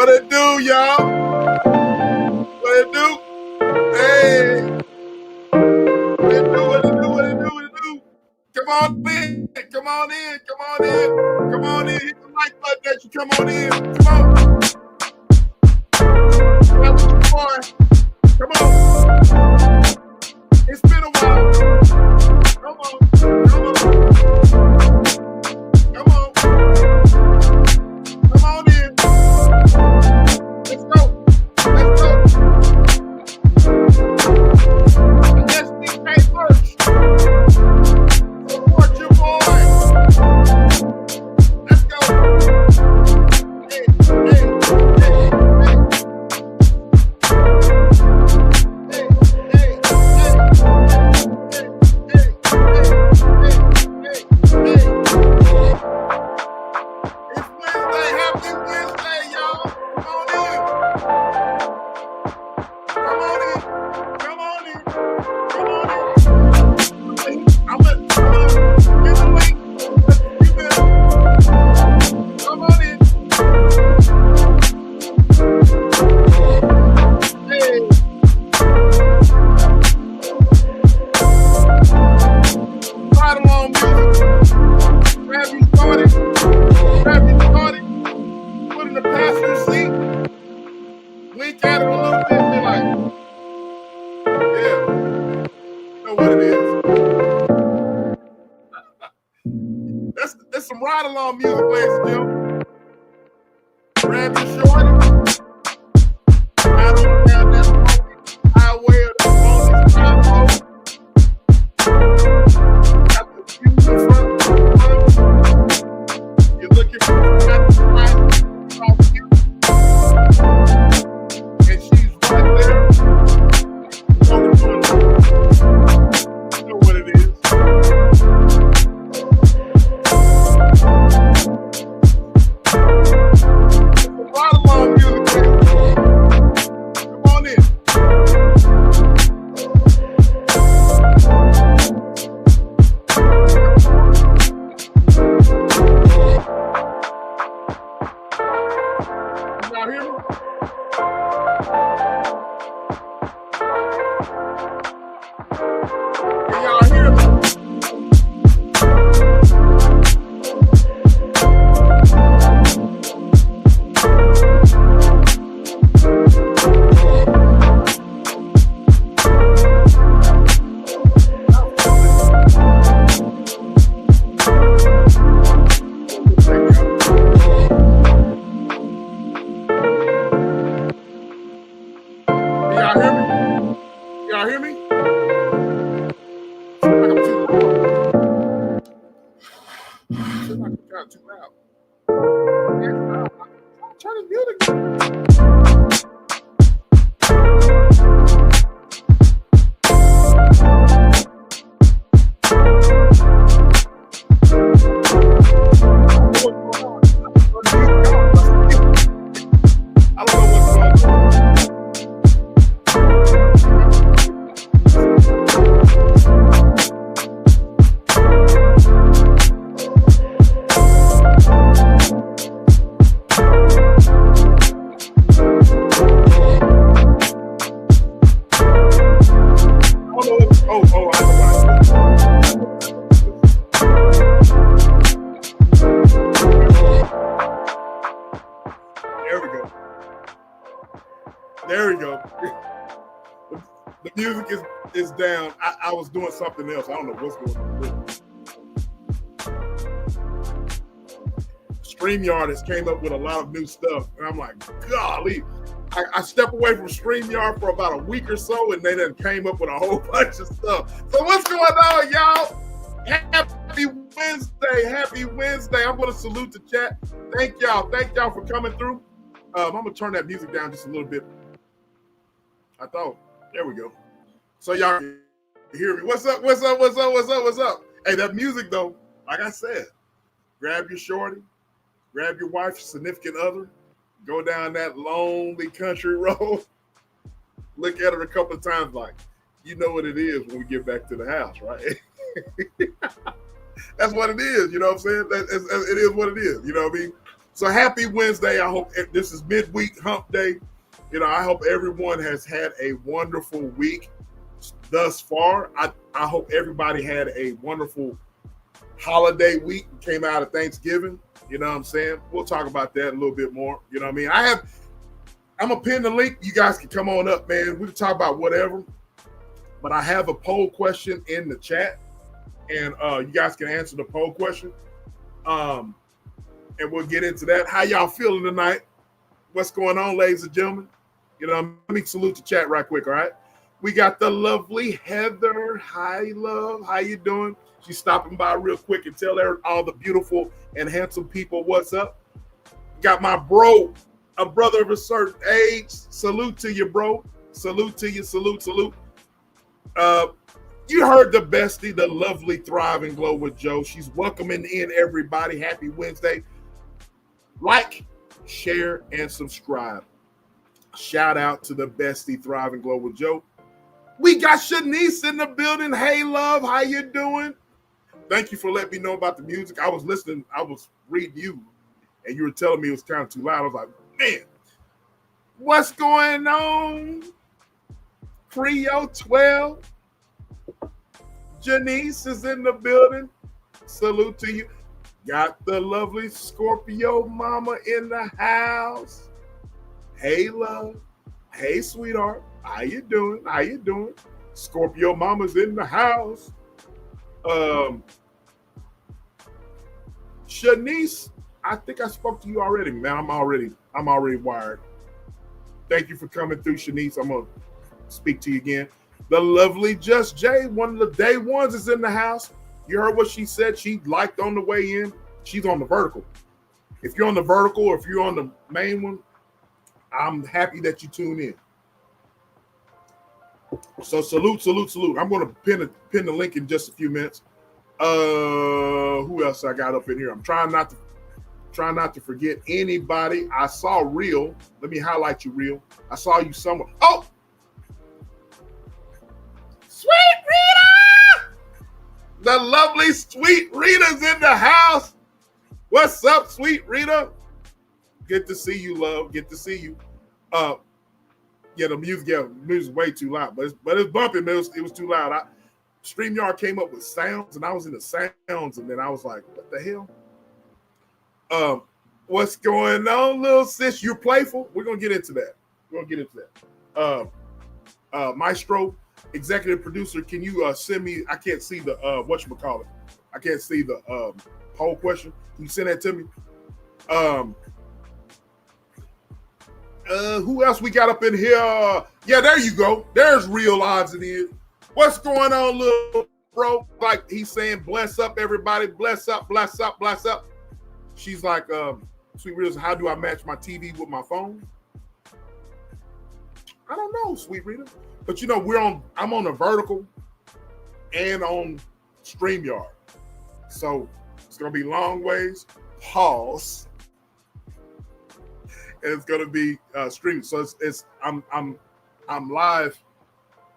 What it do, y'all? What it do? Hey. What it do? What it do? What it do? What it do? Come on in. Come on in. Come on in. Come on in. Hit the like button that you come on in. Come on. That's what you want. Come on. It's been a while. Come on. Come on. Come on. Come on in. Let's go. Let's go. And let's be paid first. Support your boy. Let's go. Hey, hey, hey, hey. Hey, hey, hey, hey. It's Wednesday. Happy Wednesday, y'all. Come on in. Come on in. Come on in. Come on in. I'm gonna get the link. Come on in. Hey. Ride along music. Grab you started. Grab you started. Put in the passenger seat. Wink at it a little bit. Be like, yeah, you know what it is. That's some ride along music, ladies and gentlemen. Grab your shorty. Ride on down that funky highway of the lonely Chicago. Got the view in front of you. You're looking for that spot off you. And she's right there. You know what it is. Ride along music, man. Come on in. Y'all hear me? Can y'all hear me? Y'all hear me? Seems like I'm too loud. Seems like I'm kind of too loud. Yes, loud. I'm trying to mute it. I don't know what's going on. There we go. The music is down. I was doing something else. I don't know what's going on. StreamYard has came up with a lot of new stuff. And I'm like, golly. I stepped away from StreamYard for about a week or so, and they then came up with a whole bunch of stuff. So what's going on, y'all? Happy Wednesday. Happy Wednesday. I'm going to salute the chat. Thank y'all. Thank y'all for coming through. I'm going to turn that music down just a little bit. I thought, there we go. So y'all can hear me. What's up? What's up? What's up? What's up? What's up? Hey, that music though, like I said, grab your shorty, grab your wife, significant other, go down that lonely country road, look at her a couple of times like, you know what it is when we get back to the house, right? That's what it is, you know what I'm saying? It is what it is, you know what I mean? So happy Wednesday. I hope this is midweek hump day. You know, I hope everyone has had a wonderful week thus far. I hope everybody had a wonderful holiday week, came out of Thanksgiving. You know what I'm saying? We'll talk about that a little bit more. You know what I mean? I'm going to pin the link. You guys can come on up, man. We can talk about whatever. But I have a poll question in the chat, and you guys can answer the poll question. And we'll get into that. How y'all feeling tonight? What's going on, ladies and gentlemen? You know, let me salute the chat right quick, all right? We got the lovely Heather. Hi, love. How you doing? She's stopping by real quick and tell all the beautiful and handsome people what's up. Got my bro, a brother of a certain age. Salute to you, bro. Salute to you. Salute, salute. You heard the bestie, the lovely Thrive and Glow with Joe. She's welcoming in everybody. Happy Wednesday. Like, share, and subscribe. Shout out to the bestie, Thrive and Glow with Joe. We got Shanice in the building. Hey, love, how you doing? Thank you for letting me know about the music. I was listening. I was reading you, and you were telling me it was kind of too loud. I was like, man, what's going on? Creo 12. Janice is in the building. Salute to you. Got the lovely Scorpio mama in the house. Hey, love. Hey, sweetheart. How you doing? How you doing? Scorpio mama's in the house. Shanice, I think I spoke to you already, man. I'm already wired. Thank you for coming through, Shanice. I'm gonna speak to you again. The lovely Just Jay, one of the day ones, is in the house. You heard what she said. She liked on the way in. She's on the vertical. If you're on the vertical or if you're on the main one, I'm happy that you tune in. So salute, salute, salute. I'm going to pin the link in just a few minutes. Who else I got up in here? I'm trying not to forget anybody. I saw Real. Let me highlight you, Real. I saw you somewhere. Oh, Sweet Rita! The lovely Sweet Rita's in the house. What's up, Sweet Rita? Good to see you, love. Good to see you. Yeah, the music's way too loud, but it's bumping. It was too loud. StreamYard came up with sounds, and I was in the sounds, and then I was like, what the hell? What's going on, little sis? You're playful? We're going to get into that. Maestro, executive producer, can you send me, I can't see the, whatchamacallit. I can't see the poll question. Can you send that to me? Who else we got up in here? Yeah, there you go. There's Real Odds It Is. What's going on, little bro? Like he's saying, bless up, everybody. Bless up, bless up, bless up. She's like, Sweet Rita, how do I match my TV with my phone? I don't know, Sweet Rita. But you know, I'm on a vertical and on StreamYard. So it's gonna be long ways. Pause. And it's gonna be streaming. So I'm live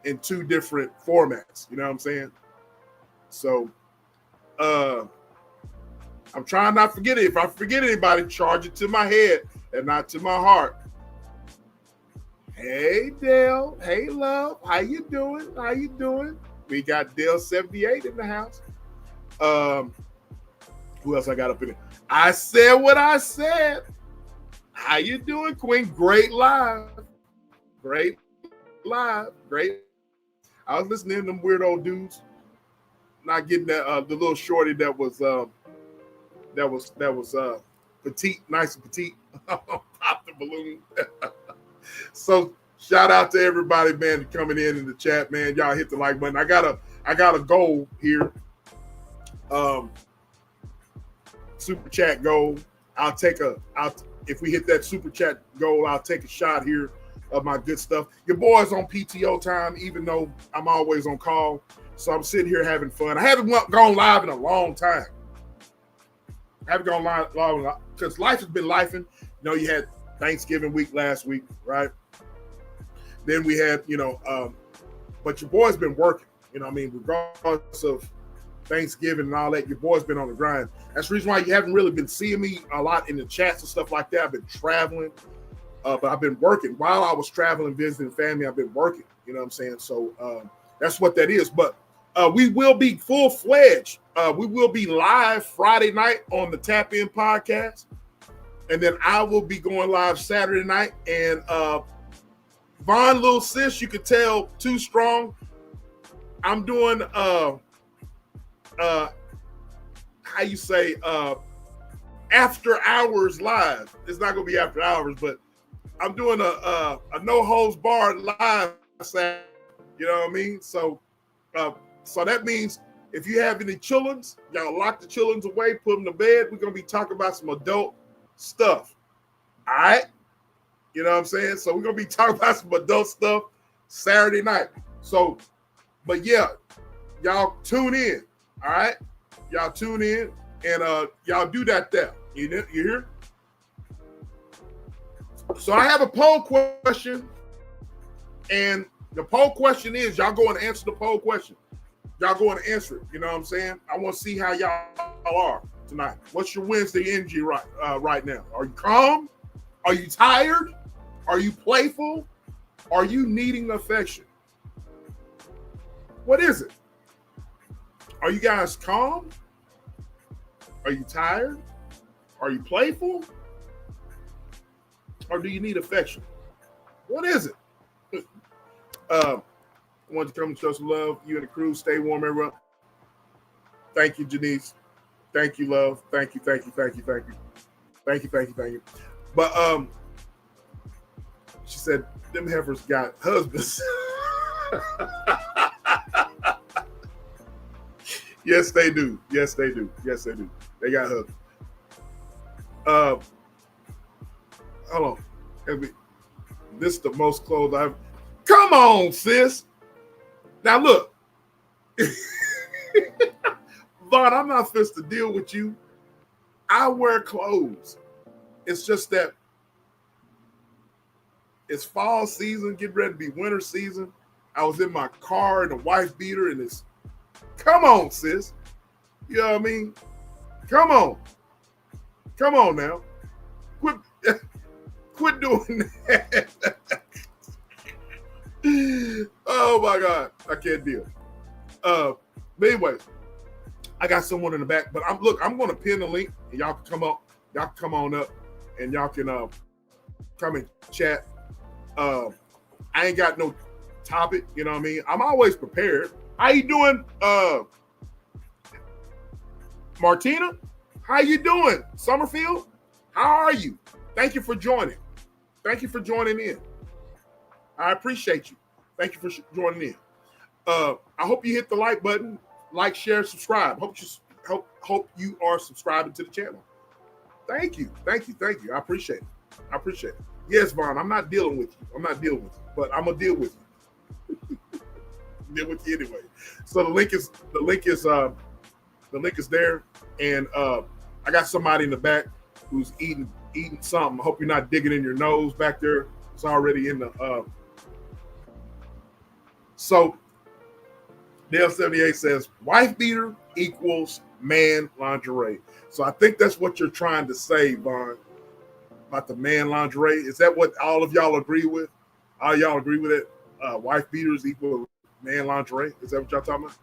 in two different formats. You know what I'm saying? So I'm trying not to forget it. If I forget anybody, charge it to my head and not to my heart. Hey Dale, hey love, how you doing? How you doing? We got Dale 78 in the house. Who else I got up in it? I said what I said. How you doing, Queen? Great live. Great live. Great. I was listening to them weird old dudes. Not getting that the little shorty that was petite, nice and petite. Pop the balloon. So shout out to everybody, man, coming in the chat, man. Y'all hit the like button. I got a goal here. Super chat goal. If we hit that super chat goal, I'll take a shot here of my good stuff. Your boy's on PTO time, even though I'm always on call. So I'm sitting here having fun. I haven't gone live in a long time. I haven't gone live because life has been lifing. You know, you had Thanksgiving week last week, right? Then we had, but your boy's been working, you know what I mean? Regardless of Thanksgiving and all that. Your boy's been on the grind. That's the reason why you haven't really been seeing me a lot in the chats and stuff like that. I've been traveling, but I've been working. While I was traveling, visiting family, I've been working. You know what I'm saying? So that's what that is. But we will be full-fledged. We will be live Friday night on the Tap In podcast. And then I will be going live Saturday night. And Vaughn, little sis, you could tell, too strong. I'm doing how you say after hours live. It's not gonna be after hours, but I'm doing a no holds barred live Saturday. You know what I mean? So that means if you have any childrens, y'all lock the childrens away, put them to bed. We're gonna be talking about some adult stuff. All right. You know what I'm saying? So we're gonna be talking about some adult stuff Saturday night. So, but yeah, y'all tune in. All right. Y'all tune in and y'all do that there. You hear? So I have a poll question, and the poll question is, y'all go and answer the poll question. Y'all go and answer it. You know what I'm saying? I want to see how y'all are tonight. What's your Wednesday energy right now? Are you calm? Are you tired? Are you playful? Are you needing affection? What is it? Are you guys calm? Are you tired? Are you playful? Or do you need affection? What is it? I want you to come and show some love. You and the crew, stay warm, everyone. Thank you, Janice. Thank you, love. Thank you. But she said, them heifers got husbands. Yes, they do. They got husbands. Hold on. This is the most clothes I've. Come on, sis. Now look. Vaughn, I'm not supposed to deal with you. I wear clothes. It's just that it's fall season, getting ready to be winter season. I was in my car in a wife beater, and it's, come on, sis. You know what I mean? Come on now. Quit doing that. Oh my God, I can't deal. But anyway, I got someone in the back, but I'm going to pin the link, and y'all can come up. Y'all can come on up, and y'all can come and chat. I ain't got no topic, you know what I mean? I'm always prepared. How you doing, Martina? How you doing, Summerfield? How are you? Thank you for joining. Thank you for joining in. I appreciate you. Thank you for joining in. I hope you hit the like button, like, share, subscribe. Hope you are subscribing to the channel. Thank you. I appreciate it. Yes, Vaughn, I'm not dealing with you. But I'm gonna deal with you. Deal with you anyway. So the link is there, and I got somebody in the back who's eating something. I hope you're not digging in your nose back there. It's already in the. So Dale 78 says wife beater equals man lingerie. So I think that's what you're trying to say, Vaughn, about the man lingerie. Is that what all of y'all agree with? All y'all agree with it? Wife beaters equal man lingerie. Is that what y'all talking about?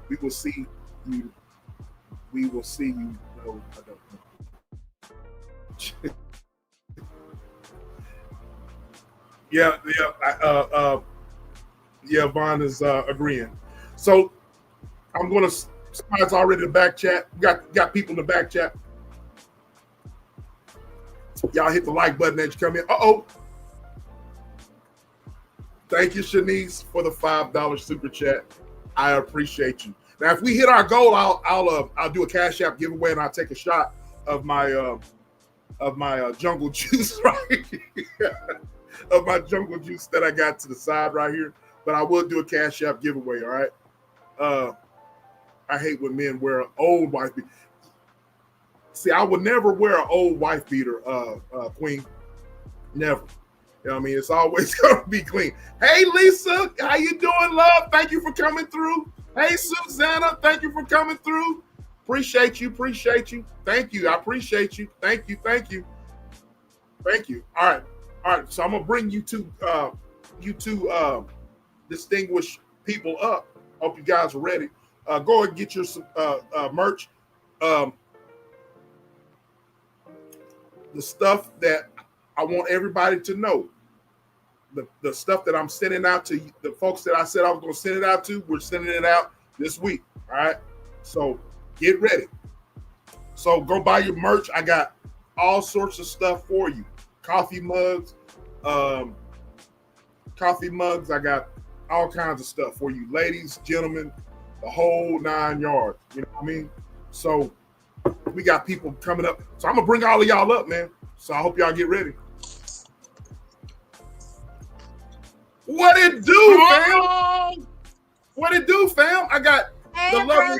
We will see you. No, I don't know. Yeah, Vaughn is agreeing. So I'm going to. Somebody's already in the back chat. We got people in the back chat. Y'all hit the like button as you come in. Thank you, Shanice, for the $5 super chat. I appreciate you. Now, if we hit our goal, I'll do a Cash App giveaway, and I'll take a shot of my jungle juice right here. Of my jungle juice that I got to the side right here. But I will do a Cash App giveaway, all right? I hate when men wear an old wife beater. See, I would never wear an old wife beater, Queen. Never. You know what I mean? It's always going to be clean. Hey, Lisa, how you doing, love? Thank you for coming through. Hey, Susanna, thank you for coming through. Appreciate you. Thank you. I appreciate you. Thank you. All right. So I'm gonna bring you two distinguished people up. Hope you guys are ready. Go and get your merch. Um, the stuff that I want everybody to know. The stuff that I'm sending out to the folks that I said I was going to send it out to, we're sending it out this week. All right. So get ready. So go buy your merch. I got all sorts of stuff for you. Coffee mugs. I got all kinds of stuff for you, ladies, gentlemen, the whole 9 yards. You know what I mean? So we got people coming up. So I'm going to bring all of y'all up, man. So I hope y'all get ready. What it do, fam? What it do, fam? I got the lovely,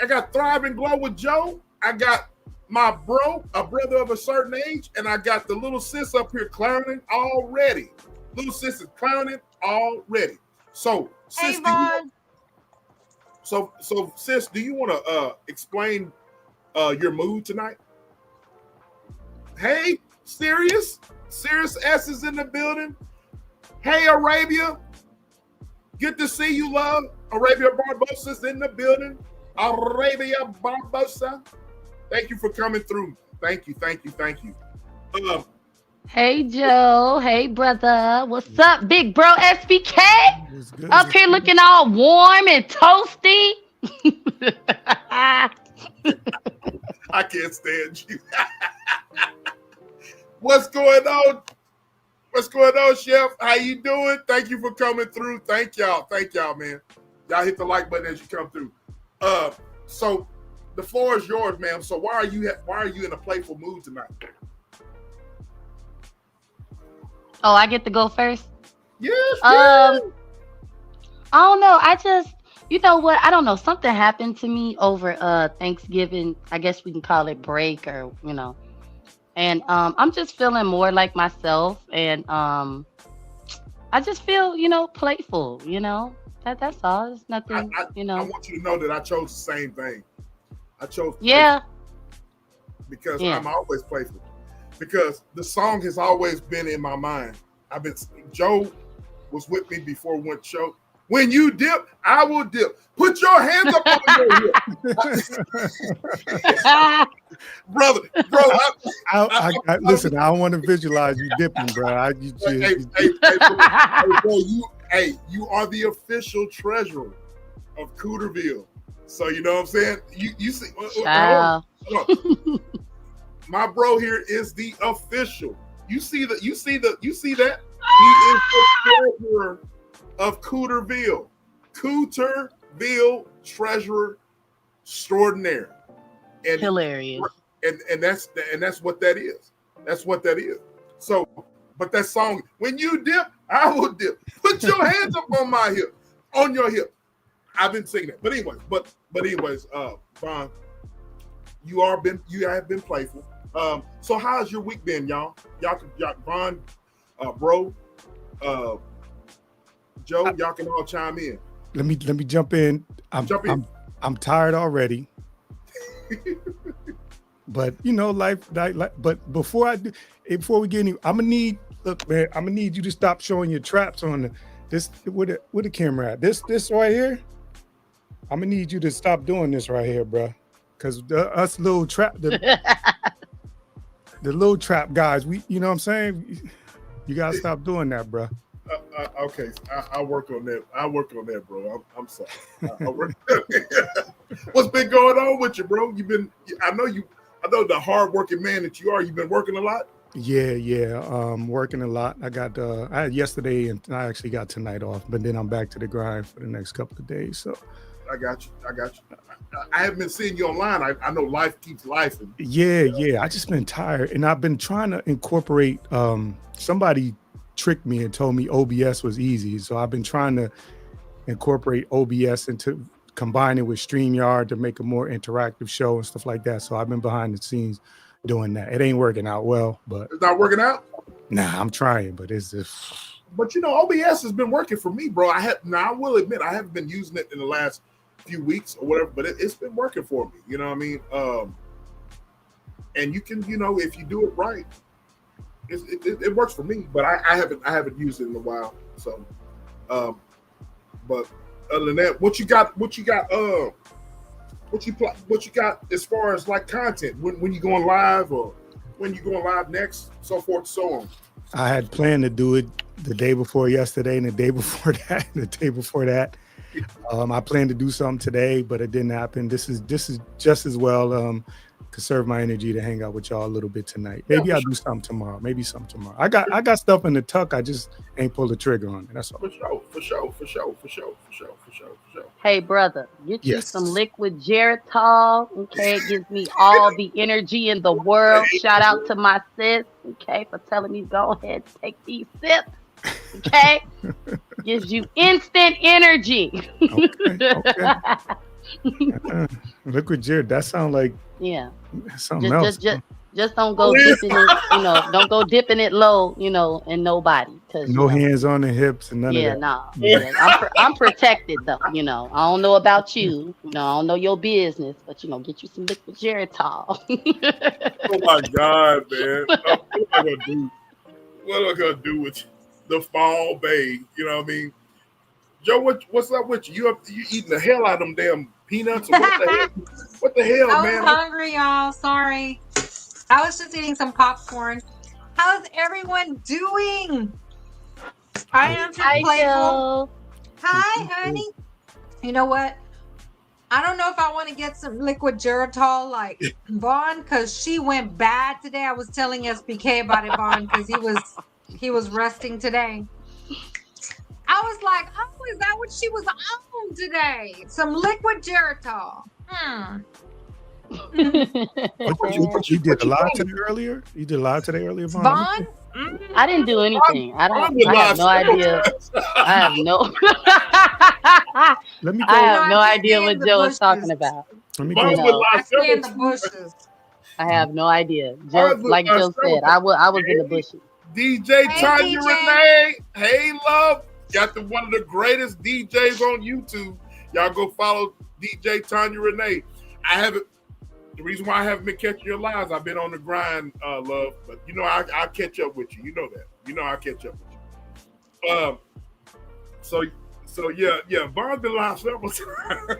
I got Thrive and Glow with Joe. I got my bro, a brother of a certain age, and I got the little sis up here clowning already. Little sis is clowning already. So, sis, sis, do you want to explain your mood tonight? Hey, Sirius S is in the building. Hey, Arabia. Good to see you, love. Arabia Barbosa's in the building. Arabia Barbosa. Thank you for coming through. Thank you. Hey, Joe. Hey, brother. What's up, big bro SBK? Up here looking all warm and toasty. I can't stand you. What's going on? What's going on, Chef? How you doing? Thank you for coming through. Thank y'all, man. Y'all hit the like button as you come through. So the floor is yours, ma'am. So why are you in a playful mood tonight? Oh, I get to go first? Yes. I don't know. I just, you know what? I don't know. Something happened to me over Thanksgiving. I guess we can call it break or, you know. And I'm just feeling more like myself, and I just feel, you know, playful. You know, that's all. It's nothing. You know. I want you to know that I chose the same thing. I chose. Yeah. Because I'm always playful. Because the song has always been in my mind. Joe was with me before we went show. When you dip, I will dip. Put your hands up on your hip. brother. Listen, I don't want to visualize you dipping, bro. Bro, you are the official treasurer of Cooterville. So you know what I'm saying? You see, wow. My bro here is the official. You see that? He is the treasurer of Cooterville treasurer extraordinaire, and hilarious. And that's what that is. That's what that is. So, but that song, when you dip, I will dip. Put your hands up on my hip, on your hip. I've been singing that. But anyways, Vaughn, you have been playful. So how's your week been, y'all? Vaughn, bro, Joe, y'all can all chime in. Let me jump in. I'm tired already. But you know, life. But before we get any, I'm gonna need you to stop showing your traps on this. Where the camera at? This right here. I'm gonna need you to stop doing this right here, bro. Because us little trap, the little trap guys, you know what I'm saying? You gotta stop doing that, bro. Okay, I'll work on that. Bro. I'm sorry. What's been going on with you, bro? I know the hard-working man that you are. You've been working a lot. Yeah. Working a lot. I had yesterday and I actually got tonight off, but then I'm back to the grind for the next couple of days. So I got you. I haven't been seeing you online. I know life keeps life. Yeah. I just been tired, and I've been trying to incorporate. Somebody tricked me and told me OBS was easy, so I've been trying to incorporate OBS into combining with StreamYard to make a more interactive show and stuff like that. So I've been behind the scenes doing that. It ain't working out well, but it's not working out. Nah, I'm trying, but it's just But OBS has been working for me, bro. I will admit I haven't been using it in the last few weeks or whatever, but it's been working for me. You know what I mean? And you can, if you do it right, it works for me. But I haven't used it in a while. So, but other than that, what you got as far as like content when you going live or when you going live next, so forth and so on. I had planned to do it the day before yesterday and the day before that and the day before that. I planned to do something today, but it didn't happen. This is just as well conserve my energy to hang out with y'all a little bit tonight. Maybe I'll do something tomorrow. I got stuff in the tuck. I just ain't pulled the trigger on it. That's all. For sure. Hey, brother, get you some liquid Geritol. Okay, it gives me all the energy in the world. Shout out to my sis, okay, for telling me go ahead and take these sips. Okay, gives you instant energy. Okay. Liquid Geritol. That sounds like something else. Just don't go dipping it, don't go dipping it low, and nobody. No hands on the hips and none of that. I'm protected though, I don't know about you, I don't know your business, but get you some liquid Geritol. Oh my God, man. What am I gonna do with the fall bathe? You know what I mean? Joe, what's up with you? You eating the hell out of them damn peanuts? Or what the hell, man? I was hungry, y'all. Sorry. I was just eating some popcorn. How's everyone doing? I am just playful. Hi, honey. You know what? I don't know if I want to get some liquid Geritol like Vaughn, because she went bad today. I was telling SBK about it, Vaughn, because he was resting today. I was like, oh, is that what she was on today? Some liquid Geritol. You did a live today earlier? You did a live today earlier, Vaughn? I didn't do anything. I have no idea. I have no idea what Joe is talking about. Let me go. I stay in the bushes. I have no idea. Like Joe said, I was in the bushes. DJ Tanya Renee. Hey, love. Got one of the greatest DJs on YouTube. Y'all go follow DJ Tanya Renee. The reason why I haven't been catching your lives, I've been on the grind, love. But I'll catch up with you. You know that. I'll catch up with you. So yeah. Bond's been live several times.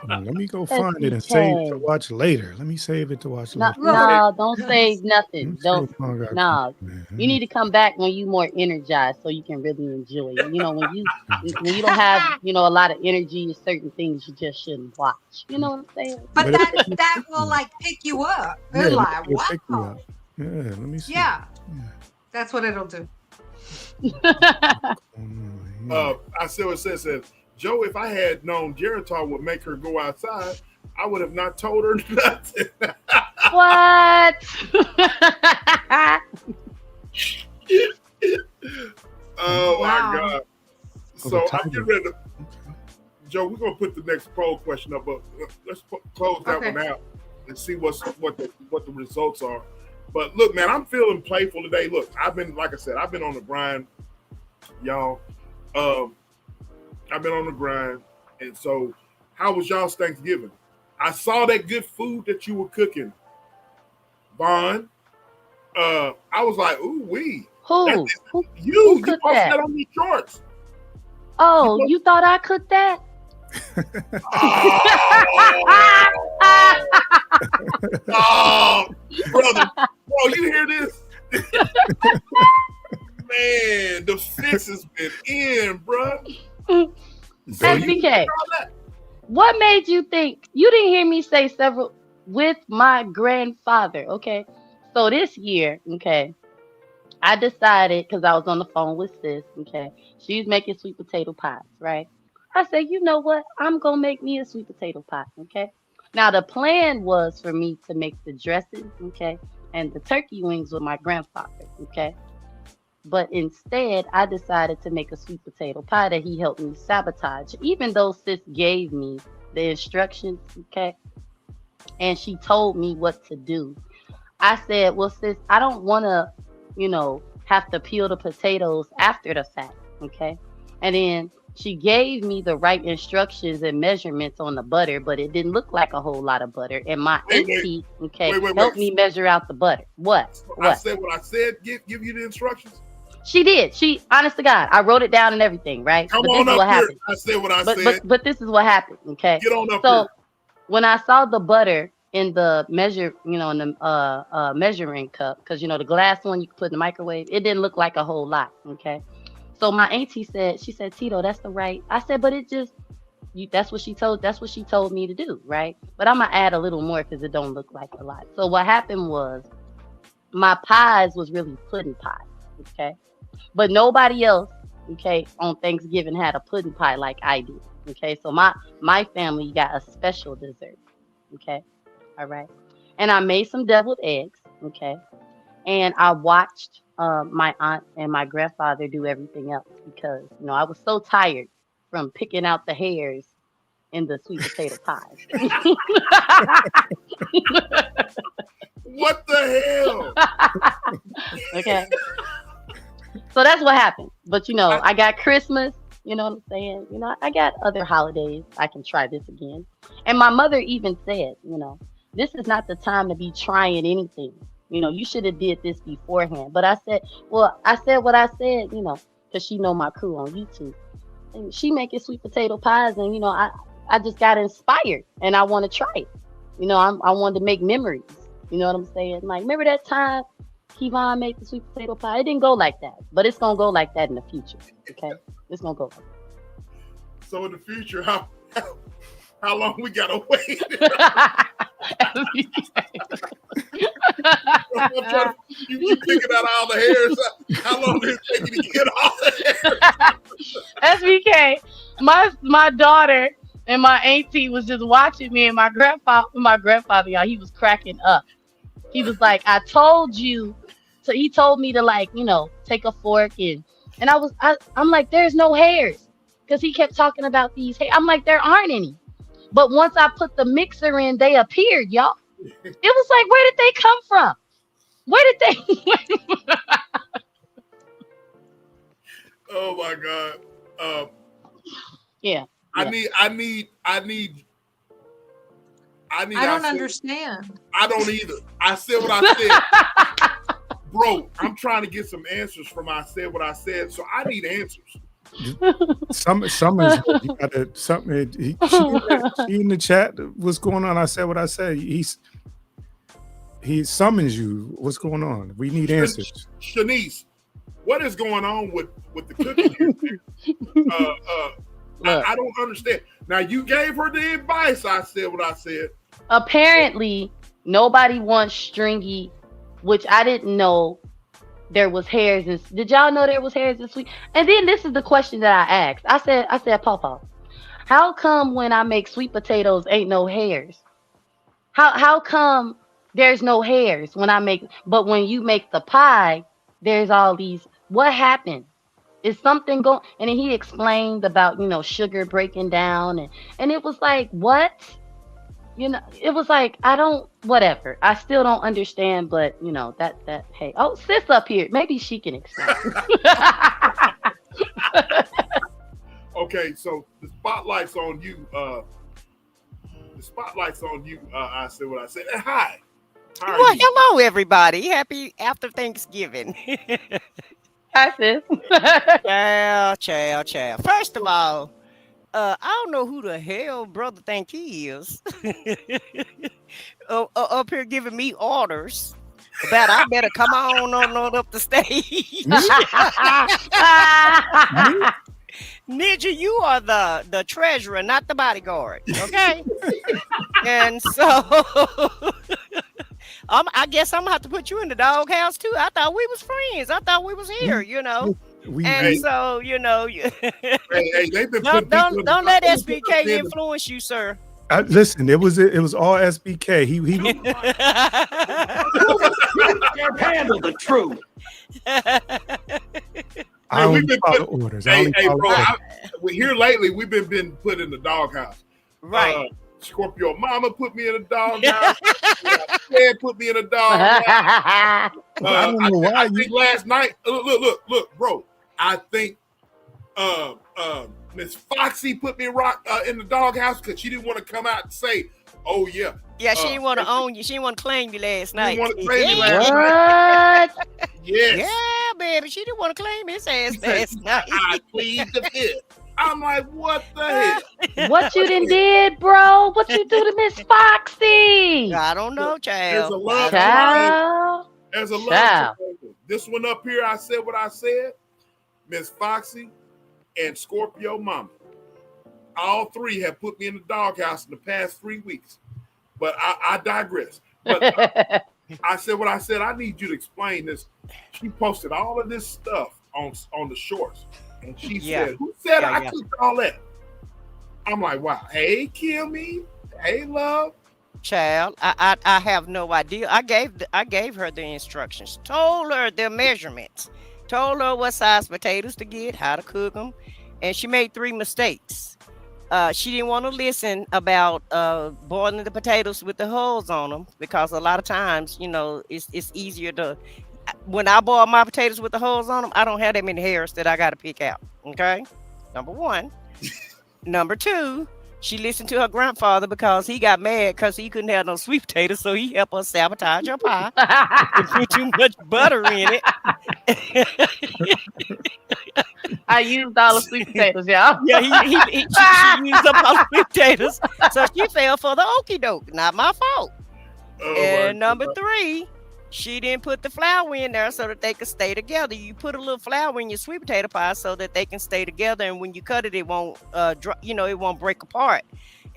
Let me go find it and save it to watch later. Let me save it to watch later. No, don't save nothing. You need to come back when you more energized so you can really enjoy it. When you don't have a lot of energy, certain things you just shouldn't watch. You know what I'm saying? But that will pick you up. They're like, wow. Yeah, let me see. Yeah. That's what it'll do. I see what it says. Joe, if I had known Geritol would make her go outside, I would have not told her nothing. What? Oh my God. So I'm getting ready to, Joe, we're gonna put the next poll question up, but let's close that one out and see what the results are. But look, man, I'm feeling playful today. Look, I've been on the grind, y'all. I've been on the grind, and so how was y'all's Thanksgiving? I saw that good food that you were cooking, Vaughn. I was like, ooh wee. Who? You posted that on your shorts. Oh, you thought I cooked that? Oh, brother, bro, you hear this? Man, the fix has been in, bro. SBK, what made you think? You didn't hear me say several with my grandfather, okay? So this year, okay, I decided, because I was on the phone with sis, okay, she's making sweet potato pies, right? I said, you know what? I'm going to make me a sweet potato pie, okay? Now, the plan was for me to make the dressing, okay, and the turkey wings with my grandfather, okay? But instead, I decided to make a sweet potato pie that he helped me sabotage, even though sis gave me the instructions, okay? And she told me what to do. I said, well, sis, I don't want to, have to peel the potatoes after the fact. Okay. And then she gave me the right instructions and measurements on the butter, but it didn't look like a whole lot of butter. And my auntie, helped me measure out the butter. What? I said what I said. Give you the instructions. She did. She, honest to God, I wrote it down and everything, right? Come but on this is up what here. happened. I said what I said. But this is what happened. Okay. Get on up so here. When I saw the butter in the measure, in the measuring cup, because the glass one you can put in the microwave, it didn't look like a whole lot. Okay. So my auntie said, Tito, that's the right. I said, but it just, that's what she told me to do, right? But I'm gonna add a little more because it don't look like a lot. So what happened was, my pies was really pudding pie, okay? But nobody else, okay, on Thanksgiving had a pudding pie like I did, okay? So my family got a special dessert, okay? All right. And I made some deviled eggs, okay? And I watched my aunt and my grandfather do everything else because, I was so tired from picking out the hairs in the sweet potato pie. What the hell? Okay. So that's what happened. But, I got Christmas, you know what I'm saying? I got other holidays. I can try this again. And my mother even said, this is not the time to be trying anything. You should have did this beforehand. But I said what I said, because she know my crew on YouTube. And she making sweet potato pies, and I just got inspired, and I want to try it. I wanted to make memories. You know what I'm saying? Like, remember that time Kevon made the sweet potato pie? It didn't go like that, but it's gonna go like that in the future. Okay, it's gonna go like that. So in the future, how long we gotta wait? You picking out all the hairs. How long did it take you to get all the hairs? SBK, my daughter and my auntie was just watching me, and my grandfather, y'all, he was cracking up. He was like, I told you. So he told me to take a fork and I'm like, there's no hairs. Because he kept talking about these hairs. I'm like, there aren't any. But once I put the mixer in, they appeared, y'all. It was like, where did they come from? Where did they? Oh my God. Yeah. I don't understand. I don't either. I said what I said. Bro, I'm trying to get some answers from I said what I said, so I need answers. Summons, you gotta something. She in the chat. What's going on? I said what I said. He summons you. What's going on? We need answers. Shanice, what is going on with the cooking? I don't understand. Now you gave her the advice. I said what I said. Apparently, nobody wants stringy, which I didn't know. There was hairs. Did y'all know there was hairs this week? And then this is the question that I asked. I said, Pawpaw, how come when I make sweet potatoes ain't no hairs? How come there's no hairs when I make, but when you make the pie, there's all these? What happened? Is something going? And then he explained about sugar breaking down, and it was like, what? It was like, whatever. I still don't understand, but that hey, oh, sis up here, maybe she can explain. Okay, so the spotlight's on you. I said what I said. And hi. Well, hello everybody. Happy after Thanksgiving. Hi, sis. Ciao. First of all, I don't know who the hell brother think he is. Up here giving me orders about I better come on up the stage. Ninja, you are the treasurer, not the bodyguard. Okay. And so I guess I'm gonna have to put you in the doghouse too. I thought we was friends. I thought we was here, So hey, they've been don't let SBK influence you, sir. Listen, it was all SBK. He can't handle the truth. I only follow orders. Bro, here lately we've been put in the doghouse. Right. Scorpio Mama put me in a doghouse. Ted put me in a doghouse. I don't know why I think last night. Look, bro. I think Miss Foxy put me in the doghouse because she didn't want to come out and say, "Oh yeah." Yeah, she didn't want to own you. She didn't want to claim you last night. Didn't want to claim me last night. What? Yes. Yeah, baby. She didn't want to claim his ass last night. I plead the fifth. I'm like, what the hell? What you done did, bro? What you do to Miss Foxy? I don't know, There's a child. love. Child. There's a love. Child. triangle. This one up here, I said what I said. Miss Foxy and Scorpio Mama. All three have put me in the doghouse in the past 3 weeks. But I digress. But I said what I said. I need you to explain this. She posted all of this stuff on the shorts. And she said, who said I cooked all that? I'm like, wow. Hey, Kimmy. Hey, love. Child, I have no idea. I gave her the instructions, told her the measurements, told her what size potatoes to get, how to cook them, and she made 3 mistakes. She didn't want to listen about boiling the potatoes with the hulls on them because a lot of times, it's easier to. When I boil my potatoes with the hulls on them, I don't have that many hairs that I got to pick out. Okay, number 1. Number 2, she listened to her grandfather because he got mad because he couldn't have no sweet potatoes, so he helped her sabotage her pie and put too much butter in it. I used all the sweet potatoes, y'all. Yeah, she used up all the sweet potatoes, so she fell for the okie doke. Not my fault. Oh, And number 3, she didn't put the flour in there so that they could stay together. You put a little flour in your sweet potato pie so that they can stay together, and when you cut it, it won't, it won't break apart.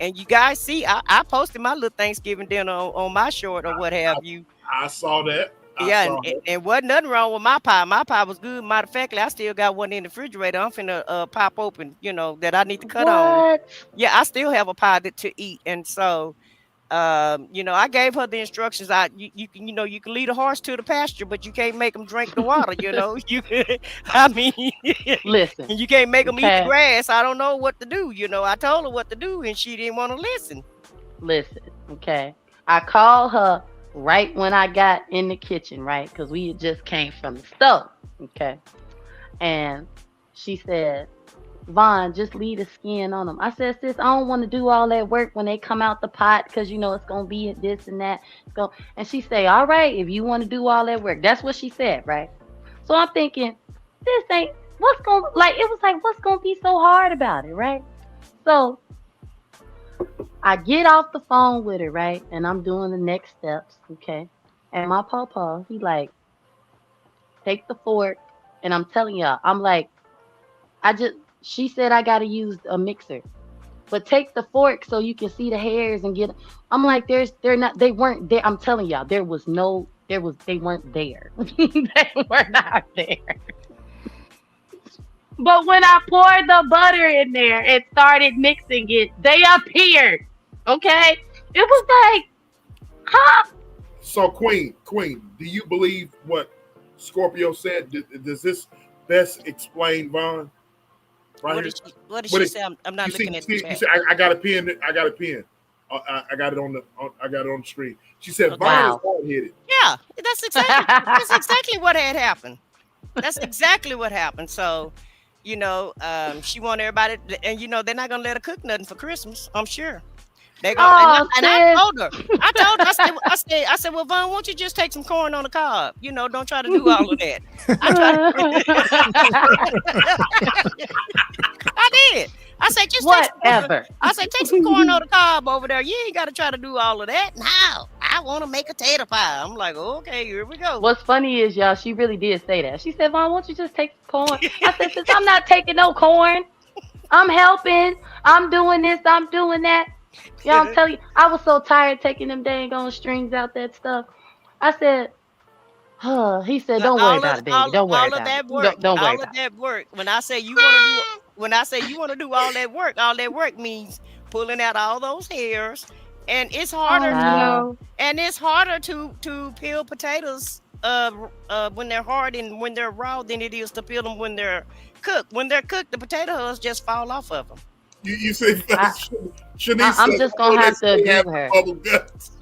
And you guys see, I posted my little Thanksgiving dinner on my short or what have you. I saw that. And wasn't nothing wrong with my pie. My pie was good. Matter of fact, I still got one in the refrigerator. I'm finna pop open, that I need to cut on. Yeah, I still have a pie to eat, and so. I gave her the instructions. You can lead a horse to the pasture, but you can't make them drink the water. Listen, you can't make them eat the grass. I don't know what to do. I told her what to do, and she didn't want to listen. Listen, okay. I called her right when I got in the kitchen, right? Because we had just came from the stove, okay. And she said, Vaughn, just leave the skin on them. I said, sis, I don't want to do all that work when they come out the pot because it's gonna be this and that. And she say, all right, if you want to do all that work. That's what she said, right? So I'm thinking, this ain't what's gonna be so hard about it, right? So I get off the phone with her, right? And I'm doing the next steps, okay? And my papa, he like, take the fork, and I'm telling y'all, I'm like, she said I gotta use a mixer, but take the fork so you can see the hairs and get. I'm like, they weren't there. I'm telling y'all, they weren't there. They were not there. But when I poured the butter in there and started mixing it, they appeared. Okay, it was like, huh? So Queen, do you believe what Scorpio said? Does this best explain Vaughn? Right, what did she say? I'm not looking at the chat. Said, I got a pen. I got a pen. I got it on the screen. She said, Okay. Vaughn is hard-headed. Yeah, that's exactly what had happened. That's exactly what happened. So, she want everybody, and they're not gonna let her cook nothing for Christmas. I'm sure. They go, and I told her. I said, well, Vaughn, won't you just take some corn on the cob? Don't try to do all of that. I did. I said, just whatever. Take some corn on the cob over there. You ain't got to try to do all of that. Now, I want to make a tater pie. I'm like, okay, here we go. What's funny is, y'all, she really did say that. She said, Vaughn, won't you just take some corn? I said, since I'm not taking no corn, I'm helping. I'm doing this. I'm doing that. Y'all, I'm telling you, I was so tired taking them dang on strings out that stuff. I said, he said, don't worry about it, baby. Don't worry about it. Don't worry about that work. When I say you want to do all that work means pulling out all those hairs, and it's harder. And it's harder to peel potatoes when they're hard and when they're raw than it is to peel them when they're cooked. When they're cooked, the potato hulls just fall off of them. You say Shanice I'm said, just gonna have to they agree have with her. bubble guts.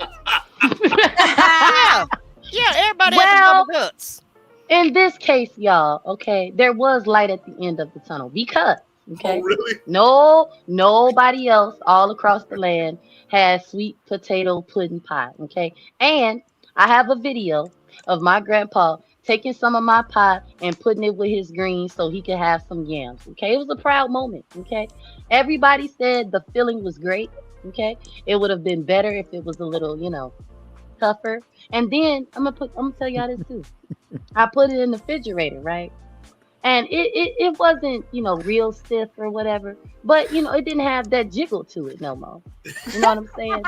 Yeah, everybody has Well, bubble guts. in this case, y'all, okay, there was light at the end of the tunnel because, Oh, okay, really? nobody else all across the land has sweet potato pudding pie, okay? And I have a video of my grandpa taking some of my pie and putting it with his greens so he could have some yams, okay? It was a proud moment, okay? Everybody said the feeling was great, okay? It would have been better if it was a little, tougher. And then I'm gonna tell y'all this too. I put it in the refrigerator, right? And it wasn't, real stiff or whatever, but it didn't have that jiggle to it no more. You know what I'm saying?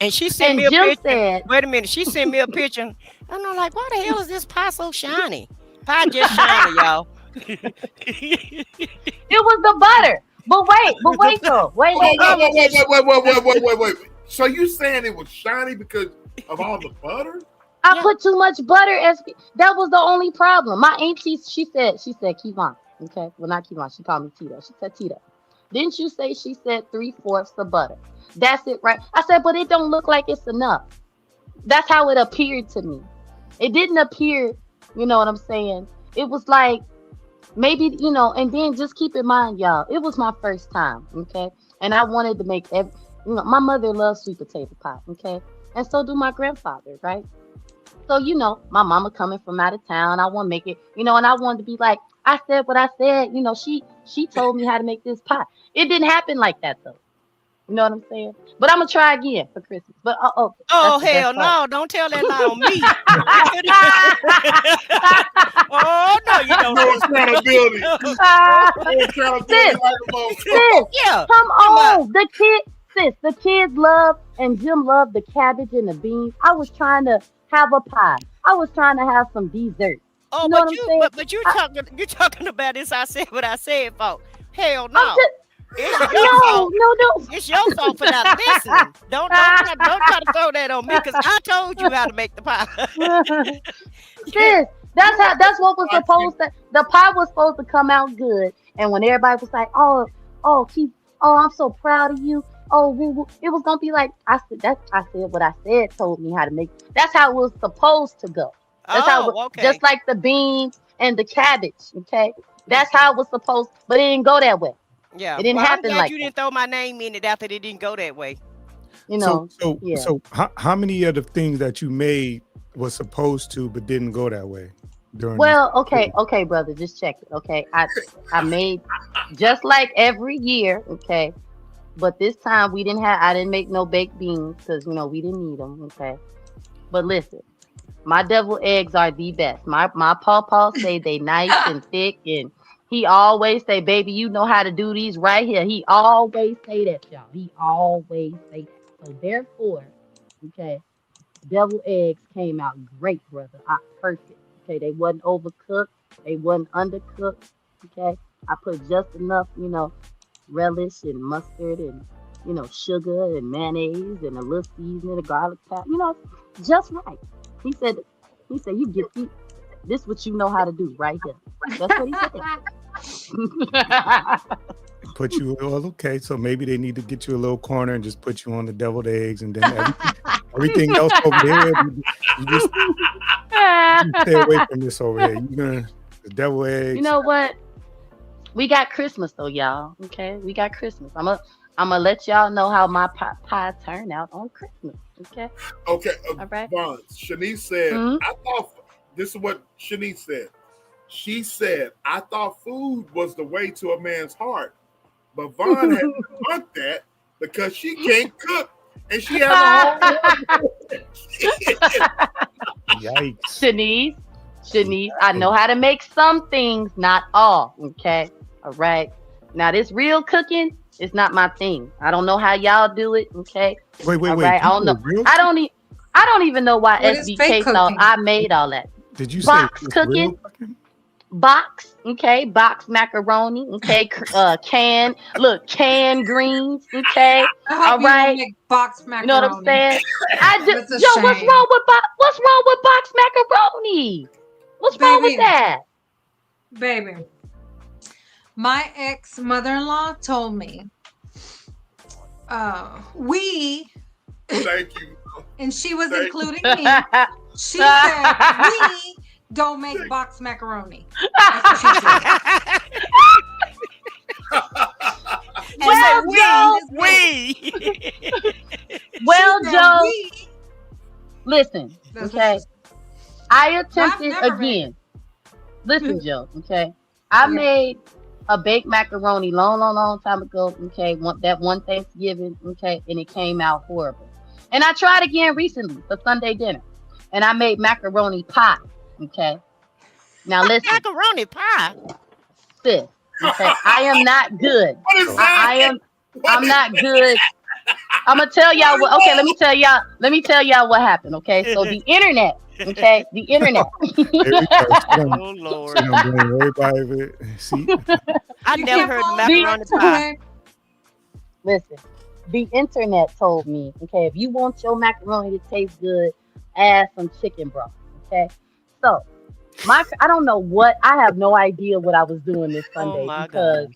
And she sent And me a Jim picture. said, Wait a minute. She sent me a picture. And I'm like, why the hell is this pie so shiny? Pie just shiny, y'all. it was the butter. But wait though. Wait. Wait. So you saying it was shiny because of all the butter? I put too much butter that was the only problem. My auntie, she said, Kevon. Okay. Well, not Kevon. She called me Tito. She said Tito. Didn't you say she said 3/4 of butter? That's it, right? I said, but it don't look like it's enough. That's how it appeared to me. It didn't appear, you know what I'm saying? It was like maybe, and then just keep in mind, y'all, it was my first time, okay? And I wanted to make my mother loves sweet potato pie, okay? And so do my grandfather, right? So, my mama coming from out of town, I want to make it, and I wanted to be like, I said what I said, she told me how to make this pie. It didn't happen like that though. You know what I'm saying? But I'm gonna try again for Christmas. But oh hell no! Don't tell that lie on me. Oh no, you don't. No accountability. Yeah, come on. The kids love, and Jim loved the cabbage and the beans. I was trying to have a pie. I was trying to have some dessert. Oh, you know what I'm saying? but you're talking about this. I said what I said, folks. Hell no. It's your fault for not listening. Don't try to throw that on me because I told you how to make the pie. Sis, that's what was supposed to. The pie was supposed to come out good, and when everybody was like, Keith, I'm so proud of you. It was gonna be like I said what I said. Told me how to make. That's how it was supposed to go. That's okay. Just like the beans and the cabbage. Okay, that's how it was supposed, but it didn't go that way. Yeah, it didn't happen I'm glad like you didn't throw my name in it after it didn't go that way. So how many of the things that you made was supposed to but didn't go that way? Okay, brother, just check it. Okay, I made just like every year. Okay, but this time I didn't make no baked beans because we didn't need them. Okay, but listen, my deviled eggs are the best. My pawpaw say they nice and thick, and he always say, baby, you know how to do these right here. He always say that, y'all. He always say that. So therefore, okay, deviled eggs came out great, brother. Perfect. Okay, they wasn't overcooked. They wasn't undercooked. Okay, I put just enough, relish and mustard and sugar and mayonnaise and a little seasoning, a garlic powder. Just right. He said, you get this what you know how to do right here. That's what he said. Put you okay, so maybe they need to get you a little corner and just put you on the deviled eggs, and then everything else over there, you just stay away from this over here. The deviled eggs. You know what? We got Christmas though, y'all. Okay, we got Christmas. I'm gonna let y'all know how my pie turned out on Christmas. Okay. Okay. All right. Vaughn, Shanice said, I thought this is what Shanice said. She said, I thought food was the way to a man's heart. But Vaughn had debunked that because she can't cook. And she has a whole Yikes. Shanice, I know how to make some things, not all. Okay. All right. Now this real cooking is not my thing. I don't know how y'all do it. Okay. Wait. Right? I don't know. I don't even know why SBK thought I made all that. Did you box say cooking? Box, okay, box macaroni, okay, canned greens, okay, all right. Box macaroni. You know what I'm saying? What's wrong with box macaroni? What's wrong with that? Baby, my ex-mother-in-law told me we, Thank you. and she was Thank including me. She said we don't make box macaroni. That's what she said. Well, Joe. we. Well, She said Joe, we. listen, That's what okay? she said. I attempted never made again. Listen, Joe, okay? I Okay. made a baked macaroni long time ago, okay? That one Thanksgiving, okay? And it came out horrible. And I tried again recently for Sunday dinner. And I made macaroni pie, okay? Now listen, Macaroni pie. sis, okay? I am not good. What is that? I'm not good. I'm gonna tell y'all what. Okay, let me tell y'all what happened. Okay, so the internet. Okay, the internet. Here we go. She Oh don't, Lord. she don't blame everybody of it. See, I You never can't heard fall macaroni into pie. it. Listen, the internet told me. Okay, if you want your macaroni to taste good, add some chicken broth. Okay, so I don't know what. I have no idea what I was doing this Sunday Oh my because. God.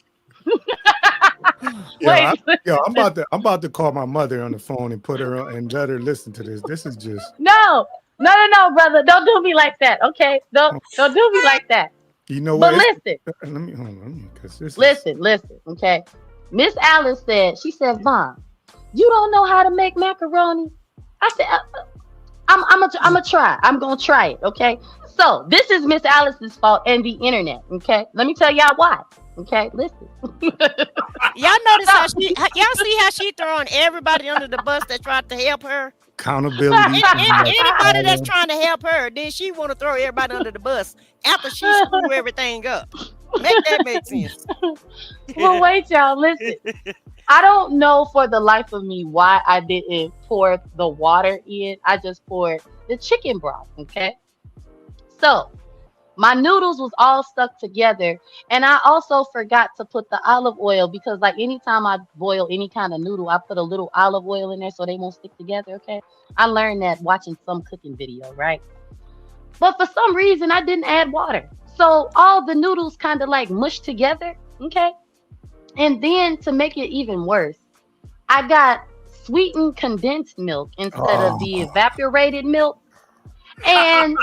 Wait, I'm about to call my mother on the phone and put her on and let her listen to this. This is just, no, brother, don't do me like that. Okay, don't do me like that. you know But what? listen. Let me hold on, because this Listen, okay. Miss Alice she said, Vaughn, you don't know how to make macaroni? I said, I'm gonna try. I'm gonna try it, okay? So this is Miss Alice's fault and the internet, okay? Let me tell y'all why. Okay, listen. Y'all notice y'all see how she throwing everybody under the bus that tried to help her? accountability. Anybody that's trying to help her, then she want to throw everybody under the bus after she screw everything up. Make that make sense. Well, wait, y'all, listen. I don't know for the life of me why I didn't pour the water in. I just poured the chicken broth, okay? So my noodles was all stuck together, and I also forgot to put the olive oil because, like, anytime I boil any kind of noodle, I put a little olive oil in there so they won't stick together. Okay, I learned that watching some cooking video, right? But for some reason, I didn't add water, so all the noodles kind of like mushed together. Okay, and then to make it even worse, I got sweetened condensed milk instead of the evaporated milk, and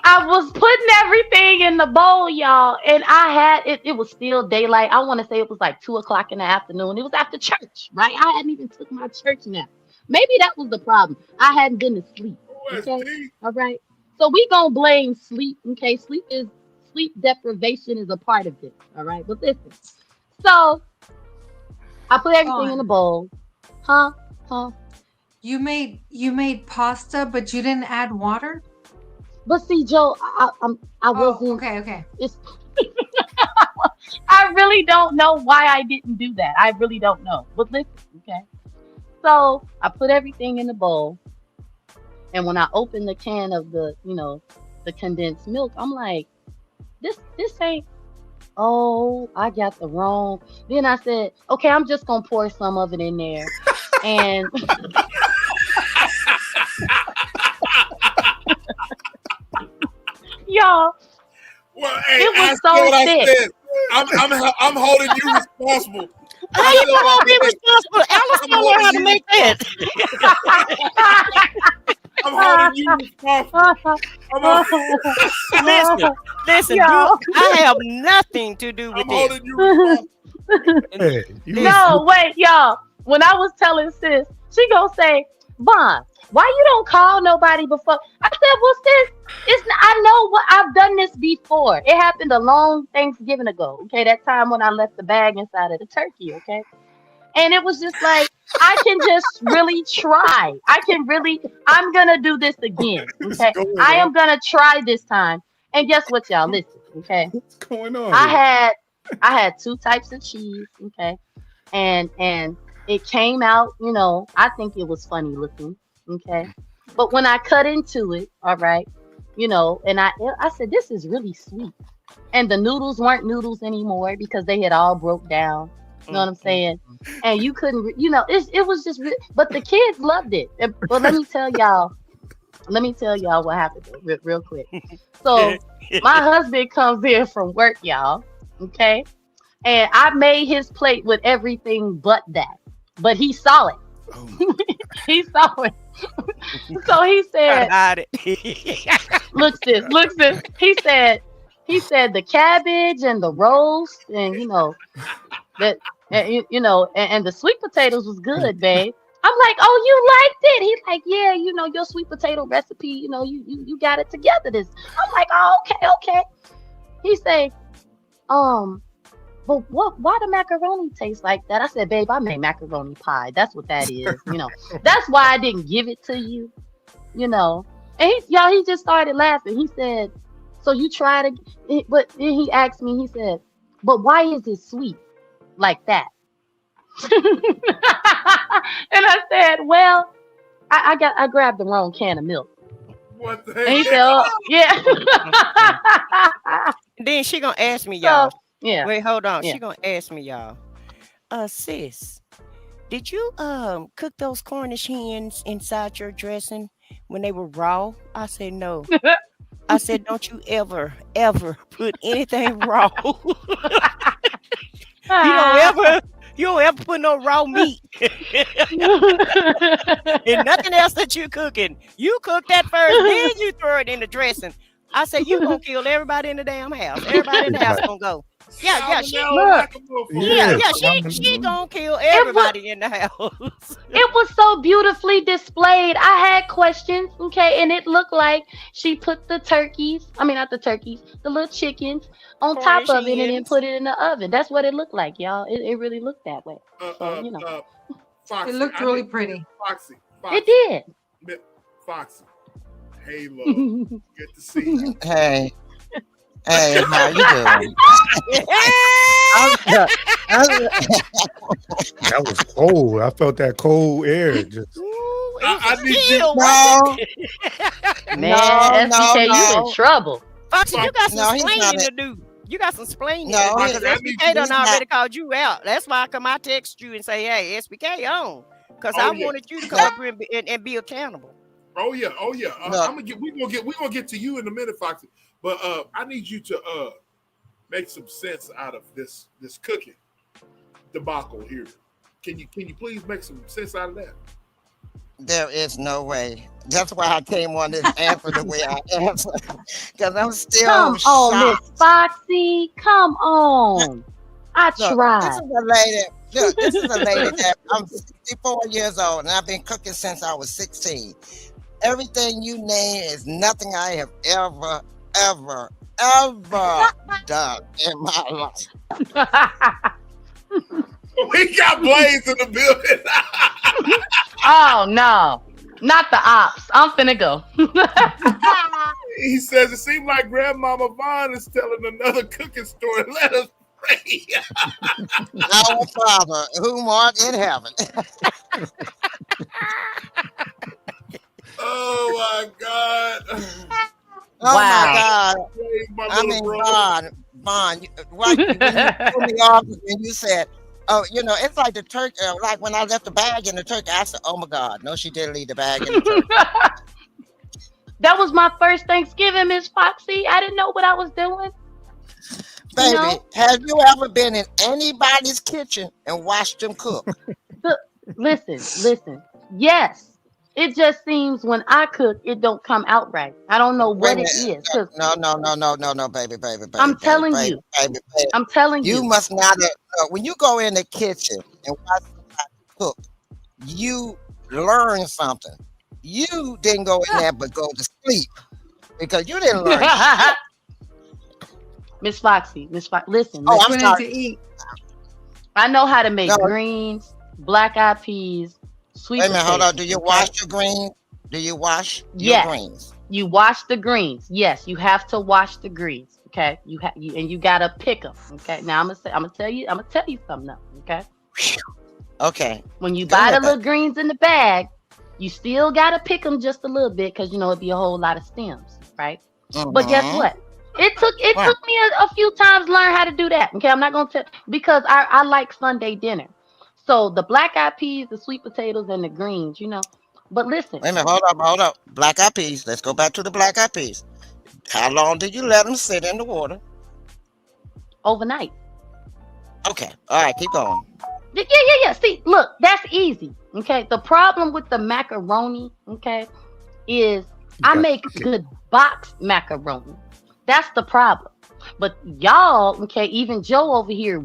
I was putting everything in the bowl, y'all, and I had it. It was still daylight. I want to say it was like 2 o'clock in the afternoon. It was after church, right? I hadn't even took my church nap. Maybe that was the problem. I hadn't been to sleep. Okay, all right. So we gonna blame sleep. Okay, sleep deprivation is a part of this. All right, but listen. So I put everything in the bowl. Huh? You made pasta, but you didn't add water? But see, Joe, I wasn't. Okay. It's I really don't know why I didn't do that. I really don't know. But listen, okay. So I put everything in the bowl, and when I opened the can of the condensed milk, I'm like, this ain't. Oh, I got the wrong. Then I said, okay, I'm just gonna pour some of it in there, and. Y'all, well, hey, it was so so thick. I'm holding you responsible. How you gonna be responsible? Alice don't know how to make that. I'm holding you responsible. Listen, Yo. I have nothing to do with I'm this. holding you responsible. Hey, No, wait, y'all. When I was telling sis, she gonna say, Vaughn, why you don't call nobody before? I said, well, sis, I know what I've done this before. It happened a long Thanksgiving ago. Okay, that time when I left the bag inside of the turkey. Okay, and it was just like I can just really try. I'm gonna do this again. Okay, I am gonna try this time. And guess what, y'all? Listen. Okay, what's going on? I had 2 types of cheese. Okay, and it came out. I think it was funny looking. Okay, but when I cut into it, all right, and I said, this is really sweet. And the noodles weren't noodles anymore because they had all broke down. You know what I'm saying? And you couldn't, it was just, but the kids loved it. But let me tell y'all what happened real quick. So my husband comes in from work, y'all. Okay. and I made his plate with everything but that. But he saw it. Oh, He saw it. So he Try to said, hide it. "Look this, look this." He said the cabbage and the roast, and that, and, and the sweet potatoes was good, babe. I'm like, "Oh, you liked it?" He's like, "Yeah, your sweet potato recipe, you got it together." This, I'm like, "Oh, okay, okay." He say, um. But why the macaroni taste like that? I said, "Babe, I made macaroni pie. That's what that is. That's why I didn't give it to you, And he just started laughing. He said, "So you tried it?" But then he asked me, he said, "But why is it sweet like that?" And I said, "Well, I grabbed the wrong can of milk." What the And he said, hell? "Oh, yeah." Then she gonna ask me, So, y'all. yeah. Wait, hold on. Yeah. She gonna ask me, y'all. Sis, did you cook those Cornish hens inside your dressing when they were raw? I said no. I said, don't you ever, ever put anything raw. You don't ever put no raw meat and nothing else that you cooking. You cook that first, then you throw it in the dressing. I said, you gonna kill everybody in the damn house. Everybody in the house gonna go. Yeah, she gonna kill everybody in the house. It was so beautifully displayed. I had questions, okay, and it looked like she put the little chickens on top of it and then put it in the oven. That's what it looked like, y'all. It really looked that way. Foxy, it looked really pretty. Foxy. It did. Foxy. Hey, love. Good to see you. Hey, how you doing? that was cold. I felt that cold air. Just I need you. Man, SBK, you in trouble. Foxy, you got some explaining to do. You got some explaining to do. Because SBK done already called you out. That's why I text you and say, "Hey, SBK on," because I wanted you to come up here and be accountable. Oh yeah. We're gonna get to you in a minute, Foxy. But I need you to make some sense out of this cooking debacle here. Can you please make some sense out of that? There is no way. That's why I came on this answer the way I answer. Because I'm still shocked. Come on, Miss Foxy. Come on. I tried. This is a lady that I'm 64 years old and I've been cooking since I was 16. Everything you name is nothing I have ever done in my life. We got Blaze in the building. Oh no, not the ops. I'm finna go. He says it seems like Grandmama Vaughn is telling another cooking story. Let us pray. Our Father, whom art in heaven. Oh my God. Oh wow. my God. I mean, Vaughn, when you put me off and you said, "Oh, it's like the turkey, like when I left the bag in the turkey," I said, "Oh my God, no, she didn't leave the bag in the turkey." That was my first Thanksgiving, Miss Foxy. I didn't know what I was doing. Baby, have you ever been in anybody's kitchen and watched them cook? Listen. Yes. It just seems when I cook, it don't come out right. I don't know what it is. No, baby. I'm telling you. I'm telling you. You must not have, when you go in the kitchen and watch somebody cook, you learn something. You didn't go in there but go to sleep because you didn't learn shit. Miss Foxy, listen. I'm Put sorry. to eat. I know how to make greens, black-eyed peas, sweet Wait a minute, hold potatoes, on. Do you wash your greens? Do you wash your greens? You wash the greens. Yes, you have to wash the greens. Okay, you gotta pick them. Okay, now I'm gonna tell you something now. Okay. Okay. When you buy the little greens in the bag, you still gotta pick them just a little bit because it'd be a whole lot of stems, right? But guess what? It took me a few times to learn how to do that. Okay, I'm not gonna tell because I like Sunday dinner. So the black-eyed peas, the sweet potatoes, and the greens, But listen. Wait a minute, hold up. Black-eyed peas. Let's go back to the black-eyed peas. How long did you let them sit in the water? Overnight. Okay. All right. Keep going. Yeah. See, look, that's easy. Okay. The problem with the macaroni, okay, is You I got make to cook it. good box macaroni. That's the problem. But y'all, okay, even Joe over here,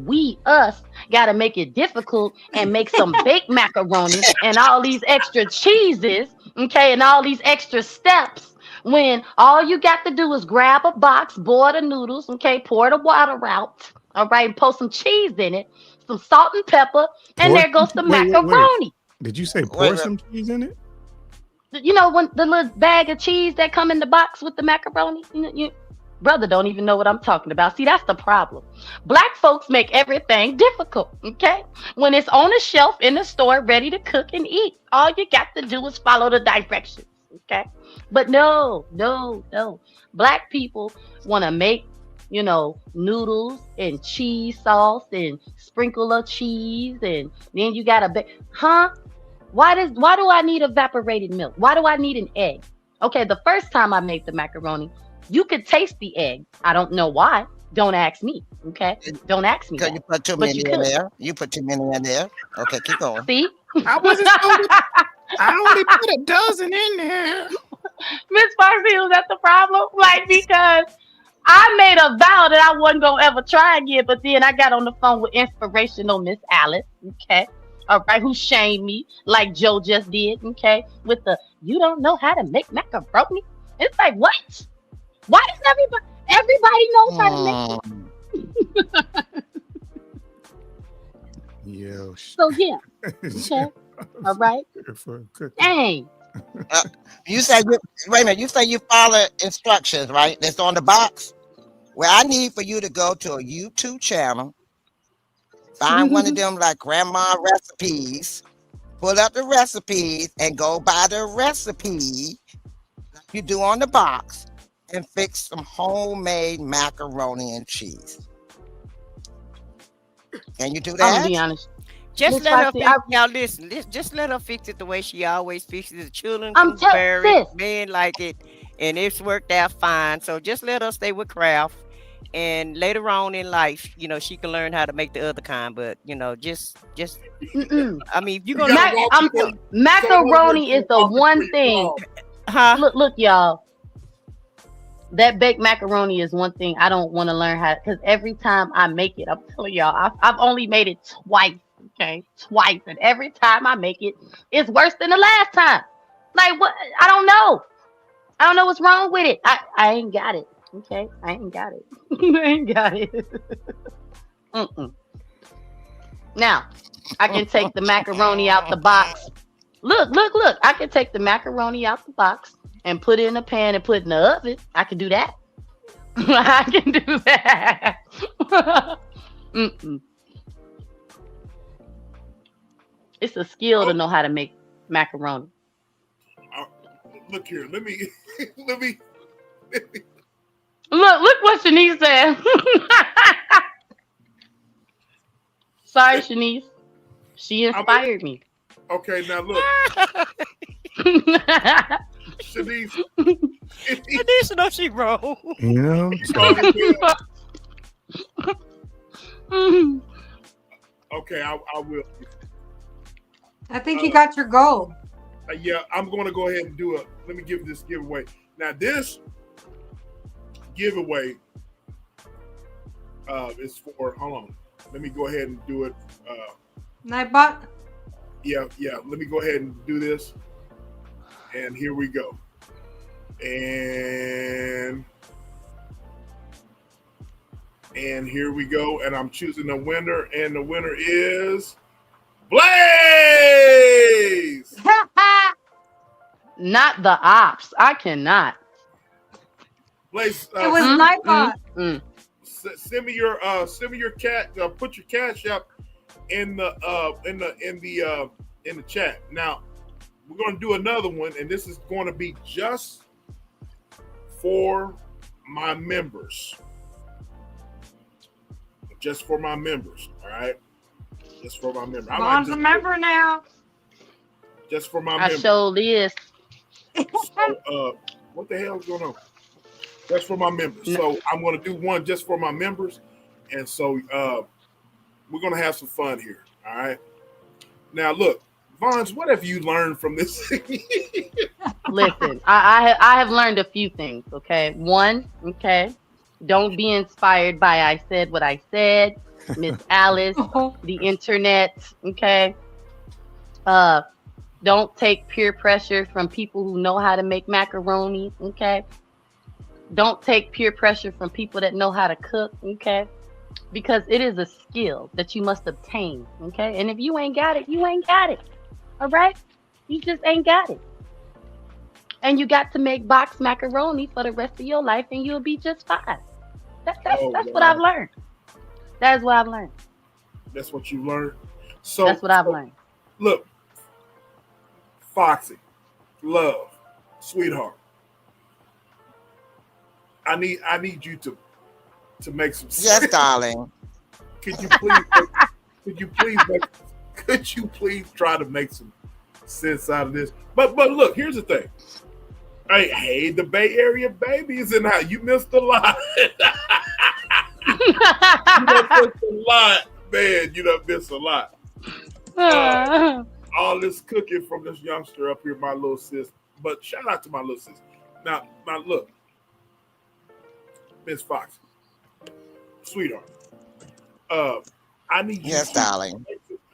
us, gotta make it difficult and make some baked macaroni and all these extra cheeses, okay, and all these extra steps. When all you got to do is grab a box, boil the noodles, okay, pour the water out, all right, and put some cheese in it, some salt and pepper, and Pour there goes the wait. macaroni. Did you say Wait, pour some cheese in it? You know, when the little bag of cheese that come in the box with the macaroni, brother don't even know what I'm talking about. See, that's the problem. Black folks make everything difficult. Okay, when it's on a shelf in the store ready to cook and eat, all you got to do is follow the directions. Okay, but no. Black people want to make, noodles and cheese sauce and sprinkle of cheese, and then you got to huh? Why do I need evaporated milk? Why do I need an egg? Okay, the first time I made the macaroni, you could taste the egg. I don't know why. Don't ask me. Okay? Don't ask me because that. you put too But many you in could. there. You put too many in there. Okay. Keep going. See? I wasn't supposed to. I only put a dozen in there. Miss Foxy, was that the problem? Like, because I made a vow that I wasn't gonna ever try again, but then I got on the phone with inspirational Miss Alice, okay? All right, who shamed me like Joe just did, okay? With the you don't know how to make macaroni. It's like what? Why does everybody knows how to make it? Mm. Yeah. So yeah, okay, all right. For cooking. Dang. You say you wait a minute. You say you follow instructions, right? That's on the box. Well, I need for you to go to a YouTube channel, find one of them like grandma recipes, pull up the recipes, and go by the recipe like you do on the box, and fix some homemade macaroni and cheese. Can you do I'm gonna that? be honest. Just Miss let her Foxy, fix. Y'all listen. Just let her fix it the way she always fixes it. The children can bear it. sis. Men like it, and it's worked out fine. So just let her stay with craft. And later on in life, she can learn how to make the other kind. But just. Mm-mm. I mean, if you're You gonna, gotta walk before you Macaroni is the walk before one you thing. crawl. huh? Look, y'all. That baked macaroni is one thing I don't want to learn how, because every time I make it, I'm telling y'all, I've only made it twice, okay? Twice. And every time I make it, it's worse than the last time. Like, what? I don't know. I don't know what's wrong with it. I ain't got it, okay? I ain't got it. I ain't got it. Mm-mm. Now, I can take the macaroni out the box. Look. I can take the macaroni out the box and put it in a pan and put it in the oven. I can do that. I can do that. Mm-mm. It's a skill to know how to make macaroni. Look here. Let me. Look what Shanice said. Sorry, Shanice. She inspired me. Okay, now look, Shanice. Shanice know she wrong. You know. Okay, I will. I think you got your goal. Yeah, I'm going to go ahead and do it. Let me give this giveaway. Now, this giveaway is for. Hold on. Let me go ahead and do it. Nightbot. Yeah. Let me go ahead and do this. And here we go. And here we go. And I'm choosing the winner. And the winner is Blaze. Not the ops. I cannot. Blaze. It was Nightbot. Send me your cat. Put your cash up in the chat. Now we're going to do another one, and this is going to be just for my members. Just for my members. All right. Just for my members. Mom's a member now. Just for my I members. showed this. So, what the hell is going on? Just for my members. So I'm going to do one just for my members. And so we're gonna have some fun here. All right. Now look, Vons, what have you learned from this? Listen, I have learned a few things. Okay, one, okay, don't be inspired by I said what I said, Miss Alice, the internet. Okay, uh, don't take peer pressure from people who know how to make macaroni. Okay, don't take peer pressure from people that know how to cook. Okay, because it is a skill that you must obtain. Okay, and if you ain't got it, you ain't got it. All right, you just ain't got it. And you got to make box macaroni for the rest of your life, and you'll be just fine. That's what I've learned. That's what I've learned. That's what you learned. So that's what I've learned. Look, Foxy, love, sweetheart. I need you to make some sense. Yes, darling. Could you please try to make some sense out of this? But look, here's the thing. Hey, the Bay Area babies and how you missed a lot. You done missed a lot, man. You done missed a lot. All this cooking from this youngster up here, my little sis. But shout out to my little sis. Now look, Miss Fox, sweetheart. I need you. Yes, darling.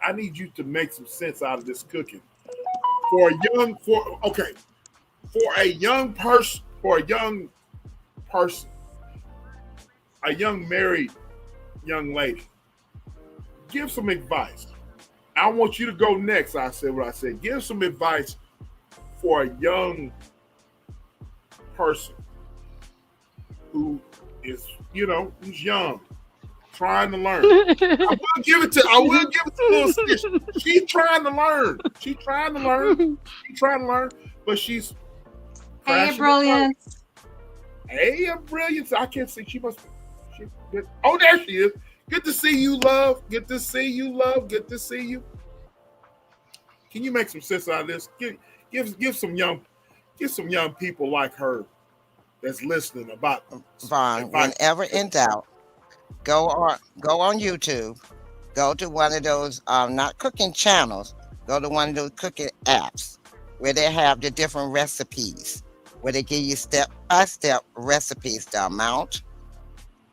I need you to make some sense out of this cooking for a young a young married young lady. Give some advice. I want you to go next. I said what I said. Give some advice for a young person who is, who's young, trying to learn. I will give it to little sis. She's trying to learn. But she's Hey, Brilliance. Hey, Brilliance. I can't see. She must be. Oh, there she is. Good to see you, love. Good to see you. Can you make some sense out of this? Give some young people like her that's listening about Vaughn, whenever in doubt, go on YouTube. Go to one of those not cooking channels. Go to one of those cooking apps where they have the different recipes, where they give you step-by-step recipes, the amount,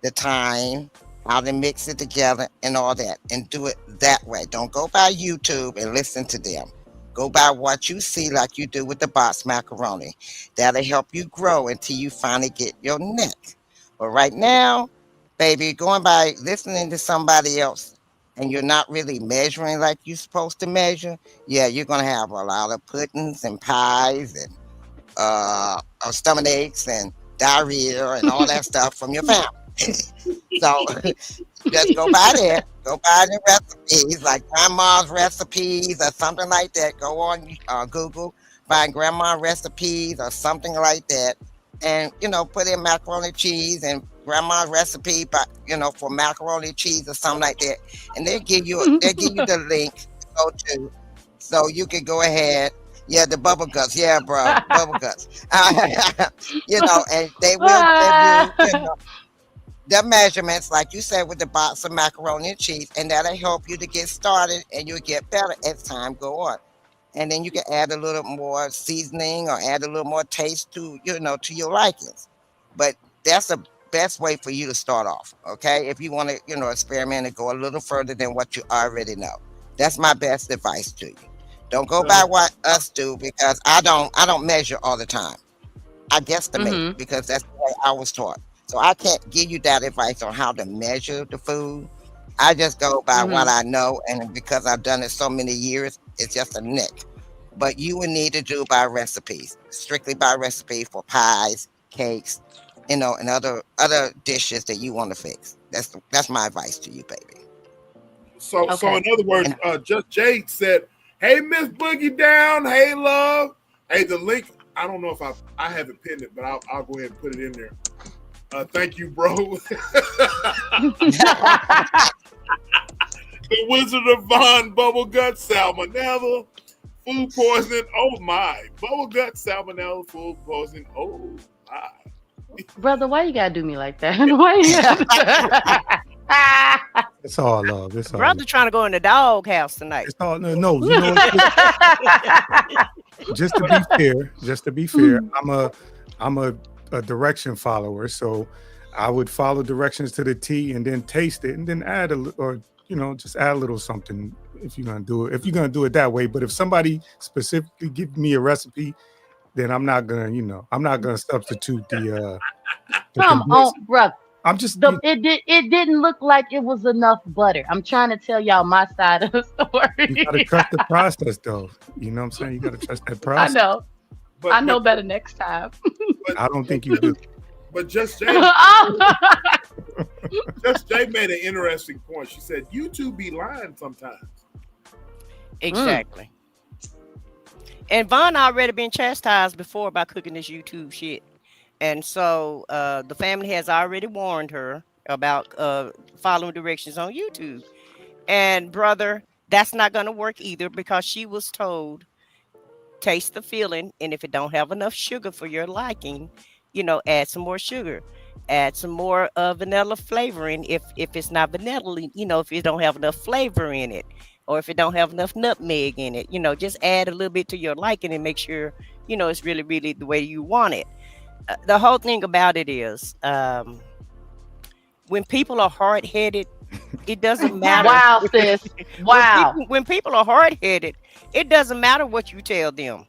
the time, how to mix it together, and all that, and do it that way. Don't go by YouTube and listen to them. Go by what you see, like you do with the box macaroni. That'll help you grow until you finally get your neck. But right now, baby, going by listening to somebody else and you're not really measuring like you're supposed to measure, yeah, you're going to have a lot of puddings and pies and stomach aches and diarrhea and all that stuff from your family. So just go by there. Go buy the recipes, like grandma's recipes or something like that. Go on Google, find grandma recipes or something like that. And, put in macaroni cheese and grandma's recipe, for macaroni cheese or something like that. And they'll give you the link to go to. So you can go ahead. Yeah, the bubble guts. Yeah, bro, bubble guts. And they will give you, the measurements, like you said, with the box of macaroni and cheese, and that'll help you to get started, and you'll get better as time go on. And then you can add a little more seasoning or add a little more taste to your likings. But that's the best way for you to start off, okay? If you want to, experiment and go a little further than what you already know. That's my best advice to you. Don't go by what us do, because I don't measure all the time. I guesstimate because that's the way I was taught. So I can't give you that advice on how to measure the food. I just go by what I know, and because I've done it so many years, it's just a nick. But you would need to do by recipes, strictly by recipe for pies, cakes, and other dishes that you want to fix. That's my advice to you, baby. So in other words, just Jade said, "Hey, Miss Boogie Down. Hey, love. Hey, the link. I don't know if I haven't pinned it, but I'll go ahead and put it in there. Thank you, bro." The Wizard of Von, bubble gut, salmonella, food poisoning. Oh my, bubble gut, salmonella, food poisoning. Oh my, brother, why you gotta do me like that? Why you gotta... It's all love. It's all Brother love. trying to go in the dog house tonight. It's all no. You know what? Just to be fair, I'm a direction follower, so I would follow directions to the T and then taste it and then add just add a little something if you're gonna do it that way. But if somebody specifically give me a recipe, then I'm not gonna substitute the Come on, brother. I'm just it didn't look like it was enough butter. I'm trying to tell y'all my side of the story. You gotta trust the process though. You know what I'm saying? You gotta trust that process. I know. I know better next time. I don't think you do. But Just Jay made an interesting point. She said YouTube be lying sometimes. Exactly. And Von already been chastised before about cooking this YouTube shit. And so the family has already warned her about following directions on YouTube. And brother, that's not going to work either, because she was told, taste the feeling, and if it don't have enough sugar for your liking, add some more sugar, add some more vanilla flavoring if it's not vanilla, if it don't have enough flavor in it, or if it don't have enough nutmeg in it, just add a little bit to your liking and make sure it's really, really the way you want it. The whole thing about it is when people are hard-headed, it doesn't matter. Wow, sis. Wow. When people are hard-headed, it doesn't matter what you tell them.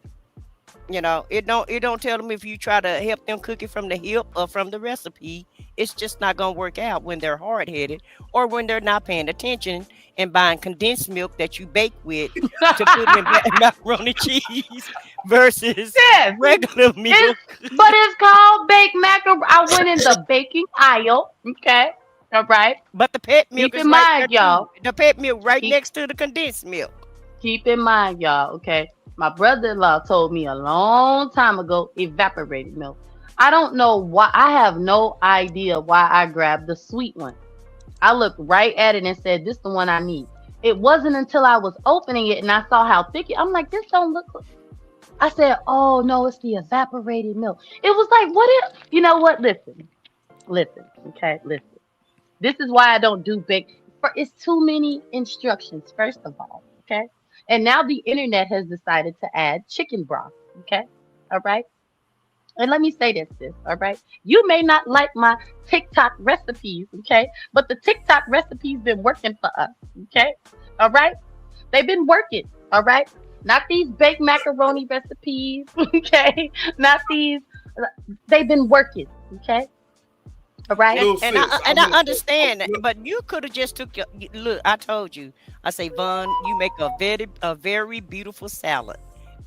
It don't tell them if you try to help them cook it from the hip or from the recipe. It's just not going to work out when they're hard-headed or when they're not paying attention and buying condensed milk that you bake with to put in macaroni cheese versus regular milk. But it's called baked macaroni. I went in the baking aisle. Okay. All right. But the pet milk is right there, y'all. The pet milk next to the condensed milk. Keep in mind, y'all. Okay. My brother-in-law told me a long time ago, evaporated milk. I don't know why. I have no idea why I grabbed the sweet one. I looked right at it and said, this is the one I need. It wasn't until I was opening it and I saw how thick I'm like, this don't look. I said, oh no, it's the evaporated milk. It was like, what if, you know what? Listen, okay, listen. This is why I don't do bake. It's too many instructions, first of all, okay? And now the internet has decided to add chicken broth, okay? All right? And let me say this, sis, all right? You may not like my TikTok recipes, okay? But the TikTok recipes been working for us, okay? All right? They've been working, all right? Not these baked macaroni recipes, okay? Not these. They've been working, okay? All right? And I understand, but you could have just took look, I told you. I say, Von, you make a very beautiful salad.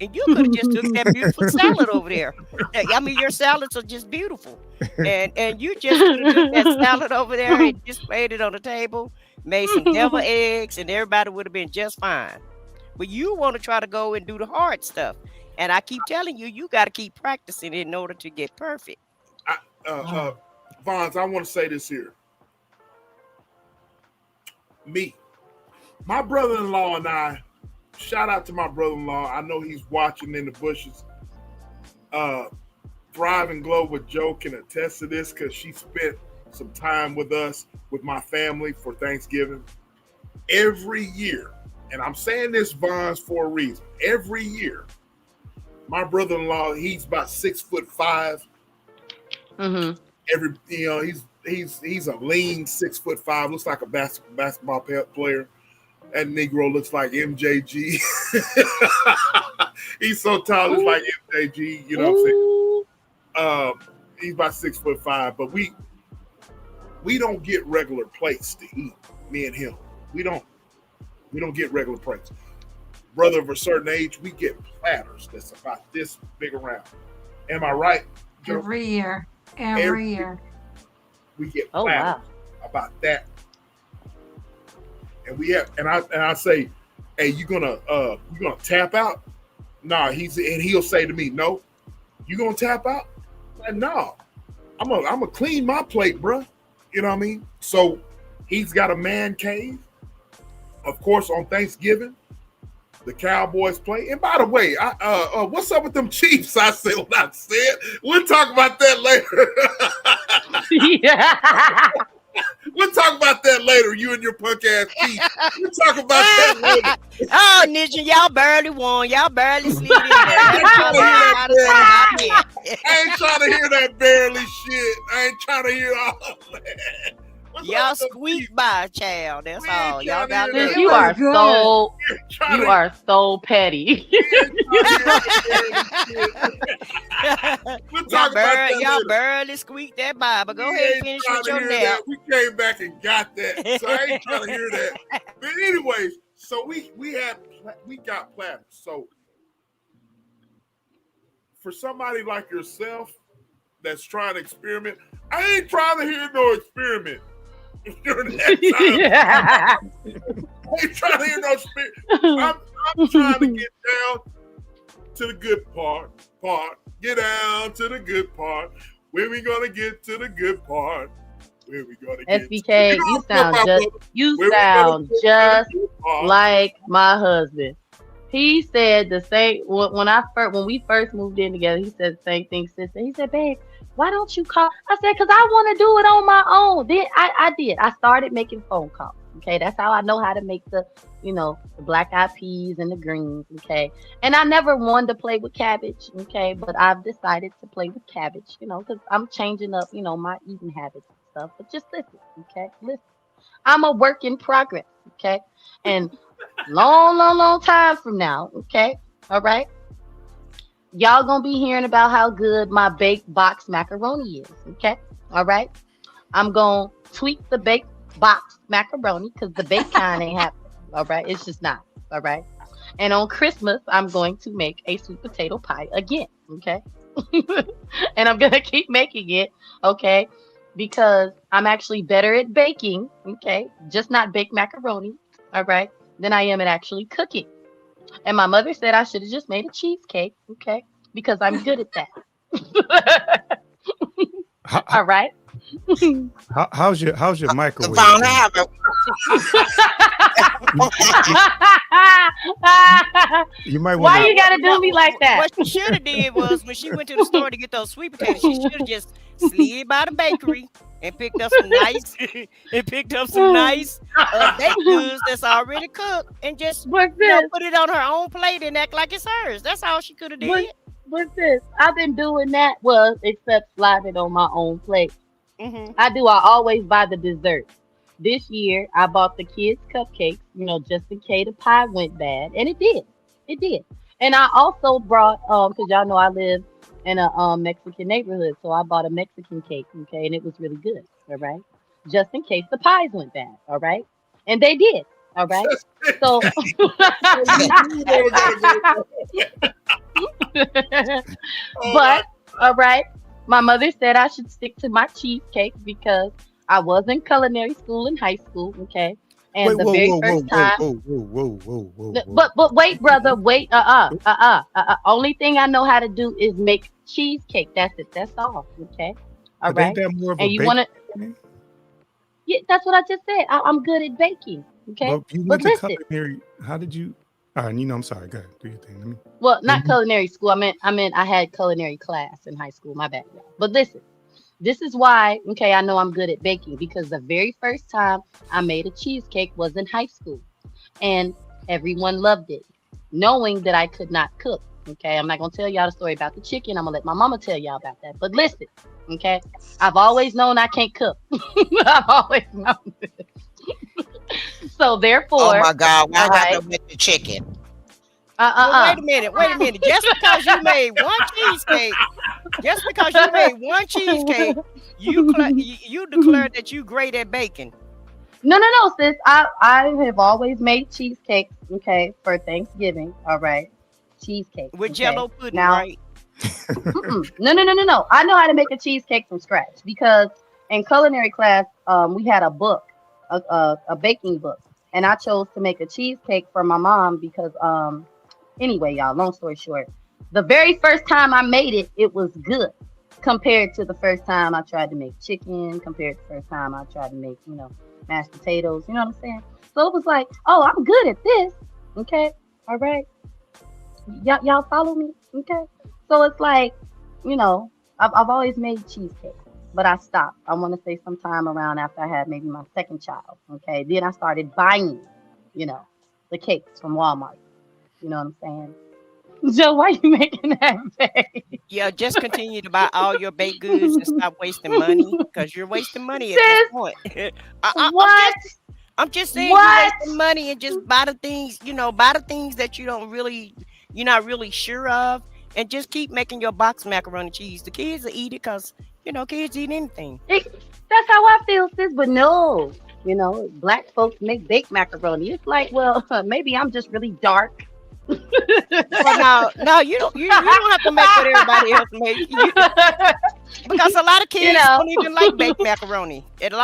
And you could have just took that beautiful salad over there. I mean, your salads are just beautiful. And you just could have took that salad over there and just laid it on the table, made some devil eggs, and everybody would have been just fine. But you want to try to go and do the hard stuff. And I keep telling you, you got to keep practicing in order to get perfect. Vons, I want to say this here. My brother-in-law and I, shout out to my brother-in-law. I know he's watching in the bushes. Thrive and Glow with Joe can attest to this because she spent some time with us, with my family for Thanksgiving. Every year, and I'm saying this, Vons, for a reason. Every year, my brother-in-law, he's about 6'5". Mm-hmm. He's a lean 6'5", looks like a basketball player. That Negro looks like MJG. He's so tall, it's like MJG. You know what I'm saying? He's about 6'5", but we don't get regular plates to eat. Me and him, we don't get regular plates. Brother of a certain age, we get platters that's about this big around. Am I right, Joe? Every year. Every year. We get platters about that. And we have, and I say, hey, you gonna tap out? Nah, he'll say to me, no, you gonna tap out? Like, no, I'm gonna clean my plate, bro. You know what I mean? So he's got a man cave. Of course, on Thanksgiving, the Cowboys play. And by the way, what's up with them Chiefs? I said what I said. We'll talk about that later. Yeah. We'll talk about that that later. You and your punk ass teeth. We'll talk about that later. Oh, Ninja, y'all barely won. Y'all barely slid in there. I ain't trying to hear that barely shit. I ain't trying to hear all that. Y'all squeaked by, child. That's all. Y'all got Sis, it. you are so petty. Y'all barely squeaked that by, but go ahead and finish with your nap. We came back and got that, so I ain't trying to hear that. But anyways, so we got platters. So for somebody like yourself that's trying to experiment, I ain't trying to hear no experiment. During that time. I ain't trying to hear no experiment. I'm trying to get down to the good part. Get down to the good part. When we gonna get to the good part? When we gonna get SBK, you sound just like my husband. He said the same when we first moved in together. He said the same thing, sister. He said, "Babe, why don't you call?" I said, "Cause I want to do it on my own." Then I did. I started making phone calls. Okay, that's how I know how to make the black eyed peas and the greens. Okay, and I never wanted to play with cabbage. Okay, but I've decided to play with cabbage. Cause I'm changing up. My eating habits and stuff. But just listen. Okay, listen. I'm a work in progress. Okay, and long time from now. Okay, all right. Y'all gonna be hearing about how good my baked box macaroni is, okay? All right? I'm gonna tweak the baked box macaroni because the baked kind ain't happening, all right? It's just not, all right? And on Christmas, I'm going to make a sweet potato pie again, okay? And I'm gonna keep making it, okay? Because I'm actually better at baking, okay? Just not baked macaroni, all right? Than I am at actually cooking. And my mother said I should have just made a cheesecake, okay? Because I'm good at that. All right. How's your microwave? You might want. Why you gotta do me like that? What she should have did was when she went to the store to get those sweet potatoes, she should have just slid by the bakery and picked up some nice baked goods that's already cooked and just put it on her own plate and act like it's hers. That's all she could have did. What's this? I've been doing that except sliding on my own plate. Mm-hmm. I always buy the dessert. This year I bought the kids cupcakes, just in case the pie went bad, and it did. And I also brought because y'all know I live in a Mexican neighborhood, so I bought a Mexican cake, okay, and it was really good, all right, just in case the pies went bad, all right, and they did, all right. So, but all right, my mother said I should stick to my cheesecake because I was in culinary school in high school, okay. And the very first time. But wait, brother, wait. Only thing I know how to do is make cheesecake. That's it. That's all. Okay. All right. Ain't that more of and you want to? Yeah, that's what I just said. I'm good at baking. Okay. Well, you went to culinary. How did you? I'm sorry. Go ahead. Do your thing. Well, not culinary school. I meant I had culinary class in high school. My bad. But listen. This is why, okay, I know I'm good at baking because the very first time I made a cheesecake was in high school and everyone loved it, knowing that I could not cook, okay? I'm not going to tell y'all the story about the chicken. I'm going to let my mama tell y'all about that. But listen, okay? I've always known I can't cook. I've always known this. So therefore... Oh, my God. Why got to make the chicken? Well, wait a minute. Just because you made one cheesecake, you declared that you great at baking. No, sis. I have always made cheesecakes, okay, for Thanksgiving. All right, cheesecake with Jello pudding, now, right? No. I know how to make a cheesecake from scratch because in culinary class, we had a book, a baking book, and I chose to make a cheesecake for my mom because Anyway, y'all, long story short, the very first time I made it, it was good compared to the first time I tried to make chicken, compared to the first time I tried to make, mashed potatoes. You know what I'm saying? So it was like, oh, I'm good at this. Okay. All right. Y'all follow me? Okay. So it's like, I've always made cheesecake. but I stopped. I want to say sometime around after I had maybe my second child. Okay, then I started buying, you know, the cakes from Walmart. You know what I'm saying? Joe, why you making that face? Yeah, just continue to buy all your baked goods and stop wasting money because you're wasting money at this Sis, point. what? I'm just saying you're What? wasting money and just buy the things, buy the things that you're not really sure of, and just keep making your box macaroni and cheese. The kids will eat it because, kids eat anything. That's how I feel, sis. But no, black folks make baked macaroni. It's like, well, maybe I'm just really dark. Well, no, you don't have to make what everybody else makes. Because a lot of kids don't even like baked macaroni. And a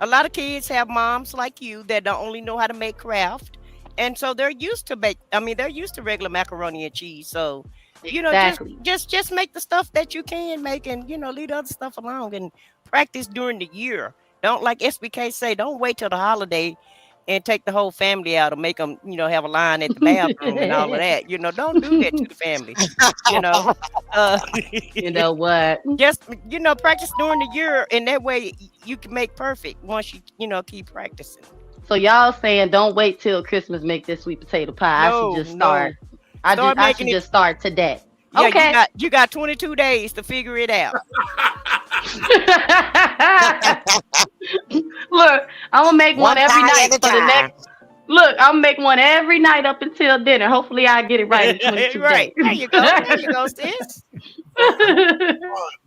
lot of kids have moms like you that don't only know how to make Kraft, and so they're used to they're used to regular macaroni and cheese. So, Exactly. just make the stuff that you can make, and leave the other stuff alone and practice during the year. Don't, like SBK say, don't wait till the holiday and take the whole family out and make them, have a line at the bathroom and all of that. Don't do that to the family. You know what? Just, practice during the year, and that way you can make perfect once you, keep practicing. So y'all saying don't wait till Christmas make this sweet potato pie. No, I should just start. no. I should just start today. Yeah, Okay. you got 22 days to figure it out. Look, I'm gonna make one every pie night at a for the time. next. Look, I'm gonna make one every night up until dinner. Hopefully, I get it right in 22 Right. days. There you go. There you go, sis.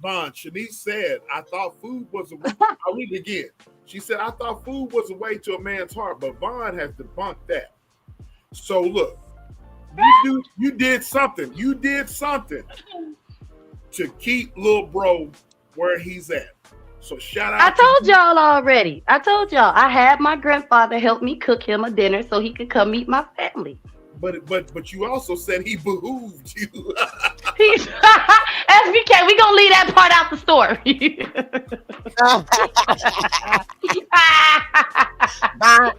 Vaughn, Shanice said, I thought food was a way. I'll read it again. She said, I thought food was a way to a man's heart, but Vaughn has debunked that. So look, you did something. You did something to keep little bro where he's at. So shout out. I told y'all already. I told y'all I had my grandfather help me cook him a dinner so he could come meet my family. But you also said he behooved you. SBK, we gonna leave that part out the story. Now,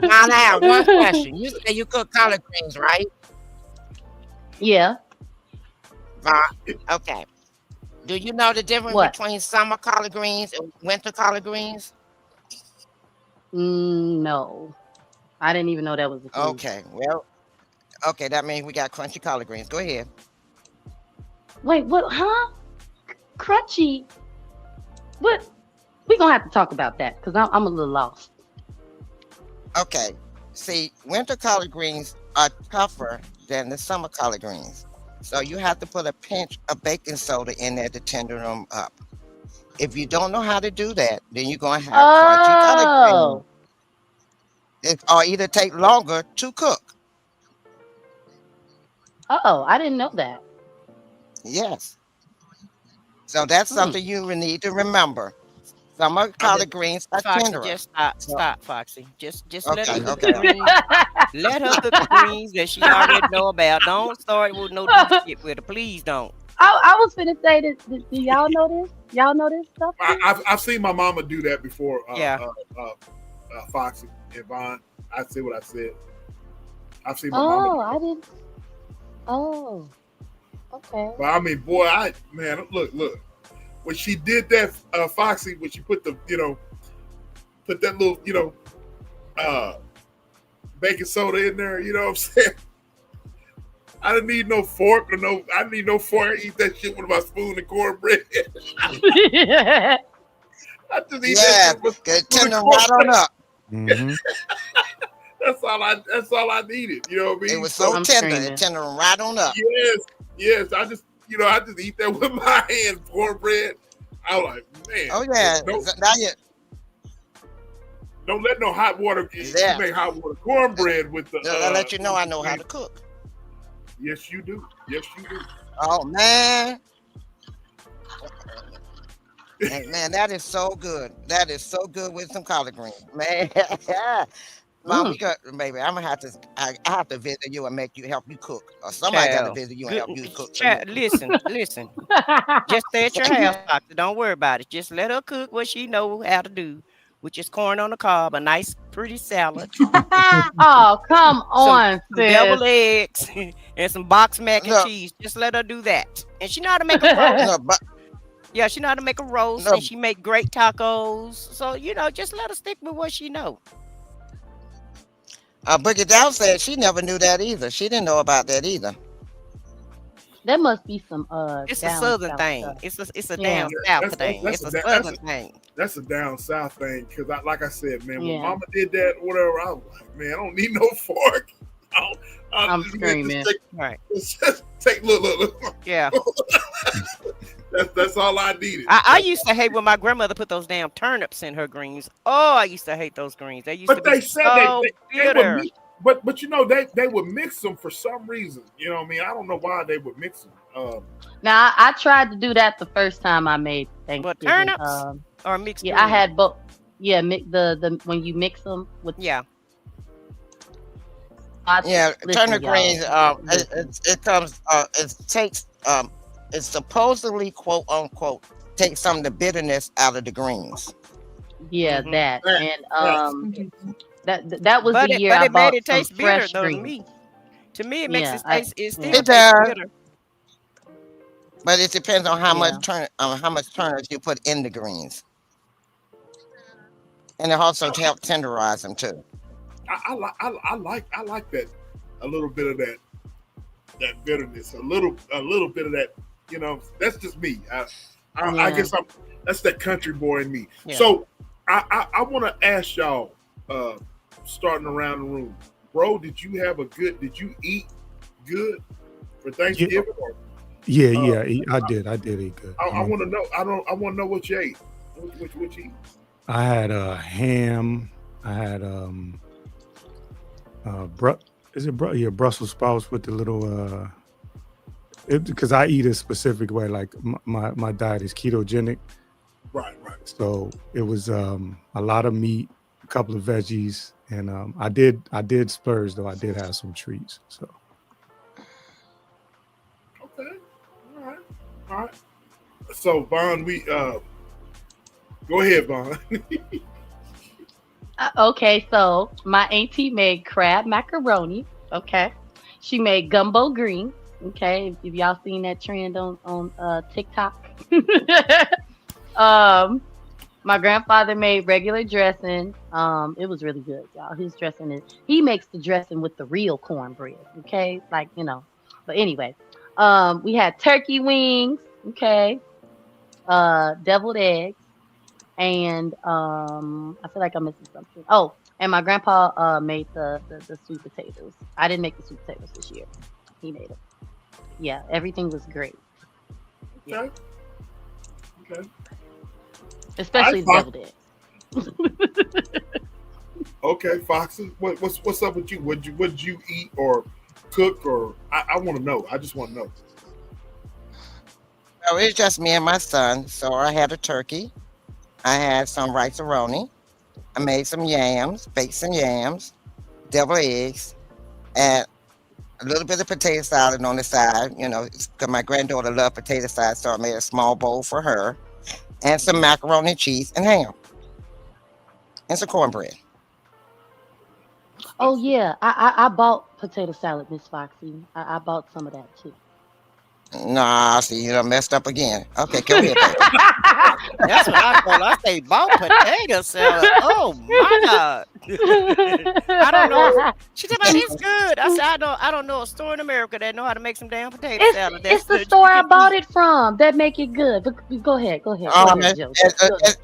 I have one question. You say you cook collard greens, right? Yeah. Okay. Do you know the difference What? between summer collard greens and winter collard greens? No. I didn't even know that was a thing. Okay. Well, okay. That means we got crunchy collard greens. Go ahead. Wait, what? Huh? Crunchy? What? We gonna have to talk about that because I'm a little lost. Okay. See, winter collard greens are tougher than the summer collard greens. So you have to put a pinch of baking soda in there to tender them up. If you don't know how to do that, then you're going to have crunchy collard greens. Or either take longer to cook. Oh, I didn't know that. Yes. So that's something you will need to remember. Summer collard greens are Foxy, tenderer. just stop, Foxy. Just let her cook Okay. the greens. Let her cook the greens that she already know about. Don't start with no new shit with her. Please don't. I was finna say this. Do y'all know this? Y'all know this stuff? I've seen my mama do that before. Yeah. Foxy and Vaughn. I see what I said. I've seen my mama. Oh, I didn't. Oh, okay. But I mean, boy, look. When she did that, Foxy, when she put the, put that little, baking soda in there, you know what I'm saying? I didn't need no fork I didn't need no fork. I eat that shit with my spoon and cornbread. I just eat that shit with tender right on up. Mhm. That's all I needed. You know what I mean? It was so I'm tender, screaming. it tender right on up. Yes. I just eat that with my hands, cornbread. I was like, man. Oh yeah. Don't let no hot water. Yeah. You make hot water cornbread with the. I'll let you know I know how to cook. Yes, you do. Oh man. Man, that is so good. That is so good with some collard greens, man. Mom, because baby, I'm gonna have to. I have to visit you and help you cook, or somebody got to visit you and help you cook. Listen. Just stay at your house, Doctor. Don't worry about it. Just let her cook what she know how to do, which is corn on the cob, a nice, pretty salad, Oh, come on, some sis. deviled eggs, and some box mac and cheese. Just let her do that, and she know how to make a roast. Yeah, she know how to make a roast, No, and she make great tacos. So just let her stick with what she know. Boogie Down said she never knew that either. She didn't know about that either. That must be some It's a down southern south thing. stuff. It's a Yeah. down south That's thing. that's It's a a da- southern thing. that's a down south thing. Because like I said, man, when Yeah. Mama did that, whatever, I was like, man, I don't need no fork. I'm Just screaming. Right. just take look. Yeah. That's all I needed. I used to hate when my grandmother put those damn turnips in her greens. Oh, I used to hate those greens. They used to But be they said so they would bitter. mix, but they would mix them for some reason. You know what I mean? I don't know why they would mix them. Now I tried to do that the first time I made But Thanksgiving. turnips or mixed Yeah, I greens? had both. Yeah, the when you mix them with Yeah. Yeah, listen, turnip y'all. greens. Listen. It comes. It takes. It's supposedly quote unquote take some of the bitterness out of the greens. Yeah, Mhm. that and Mhm. that was But the it year but I it made bought it some taste bitter fresh though to greens. me. To me, it makes Yeah, it taste. It still yeah. It tastes does, bitter. but it depends on how Yeah. much turnips you put in the greens, and it also to help tenderize them too. I like that a little bit of that bitterness, a little bit of that. You know, that's just me. I Yeah. guess that's that country boy in me. Yeah. So I want to ask y'all, starting around the room, bro. Did you eat good for Thanksgiving? Or, Yeah, I did eat good. I want to know. I want to know what you ate. What you eat? I had a ham. I had Brussels sprouts with the little because I eat a specific way. Like my diet is ketogenic, Right. so it was a lot of meat, a couple of veggies, and I did splurge though. I did have some treats. So Okay. All right. So Vaughn, we go ahead, Vaughn. Okay, so my auntie made crab macaroni. Okay, she made gumbo green. Okay, if y'all seen that trend on TikTok. My grandfather made regular dressing. It was really good, y'all. His dressing he makes the dressing with the real cornbread. Okay, like But anyway, we had turkey wings. Okay, deviled eggs. And I feel like I'm missing something. Oh, and my grandpa made the sweet potatoes. I didn't make the sweet potatoes this year. He made it. Yeah, everything was great. Okay. Especially the Fox. deviled eggs. Okay, Foxy. What's up with you? What'd you eat or cook or I want to know. I just want to know. So it's just me and my son. So I had a turkey. I had some rice-a-roni. I made some yams, baked some yams, deviled eggs, and a little bit of potato salad on the side. Because my granddaughter loved potato salad, so I made a small bowl for her, and some macaroni and cheese and ham, and some cornbread. Oh yeah, I bought potato salad, Miss Foxy. I bought some of that too. Nah, see, messed up again. Okay, go ahead, baby. That's what I call. I say bought potato salad. Oh my God. I don't know. She said, "Man, it's good." I said, I don't know a store in America that know how to make some damn potato salad. It's the store I bought it from that make it good. But go ahead, Joe.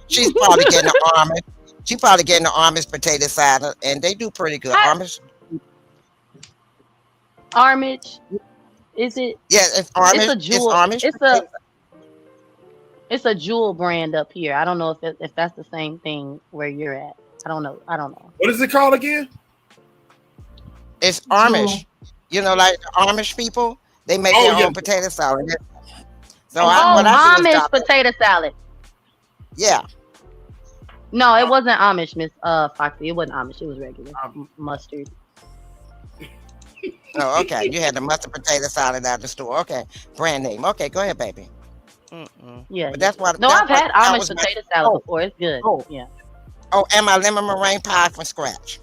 She's probably getting the Amish. She's probably getting the Amish potato salad, and they do pretty good. Amish. Amish. Is it? Yeah, it's Amish. It's a jewel. Amish. It's a jewel brand up here. I don't know if that's the same thing where you're at. I don't know. What is it called again? It's Amish. Like the Amish people, they make their own potato salad. So Amish potato salad. Yeah. No, it wasn't Amish, Miss Foxy. It wasn't Amish. It was regular mustard. Oh, okay. You had the mustard potato salad out the store. Okay, brand name. Okay, go ahead, baby. Yeah. But that's why. No, I've had Amish potato salad before. It's good. Oh, yeah. Oh, and my lemon meringue pie from scratch.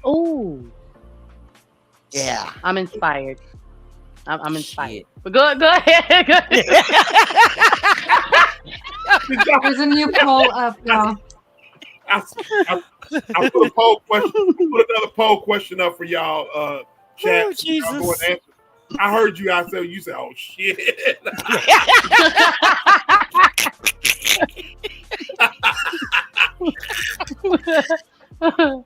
Oh. Yeah. I'm inspired. I'm inspired. Shit. But go ahead. Go ahead. There's a new poll up, y'all. I put a poll question. Put another poll question up for y'all. Chat. Oh, Y'all Jesus. go and answer. I heard you. I said you said, "Oh shit." Okay.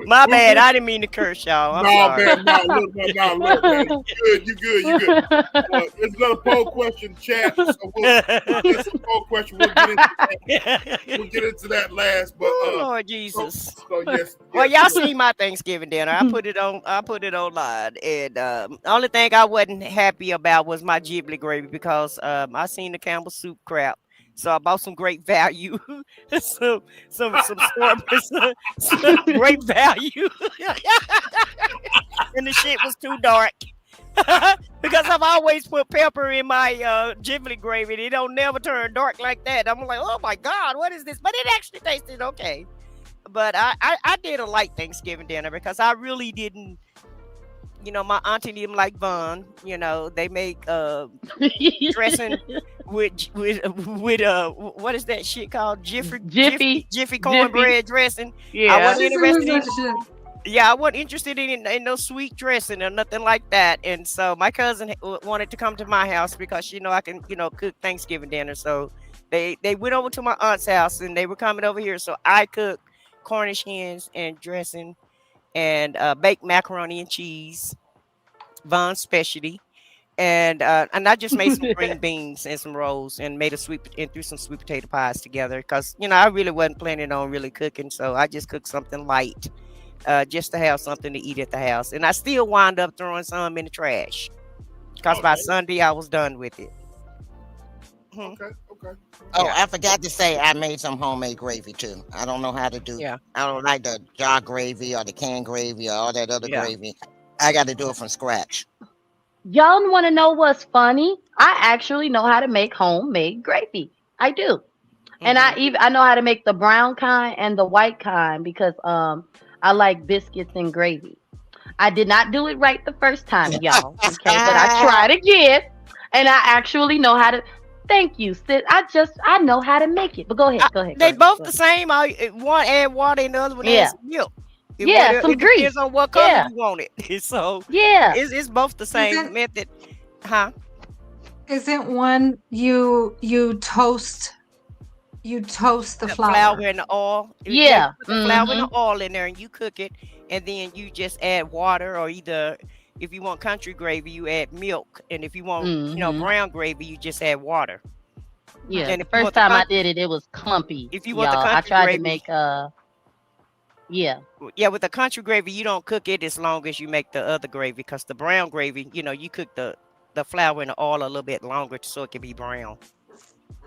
My bad. I didn't mean to curse y'all. I'm sorry. Man, look, man. You good. There's another poll question, chat. So it's a poll question. We'll get into that last. But Oh, Lord Jesus. So yes. Well, y'all see my Thanksgiving dinner. I put it online, and the only thing I wasn't happy about was my Ghibli gravy because I seen the Campbell soup crap. So I bought some great value, some great value, and the shit was too dark. Because I've always put pepper in my Ghibli gravy. It don't never turn dark like that. I'm like, oh my God, what is this? But it actually tasted okay. But I did a light Thanksgiving dinner because I really didn't. My auntie them like Vaughn. They make dressing with what is that shit called? Jiffy cornbread dressing. Yeah. I wasn't interested in. Shit. Yeah, I wasn't interested in no sweet dressing or nothing like that. And so my cousin wanted to come to my house because I can cook Thanksgiving dinner. So they went over to my aunt's house and they were coming over here. So I cooked Cornish hens and dressing and baked macaroni and cheese, Vaughn's specialty. And I just made some green beans and some rolls and threw some sweet potato pies together because I really wasn't planning on really cooking, so I just cooked something light, just to have something to eat at the house. And I still wound up throwing some in the trash because by Sunday I was done with it. Okay. Oh, I forgot to say I made some homemade gravy too. I don't know how to do. Yeah. I don't like the jar gravy or the canned gravy or all that other gravy. I got to do it from scratch. Y'all want to know what's funny? I actually know how to make homemade gravy. I do. And I know how to make the brown kind and the white kind because I like biscuits and gravy. I did not do it right the first time, y'all. Okay, but I tried again, and I actually know how to. Thank you, sis. I know how to make it. But go ahead. They both the same. One add water and the other one adds milk. Some it grease. depends on what color you want it. So it's both the same method. Huh? Isn't one you toast the flour? Flour and the oil. Yeah. You put the flour and the oil in there and you cook it, and then you just add water, or either if you want country gravy, you add milk, and if you want brown gravy, you just add water. Yeah. And the first time I did it, it was clumpy. If you want the country I tried gravy, to make with the country gravy, you don't cook it as long as you make the other gravy, because the brown gravy, you cook the flour and the oil a little bit longer so it can be brown.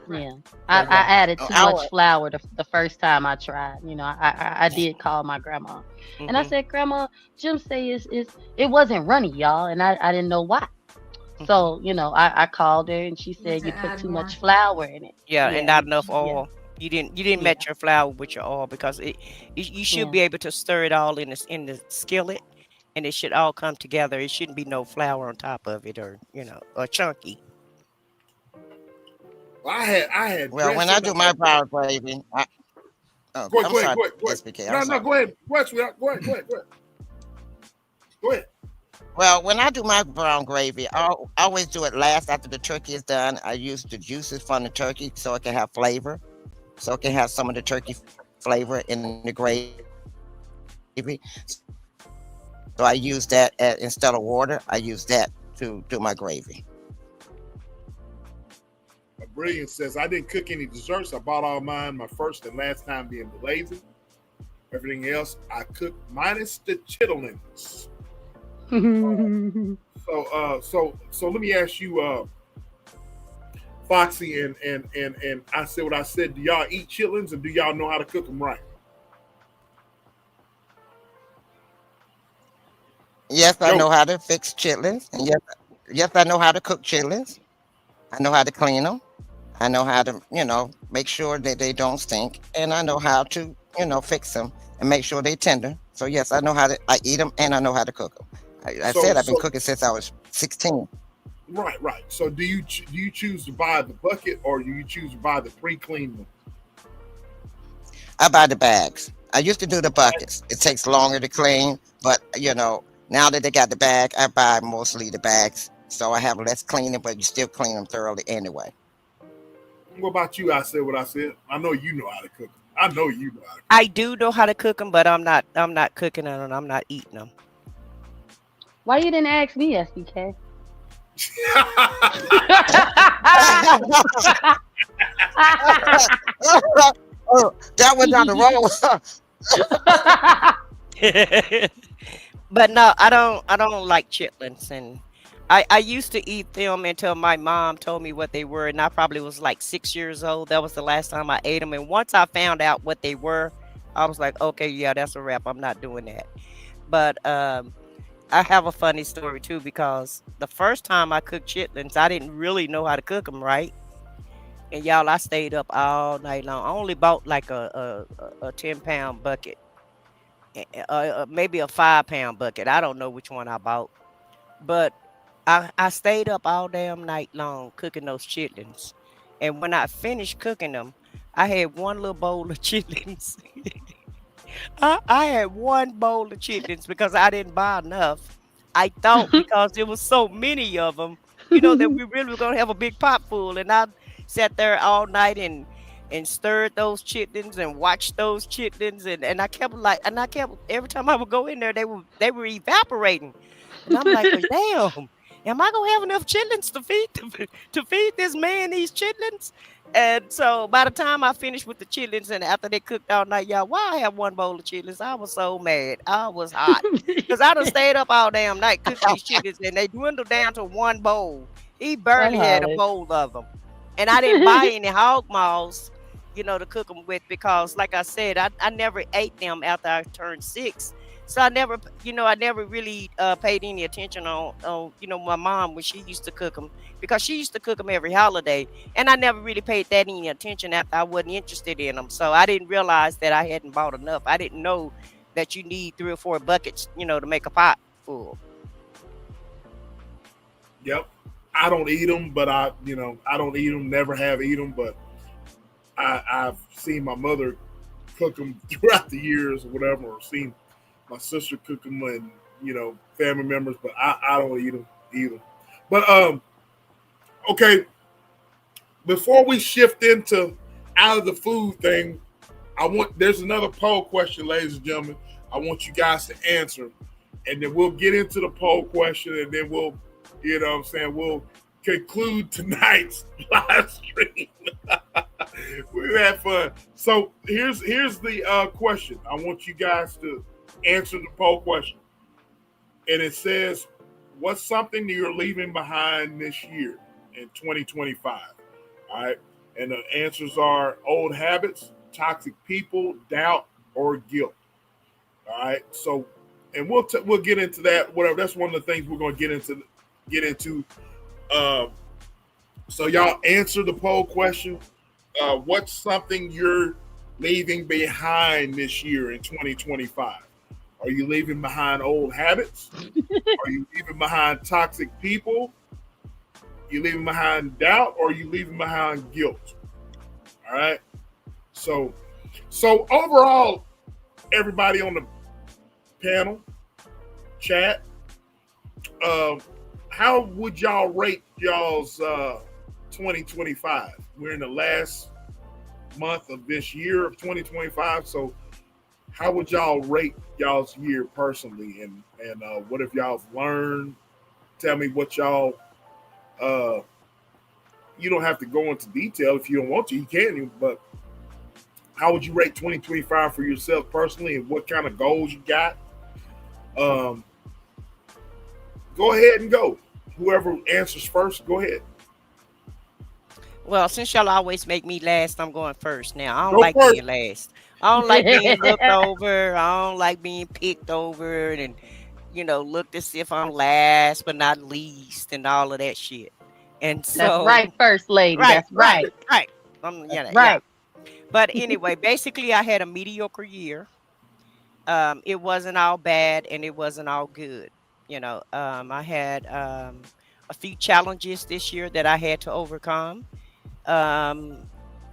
Yeah, I added too much flour the first time I tried. I did call my grandma, and I said, "Grandma, Jim say it wasn't runny, y'all," and I didn't know why. So I called her and she said you put too much flour in it. Yeah, and not enough oil. You didn't mix your flour with your oil because you should be able to stir it all in the skillet, and it should all come together. It shouldn't be no flour on top of it or chunky. I had. Well, when I do my brown gravy, go ahead. No, go ahead. Go ahead. Well, when I do my brown gravy, I always do it last after the turkey is done. I use the juices from the turkey so it can have flavor, so it can have some of the turkey flavor in the gravy. So I use that instead of water. I use that to do my gravy. Brilliant says, I didn't cook any desserts. I bought all mine my first and last time being lazy. Everything else I cooked minus the chitlins. So let me ask you, Foxy, and I said what I said. Do y'all eat chitlins, and do y'all know how to cook them right? Yes, I know how to fix chitlins. And yes, I know how to cook chitlins. I know how to clean them. I know how to, make sure that they don't stink. And I know how to, fix them and make sure they're tender. So yes, I eat them and I know how to cook them. I said I've been cooking since I was 16. Right. So do you choose to buy the bucket or do you choose to buy the pre-cleaned one? I buy the bags. I used to do the buckets. It takes longer to clean, but now that they got the bag, I buy mostly the bags. So I have less cleaning, but you still clean them thoroughly anyway. What about you? I said what I said. I know you know how to cook them. I know you know how to cook. I do know how to cook them, but I'm not cooking them and I'm not eating them. Why you didn't ask me, SBK? Oh, that went down the road. But no, I don't like chitlins, and I used to eat them until my mom told me what they were, and I probably was like 6 years old. That was the last time I ate them, and once I found out what they were, I was like, okay, yeah, that's a wrap. I'm not doing that. But I have a funny story too, because the first time I cooked chitlins, I didn't really know how to cook them right. And y'all, I stayed up all night long. I only bought like a 10-pound bucket, maybe a 5-pound bucket. I don't know which one I bought, but I stayed up all damn night long cooking those chitlins. And when I finished cooking them, I had one little bowl of chitlins. I had one bowl of chitlins because I didn't buy enough. I thought because there was so many of them, that we really were gonna have a big pot full. And I sat there all night and stirred those chitlins and watched those chitlins, and I kept every time I would go in there, they were evaporating, and I'm like, well, damn. Am I gonna have enough chitlins to feed this man these chitlins? And so by the time I finished with the chitlins and after they cooked all night, y'all, why I have one bowl of chitlins? I was so mad. I was hot because I done stayed up all damn night cooking these chitlins and they dwindled down to one bowl. He barely had a bowl of them, and I didn't buy any hog maws, to cook them with because, like I said, I never ate them after I turned 6. So I never really paid any attention on my mom when she used to cook them, because she used to cook them every holiday, and I never really paid that any attention after I wasn't interested in them. So I didn't realize that I hadn't bought enough. I didn't know that you need 3 or 4 buckets, to make a pot full. Yep. I don't eat them, but I don't eat them, never have eaten them, but I've seen my mother cook them throughout the years or whatever, or seen my sister cook them and, family members, but I don't eat them either. But, okay, before we shift into out of the food thing, there's another poll question, ladies and gentlemen. I want you guys to answer, and then we'll get into the poll question, and then we'll, we'll conclude tonight's live stream. We've had fun. So here's the question. I want you guys to answer the poll question. And it says, what's something that you're leaving behind this year in 2025? All right. And the answers are old habits, toxic people, doubt, or guilt. All right. So, and we'll get into that. Whatever. That's one of the things we're going to get into. So y'all answer the poll question. What's something you're leaving behind this year in 2025? Are you leaving behind old habits? Are you leaving behind toxic people? You leaving behind doubt, or are you leaving behind guilt? All right. So overall, everybody on the panel, chat, how would y'all rate y'all's 2025? We're in the last month of this year of 2025. So how would y'all rate y'all's year personally? And what have y'all learned? Tell me what y'all, you don't have to go into detail if you don't want to, you can, but how would you rate 2025 for yourself personally, and what kind of goals you got? Go ahead and go. Whoever answers first, go ahead. Well, since y'all always make me last, I'm going first now. I don't Go like first. being last. I don't like being looked over. I don't like being picked over and, looked as if I'm last but not least and all of that shit. And so, That's right, First Lady. That's right. Right. Right. Yeah. But anyway, basically, I had a mediocre year. It wasn't all bad and it wasn't all good. I had a few challenges this year that I had to overcome. Um,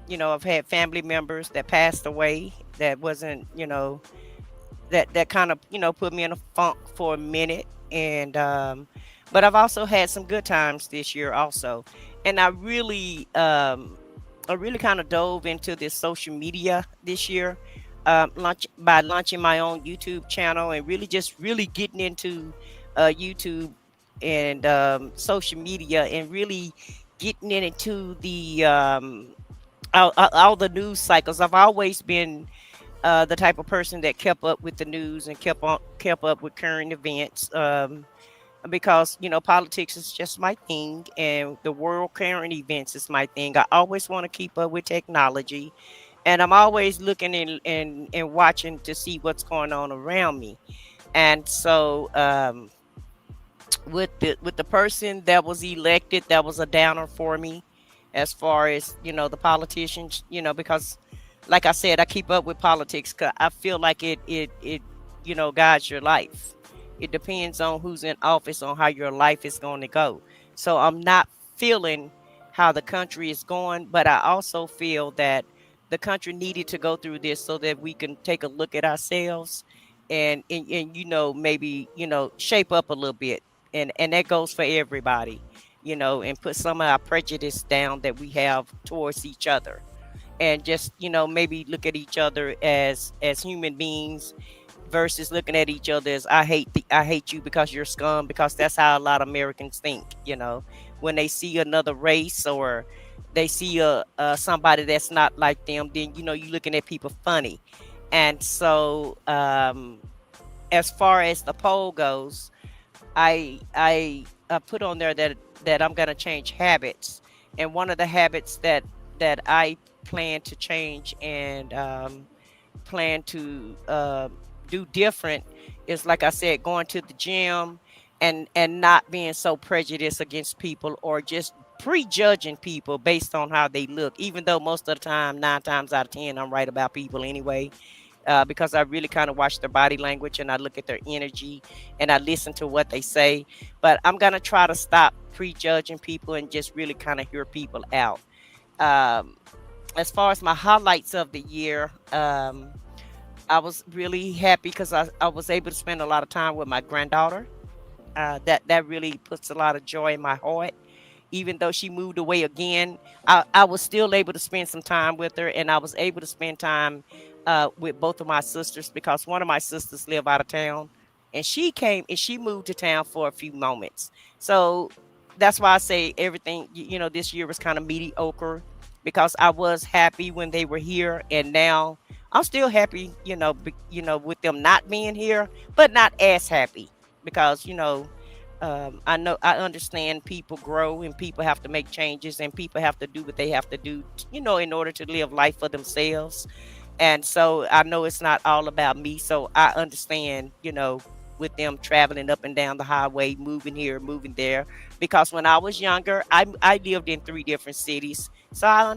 I've had family members that passed away that wasn't, that kind of, put me in a funk for a minute. And but I've also had some good times this year also. And I really kind of dove into this social media this year, launching my own YouTube channel and really just really getting into YouTube and social media and really getting into the all the news cycles. I've always been the type of person that kept up with the news and kept up with current events. Because politics is just my thing, and the world current events is my thing. I always want to keep up with technology, and I'm always looking and watching to see what's going on around me. And so with the person that was elected, that was a downer for me, as far as the politicians, because like I said, I keep up with politics because I feel like it guides your life. It depends on who's in office on how your life is going to go. So I'm not feeling how the country is going, but I also feel that the country needed to go through this so that we can take a look at ourselves and maybe shape up a little bit, and that goes for everybody, and put some of our prejudice down that we have towards each other, and just maybe look at each other as human beings versus looking at each other as I hate you because you're scum, because that's how a lot of Americans think. When they see another race or they see somebody that's not like them, then you're looking at people funny. And so as far as the poll goes, I put on there that I'm gonna change habits, and one of the habits that I plan to change and plan to do different is, like I said, going to the gym and not being so prejudiced against people or just prejudging people based on how they look. Even though most of the time, 9 times out of 10, I'm right about people anyway, because I really kind of watch their body language and I look at their energy and I listen to what they say. But I'm gonna try to stop prejudging people and just really kind of hear people out. Um, as far as my highlights of the year, I was really happy because I was able to spend a lot of time with my granddaughter. That really puts a lot of joy in my heart. Even though she moved away again, I was still able to spend some time with her, and I was able to spend time with both of my sisters because one of my sisters live out of town, and she came and she moved to town for a few moments. So that's why I say everything. This year was kind of mediocre because I was happy when they were here, and now I'm still happy. With them not being here, but not as happy because I understand people grow and people have to make changes and people have to do what they have to do, in order to live life for themselves. And so I know it's not all about me. So I understand, with them traveling up and down the highway, moving here, moving there. Because when I was younger, I lived in 3 different cities. So I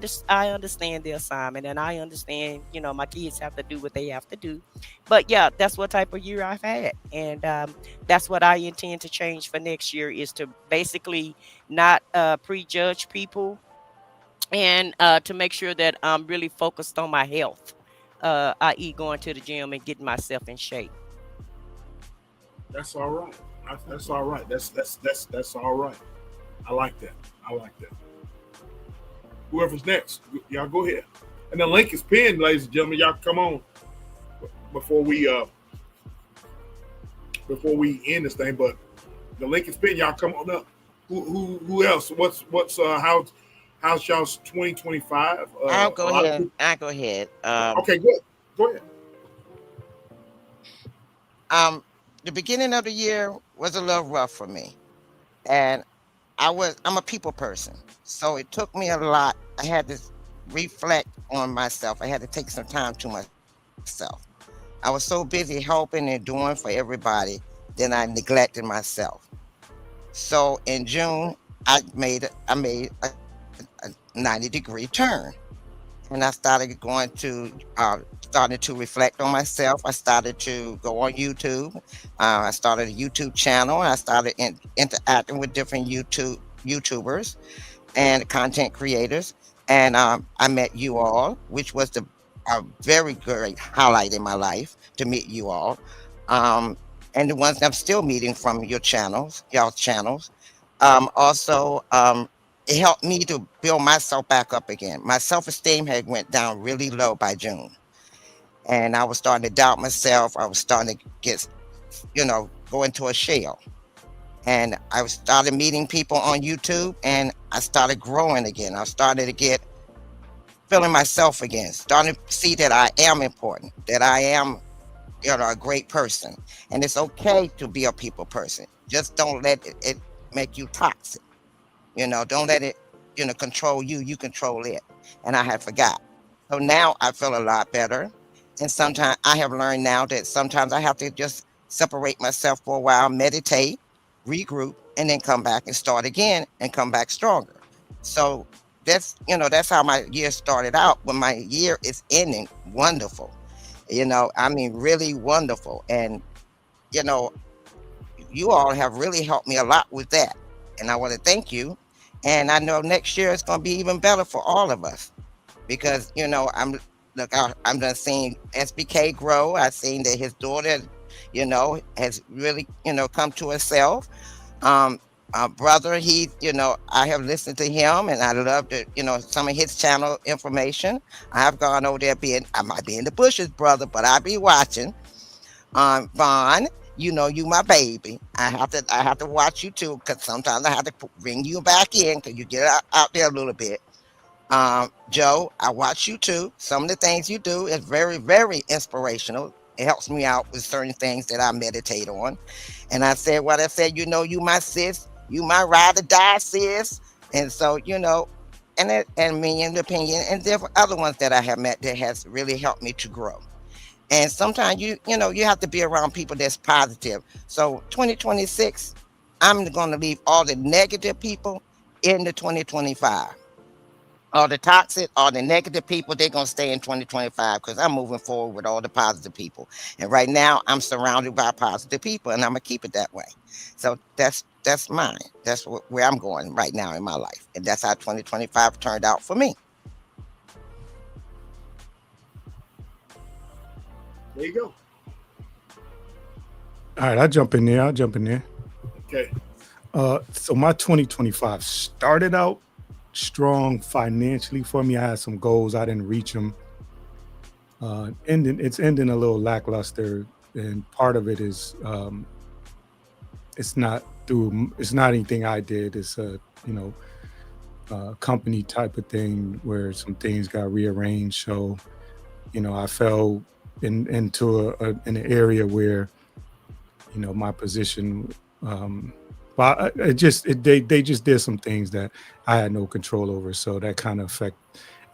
understand the assignment, and I understand, my kids have to do what they have to do. But yeah, that's what type of year I've had. And that's what I intend to change for next year, is to basically not prejudge people, and to make sure that I'm really focused on my health, i.e., going to the gym and getting myself in shape. That's all right. That's all right. That's all right. I like that. I like that. Whoever's next, y'all go ahead. And the link is pinned, ladies and gentlemen. Y'all come on before we end this thing. But the link is pinned. Y'all come on up. Who else? What's how's y'all's 2025? I'll go ahead. I'll go ahead. Okay, good. Go ahead. The beginning of the year was a little rough for me, and I'm a people person, so it took me a lot. I had to reflect on myself. I had to take some time to myself. I was so busy helping and doing for everybody, then I neglected myself. So in June, I made a 90-degree turn. and I started going to started to reflect on myself. I started to go on YouTube. I started a YouTube channel. I started interacting with different YouTubers and content creators. And I met you all, which was a very great highlight in my life to meet you all. Um, and the ones I'm still meeting from your channels, y'all channels. Also, it helped me to build myself back up again. My self-esteem had went down really low by June, and I was starting to doubt myself. I was starting to get, go into a shell. And I started meeting people on YouTube, and I started growing again. I started to get feeling myself again, starting to see that I am important, that I am, a great person. And it's okay to be a people person. Just don't let it make you toxic. Don't let it, control you. You control it. And I had forgot. So now I feel a lot better. And sometimes I have learned now that sometimes I have to just separate myself for a while, meditate, regroup, and then come back and start again and come back stronger. So that's how my year started out. When my year is ending, wonderful. I mean, really wonderful. And, you know, you all have really helped me a lot with that. And I want to thank you. And I know next year it's going to be even better for all of us because, I'm done seeing SBK grow. I've seen that his daughter, has really, come to herself. Brother, I have listened to him and I love the, some of his channel information. I have gone over there I might be in the bushes, brother, but I be watching. Vaughn, you my baby. I have to watch you too, because sometimes I have to bring you back in because you get out there a little bit. Joe, I watch you too. Some of the things you do is very, very inspirational. It helps me out with certain things that I meditate on. And I said what I said, you my sis, you my ride or die sis. And so, and me in the opinion, and different other ones that I have met that has really helped me to grow. And sometimes you have to be around people that's positive. So 2026, I'm going to leave all the negative people in the 2025. All the toxic, all the negative people, they're going to stay in 2025 because I'm moving forward with all the positive people. And right now, I'm surrounded by positive people, and I'm going to keep it that way. So that's mine. That's where I'm going right now in my life. And that's how 2025 turned out for me. There you go. All right, I'll jump in there. Okay. So my 2025 started out strong financially for me. I had some goals. I didn't reach them. It's ending a little lackluster, and part of it is it's not anything I did. It's a company type of thing where some things got rearranged. So I fell into an area where my position. But they just did some things that I had no control over, so that kind of affect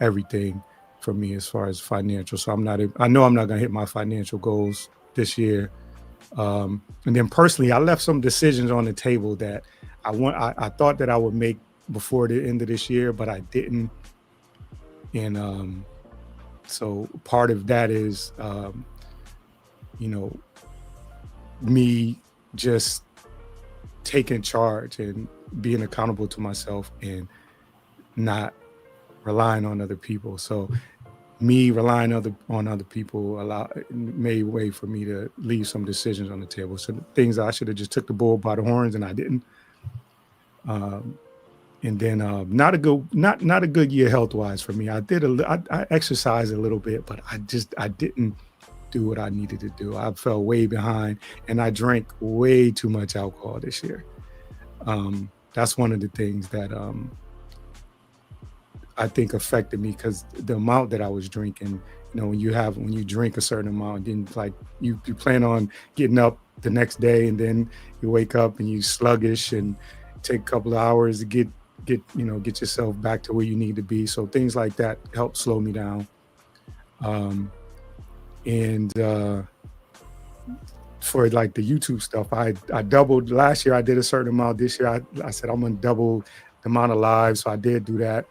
everything for me as far as financial. So I know I'm not gonna hit my financial goals this year. And then personally, I left some decisions on the table that I thought that I would make before the end of this year, but I didn't. And so part of that is me just taking charge and being accountable to myself and not relying on other people. So me relying on other people made way for me to leave some decisions on the table. So things I should have just took the bull by the horns, and I didn't. And then not a good year health wise for me. I exercised a little bit, but I didn't do what I needed to do. I fell way behind, and I drank way too much alcohol this year. That's one of the things that I think affected me, because the amount that I was drinking, when you drink a certain amount, then like you plan on getting up the next day, and then you wake up and you sluggish and take a couple of hours to get yourself back to where you need to be. So things like that help slow me down. And for like the YouTube stuff, I doubled last year. I did a certain amount. This year I said I'm gonna double the amount of lives, so I did do that.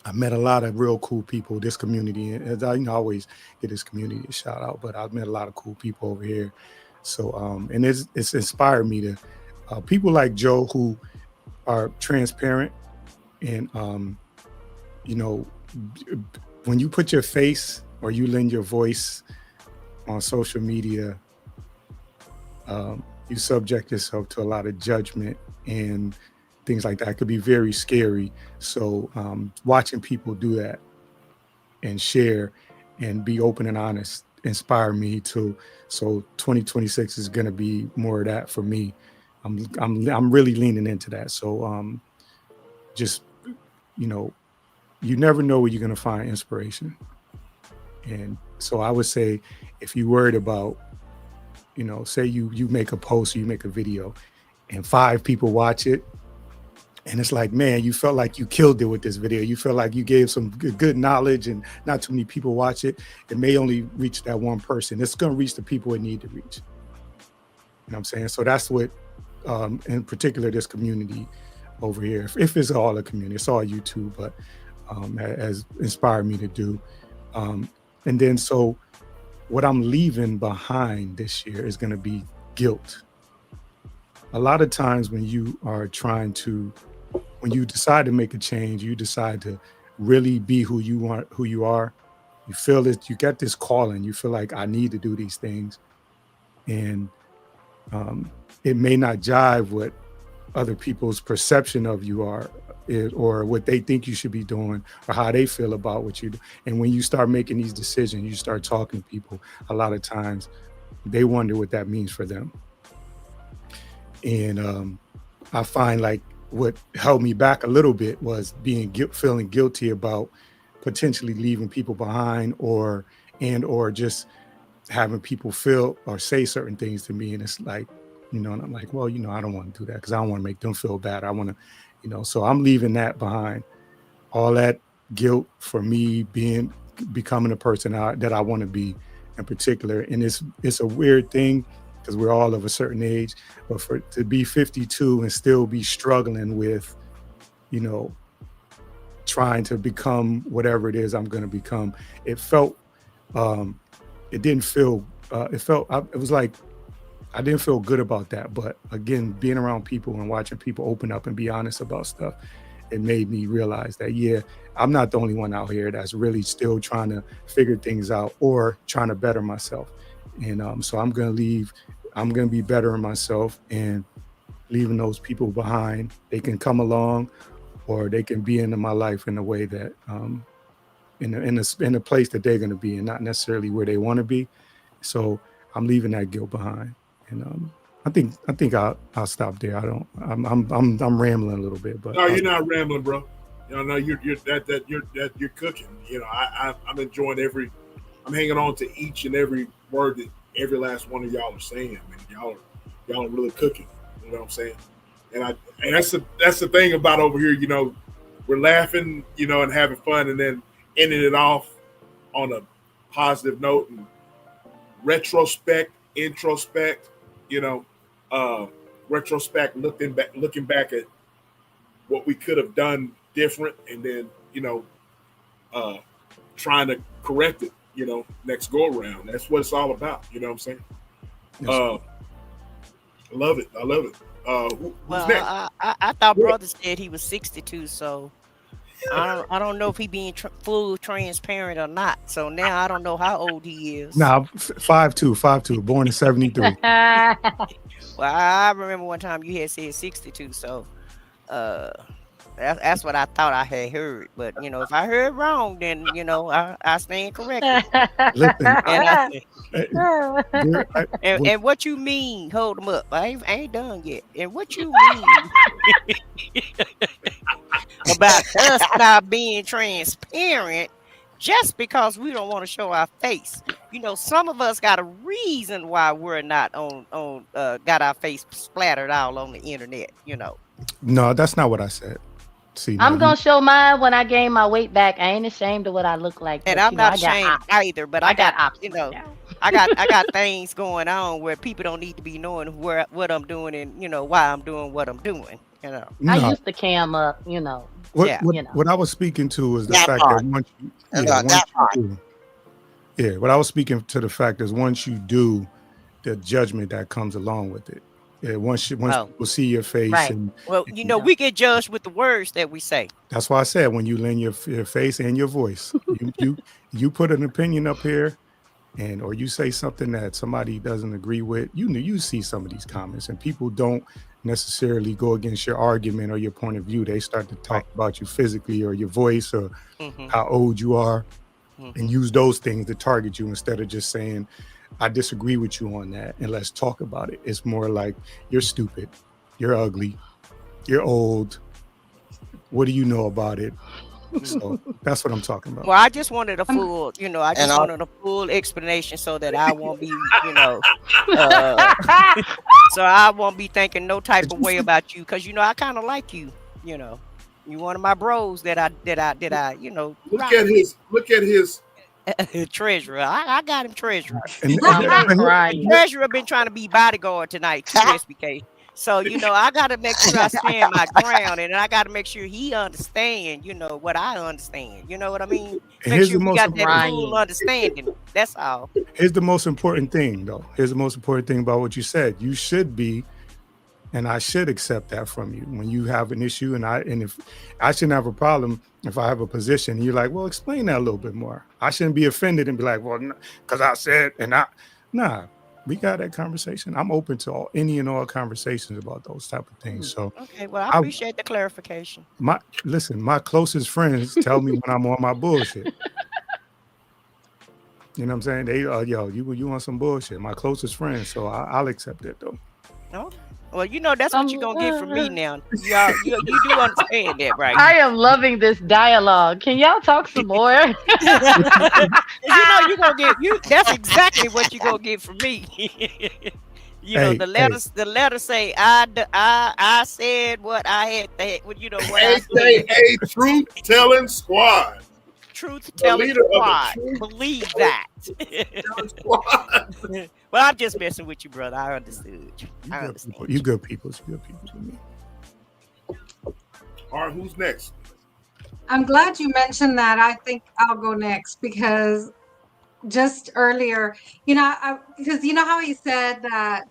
I met a lot of real cool people. This community, and I always get this community a shout out, but I've met a lot of cool people over here. So, and it's inspired me to people like Joe who are transparent and you know, when you put your face or you lend your voice on social media, you subject yourself to a lot of judgment and things like that. It could be very scary. So watching people do that and share and be open and honest inspire me to. So 2026 is going to be more of that for me. I'm really leaning into that. So just, you know, you never know where you're going to find inspiration. And so I would say, if you're worried about, you know, say you make a post or you make a video and 5 people watch it, and it's like, man, you felt like you killed it with this video. You felt like you gave some good knowledge and not too many people watch it. It may only reach that one person. It's going to reach the people it need to reach. You know what I'm saying? So that's what, in particular, this community over here, if it's all a community, it's all YouTube, but has inspired me to do. And then so what I'm leaving behind this year is going to be guilt. A lot of times when you are trying to, when you decide to make a change, you decide to really be who you are, you feel that you get this calling, you feel like I need to do these things. And it may not jive with other people's perception of you are, or what they think you should be doing, or how they feel about what you do. And when you start making these decisions, you start talking to people, a lot of times they wonder what that means for them. And I find like what held me back a little bit was feeling guilty about potentially leaving people behind, or just having people feel or say certain things to me. And it's like, you know, and I'm like, well, you know, I don't want to do that because I don't want to make them feel bad. I want to, you know, so I'm leaving that behind. All that guilt for me becoming a person that I want to be in particular. And it's a weird thing because we're all of a certain age, but to be 52 and still be struggling with, you know, trying to become whatever it is I'm going to become. It felt, it didn't feel, it was like, I didn't feel good about that. But again, being around people and watching people open up and be honest about stuff, it made me realize that, yeah, I'm not the only one out here that's really still trying to figure things out or trying to better myself. And so I'm going to be bettering myself and leaving those people behind. They can come along or they can be into my life in a way that, in a place that they're going to be and not necessarily where they want to be. So I'm leaving that guilt behind. And I think I'll stop there. I'm rambling a little bit, but no, you're not rambling, bro. You know, no, you're cooking. You know, I'm enjoying I'm hanging on to each and every word that every last one of y'all are saying. Man, y'all are really cooking. You know what I'm saying? And that's the thing about over here. You know, we're laughing, you know, and having fun, and then ending it off on a positive note and introspect, you know, retrospect, looking back at what we could have done different, and then, you know, trying to correct it, you know, next go around. That's what it's all about. You know what I'm saying? Yes. I love it. Well, I thought brother said he was 62, so I don't know if he being full transparent or not. So now I don't know how old he is. Nah, 5'2", born in 73. Well, I remember one time you had said 62, so that's what I thought I had heard. But you know, if I heard wrong, then you know I stand corrected. Listen, and what you mean? Hold them up. I ain't done yet. And what you mean about us not being transparent just because we don't want to show our face? You know, some of us got a reason why we're not on got our face splattered all on the internet. You know. No, that's not what I said. See, I'm gonna show mine when I gain my weight back. I ain't ashamed of what I look like. And I'm not ashamed either, but I got you know, I got things going on where people don't need to be knowing what I'm doing and, you know, why I'm doing what I'm doing. You know. I No, used to cam up, what Yeah. what you know. what I was speaking to is the That fact that part. once you, That part. yeah, what I was speaking to the fact is once you do, the judgment that comes along with it. Yeah, once Oh. people see your face Right. and Well, Yeah. we get judged with the words that we say. that's why I said when you lend your face and your voice, you put an opinion up here, and or you say something that somebody doesn't agree with, you see some of these comments, and people don't necessarily go against your argument or your point of view. They start to Right. talk about you physically or your voice or Mm-hmm. how old you are, and Mm-hmm. use those things to target you instead of just saying, I disagree with you on that and let's talk about it. It's more like you're stupid, you're ugly, you're old. What do you know about it? So that's what I'm talking about. Well, I just wanted a Um, full, I And just I, wanted a full explanation so that I won't be, uh, so I won't be thinking no type Did of you way see? about you, because I kind of like you. You know, you one of my bros that I Look rock at with. his. Treasurer. I got him treasurer. And I'm but crying. Treasurer been trying to be bodyguard tonight too, SBK. So I got to make sure I stand my ground, and I got to make sure he understand, what I understand. You know what I mean? Make here's sure the we most got that important. full Crying. understanding. That's all. Here's the most important thing, though. Here's the most important thing about what you said. You should be, and I should accept that from you when you have an issue, and if I shouldn't have a problem if I have a position. You're like, well, explain that a little bit more. I shouldn't be offended and be like, well, because I said, nah. We got that conversation. I'm open to any and all conversations about those type of things. So Okay. Well, I I appreciate the clarification. my closest friends tell me when I'm on my bullshit. You know what I'm saying? They yo, you on some bullshit. My closest friends, so I'll accept it though. No. Well, that's what you're gonna get from me Uh, now. Y'all, you do understand that, right? I am loving this dialogue. Can y'all talk some more? 'Cause you're gonna get That's exactly what you're gonna get from me. Hey, The letters say I said what I had what I said. AKA Truth Telling Squad. Truth The telling leader of the squad. Truth Believe that. Telling Squad. Well, I'm just messing with you, brother. I understood you. I understand. You good people. You good people to me. All right, who's next? I'm glad you mentioned that. I think I'll go next because just earlier, because you know how he said that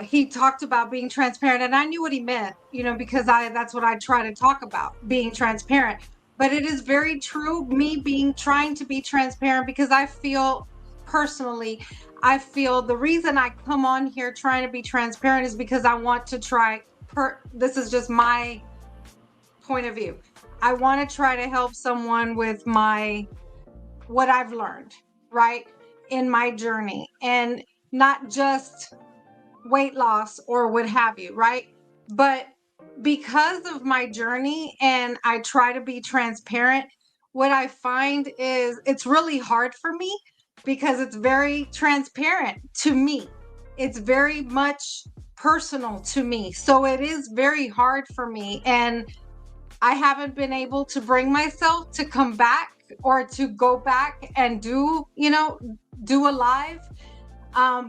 he talked about being transparent, and I knew what he meant, because that's what I try to talk about, being transparent. But it is very true, me trying to be transparent, because I feel personally, the reason I come on here trying to be transparent is because I want to try, this is just my point of view. I want to try to help someone with what I've learned, right, in my journey, and not just weight loss or what have you, right? But because of my journey and I try to be transparent, what I find is it's really hard for me because it's very transparent to me. It's very much personal to me. So it is very hard for me. And I haven't been able to bring myself to come back or to go back and do a live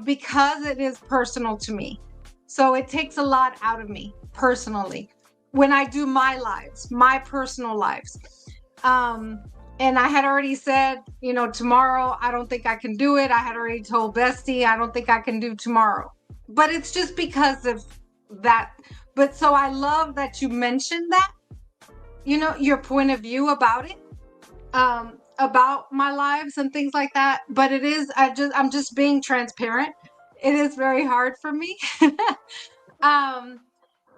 because it is personal to me. So it takes a lot out of me personally when I do my lives, my personal lives. And I had already said, tomorrow, I don't think I can do it. I had already told Bestie, I don't think I can do tomorrow. But it's just because of that. But so I love that you mentioned that, your point of view about it, about my lives and things like that. But it is, I'm just being transparent. It is very hard for me.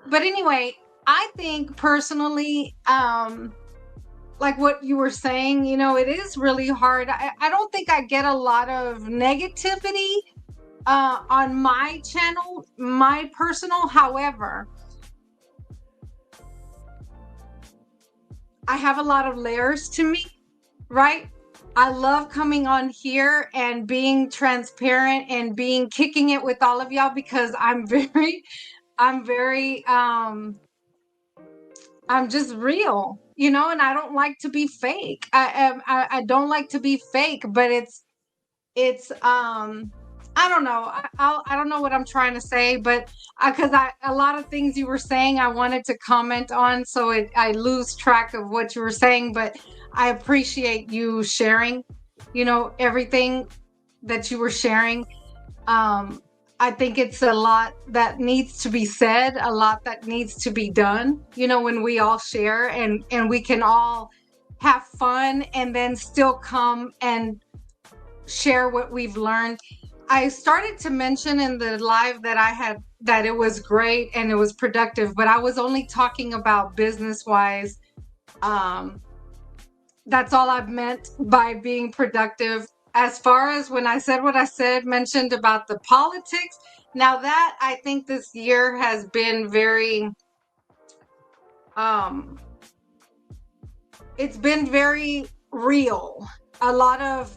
But anyway, I think personally, like what you were saying, it is really hard. I don't think I get a lot of negativity on my channel, my personal. However, I have a lot of layers to me, right? I love coming on here and being transparent and kicking it with all of y'all because I'm just real, and I don't like to be fake. I don't like to be fake, but it's I don't know. I don't know what I'm trying to say, but because a lot of things you were saying, I wanted to comment on, so I lose track of what you were saying. But I appreciate you sharing, everything that you were sharing. I think it's a lot that needs to be said, a lot that needs to be done. When we all share and we can all have fun and then still come and share what we've learned. I started to mention in the live that I had that it was great and it was productive, but I was only talking about business wise. That's all I've meant by being productive. As far as when I said what I said, mentioned about the politics, now that I think this year has been very, it's been very real. A lot of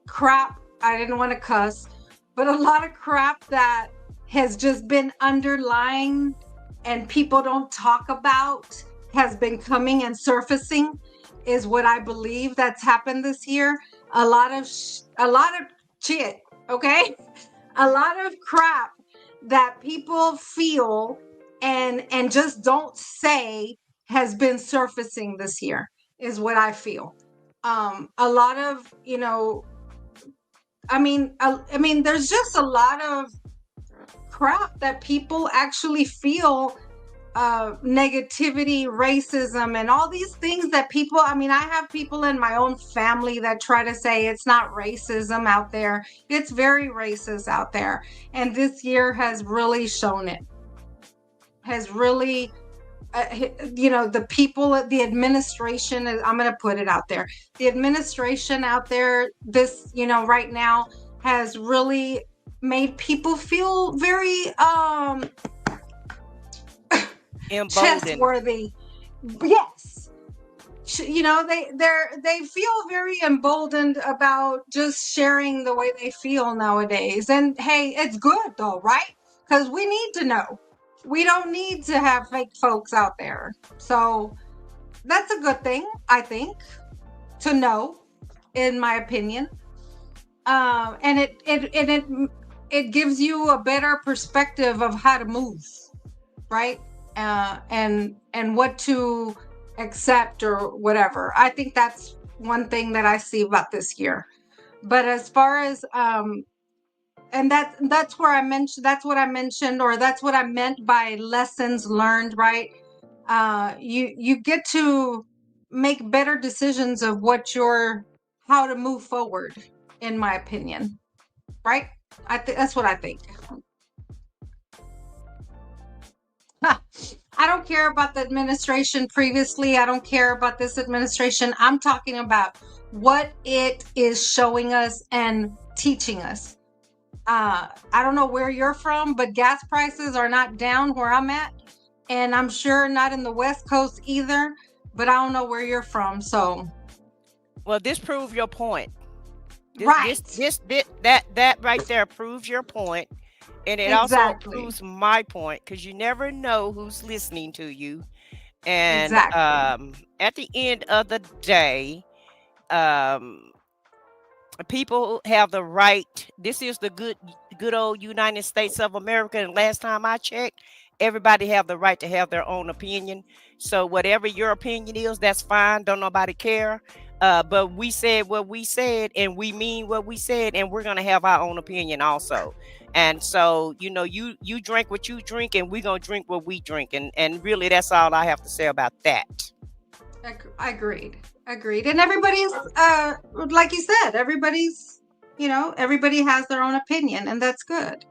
crap. I didn't want to cuss, but a lot of crap that has just been underlying and people don't talk about has been coming and surfacing, is what I believe that's happened this year. A lot of shit, okay? A lot of crap that people feel and just don't say has been surfacing this year, is what I feel. A lot of, there's just a lot of crap that people actually feel, negativity, racism, and all these things that people, I have people in my own family that try to say it's not racism out there. It's very racist out there. And this year has really shown it. Has really, the people, the administration, I'm going to put it out there. The administration out there, this, right now has really made people feel very, chestworthy. Yes. They feel very emboldened about just sharing the way they feel nowadays. And hey, it's good though, right? Because we need to know. We don't need to have fake folks out there. So that's a good thing, I think, to know, in my opinion. And it gives you a better perspective of how to move, right? And what to accept or whatever. I think that's one thing that I see about this year. But as far as and that's where I mentioned, that's what I mentioned, or that's what I meant by lessons learned, right? You get to make better decisions of how to move forward, in my opinion, right? That's what I think. I don't care about the administration previously. I don't care about this administration. I'm talking about what it is showing us and teaching us. I don't know where you're from, but gas prices are not down where I'm at. And I'm sure not in the West Coast either, but I don't know where you're from. So, well, this proves your point. Right. That right there proves your point. And it also proves my point, because you never know who's listening to you. And at the end of the day, people have the right. This is the good old United States of America. And last time I checked, everybody have the right to have their own opinion. So whatever your opinion is, that's fine. Don't nobody care. But we said what we said, and we mean what we said, and we're gonna have our own opinion also. And so, you drink what you drink, and we're gonna drink what we drink, and really, that's all I have to say about that. Agreed. And everybody's, like you said, everybody's, everybody has their own opinion, and that's good.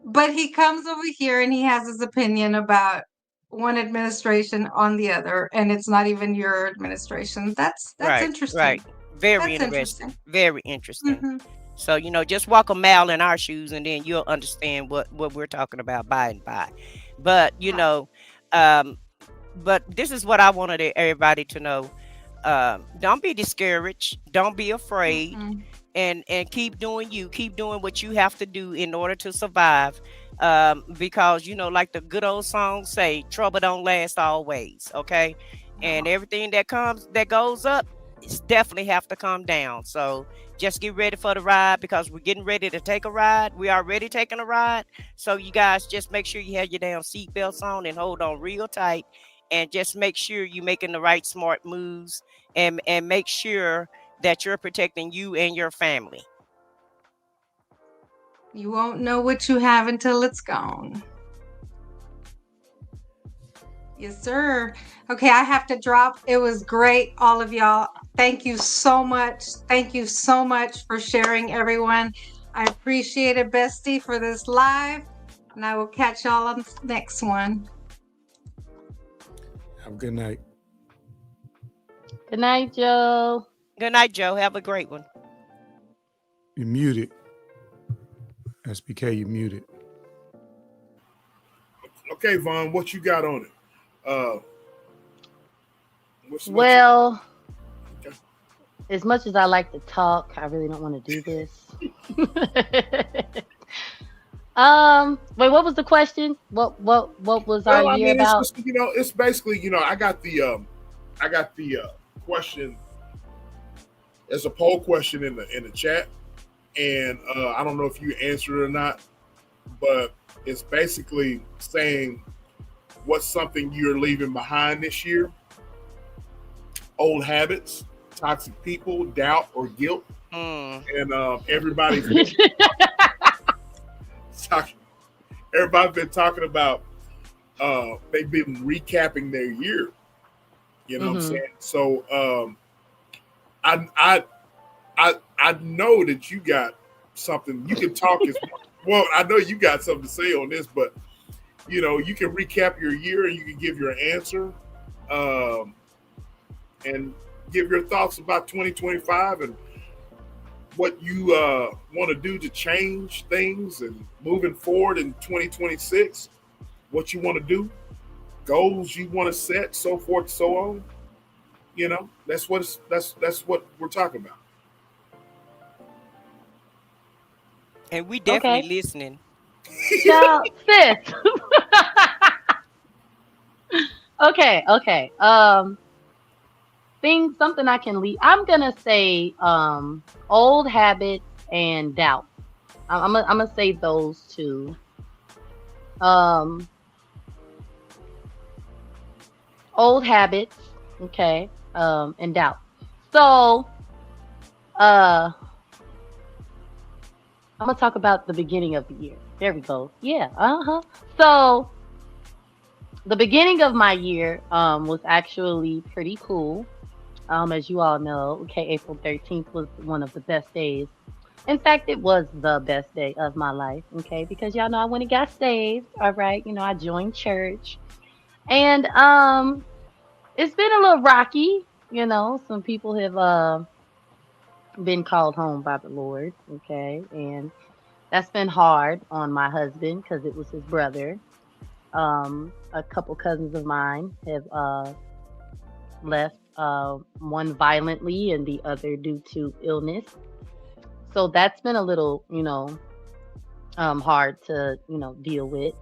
But he comes over here and he has his opinion about one administration on the other, and it's not even your administration. That's right, interesting. Right. Very interesting. Very interesting. Mm-hmm. So, just walk a mile in our shoes, and then you'll understand what we're talking about by and by. But, but this is what I wanted everybody to know. Don't be discouraged. Don't be afraid. Mm-hmm. And keep doing you. Keep doing what you have to do in order to survive. Because like the good old song say, trouble don't last always. Okay, and everything that goes up, it's definitely have to come down. So just get ready for the ride, because we're getting ready to take a ride. We already taking a ride. So you guys just make sure you have your damn seatbelts on and hold on real tight, and just make sure you're making the right smart moves, and make sure that you're protecting you and your family. You won't know what you have until it's gone. Yes, sir. Okay, I have to drop. It was great, all of y'all. Thank you so much. Thank you so much for sharing, everyone. I appreciate it, Bestie, for this live. And I will catch y'all on the next one. Have a good night. Good night, Joe. Good night, Joe. Have a great one. You're muted. SBK, you're muted. Okay, Vaughn, what you got on it? Well, as much as I like to talk, I really don't want to do this. Wait, what was the question? What was our year about? It's just, it's basically, I got the question as a poll question in the chat, and I don't know if you answered it or not, but it's basically saying what's something you're leaving behind this year: old habits, toxic people, doubt, or guilt. And everybody's been talking about they've been recapping their year. You know what I'm saying? So I know that you got something. You can talk as well. I know you got something to say on this, but you can recap your year and you can give your answer, and give your thoughts about 2025 and what you want to do to change things and moving forward in 2026, what you want to do, goals you want to set, so forth, so on. That's what we're talking about. And we definitely listening. Now, sis. Okay. Something I can leave. I'm gonna say old habits and doubt. I'm gonna say those two. Old habits, okay, and doubt. So I'm gonna talk about the beginning of the year. There we go. Yeah. So the beginning of my year was actually pretty cool. As you all know, okay, April 13th was one of the best days. In fact, it was the best day of my life, okay, because y'all know I went and got saved. All right, I joined church. And it's been a little rocky, some people have been called home by the Lord, okay, and that's been hard on my husband because it was his brother. A couple cousins of mine have left, one violently and the other due to illness. So that's been a little, hard to, deal with.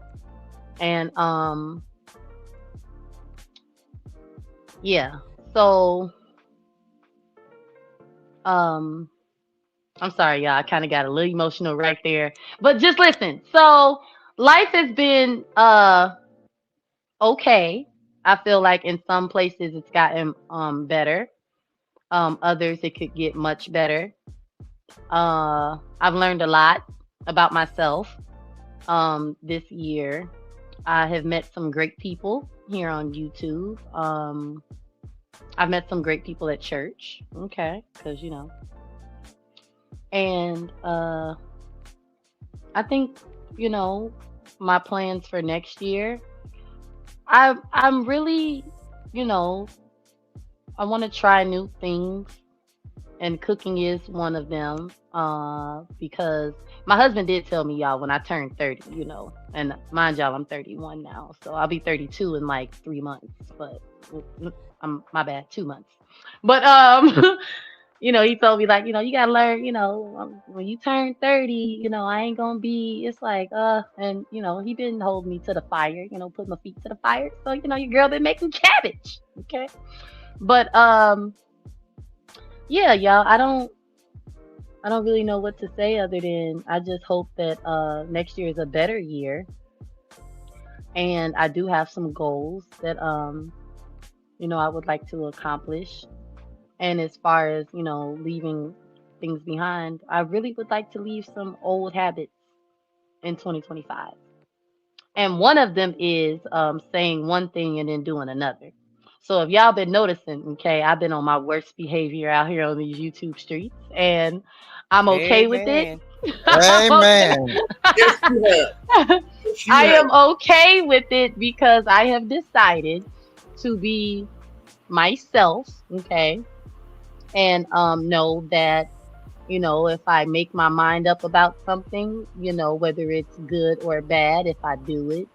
And yeah. So I'm sorry, y'all. I kind of got a little emotional right there. But just listen. So life has been okay. I feel like in some places it's gotten better. Others it could get much better. I've learned a lot about myself this year. I have met some great people here on YouTube. I've met some great people at church. Okay, because and I think my plans for next year. I'm really, I want to try new things, and cooking is one of them. Because my husband did tell me, y'all, when I turned 30, and mind y'all, I'm 31 now, so I'll be 32 in like 3 months. But my bad, 2 months. But he told me like, you gotta learn, when you turn 30, I ain't gonna be. It's like, and he been holding me to the fire, putting my feet to the fire. So your girl been making cabbage, okay. But yeah, y'all, I don't really know what to say other than I just hope that next year is a better year, and I do have some goals that I would like to accomplish. And as far as, leaving things behind, I really would like to leave some old habits in 2025. And one of them is saying one thing and then doing another. So if y'all been noticing, okay, I've been on my worst behavior out here on these YouTube streets, and I'm okay with it. Amen. I'm okay. Amen. Yes, you have. Yes, you I have. am okay with it because I have decided to be myself, okay, and know that if I make my mind up about something, whether it's good or bad, if I do it,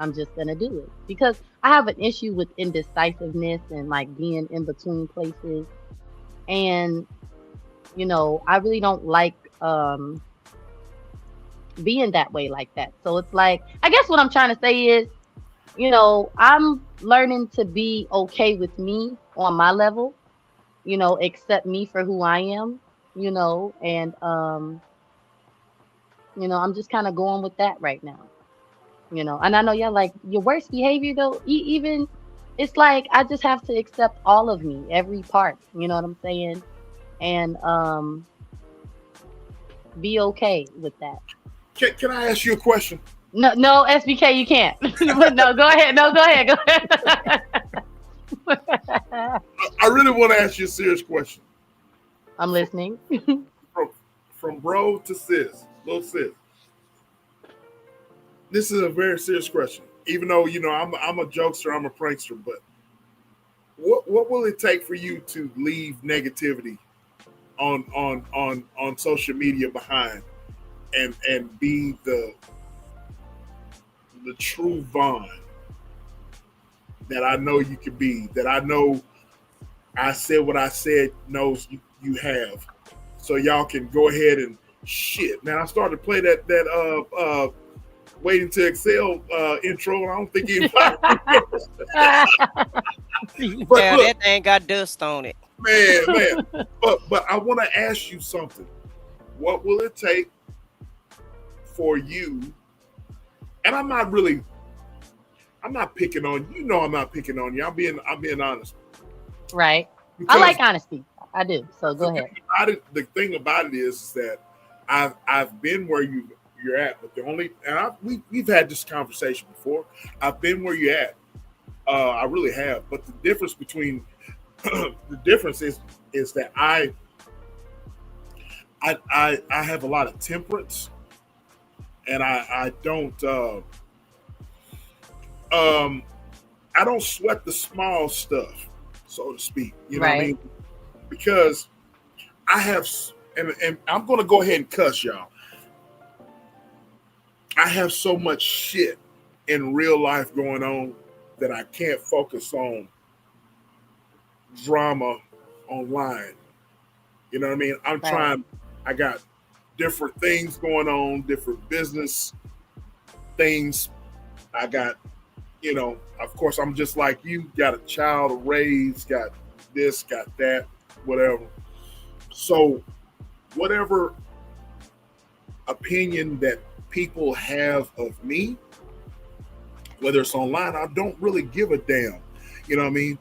I'm just gonna do it because I have an issue with indecisiveness and like being in between places, and I really don't like being that way like that. So it's like, I guess what I'm trying to say is, I'm learning to be okay with me on my level, accept me for who I am, and I'm just kind of going with that right now, and I know y'all like your worst behavior though, even it's like I just have to accept all of me, every part, you know what I'm saying? And be okay with that. Can I ask you a question? No, no, SBK, you can't. But no, go ahead. No, go ahead. Go ahead. I really want to ask you a serious question. I'm listening. From bro to sis, little sis. This is a very serious question. Even though I'm a jokester, I'm a prankster, but what will it take for you to leave negativity on social media behind and be the true Vaughn that I know you can be, that I know I said what I said knows you have. So y'all can go ahead and shit. Man, I started to play that Waiting to Excel intro, and I don't think anybody Yeah, that thing got dust on it. man. But I want to ask you something. What will it take for you? And I'm not picking on you. I'm not picking on you. I'm being honest. Right. Because I like honesty. I do. So go ahead. The thing about it is that I've been where you're at, but we've had this conversation before. I've been where you're at. I really have. But the difference between the difference is that I have a lot of temperance, and I don't sweat the small stuff, so to speak. You know what I mean? Because I have, and I'm going to go ahead and cuss y'all. I have so much shit in real life going on that I can't focus on drama online. You know what I mean? I'm trying. I got different things going on, different business things. I got, of course, I'm just like you, got a child to raise, got this, got that, whatever. So whatever opinion that people have of me, whether it's online, I don't really give a damn. You know what I mean?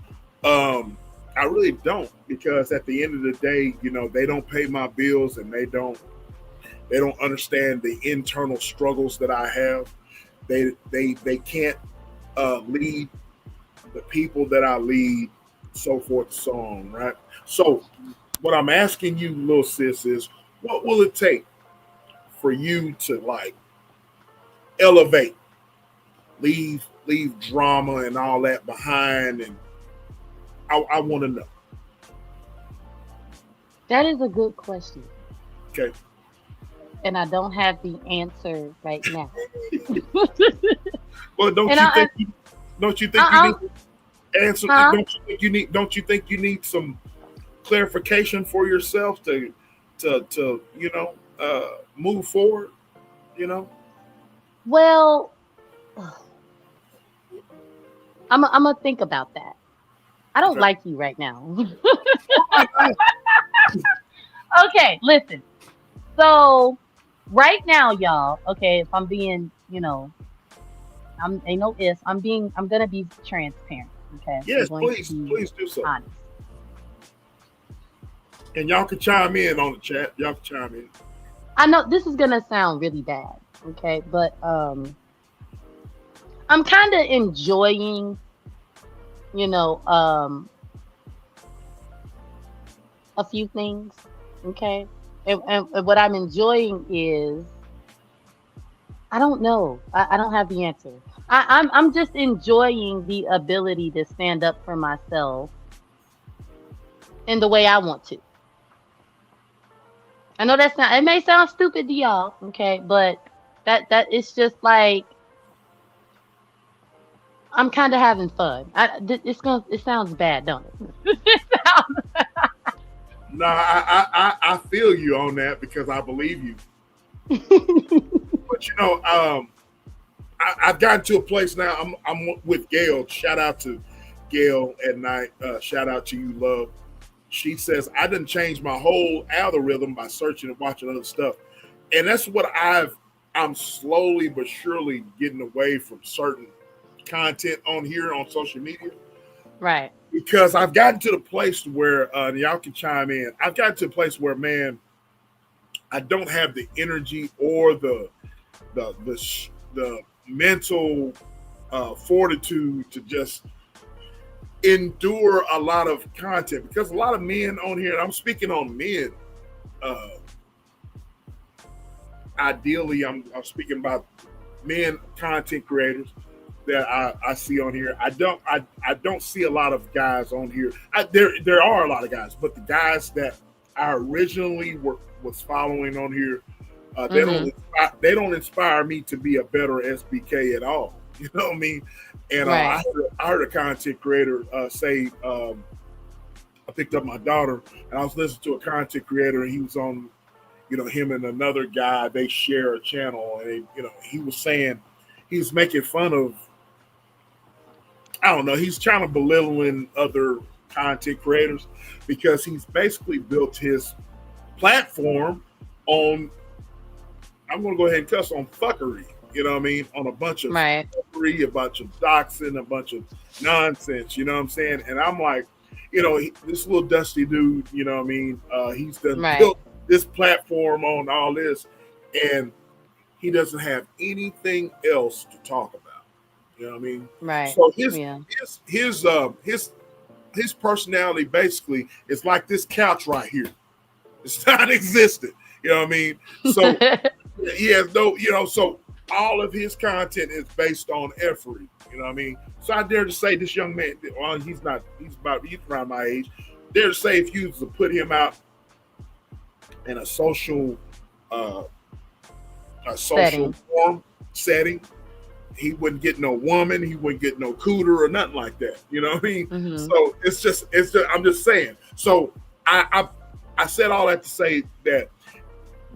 I really don't, because at the end of the day, they don't pay my bills, and they don't understand the internal struggles that I have. They can't lead the people that I lead, so forth and so on, right? So what I'm asking you, little sis, is what will it take for you to like elevate, leave drama and all that behind? And I want to know. That is a good question. Okay. And I don't have the answer right now. Well, don't you think you need answer? Huh? Don't you think you need some clarification for yourself to move forward? Well, I'm gonna think about that. I don't like you right now. Okay, listen. So right now, y'all. Okay, if I'm being, I'm ain't no ifs. I'm gonna be transparent. Okay. Yes, I'm going please do so. honest. And y'all can chime in on the chat. Y'all can chime in. I know this is gonna sound really bad. Okay, but I'm kind of enjoying, a few things. Okay, and what I'm enjoying is I don't know. I don't have the answer. I'm just enjoying the ability to stand up for myself in the way I want to. I know it may sound stupid to y'all, okay, but that it's just like I'm kind of having fun. It sounds bad, don't it? No, I feel you on that because I believe you. But I've gotten to a place now. I'm with Gail. Shout out to Gail at night. Shout out to you, love. She says I didn't change my whole algorithm by searching and watching other stuff, and that's what I'm slowly but surely getting away from certain content on here on social media. Right. Because I've gotten to the place where y'all can chime in. I've gotten to a place where, man, I don't have the energy or the mental fortitude to just endure a lot of content, because a lot of men on here, and I'm speaking on men, ideally I'm speaking about men content creators that I see on here. I don't see a lot of guys on here. There are a lot of guys, but the guys that I originally was following on here, they don't inspire me to be a better SBK at all. You know what I mean? And Right. I heard a content creator say, I picked up my daughter and I was listening to a content creator, and he was on, him and another guy, they share a channel, and he was saying, he was making fun of, I don't know, he's trying to belittling other content creators because he's basically built his platform on, I'm going to go ahead and cuss, on fuckery. You know what I mean? On a bunch of fuckery, a bunch of doxing, a bunch of nonsense. You know what I'm saying? And I'm like, this little dusty dude, you know what I mean? He's done built this platform on all this, and he doesn't have anything else to talk about. You know what I mean? Right. So his personality basically is like this couch right here. It's non-existent. You know what I mean? So he has no, so all of his content is based on efforty. You know what I mean? So I dare to say this young man, well, he's around my age. Dare to say if you was to put him out in a social forum setting, he wouldn't get no woman, he wouldn't get no cooter or nothing like that. You know what I mean? Mm-hmm. So it's just I'm just saying. So I said all that to say that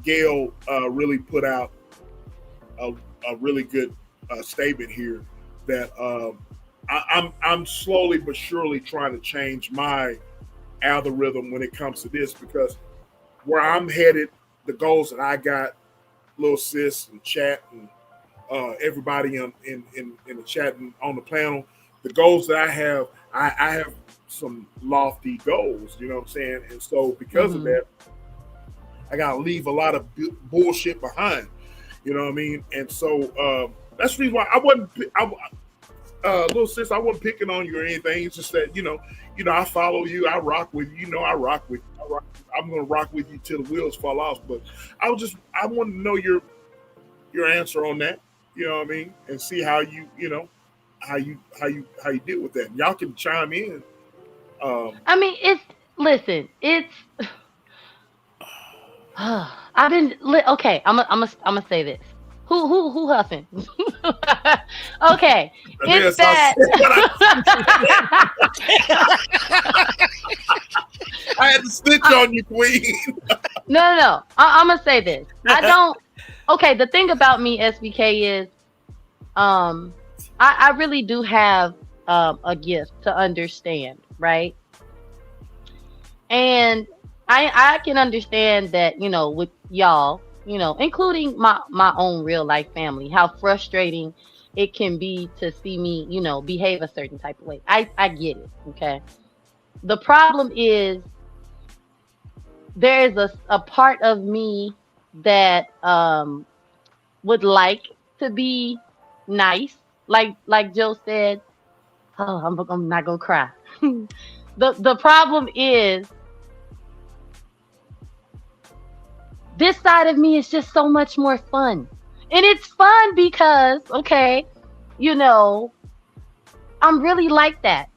Gail really put out a really good statement here that I'm slowly but surely trying to change my algorithm when it comes to this, because where I'm headed, the goals that I got, little sis and chat and everybody in the chat and on the panel, the goals that I have some lofty goals, you know what I'm saying? And so because of that, I gotta leave a lot of bullshit behind, you know what I mean? And so that's the reason why little sis, I wasn't picking on you or anything. It's just that, I follow you, I rock with you, I rock with you. I'm gonna rock with you till the wheels fall off. But I want to know your answer on that, you know what I mean, and see how you deal with that. And y'all can chime in. I mean, it's I've been okay. I'm gonna say this. Who huffing? Okay, it's that. I had to snitch on you, Queen. No. I'm gonna say this. I don't. Okay, the thing about me, SBK, is I really do have a gift to understand, right? And I can understand that, with y'all, including my own real life family, how frustrating it can be to see me, behave a certain type of way. I get it, okay? The problem is there is a part of me that would like to be nice, like Joe said. Oh, I'm not gonna cry. The problem is this side of me is just so much more fun, and it's fun because I'm really like that,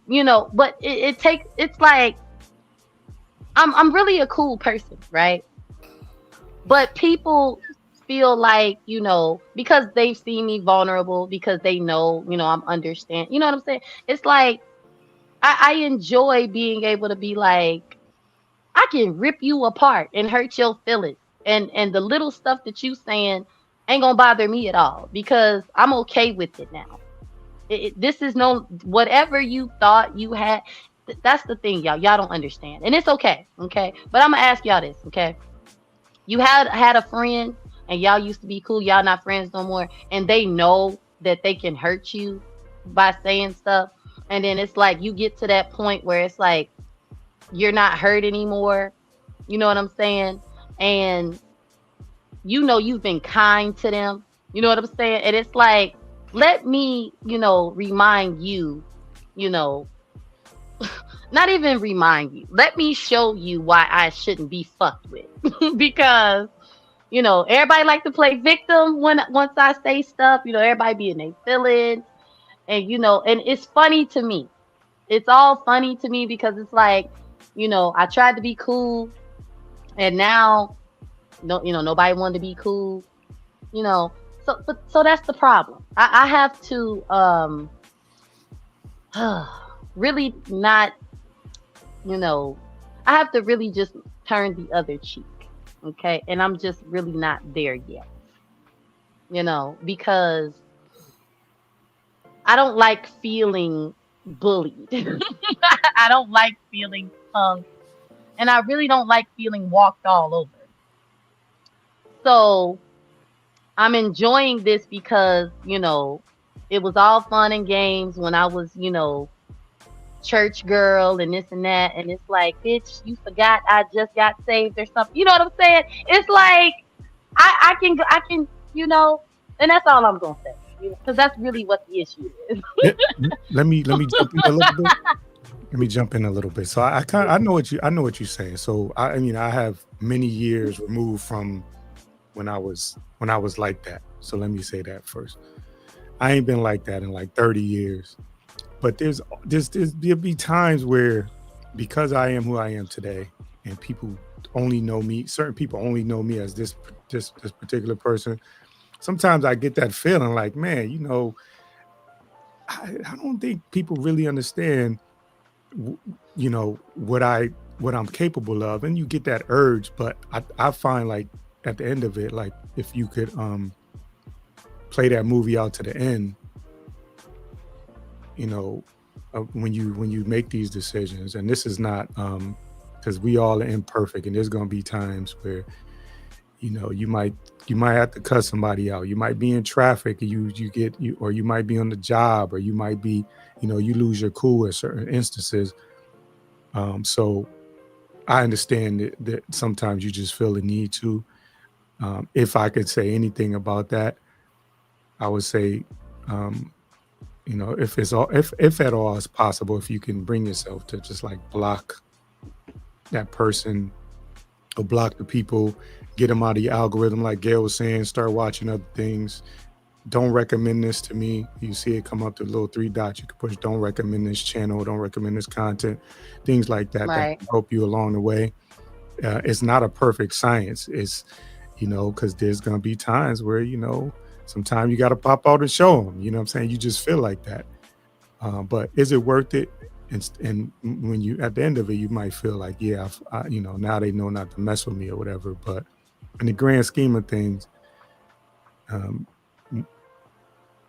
but it takes. It's like I'm really a cool person, right? But people feel like, because they've seen me vulnerable, because they know, I'm understand. You know what I'm saying? It's like I enjoy being able to be like, I can rip you apart and hurt your feelings. And the little stuff that you saying ain't gonna bother me at all because I'm okay with it now. This is no whatever you thought you had. That's the thing, y'all. Y'all don't understand, and it's okay. Okay, but I'm gonna ask y'all this. Okay, you had a friend, and y'all used to be cool. Y'all not friends no more, and they know that they can hurt you by saying stuff, and then it's like you get to that point where it's like you're not hurt anymore. You know what I'm saying? And you've been kind to them. You know what I'm saying? And it's like, let me, remind you, not even remind you. Let me show you why I shouldn't be fucked with. Because, everybody like to play victim once I say stuff, everybody be in their feelings. And, and it's funny to me. It's all funny to me because it's like, I tried to be cool and now nobody wanted to be cool, so that's the problem. I have to really not, I have to really just turn the other cheek. Okay. And I'm just really not there yet, because I don't like feeling bullied. I don't like feeling punked. And I really don't like feeling walked all over. So I'm enjoying this because, it was all fun and games when I was, church girl and this and that. And it's like, bitch, you forgot I just got saved or something. You know what I'm saying? It's like, I can, and that's all I'm going to say. Because that's really what the issue is. Let me jump in a little bit. Let me jump in a little bit. So I know what you're saying. So I have many years removed from when I was like that. So let me say that first. I ain't been like that in like 30 years. But there'll be times where, because I am who I am today, and people only know me, certain people only know me as this particular person. Sometimes I get that feeling like, man, I don't think people really understand, what I'm capable of, and you get that urge. But I find, like, at the end of it, like, if you could play that movie out to the end, when you make these decisions, and this is not because we all are imperfect, and there's going to be times where you might have to cut somebody out. You might be in traffic, and or you might be on the job, or you might be, you lose your cool at certain instances. So I understand that sometimes you just feel the need to. If I could say anything about that, I would say, if at all is possible, if you can bring yourself to just like block that person or block the people, get them out of your algorithm, like Gail was saying, start watching other things. Don't recommend this to me. You see it come up to the little 3 dots. You can push don't recommend this channel, don't recommend this content, things like that. Right. That help you along the way. It's not a perfect science. It's, because there's going to be times where, sometimes you got to pop out and show them, you know what I'm saying? You just feel like that. But is it worth it? and when you at the end of it, you might feel like, yeah, you know, now they know not to mess with me or whatever. But in the grand scheme of things,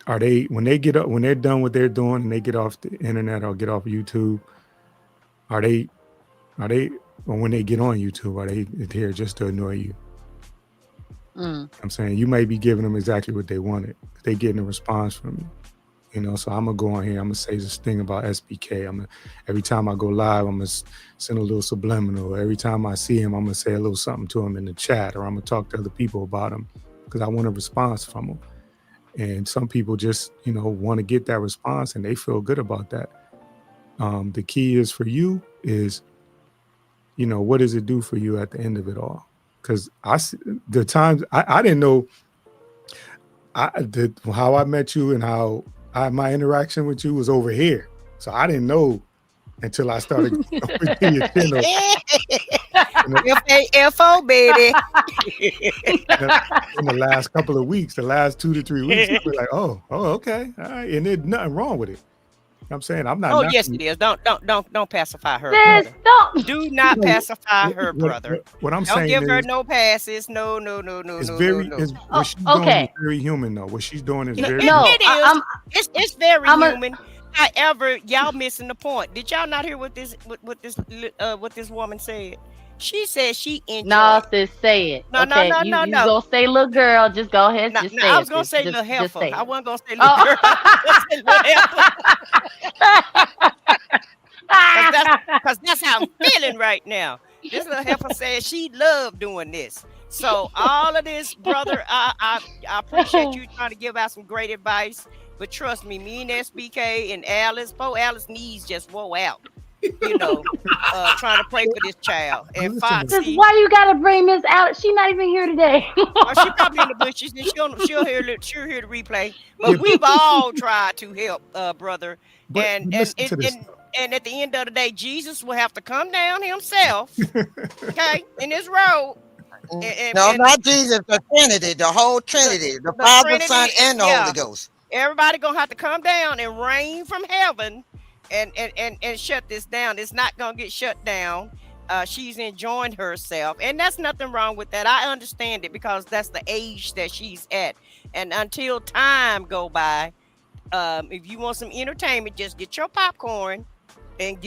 are they when they're done what they're doing and they get off the internet or get off YouTube, are they or when they get on YouTube, are they here just to annoy you? I'm saying you may be giving them exactly what they wanted. They getting a response from you. You know, so I'm gonna go on here. I'm gonna say this thing about SBK. Every time I go live, I'm gonna send a little subliminal. Every time I see him, I'm gonna say a little something to him in the chat, or I'm gonna talk to other people about him because I want a response from him. And some people just, you know, want to get that response and they feel good about that. The key is for you is, you know, what does it do for you at the end of it all? Because the times I didn't know how I met you and how my interaction with you was over here. So I didn't know until I started with your channel. F-A-F-O, baby. In the last couple of weeks, the last 2 to 3 weeks, I was like, oh, okay. All right. And there's nothing wrong with it. I'm saying I'm not. Oh, yes, it is. Don't pacify her. Sis, don't. Do not pacify her, brother. What I'm don't saying give her is, no passes. No. It's very. What she's doing is very human, though. What she's doing is very. No, it is. It's very human. However, y'all missing the point. Did y'all not hear what this woman said? She said she enjoyed. No, sis, say it. No. You gonna say little girl? Just go ahead. Just say it. I was gonna say little heifer. I wasn't gonna say little girl. Because that's how I'm feeling right now. This little heifer said she loved doing this. So all of this, brother, I appreciate you trying to give out some great advice. But trust me, me and SBK and Alice, poor Alice's knees just wore out. You know, trying to pray for this child. And Foxy, why you gotta bring Miss Alice? She's not even here today. She probably in the bushes, and she'll hear the replay. But we've all tried to help, brother. And at the end of the day, Jesus will have to come down himself, okay, in this road. Not Jesus, the Trinity, the whole Trinity, the Father, Trinity, Son, and the Holy Ghost. Everybody gonna have to come down and rain from heaven. And shut this down. It's not gonna get shut down. She's enjoying herself, and that's nothing wrong with that. I understand it because that's the age that she's at. And until time go by, if you want some entertainment, just get your popcorn and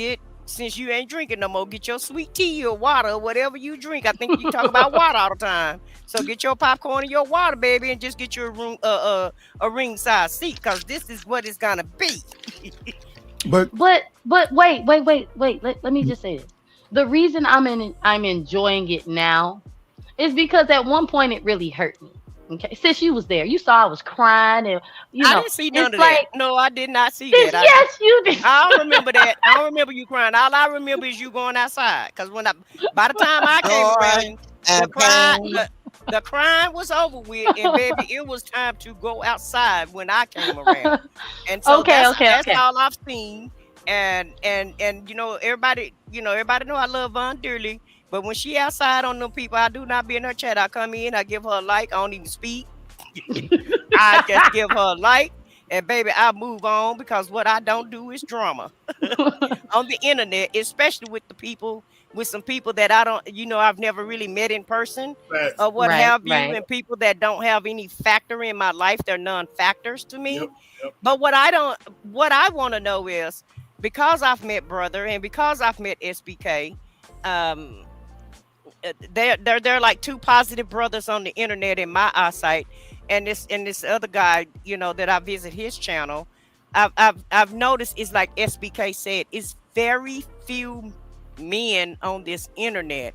since you ain't drinking no more, get your sweet tea or water or whatever you drink. I think you talk about water all the time. So get your popcorn and your water, baby, and just get your a ringside seat because this is what it's gonna be. But wait. Let me just say this. The reason I'm enjoying it now is because at one point it really hurt me. Okay, since you was there, you saw I was crying, and I didn't see none of that. No, I did not see that. Yes, you did. I don't remember that. I don't remember you crying. All I remember is you going outside. Because by the time I came around, the crying was over with, and baby, it was time to go outside when I came around. And so that's all I've seen. And everybody know I love Von dearly. But when she outside on them people, I do not be in her chat. I come in, I give her a like. I don't even speak. I just give her a like, and baby, I move on because what I don't do is drama on the internet, especially with some people that I don't, I've never really met in person or what have you, and people that don't have any factor in my life. They're non-factors to me. Yep. But what I want to know is, because I've met Brother and because I've met SBK, they're like two positive brothers on the internet in my eyesight, and this other guy, that I visit his channel, I've noticed is like SBK said, it's very few men on this internet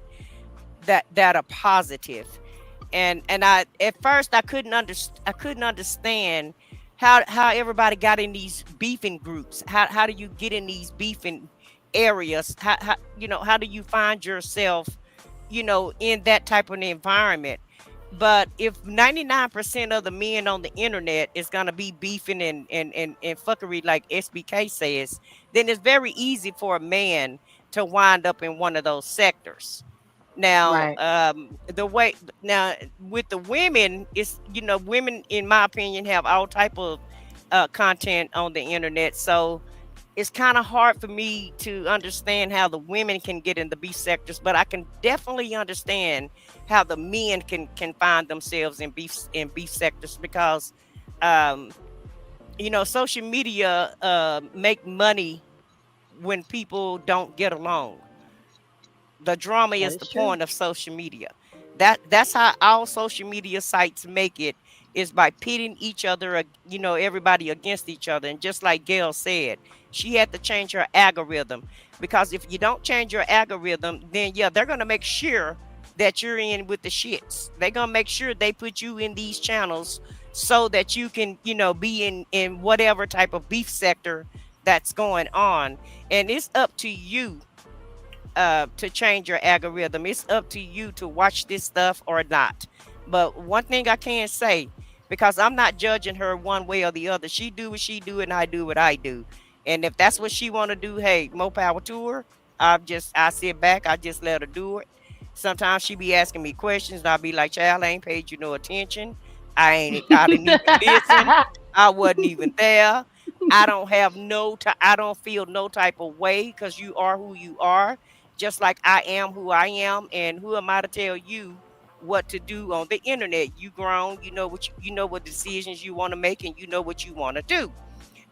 that are positive, and I at first I couldn't understand how everybody got in these beefing groups. How do you get in these beefing areas? How do you find yourself in that type of environment? But if 99% of the men on the internet is gonna be beefing and fuckery like SBK says, then it's very easy for a man to wind up in one of those sectors. Now, with the women, it's women, in my opinion, have all type of content on the internet. So it's kind of hard for me to understand how the women can get in the beef sectors, but I can definitely understand how the men can find themselves in beef sectors because, um, social media make money when people don't get along. The drama That is is the true. point of social media. That's how all social media sites make it, is by pitting each other, everybody against each other. And just like Gail said, she had to change her algorithm, because if you don't change your algorithm, then yeah, they're gonna make sure that you're in with the shits. They're gonna make sure they put you in these channels so that you can, be in whatever type of beef sector that's going on. And it's up to you to change your algorithm. It's up to you to watch this stuff or not. But one thing I can say, because I'm not judging her one way or the other. She do what she do, and I do what I do. And if that's what she want to do, hey, more power to her. I sit back. I just let her do it. Sometimes she be asking me questions, and I'll be like, "Child, I ain't paid you no attention. I didn't even listen. I wasn't even there. I don't have I don't feel no type of way, because you are who you are, just like I am who I am. And who am I to tell you what to do on the internet? You grown, you know what decisions you want to make, and you know what you want to do.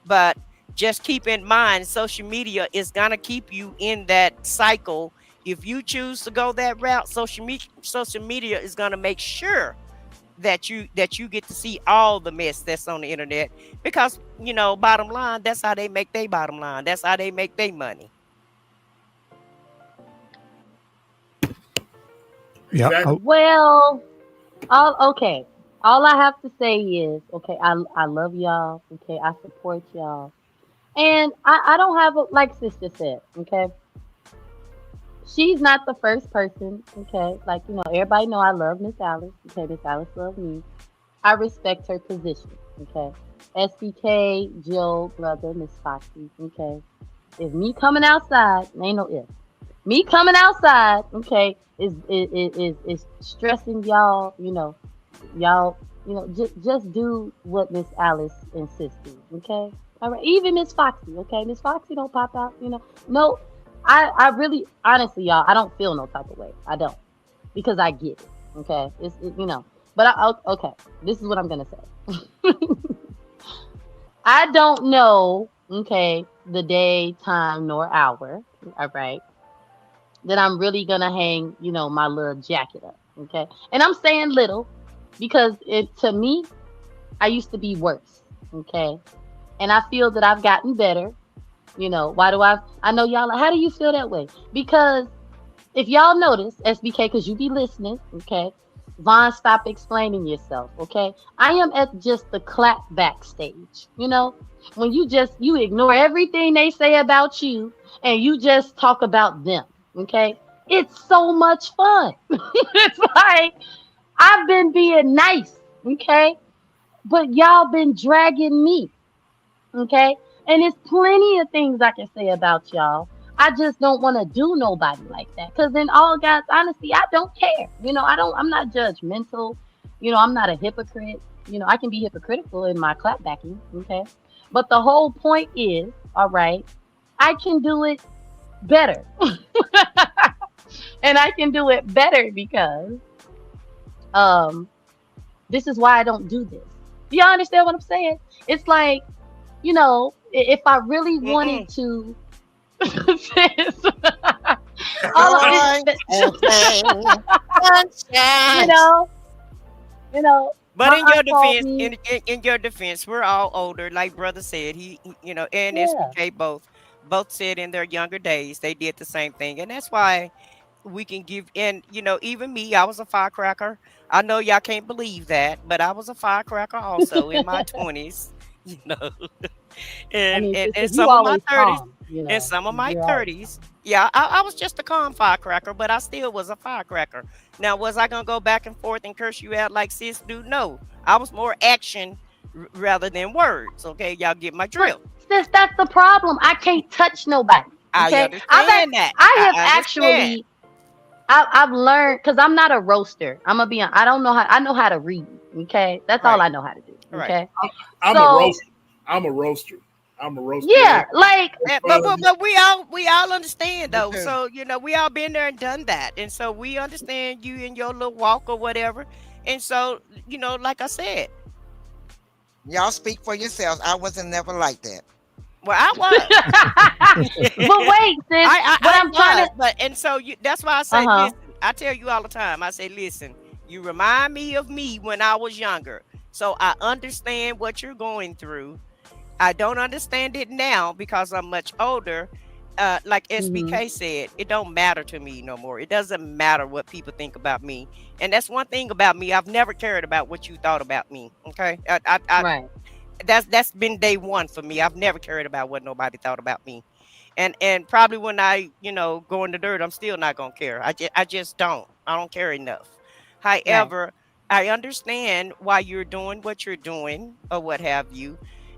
But just keep in mind, social media is gonna keep you in that cycle. If you choose to go that route, social media is gonna make sure that you get to see all the mess that's on the internet, because bottom line, that's how they make their bottom line. That's how they make their money. Yeah. Exactly. Well, okay. All I have to say is, okay, I love y'all. Okay, I support y'all. And I don't have a, like sister said, okay, she's not the first person, okay. Like, everybody know I love Miss Alice. Okay, Miss Alice loves me. I respect her position, okay. SBK, Jill, brother, Miss Foxy, okay. If me coming outside, ain't no if. Me coming outside, okay, is stressing y'all, y'all, just do what Miss Alice insisted, okay? All right, even Miss Foxy, okay? Miss Foxy don't pop out, No, I really, honestly, y'all, I don't feel no type of way. I don't, because I get it, okay? But okay, this is what I'm gonna say. I don't know, okay, the day, time, nor hour, all right, that I'm really gonna hang, my little jacket up, okay? And I'm saying little because to me, I used to be worse, okay? And I feel that I've gotten better. Why do I know y'all like, how do you feel that way? Because if y'all notice, SBK, because you be listening, okay? Vaughn, stop explaining yourself, okay? I am at just the clap back stage, when you ignore everything they say about you and you just talk about them, okay? It's so much fun. It's like I've been being nice, okay? But y'all been dragging me, okay? And there's plenty of things I can say about y'all. I just don't want to do nobody like that. Cause in all God's honesty, I don't care. I'm not judgmental. I'm not a hypocrite. I can be hypocritical in my clapbacking, okay? But the whole point is, all right, I can do it better. And I can do it better because um this is why I don't do this. Do y'all understand what I'm saying? It's like, if I really wanted Mm-mm. to, sis, all of Joy it, and pain, you sunshine. know, you know, But my in your aunt called defense, me. in your defense, we're all older. Like brother said, and Yeah, SBK both said in their younger days they did the same thing, and that's why we can give. And even me, I was a firecracker. I know y'all can't believe that, but I was a firecracker also in my 20s. You know, I and mean, and, sister, and you some of my always 30s calm. and some of my You're always calm. 30s. Yeah, I was just a calm firecracker, but I still was a firecracker. Now, was I gonna go back and forth and curse you out like sis do? No, I was more action rather than words. Okay, y'all get my But drill. sis, that's the problem. I can't touch nobody. I Okay, understand that. I have I understand. actually I've learned because I'm not a roaster. I'm gonna be on. I don't know how. I know how to read. Okay, that's all Right, I know how to do. right. Okay, I'm a so roaster. I'm a roaster. I'm a roast. Yeah, like but we all understand though. Okay. So we all been there and done that, and so we understand you in your little walk or whatever. And so like I said, Y'all speak for yourselves. I wasn't never like that. well, I was. but wait, sis. What I'm trying to. But and so that's why I say, Uh-huh. listen. I tell you all the time. I say, listen. You remind me of me when I was younger, so I understand what you're going through. I don't understand it now because I'm much older. Like SBK said, it don't matter to me no more. It doesn't matter what people think about me, and that's one thing about me. I've never cared about what you thought about me. Okay, Right. that's been day one for me. I've never cared about what nobody thought about me, and probably when I go in the dirt, I'm still not gonna care. I just don't. I don't care enough. However, I understand why you're doing what you're doing or what have you.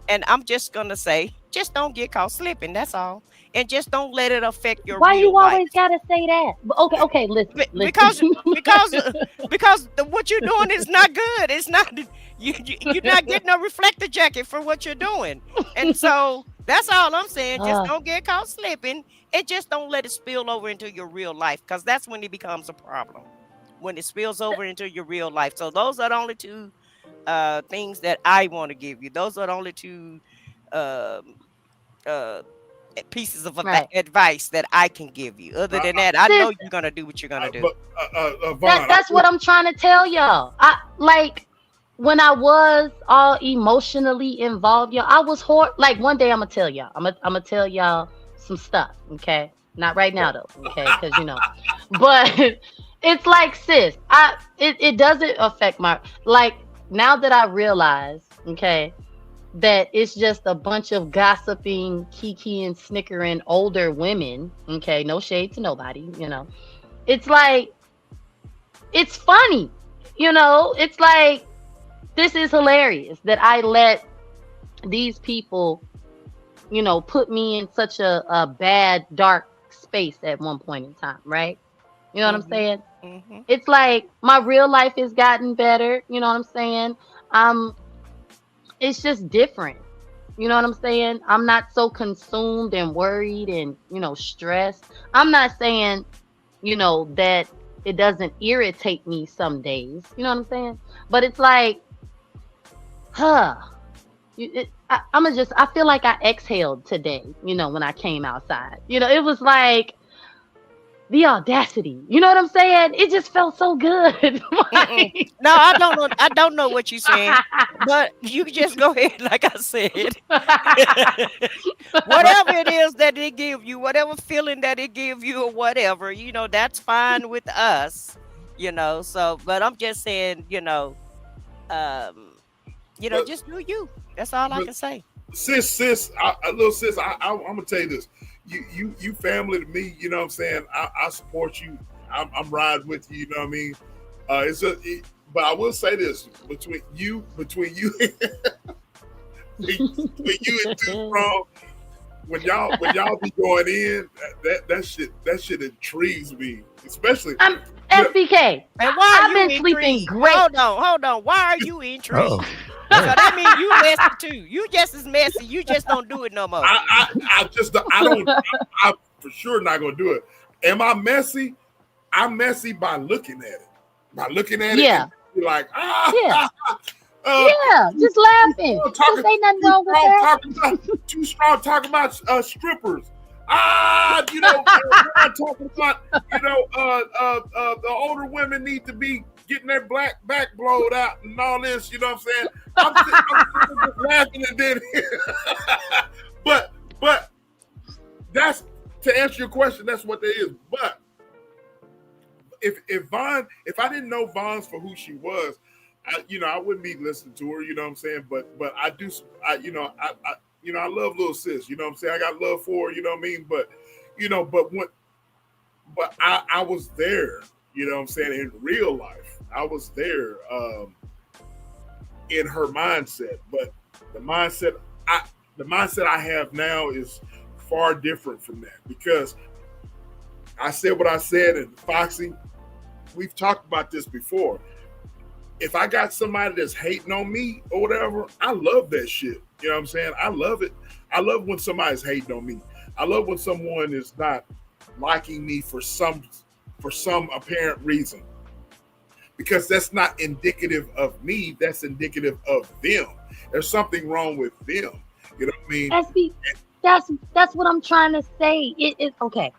And I'm just going to say, just don't get caught slipping. That's all. And just don't let it affect your Why real you life. always gotta say that? But okay, listen. Because what you're doing is not good. It's not you're not getting a reflector jacket for what you're doing. And so that's all I'm saying. Just don't get caught slipping and just don't let it spill over into your real life, because that's when it becomes a problem. When it spills over into your real life. So those are the only two things that I want to give you. Those are the only two pieces of advice that I can give you. Other than that, I know you're gonna do what you're gonna do. Vaughn, that's what I'm trying to tell y'all. I like when I was all emotionally involved, y'all. I was like one day I'm gonna tell y'all. I'm gonna tell y'all some stuff. Okay, not right now though. Okay, because but. It's like, sis, it doesn't affect my, like, now that I realize, okay, that it's just a bunch of gossiping, kiki and snickering older women, okay, no shade to nobody, it's like, it's funny, it's like, this is hilarious that I let these people, put me in such a bad, dark space at one point in time, right? You know what I'm saying? Mm-hmm. It's like my real life has gotten better. You know what I'm saying? It's just different. You know what I'm saying? I'm not so consumed and worried and, stressed. I'm not saying, that it doesn't irritate me some days. You know what I'm saying? But it's like, I feel like I exhaled today, when I came outside. It was like, the audacity, you know what I'm saying? It just felt so good. No, I don't know. I don't know what you're saying, but you just go ahead, like I said. Whatever it is that it give you, whatever feeling that it give you, or whatever, that's fine with us. So, but I'm just saying, just do you. That's all I can say. Sis, little sis, I'm gonna tell you this. You family to me, you know what I'm saying? I support you. I'm riding with you, you know what I mean? But I will say this, between you between you and Too Strong, when y'all be going in, that shit intrigues me, especially SBK. And why I've been sleeping great. Hold on. Why are you intrigued? So that means you messy too. You just as messy. You just don't do it no more. I for sure not gonna do it. Am I messy? I'm messy by looking at it. By looking at it, and be like, just laughing. Just ain't nothing wrong with that. Too Strong talking about strippers. Talking about the older women need to be getting their black back blowed out and all this, you know what I'm saying? I'm just laughing and then but that's, to answer your question, that's what that is. But if I didn't know Vaughn's for who she was, I wouldn't be listening to her, you know what I'm saying? But I do, I love little sis, you know what I'm saying? I got love for her, you know what I mean? But I was there, you know what I'm saying, in real life. I was there in her mindset, but the mindset I have now is far different from that, because I said what I said, and Foxy, we've talked about this before. If I got somebody that's hating on me or whatever, I love that shit. You know what I'm saying? I love it. I love when somebody's hating on me. I love when someone is not liking me for some apparent reason, because that's not indicative of me. That's indicative of them. There's something wrong with them. You know what I mean? That's what I'm trying to say. It's okay.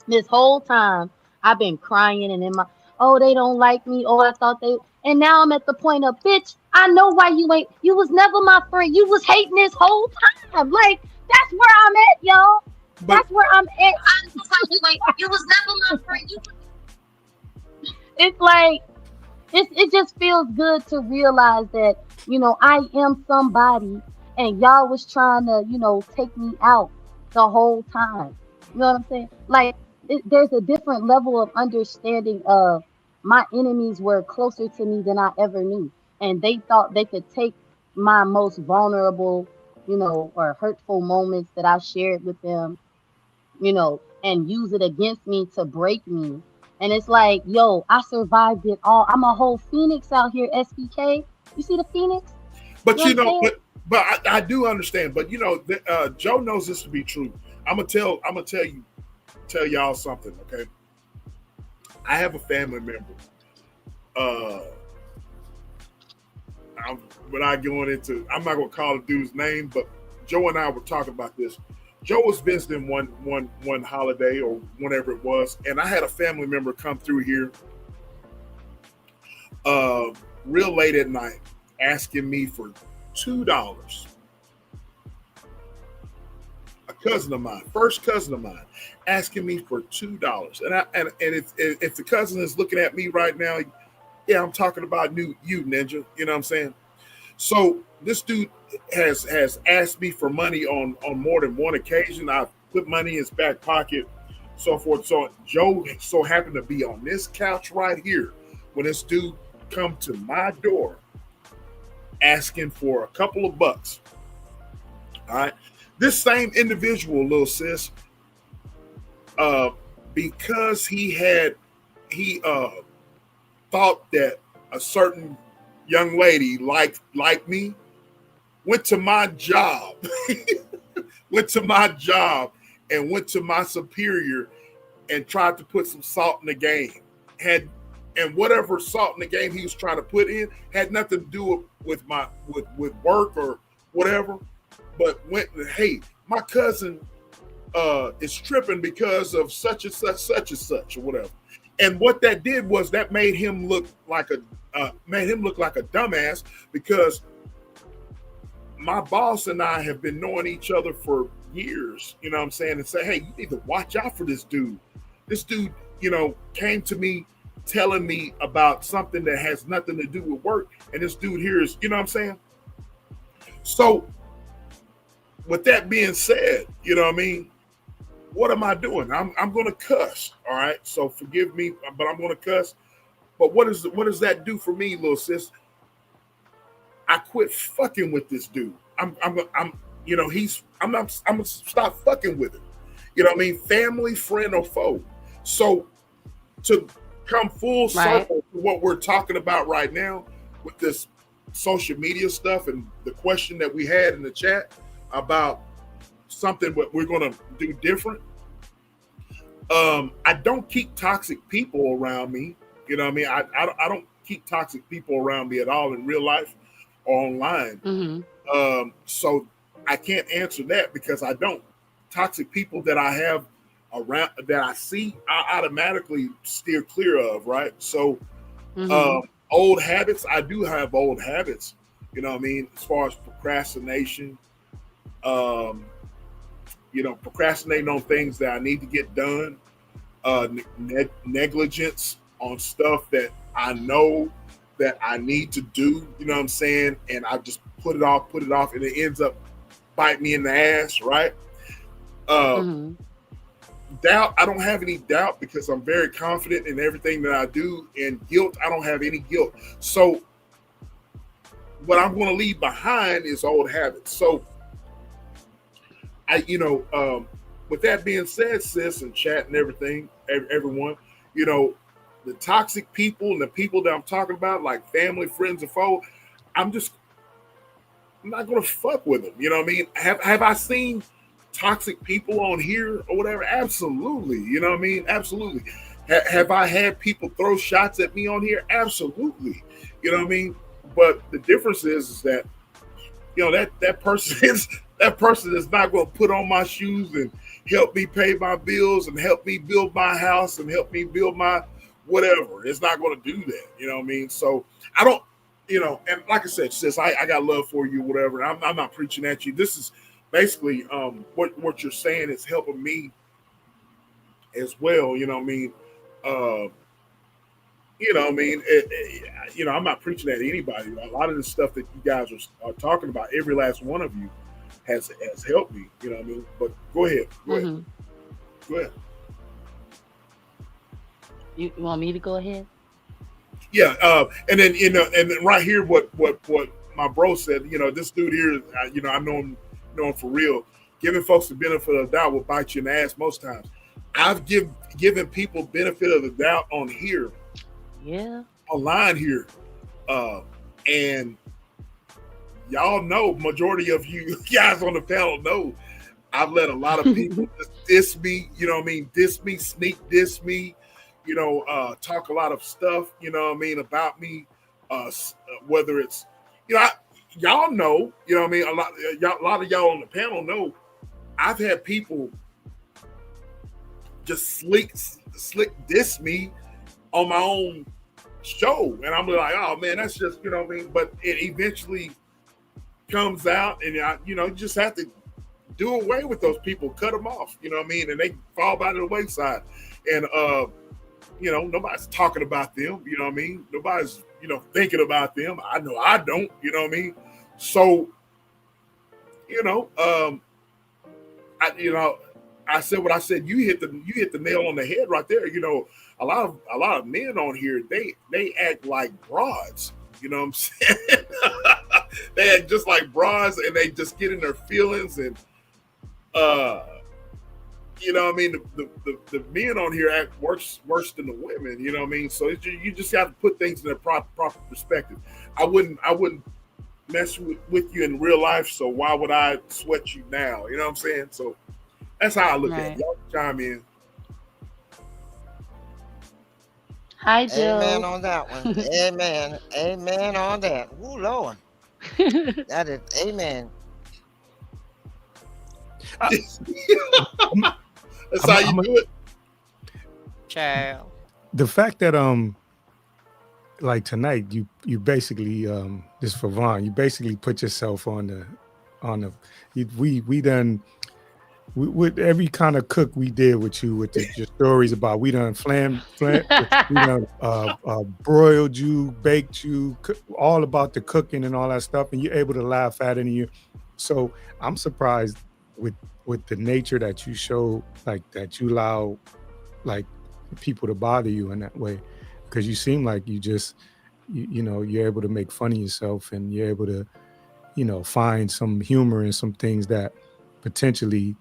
This whole time I've been crying and in my, oh, they don't like me. Oh, I thought they, and now I'm at the point of, bitch, I know why you was never my friend. You was hating this whole time. Like, that's where I'm at, y'all. But That's where I'm at. I know why you was never my friend. It's like, it just feels good to realize that, I am somebody and y'all was trying to, take me out the whole time. You know what I'm saying? Like, there's a different level of understanding of my enemies were closer to me than I ever knew. And they thought they could take my most vulnerable, or hurtful moments that I shared with them, and use it against me to break me. And it's like, yo, I survived it all. I'm a whole phoenix out here, SBK. You see the phoenix? But You know what I'm saying? but I do understand. But Joe knows this to be true. I'm gonna tell y'all something. Okay, I have a family member. When I going into, I'm not gonna call the dude's name, but Joe and I were talking about this. Joe was visiting one holiday or whenever it was, and I had a family member come through here real late at night asking me for $2. A cousin of mine, first cousin of mine, asking me for $2. And if the cousin is looking at me right now, yeah, I'm talking about you, Ninja. You know what I'm saying? So this dude has asked me for money on more than one occasion. I've put money in his back pocket, so forth. So Joe so happened to be on this couch right here when this dude come to my door asking for a couple of bucks. All right. This same individual, little sis, because he thought that a certain young lady like me, went to my job, went to my superior and tried to put some salt in the game. And whatever salt in the game he was trying to put in had nothing to do with work or whatever. But hey, my cousin is tripping because of such and such or whatever. And what that did was that made him look like a dumbass, because my boss and I have been knowing each other for years, you know what I'm saying, and say, hey, you need to watch out for this dude. This dude, came to me telling me about something that has nothing to do with work, and this dude here is, you know what I'm saying? So with that being said, you know what I mean? What am I doing? I'm going to cuss. All right. So forgive me, but I'm going to cuss. But what does that do for me, little sis? I quit fucking with this dude. I'm gonna stop fucking with him. You know what I mean? Family, friend, or foe. So to come full circle to what we're talking about right now with this social media stuff and the question that we had in the chat about something what we're going to do different. I don't keep toxic people around me. You know what I mean? I don't keep toxic people around me at all in real life or online. Mm-hmm. So I can't answer that because I don't. Toxic people that I have around that I see, I automatically steer clear of, right? So old habits, I do have old habits, you know what I mean, as far as procrastination, procrastinating on things that I need to get done, negligence on stuff that I know that I need to do, you know what I'm saying, and I just put it off, and it ends up biting me in the ass, right? Doubt, I don't have any doubt because I'm very confident in everything that I do. And guilt, I don't have any guilt. So what I'm going to leave behind is old habits. So with that being said, sis and chat and everything, everyone, the toxic people and the people that I'm talking about, like family, friends, and foe, I'm not gonna fuck with them. You know what I mean? Have I seen toxic people on here or whatever? Absolutely. You know what I mean? Absolutely. Have I had people throw shots at me on here? Absolutely. You know what I mean? But the difference is that that person is not going to put on my shoes and help me pay my bills and help me build my house and help me build my whatever. It's not going to do that. You know what I mean? So I don't. And like I said, sis, I got love for you, whatever. I'm not preaching at you. This is basically what you're saying is helping me as well. You know what I mean? I'm not preaching at anybody. A lot of the stuff that you guys are talking about, every last one of you has helped me. You know what I mean? But go ahead. Go ahead. You want me to go ahead? Yeah. And then right here, what my bro said. This dude here. I know him for real. Giving folks the benefit of the doubt will bite you in the ass most times. I've given people benefit of the doubt on here. Yeah. Online here. And y'all know, majority of you guys on the panel know, I've let a lot of people just diss me, you know what I mean? Diss me, sneak diss me, talk a lot of stuff, you know what I mean, about me. Whether it's, y'all know, you know what I mean? A lot of y'all on the panel know I've had people just slick diss me on my own show, and I'm like, oh man, that's just, you know what I mean. But it eventually comes out, and you just have to do away with those people, cut them off, you know what I mean, and they fall by the wayside. And nobody's talking about them, you know what I mean. Nobody's thinking about them. I know I don't, you know what I mean. So I said what I said. You hit the nail on the head right there. A lot of men on here, they act like broads. You know what I'm saying? They act just like broads, and they just get in their feelings, and you know what I mean. The men on here act worse than the women. You know what I mean? So you just have to put things in their proper perspective. I wouldn't mess with you in real life. So why would I sweat you now? You know what I'm saying? So that's how I look at it. Y'all chime in. Hi, Joe. Amen on that one. Amen. Amen on that. Ooh, Lord. That is amen. That's how you do it. Child. The fact that like tonight you basically this for Vaughn, you basically put yourself on the we done with every kind of cook we did with you with your stories about we done we done broiled you, baked you, all about the cooking and all that stuff, and you're able to laugh at it. And so I'm surprised with the nature that you show, like that you allow like people to bother you in that way, because you seem like you just you're able to make fun of yourself, and you're able to find some humor in some things that potentially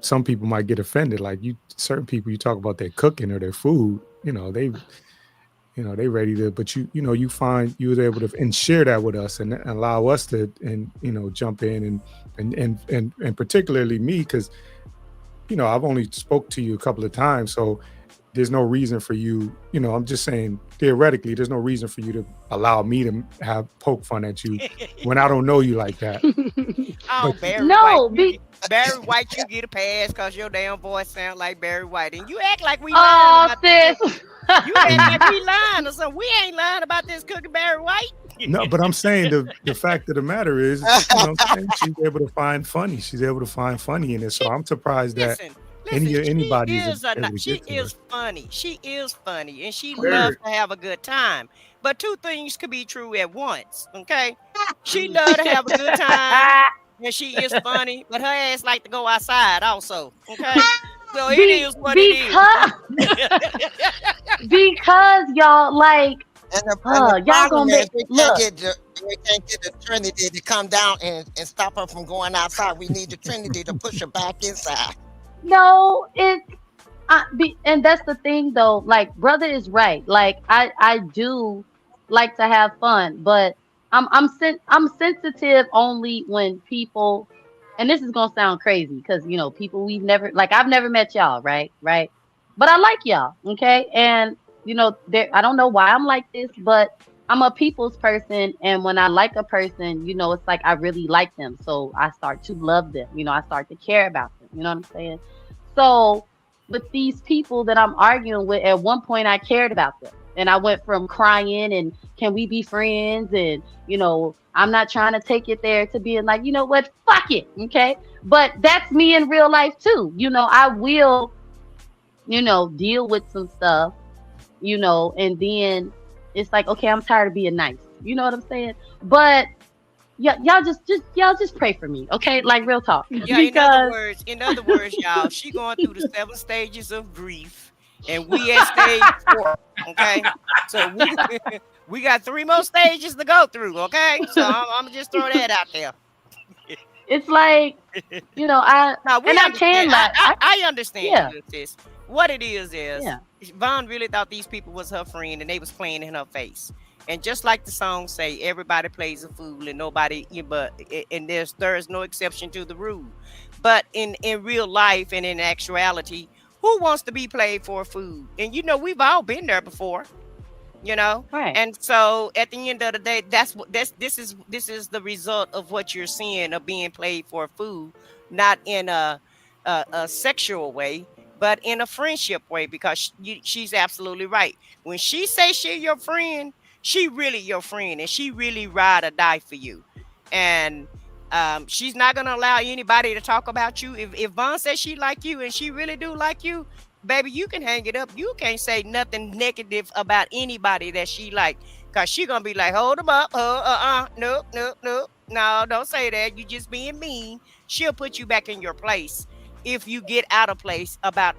some people might get offended. Like certain people, you talk about their cooking or their food, they ready to, but you find you was able to and share that with us and allow us to jump in and particularly me, because I've only spoke to you a couple of times, so there's no reason for you, I'm just saying theoretically, there's no reason for you to allow me to have poke fun at you when I don't know you like that. Oh, Barry White, you get a pass because your damn voice sound like Barry White, and you act like we lying about this. You act like we lying or something. We ain't lying about this cooking Barry White. No, but I'm saying the fact of the matter is, she's able to find funny. She's able to find funny in it. So I'm surprised that anybody she is funny. She is funny, and she loves to have a good time. But two things could be true at once. Okay, she loves to have a good time, and she is funny, but her ass like to go outside also. Okay, so it is what it is. Because y'all like. And y'all gonna make we can't get the Trinity to come down and stop her from going outside. We need the Trinity to push her back inside. No, and that's the thing though. Like, brother is right. Like, I do like to have fun, but I'm sensitive only when people, and this is gonna sound crazy because people I've never met y'all, right, but I like y'all, okay, and there I don't know why I'm like this, but I'm a people's person, and when I like a person, it's like I really like them, so I start to love them, I start to care about them, you know what I'm saying? So with these people that I'm arguing with, at one point I cared about them, and I went from crying and can we be friends, and I'm not trying to take it there, to being like, you know what, fuck it, okay? But that's me in real life too. I will, deal with some stuff, and then it's like, okay, I'm tired of being nice. You know what I'm saying? But yeah, y'all just pray for me, okay? Like real talk. Yeah, Because in other words, y'all, she going through the 7 stages of grief, and we at stage 4. Okay, so we got 3 more stages to go through. Okay, so I'm just throw that out there. it's like, Now we and I understand. can laugh. I understand Yeah, you, sis. What it is yeah, Vaughn really thought these people was her friend, and they was playing in her face. And just like the song say, everybody plays a fool, and nobody. And there's no exception to the rule. But in real life and in actuality, who wants to be played for a fool? And we've all been there before. right. And so at the end of the day, this is the result of what you're seeing of being played for a fool, not in a sexual way, but in a friendship way, because she's absolutely right. When she say she your friend, she really your friend, and she really ride or die for you. And she's not gonna allow anybody to talk about you. If Vaughn says she like you and she really do like you, baby, you can hang it up. You can't say nothing negative about anybody that she like, cause she gonna be like, hold them up, nope, nope, nope, no, don't say that. You just being mean. She'll put you back in your place if you get out of place about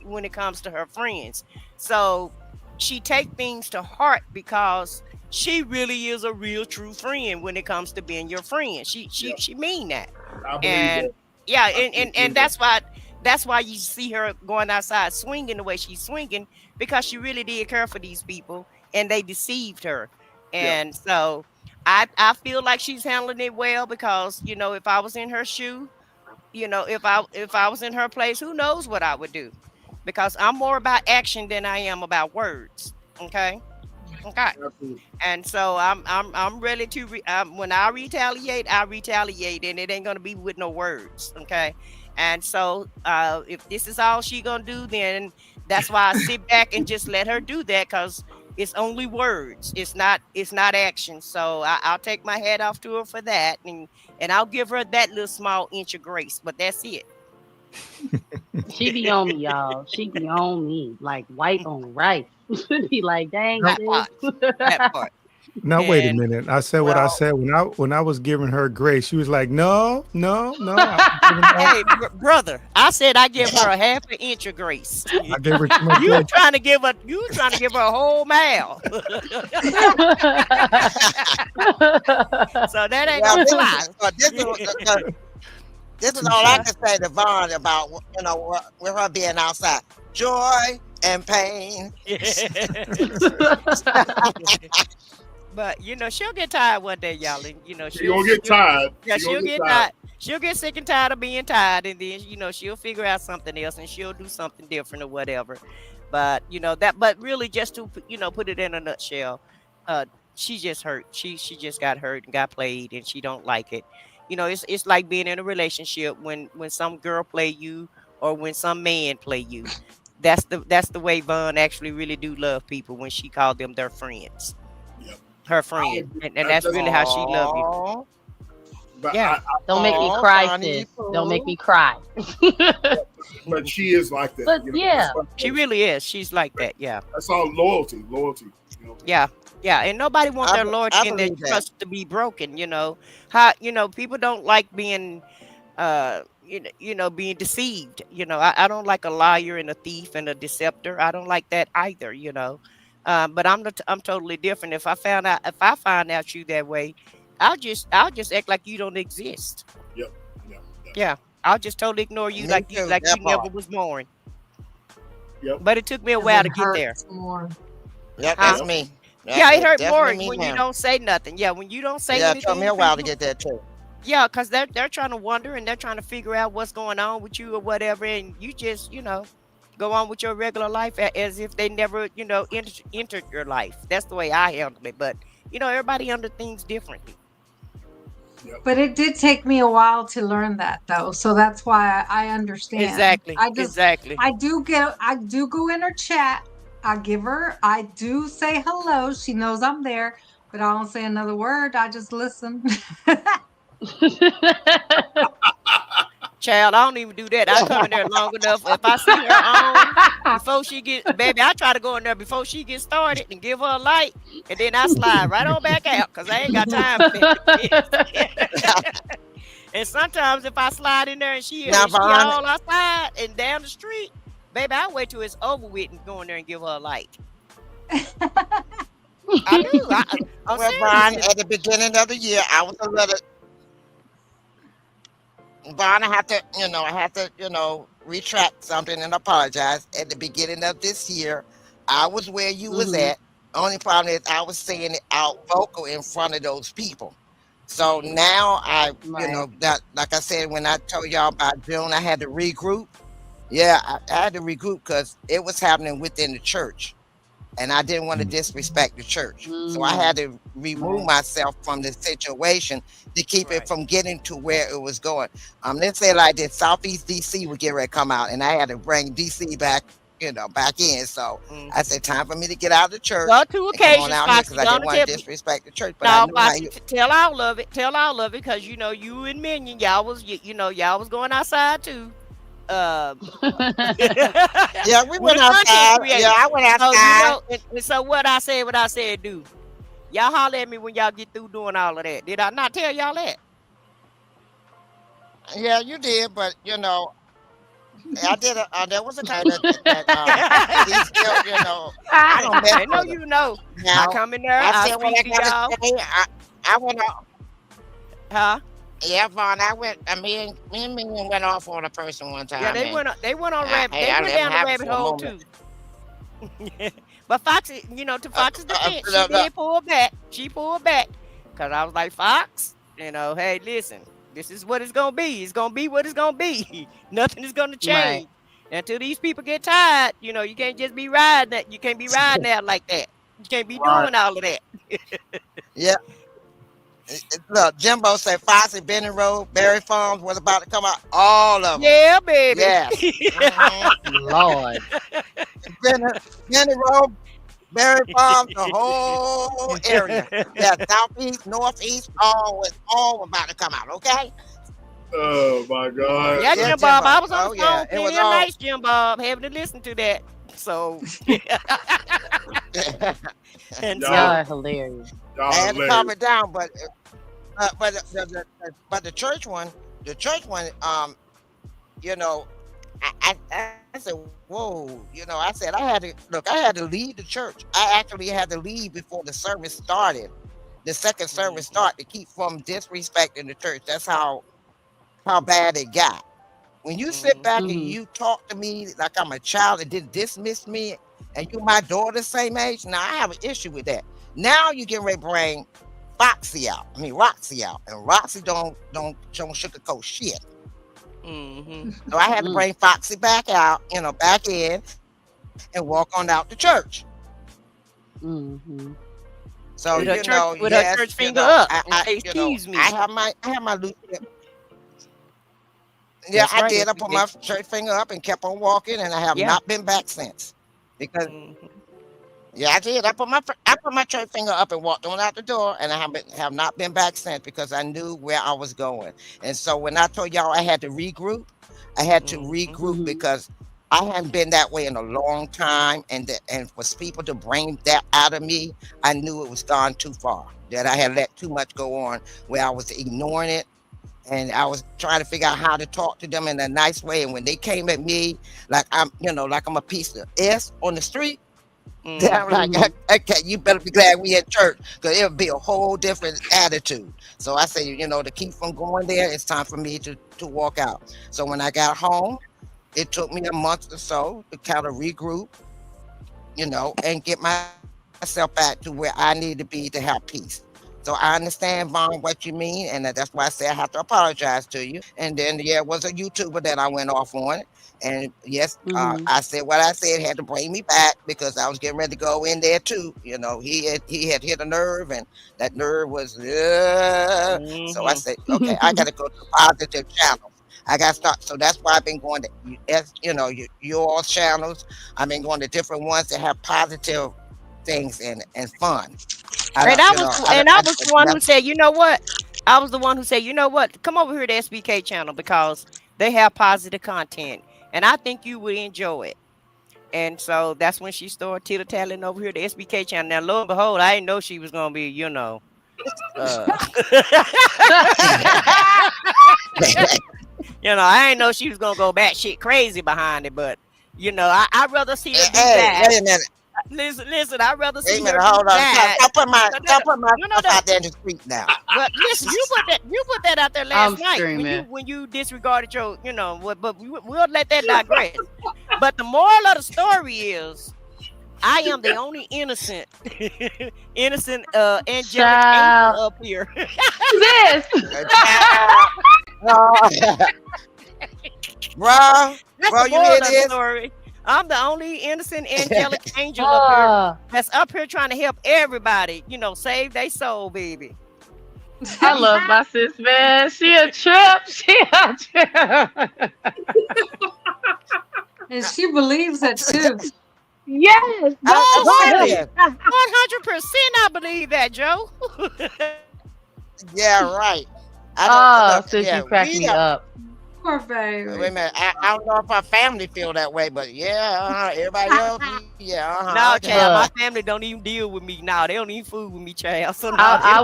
when it comes to her friends. So she take things to heart because she really is a real true friend when it comes to being your friend. She mean that. I believe And that. yeah, and that's why you see her going outside swinging the way she's swinging, because she really did care for these people and they deceived her. Yeah. And so I feel like she's handling it well, because if I was in her shoe, if I was in her place, who knows what I would do, because I'm more about action than I am about words. Okay. Absolutely. And so I'm ready to when I retaliate, and it ain't gonna be with no words. Okay. And so if this is all she gonna do, then that's why I sit back and just let her do that, because it's only words. It's not action. So I'll take my hat off to her for that, and I'll give her that little small inch of grace. But that's it. She be on me, y'all. She be on me like white on rice. Be like, dang, Now, That part. sis. That part. now wait a And minute. I said what I Well, said when I was giving her grace. She was like, no, no, no. I was giving her, hey, brother, I said I give her a half an inch of grace. I gave her too much You grace. trying to give her a whole mile. So that ain't well, gonna this fly. is this is all I can say to Vaughn about with her being outside. Joy and pain. But she'll get tired one day, y'all. And She gonna get tired. yeah, She gonna she'll get tired. tired. She'll get sick and tired of being tired, and then she'll figure out something else, and she'll do something different or whatever. But but really, just to put it in a nutshell, uh, she just hurt. She just got hurt and got played, and she don't like it. It's like being in a relationship when some girl play you, or when some man play you. That's the way Vaughn actually really do love people, when she called them their friends, Yep. her friend, and that's That's- really how she love you. Aw, But Yeah. Don't make me aw, cry, Bonnie sis. Don't make Pooh. me cry. but she is like that. But yeah. She really is. She's like that. Yeah. That's all loyalty. Loyalty. Yeah. Yeah. And nobody wants their I loyalty and their believe that. trust to be broken. How people don't like being being deceived. I don't like a liar and a thief and a deceptor. I don't like that either. But I'm totally different. If I find out you that way, I'll just act like you don't exist. Yep. Yep. Yeah. I'll just totally ignore you, Me like too, you that never part. was born. Yep. But it took me a And while it to get there. hurts more. Yep, Huh? that's me. Yeah, it hurt more definitely me when you now. don't say nothing. Yeah, when you don't say Yeah, it took me anything, a while to people. get that too. Yeah, because they're trying to wonder and they're trying to figure out what's going on with you or whatever, and you just go on with your regular life as if they never entered your life. That's the way I handle it. But everybody under things differently. But it did take me a while to learn that though. So that's why I understand. Exactly, exactly. I do go in her chat. I do say hello. She knows I'm there, but I don't say another word. I just listen. Child, I don't even do that. I come in there long enough. If I see her on before she get, baby, I try to go in there before she gets started and give her a light, and then I slide right on back out because I ain't got time for that. And sometimes if I slide in there and she Now, Vaughn, all outside and down the street, baby, I wait till it's over with and go in there and give her a light. I do. I'm well, Vaughn, serious. at the beginning of the year, I was a little. Vaughn, I had to, retract something and apologize. At the beginning of this year, I was where you was Mhm. at. Only problem is I was saying it out vocal in front of those people. So now Right. that like I said, when I told y'all about June, I had to regroup. Yeah, I had to regroup because it was happening within the church. And I didn't want to disrespect the church. So I Mm. had to remove Right. myself from the situation to keep it Right. from getting to where it was going. Let's say like this, Southeast DC would get ready to come out, and I had to bring DC back, back in. So I Mhm. said, time for me to get out of the church Well, two and come on occasions, out here because Foxy. I didn't Gonna want tell to disrespect the church. But I no, knew how Foxy. you. Tell all of it. Tell all of it, because you and Minion, y'all was going outside too. Um, Yeah, we with went a content outside. Yeah, creator. I went So outside. and so what I said do. Y'all holler at me when y'all get through doing all of that. Did I not tell y'all that? Yeah, you did, but I did. There was a time that he still, I don't mess I know with him. you know. I Now, come in there, I I said what I speak to gotta y'all. say. I went off. Huh? Yeah, Vaughn, I went. Me and Minion went off on a person one Yeah, time, and they went on rabbit. They I went let him down the have it rabbit for a hole moment. too. But Foxy, to Uh, Fox's uh, defense, she uh, uh, did pull back. She pulled back. Cause I was like, Fox, hey, listen, this is what it's gonna be. It's gonna be what it's gonna be. Nothing is gonna Right. change. Until these people get tired, you can't just be riding that. You can't be riding out like that. You can't be Right. doing all of that. yeah, look, Jimbo said Foxy, Benny Road, Berry Farms was about to come out. All of them. Yeah, baby. Yes. hmm Lord. Benny, Benny Road, Berry Farms, the whole area. Yeah, southeast, northeast, all about to come out. Okay. Oh my God. Yeah, Yeah, Jim Bob. I Jimbo. was on the Oh yeah, phone it was plenty of all. nights, Jim Bob, having to listen to that. So, and Y'all Y'all, so are hilarious. y'all I had to calm hilarious. it down, but the church one, you know, I said, whoa, I said I had to leave the church. I actually had to leave before the service started, the second service mhm, started, to keep from disrespecting the church. That's how bad it got. When you sit mhm. back and Mhm. you talk to me like I'm a child and then dismiss me, and you my daughter same age, now I have an issue with that. Now you get ready to bring Roxy out, and Roxy don't sugarcoat shit. Mhm. So I had to Mm. bring Foxy back out, back in and walk on out the church. Mhm. So With her yes, church finger up and I say, "Excuse I me." have my loose. Yeah, That's I right. did. I put my church finger up and kept on walking, and I have Yeah. not been back since. Because Mhm. yeah, I did. I put my church finger up and walked on out the door, and I have not been back since because I knew where I was going. And so when I told y'all I had to regroup, I had to Mhm. regroup Mhm. because I hadn't been that way in a long time, and for people to bring that out of me, I knew it was gone too far. That I had let too much go on, where I was ignoring it, and I was trying to figure out how to talk to them in a nice way. And when they came at me like I'm a piece of S on the street, then I'm Mhm. like, Mhm. okay, you better be glad we in church because it'll be a whole different attitude. So I say, to keep from going there, it's time for me to walk out. So when I got home, it took me a month or so to kind of regroup, and get myself together. myself back to where I need to be to have peace. So I understand, Vaughn, what you mean, and that's why I say I have to apologize to you. And then it was a YouTuber that I went off on, and yes, I said what I said, had to bring me back because I was getting ready to go in there too. He had hit a nerve, and that nerve was. So I said, okay, I got to go to positive channels. I got to start. So that's why I've been going to, your channels. I've been going to different ones that have positive things and fun. I was the one who said, you know what? I was the one who said, you know what? Come over here to SBK channel because they have positive content, and I think you would enjoy it. And so that's when she started tittle-tattling over here to SBK channel. Now, lo and behold, I didn't know she was gonna be, I didn't know she was gonna go batshit crazy behind it, but I'd rather see her do that. Wait a minute. Listen, I'd rather see her do Hold on. that. Don't put my stuff out there in the street now. But listen, you put that out there last night screaming. when you disregarded your, but we'll let that digress. But the moral of the story is, I am the only innocent angelic angel up here. This. Bro, That's the you moral hear of the this? story. I'm the only innocent angelic angel up here that's up here trying to help everybody, save their soul, baby. I love my sis, man. She a trip. She a trip. And she believes it too. Yes. 100%, I believe that, Joe. Yeah, right. Sis, you crack me up. Poor baby. Wait a minute. I don't know if our family feel that way, but everybody else, No, child, my family don't even deal with me now. They don't even fool with me, child. So I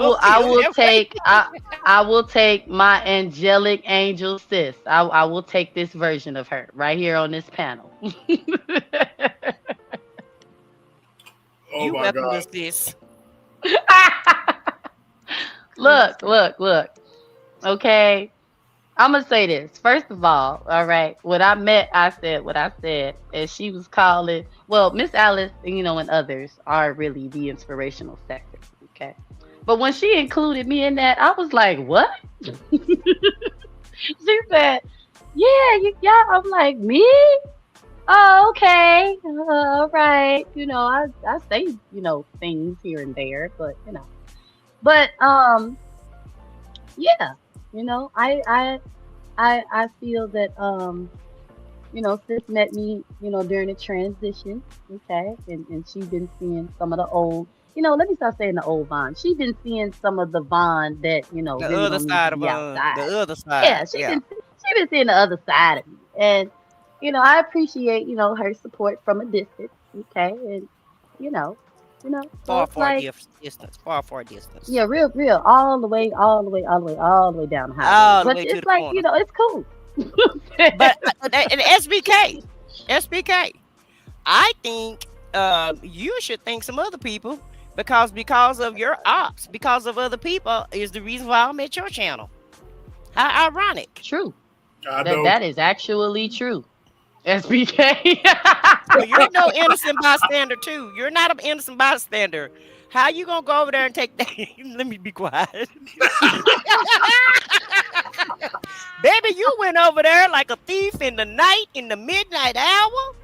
will take my angelic angel sis. I will take this version of her right here on this panel. You welcome to this. Look. Okay. I'm gonna say this. First of all right. When I met, I said what I said, and she was calling. Well, Miss Alice, and others are really the inspirational sector. Okay, but when she included me in that, I was like, what? She said, yeah. I'm like, me? Oh, okay. All right. I say things here and there, but yeah. I feel that sis met me, during the transition, okay, and she's been seeing some of the old, let me start saying the old Vaughn. She's been seeing some of the Vaughn that, the really other side of outside. the other side. Yeah, she's been seeing the other side of me. And, I appreciate, her support from a distance, okay, and, far far distance. Yeah, real, all the way down the highway. All the But way to it's the like, corner. it's cool. But and SBK, I think you should thank some other people because of your ops, because of other people is the reason why I'm at your channel. How ironic. True. That is actually true. SBK. Well, you're no innocent bystander too. You're not an innocent bystander. How you gonna go over there and take that? Let me be quiet. Baby, you went over there like a thief in the night, in the midnight hour.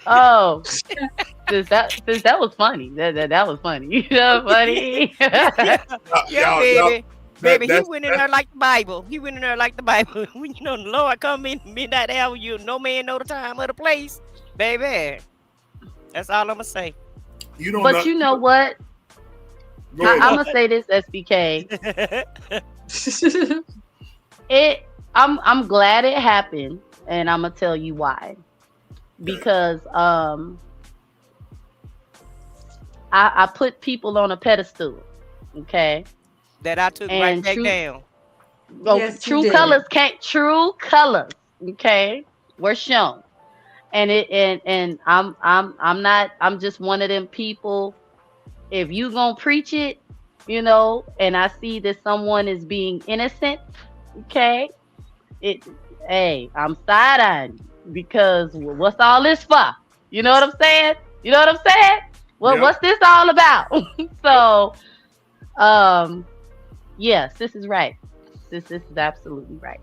Oh, since that was funny. That was funny. Funny. Yeah, baby. Baby, he went in there like the Bible. When the Lord come in midnight hour, no man know the time or the place. Baby. That's all I'm gonna say. But you know what? I'm gonna say this, SBK. I'm glad it happened, and I'm gonna tell you why. Because I put people on a pedestal, okay? That I took right back down. Yes, true colors, okay, were shown. And I'm just one of them people. If you gonna preach it, and I see that someone is being innocent, okay, I'm side-eyeing you because what's all this for? You know what I'm saying? Well, Yep. what's this all about? So, yes, this is right. This is absolutely right.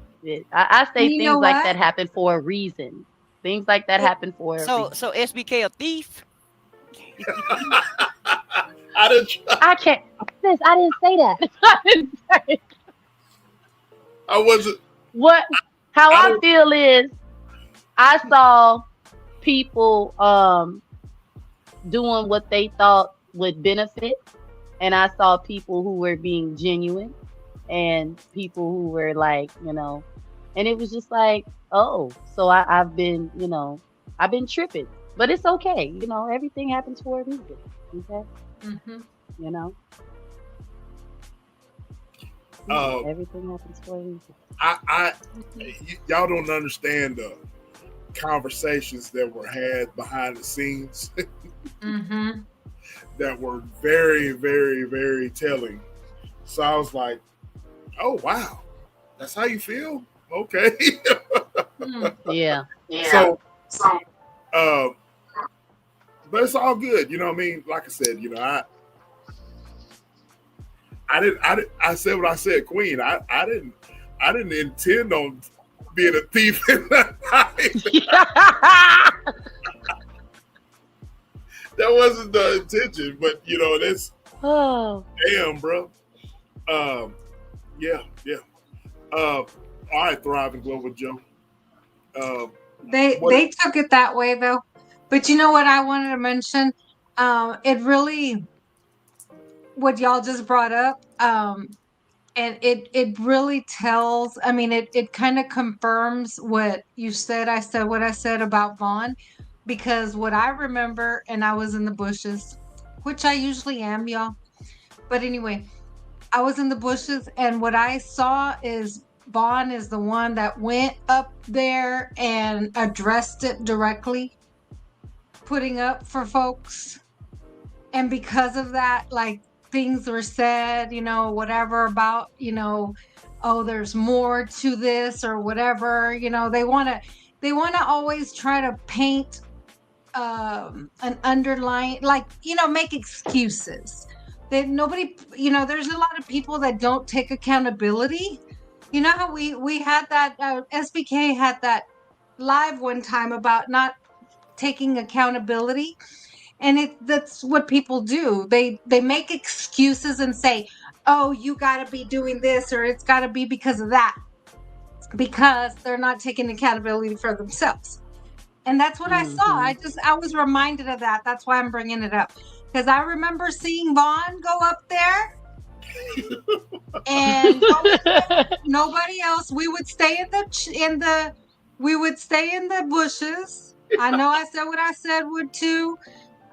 I say And you know things like that what? happen for a reason. Things like that It, happen for a So reason. SBK a thief? I didn't. Try, I can't. Sis, I didn't say that. I didn't say I wasn't. what. How I I don't. feel is I saw people doing what they thought would benefit, and I saw people who were being genuine, and people who were like, and it was just like, oh, so I've been, I've been tripping, but it's okay, everything happens for a reason. Okay, mhm. you know, Uh, everything happens for a reason. I y'all don't understand the conversations that were had behind the scenes Mm-hmm. that were very, very, very telling. So I was like, oh wow, that's how you feel? Okay. Yeah. So uh, but it's all good, you know what I mean? Like I said, I said what I said, Queen. I didn't intend on being a thief in that night. That wasn't the intention, but that's Oh. damn, bro. Yeah, yeah. All right, Thriving Global Joe. What? They took it that way though. But you know what I wanted to mention? It really what y'all just brought up. And it really tells. I mean, it kind of confirms what you said. I said what I said about Vaughn, because what I remember, and I was in the bushes, which I usually am, y'all. But anyway, I was in the bushes, and what I saw is Vaughn is the one that went up there and addressed it directly, putting up for folks. And because of that, like things were said, whatever about, oh, there's more to this or whatever, they want to always try to paint an underlying, like, make excuses that nobody, there's a lot of people that don't take accountability. You know how we had that SBK had that live one time about not taking accountability, and that's what people do. They make excuses and say, oh, you got to be doing this, or it's got to be because of that, because they're not taking accountability for themselves. And that's what I saw. Mhm. I was reminded of that. That's why I'm bringing it up, because I remember seeing Vaughn go up there, and nobody else. We would stay we would stay in the bushes. I know I said what I said would too.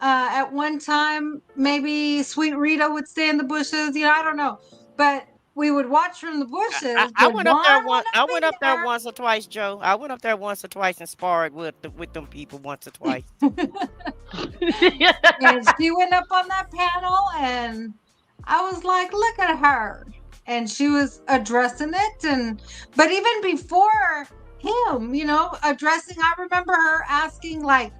At one time, maybe Sweet Rita would stay in the bushes. I don't know, but we would watch from the bushes. I But went up there Vaughn once. went I up went in up there once or twice, Joe. I went up there once or twice and sparred with them people once or twice. and she went up on that panel, and I was like, look at her. And she was addressing it. But even before him, addressing, I remember her asking, like,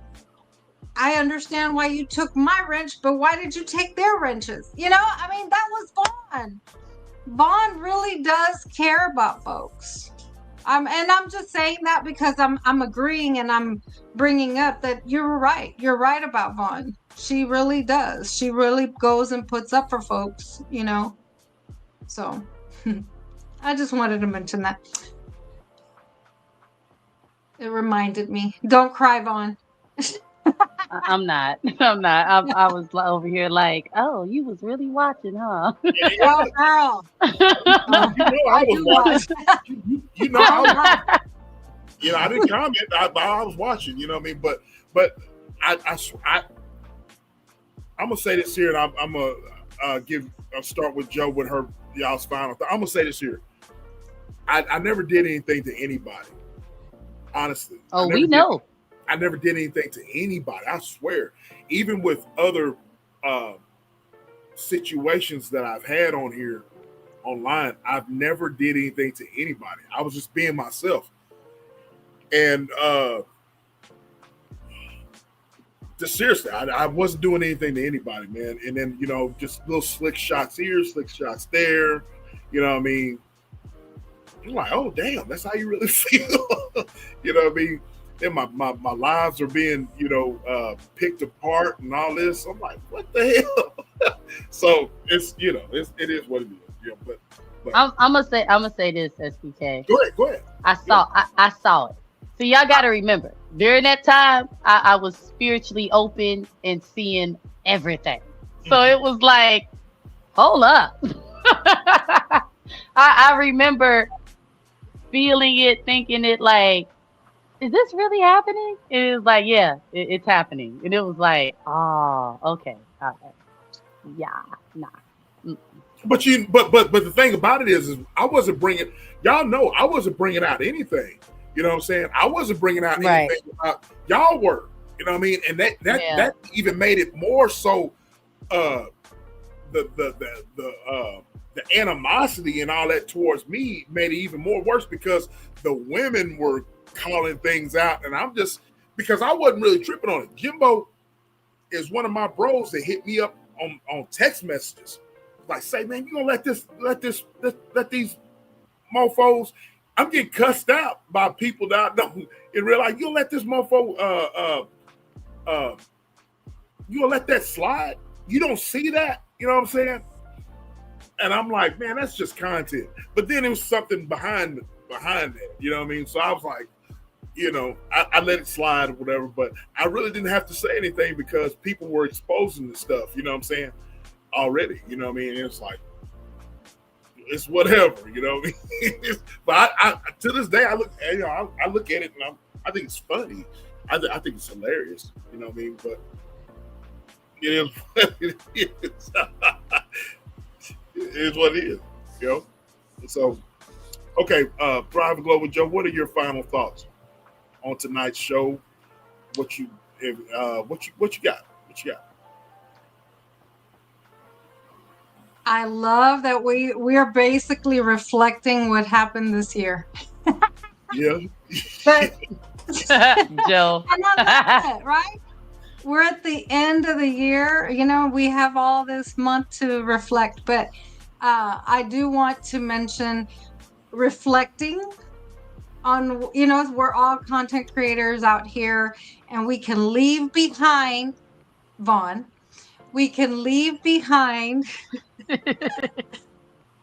I understand why you took my wrench, but why did you take their wrenches? I mean, that was Vaughn. Vaughn really does care about folks. And I'm just saying that because I'm agreeing, and I'm bringing up that you're right. You're right about Vaughn. She really does. She really goes and puts up for folks. So I just wanted to mention that. It reminded me. Don't cry, Vaughn. I'm not. I'm not. I was over here like, oh, you was really watching, huh? Yeah, Oh, girl. Oh, I I was do watching. watch. I was. Oh, I didn't comment. I was watching. You know what I mean? But I I'm gonna say this here, and I'm gonna start with Joe with her y'all's final. I'm gonna say this here. I never did anything to anybody. Honestly, Oh, we know. I never did anything to anybody. I swear. Even with other uh, situations that I've had on here online, I've never did anything to anybody. I was just being myself. And just seriously, I wasn't doing anything to anybody, man. And then, you know, just little slick shots here, slick shots there. You know what I mean? I'm like, oh damn, that's how you really feel. You know what I mean? And my lives are being, you know, picked apart and all this. I'm like, what the hell? So it's, you know, it is what it is. Yeah, but I'm gonna say this, SPK. Go ahead. I saw it. So y'all got to remember, during that time, I was spiritually open and seeing everything. So it was like, hold up. I remember feeling it, thinking it like, is this really happening? It was like, yeah, it's happening. And it was like, oh, okay. Yeah, nah. But the thing about it is I wasn't bringing, y'all know I wasn't bringing out anything. You know what I'm saying? I wasn't bringing out anything about, y'all were. You know what I mean? And that even made it more so. The animosity and all that towards me made it even more worse because the women were calling things out, and I'm just, because I wasn't really tripping on it. Jimbo is one of my bros that hit me up on text messages, like, say, man, you gonna let these mofos. I'm getting cussed out by people that I don't in real life. You gonna let this mofo you gonna let that slide? You don't see that? You know what I'm saying? And I'm like, man, that's just content. But then it was something behind that, you know what I mean? So I was like, you know, I let it slide or whatever, but I really didn't have to say anything because people were exposing the stuff, you know what I'm saying? Already, you know what I mean? And it's like, it's whatever, you know what I mean? But I to this day, I look at it and I think it's funny. I think it's hilarious, you know what I mean? But it is what it is. It is what it is, you know? So, okay, Thrive and Glow with Joe, what are your final thoughts on tonight's show? What you got? What you got? I love that we are basically reflecting what happened this year. Yeah. But, Joe. and I love it, right? We're at the end of the year. You know, we have all this month to reflect, but I do want to mention reflecting on, you know, we're all content creators out here, and we can leave behind, Vaughn, we can leave behind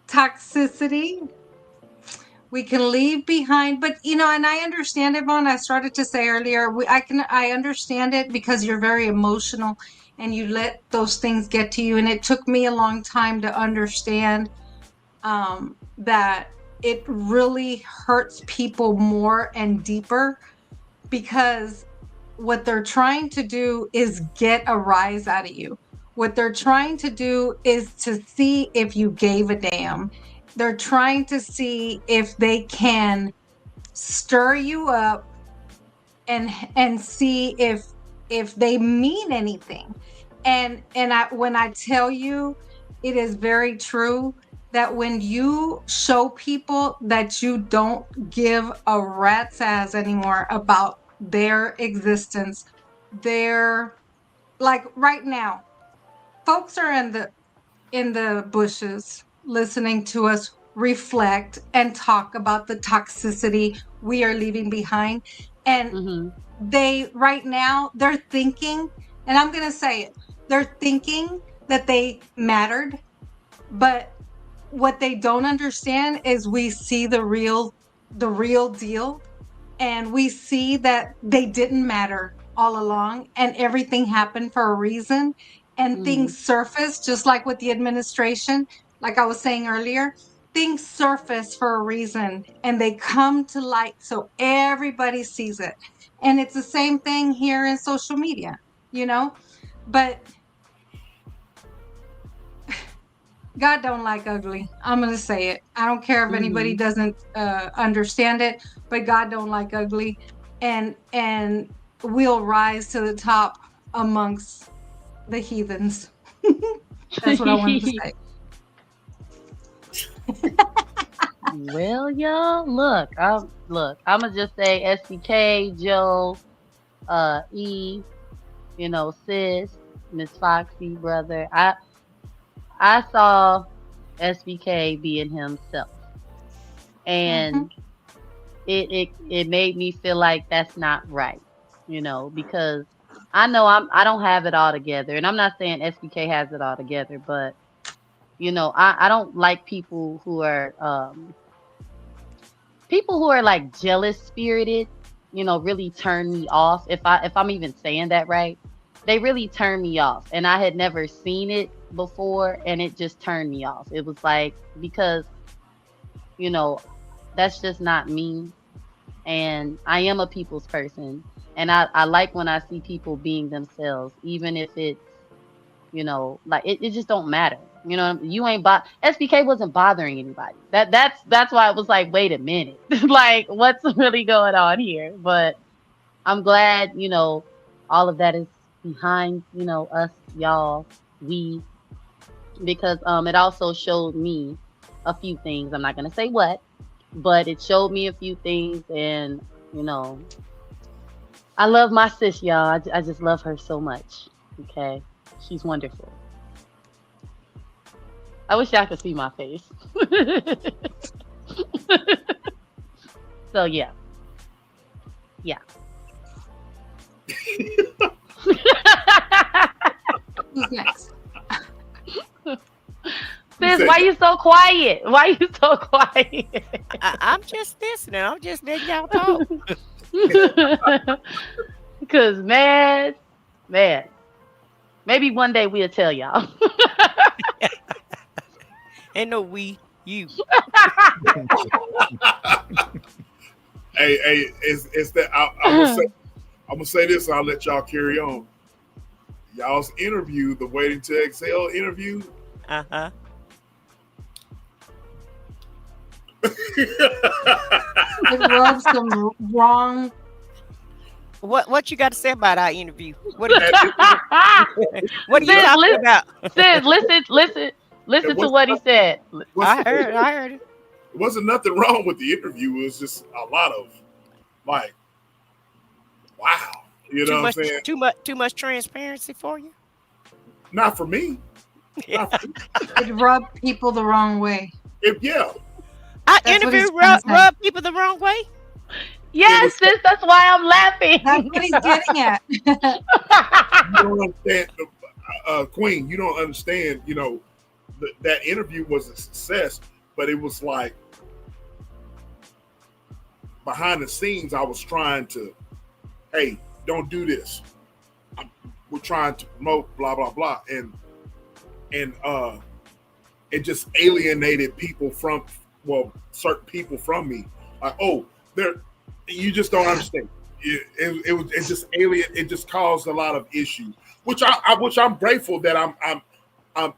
toxicity. We can leave behind, but you know, and I understand it, Vaughn. I started to say earlier, I understand it because you're very emotional and you let those things get to you. And it took me a long time to understand that it really hurts people more and deeper, because what they're trying to do is get a rise out of you. What they're trying to do is to see if you gave a damn. They're trying to see if they can stir you up and see if they mean anything. And when I tell you, it is very true that when you show people that you don't give a rat's ass anymore about their existence, they're like, right now, folks are in the bushes listening to us reflect and talk about the toxicity we are leaving behind. And they, right now, they're thinking, and I'm going to say it, they're thinking that they mattered, but what they don't understand is we see the real deal, and we see that they didn't matter all along, and everything happened for a reason, and things surface, just like with the administration. Like I was saying earlier, things surface for a reason, and they come to light so everybody sees it. And it's the same thing here in social media, you know? But God don't like ugly. I'm going to say it. I don't care if anybody doesn't understand it, but God don't like ugly. And we'll rise to the top amongst the heathens. That's what I wanted to say. Well, y'all, look, I'm gonna just say SDK, Joe, E, sis, Miss Foxy, brother. I saw SBK being himself, and it made me feel like that's not right, because I know I don't have it all together, and I'm not saying SBK has it all together, but I don't like people who are like jealous spirited, really turn me off. If I'm even saying that right, they really turn me off. And I had never seen it before, and it just turned me off. It was like, because, you know, that's just not me. And I am a people's person. And I like when I see people being themselves, even if it's, like it just don't matter. You ain't SBK wasn't bothering anybody. That's why it was like, wait a minute. Like, what's really going on here? But I'm glad, all of that is behind, us, y'all, we, because it also showed me a few things. I'm not gonna say what, but it showed me a few things, and I love my sis, y'all. I just love her so much. Okay, she's wonderful. I wish y'all could see my face. So yeah. Who's next? Sis, why you so quiet? Why you so quiet? I'm just listening. I'm just letting y'all talk. Because man, maybe one day we'll tell y'all. Ain't no we, you. Hey, it's that I'm gonna say this, and I'll let y'all carry on. Y'all's interview, the Waiting to Exhale interview. Uh-huh. It rubs some wrong. What you got to say about our interview? What are you talking about? Sis, listen to what he said. I heard it. There wasn't nothing wrong with the interview. It was just a lot of like, wow. You know what I'm saying? Too much transparency for you? Not for me. Not for me. It rubbed people the wrong way. Our interview rub people the wrong way? Yes, sis, that's why I'm laughing. That's what he's getting at. You don't understand, Queen. You don't understand. That interview was a success, but it was like behind the scenes. I was trying to, hey, don't do this. We're trying to promote blah blah blah, and it just alienated people from certain people from me. Like, oh, you just don't understand. It just alien. It just caused a lot of issues, which I'm grateful that I'm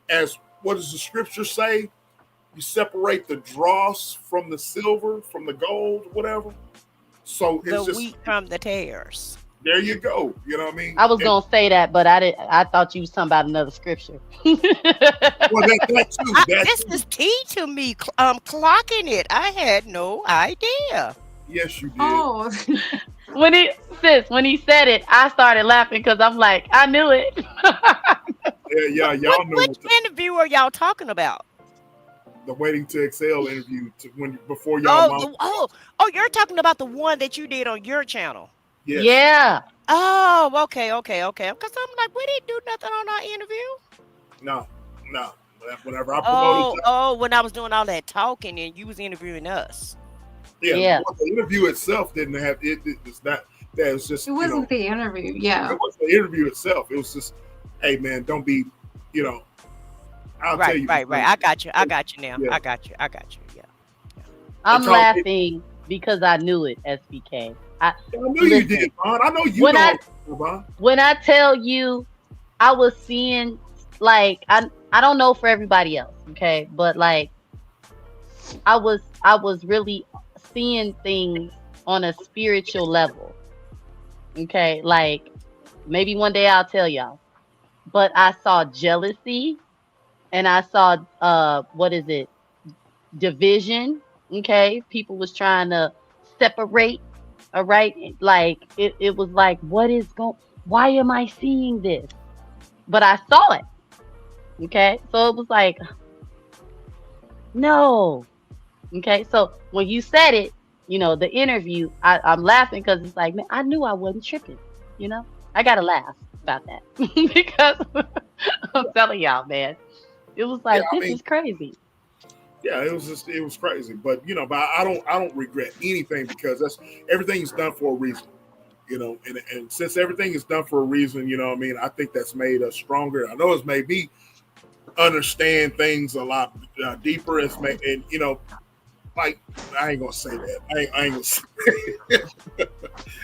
as what does the scripture say? You separate the dross from the silver, from the gold, whatever. So it's the wheat from the tares. There you go. You know what I mean? I was gonna say that, but I didn't. I thought you was talking about another scripture. Well, that too. This is key to me. Clocking it. I had no idea. Yes, you did. Oh. When he said it, I started laughing because I'm like, I knew it. Yeah, y'all know. Which interview are y'all talking about? The Waiting to Exhale interview before y'all. You're talking about the one that you did on your channel. Yes. Yeah. Oh, okay. Because I'm like, we didn't do nothing on our interview. No. Whenever I promoted. When I was doing all that talking and you was interviewing us. Yeah. Well, the interview itself didn't have it. It's not. That was just. It wasn't the interview. Yeah. It wasn't the interview itself. It was just, hey man, don't be. I'll tell you. Right. I got you now. Yeah. I got you. Yeah. I'm laughing because I knew it, SBK. I knew you did, Vaughn. I know you know. When I tell you, I was seeing, like, I don't know for everybody else, okay, but like, I was really seeing things on a spiritual level, okay, like maybe one day I'll tell y'all, but I saw jealousy, and I saw division, okay, people was trying to separate. All right, like it was like, what is going? Why am I seeing this? But I saw it. Okay. So it was like, no. Okay. So when you said it, the interview, I'm laughing because it's like, man, I knew I wasn't tripping. I got to laugh about that because I'm telling y'all, man, it was Yeah, like, I this mean, is crazy. yeah, it was crazy. But but I don't regret anything because everything's done for a reason. And since everything is done for a reason, what I mean, I think that's made us stronger. I know it's made me understand things a lot deeper. It's made, and like I ain't gonna say that. I ain't gonna say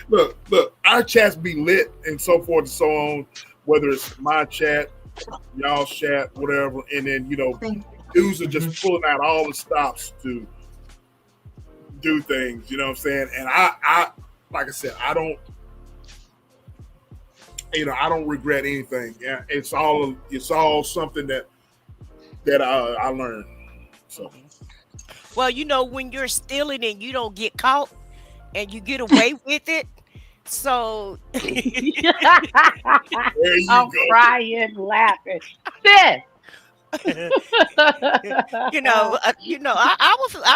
look, our chats be lit and so forth and so on, whether it's my chat, y'all chat, whatever, and then dudes are just pulling out all the stops to do things, you know what I'm saying? And I like I said, I don't regret anything. Yeah, it's all something that I learned. So Well, when you're stealing and you don't get caught and you get away with it, so there you I'm go. crying, laughing. Sis. I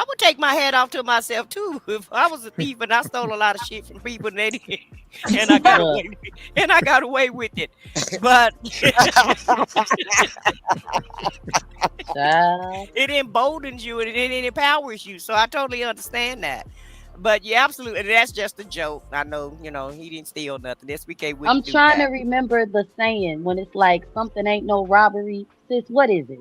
would take my hat off to myself too if I was a thief and I stole a lot of shit from people and I got away with it. But it emboldens you and it empowers you. So I totally understand that. But yeah, absolutely. That's just a joke. I know, he didn't steal nothing. SBK wouldn't I'm do trying to that. remember the saying when it's like something ain't no robbery. Sis, what is it?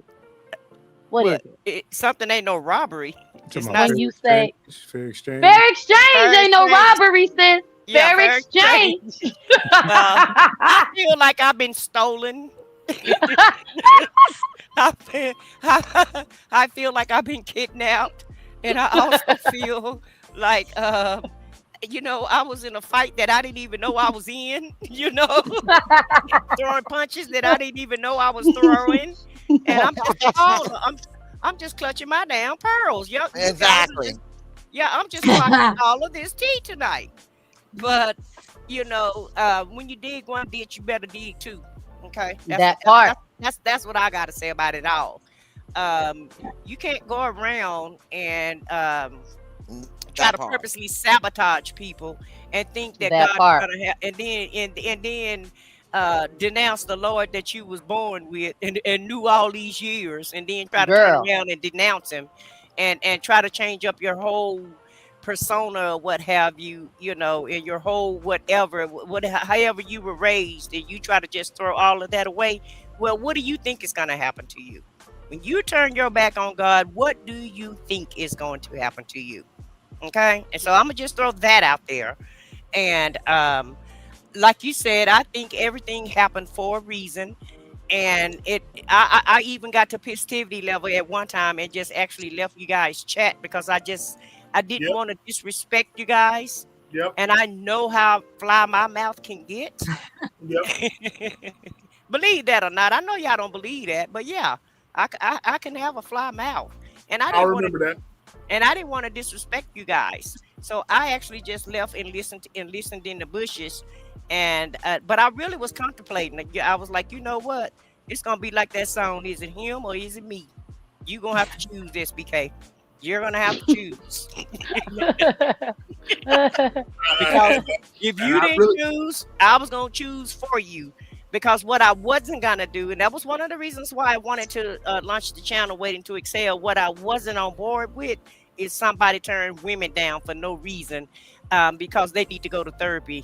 What is it? Something ain't no robbery. Talking It's about not When you say fair exchange. fair exchange fair ain't no exchange. robbery, sis. Yeah, Fair fair exchange. exchange. I feel like I've been stolen. I feel, I feel like I've been kidnapped, and I also feel like I was in a fight that I didn't even know I was in. Throwing punches that I didn't even know I was throwing, and I'm just clutching my damn pearls. You guys are Exactly. I'm just clocking all of this tea tonight. But when you dig one ditch, you better dig two. Okay, That part. that's what I got to say about it all. You can't go around and try That to part. purposely sabotage people and think that That God is part. gonna have, and then denounce the Lord that you was born with and knew all these years, and then try to turn Girl. around and denounce him, and try to change up your whole persona, or what have you, in your whole whatever, however you were raised, and you try to just throw all of that away. Well, what do you think is going to happen to you when you turn your back on God? What do you think is going to happen to you? Okay, and so I'm gonna just throw that out there. And like you said, I think everything happened for a reason. And I even got to positivity level at one time and just actually left you guys chat because I didn't Yep, want to disrespect you guys. yep, And I know how fly my mouth can get. yep. Believe that or not, I know y'all don't believe that, but yeah, I can have a fly mouth, and I remember that. I didn't want to disrespect you guys. So I actually just left and listened in the bushes, and but I really was contemplating. I was like, you know what? It's gonna be like that song. Is it him or is it me? You gonna have to choose this, BK. You're gonna have to choose because if And you I didn't really, choose, I was gonna choose for you. Because what I wasn't gonna do, and that was one of the reasons why I wanted to launch the channel, Waiting to Excel. What I wasn't on board with is somebody turn women down for no reason, because they need to go to therapy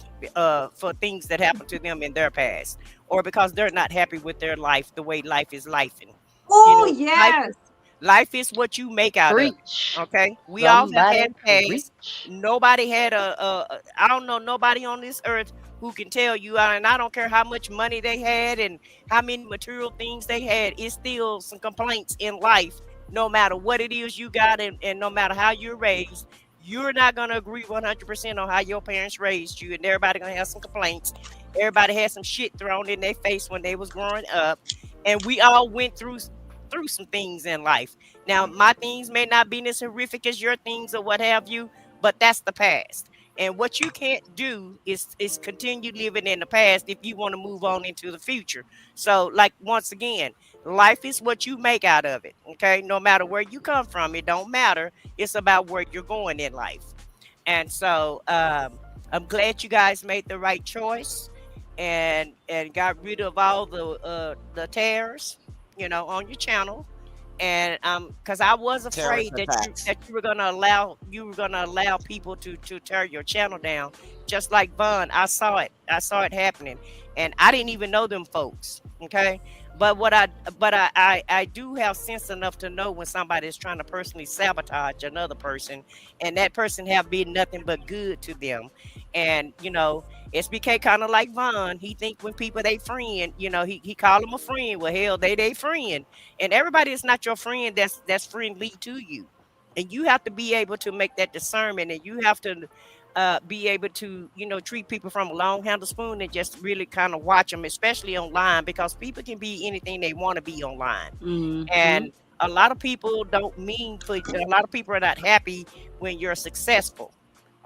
for things that happened to them in their past, or because they're not happy with their life, the way life is lifing. You Oh, know, yes. life is what you make out of it. Preach. Okay, we all have Somebody had past. preach. Nobody had I don't know nobody on this earth who can tell you, and I don't care how much money they had and how many material things they had, it's still some complaints in life. No matter what it is you got, and no matter how you're raised, you're not going to agree 100% on how your parents raised you, and everybody going to have some complaints. Everybody had some shit thrown in their face when they was growing up, and we all went through some things in life. Now, my things may not be as horrific as your things or what have you, but that's the past. And what you can't do is continue living in the past if you want to move on into the future. So, like, once again, life is what you make out of it. Okay, no matter where you come from, it don't matter. It's about where you're going in life. And so, I'm glad you guys made the right choice and got rid of all the tears, on your channel. And because I was afraid that you were gonna allow people to tear your channel down, just like Vaughn. I saw it happening, and I didn't even know them folks. Okay, but I do have sense enough to know when somebody is trying to personally sabotage another person, and that person have been nothing but good to them. And SBK kind of like Vaughn. He think when people they friend, he call them a friend. Well, hell, they friend, and everybody is not your friend. That's friendly to you, and you have to be able to make that discernment, and you have to be able to treat people from a long handle spoon and just really kind of watch them, especially online, because people can be anything they want to be online. And a lot of people don't mean for a lot of people are not happy when you're successful.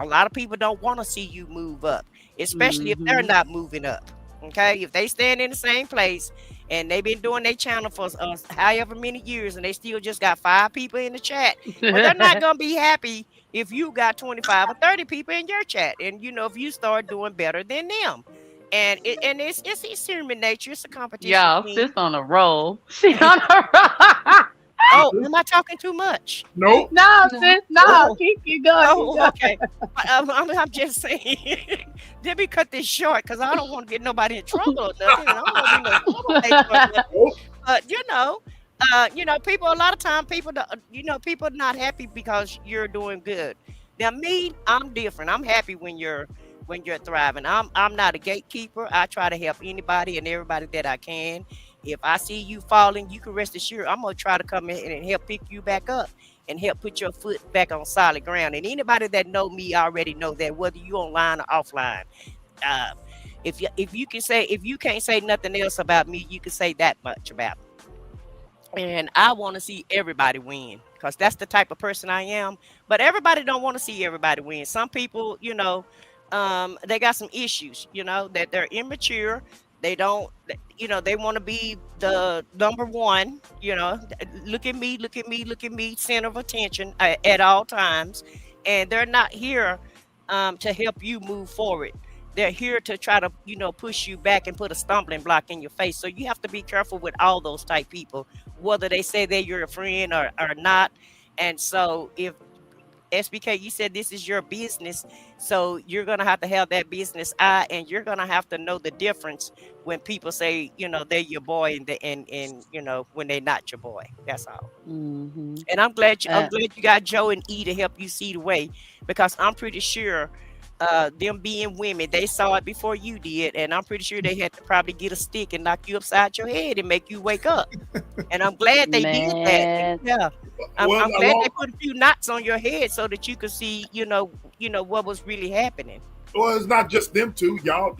A lot of people don't want to see you move up, especially if they're not moving up. Okay, if they stand in the same place and they've been doing their channel for however many years and they still just got 5 people in the chat, well, they're not gonna be happy if you got 25 or 30 people in your chat. And if you start doing better than them, and it's human nature. It's a competition. Y'all, sis on a roll. She on a roll. Oh, am I talking too much? Nope. No, sis, no. Keep going. Oh, okay. I'm just saying. Let me cut this short because I don't want to get nobody in trouble or nothing. I don't want to be no trouble. But people. A lot of time, people are not happy because you're doing good. Now, me, I'm different. I'm happy when you're thriving. I'm not a gatekeeper. I try to help anybody and everybody that I can. If I see you falling, you can rest assured I'm gonna try to come in and help pick you back up and help put your foot back on solid ground. And anybody that know me already know that, whether you online or offline. If you can't say nothing else about me, you can say that much about me. And I want to see everybody win because that's the type of person I am. But everybody don't want to see everybody win. Some people, they got some issues, that they're immature. They don't, they want to be the number one, look at me, center of attention at all times. And they're not here to help you move forward. They're here to try to, push you back and put a stumbling block in your face. So you have to be careful with all those type people, whether they say they're your friend or not. And so if SBK, you said this is your business, so you're gonna have to have that business eye, and you're gonna have to know the difference when people say, they're your boy, and when they're not your boy. That's all. And I'm glad you got Joe and E to help you see the way, because I'm pretty sure them being women, they saw it before you did, and I'm pretty sure they had to probably get a stick and knock you upside your head and make you wake up. And I'm glad they did that. Yeah. I'm glad they put a few knots on your head so that you could see, what was really happening. Well, it's not just them two. Y'all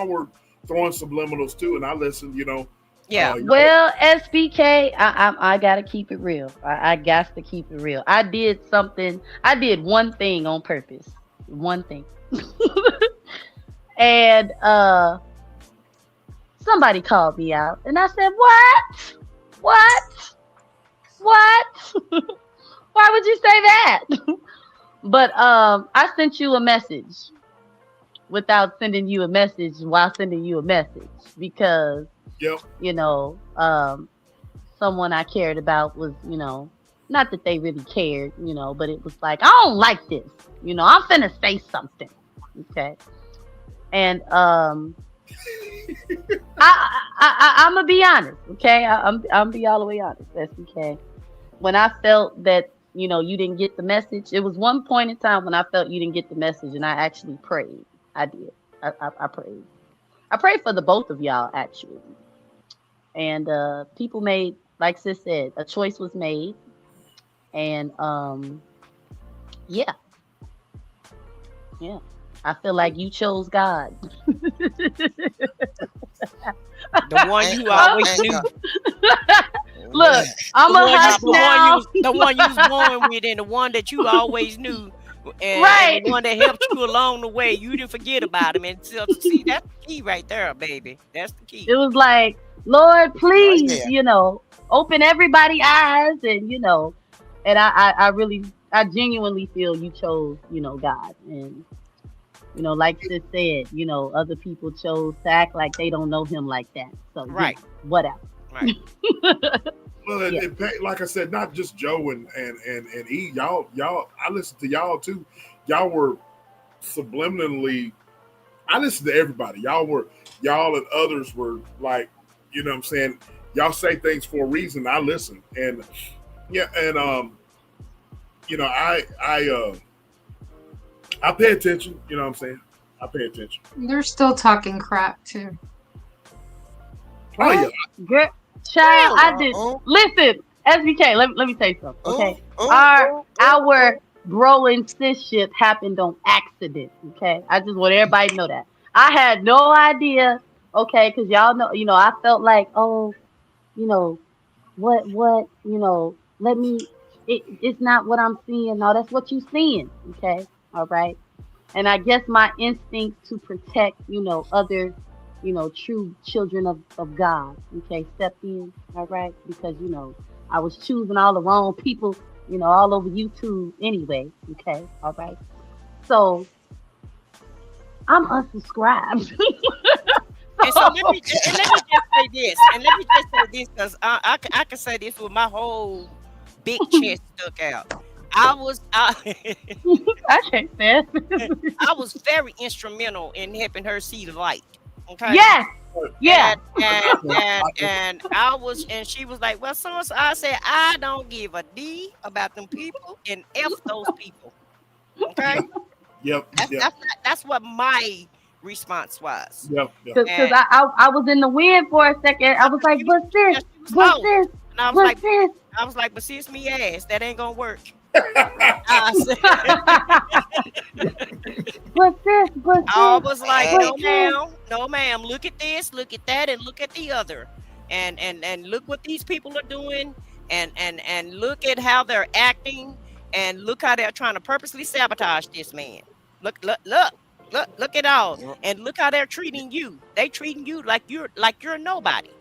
were throwing subliminals too, and I listened. Yeah. Well, SBK, I gotta keep it real. I got to keep it real. I did one thing on purpose. One thing. And somebody called me out, and I said, What? Why would you say that? But I sent you a message without sending you a message while sending you a message, because someone I cared about was, not that they really cared, but it was like, I don't like this, I'm finna say something. Okay. And I'm gonna be honest, okay? I'm be all the way honest, SBK. When I felt that, you didn't get the message, it was one point in time when I felt you didn't get the message, and I actually prayed. I did. I prayed. I prayed for the both of y'all, actually. And people made, like sis said, a choice was made. And yeah. I feel like you chose God. The one you always knew. Look, I'm a hush now. The one you was born with, and the one that you always knew Right. and the one that helped you along the way, you didn't forget about him. And so, see, that's the key right there, baby. That's the key. It was like, Lord, Oh, please, yeah. open everybody's eyes, and and I genuinely feel you chose, God, and like sis said, other people chose to act like they don't know him like that. So Right. whatever. Right. Well, Yeah. like I said, not just Joe and E. Y'all. I listened to y'all too. Y'all were subliminally. I listened to everybody. Y'all and others were like, you know what I'm saying. Y'all say things for a reason. I listen, and yeah, and I pay attention. You know what I'm saying. I pay attention. They're still talking crap too. Oh yeah. Girl, child, I did. Oh, Listen, SBK, let me say something, okay? oh, Our bro and sis ship happened on accident, okay? I just want everybody to know that. I had no idea, okay, because y'all know, I felt like, oh, you know, what, it's not what I'm seeing. No, that's what you seeing, okay? All right. And I guess my instinct to protect, other, true children of God, okay, stepped in, all right, because, I was choosing all the wrong people, all over YouTube anyway, okay, all right. So I'm unsubscribed. And so let me just say this, because I can say this with my whole big chest stuck out. I can't say it. I was very instrumental in helping her see the light. Okay. Yes. Yeah. And and she was like, well, so I said, I don't give a D about them people and F those people. Okay. Yep. That's what my response was. Yep. Because I was in the wind for a second. I was like, but sis, and I was like, but sis, me ass, that ain't gonna work. I was like, no ma'am, look at this, look at that, and look at the other, and look what these people are doing, and look at how they're acting, and look how they're trying to purposely sabotage this man. Look at all, and look how they're treating you. They treating you like you're nobody.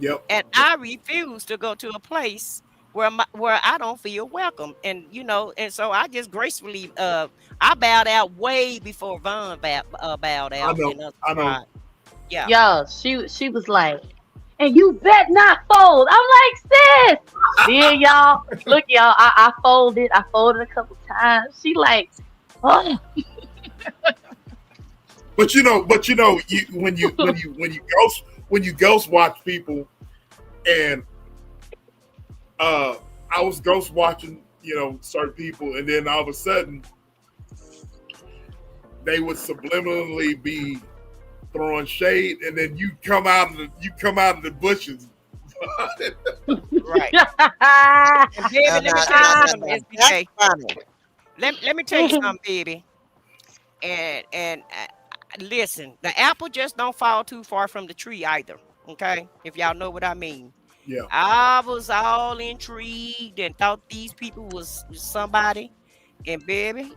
Yep. And I refuse to go to a place where I don't feel welcome, and and so I just gracefully I bowed out way before Vaughn bowed out. I know. Yeah. Yo, she was like, and you bet not fold. I'm like, sis. Then y'all, look, y'all, I folded a couple times. She like, oh. But when you ghost watch people, and I was ghost watching, certain people, and then all of a sudden they would subliminally be throwing shade, and then you come out of the bushes. Right. And baby, let me tell you something, baby. And listen, the apple just don't fall too far from the tree either. Okay, if y'all know what I mean. Yeah. I was all intrigued and thought these people was somebody, and baby,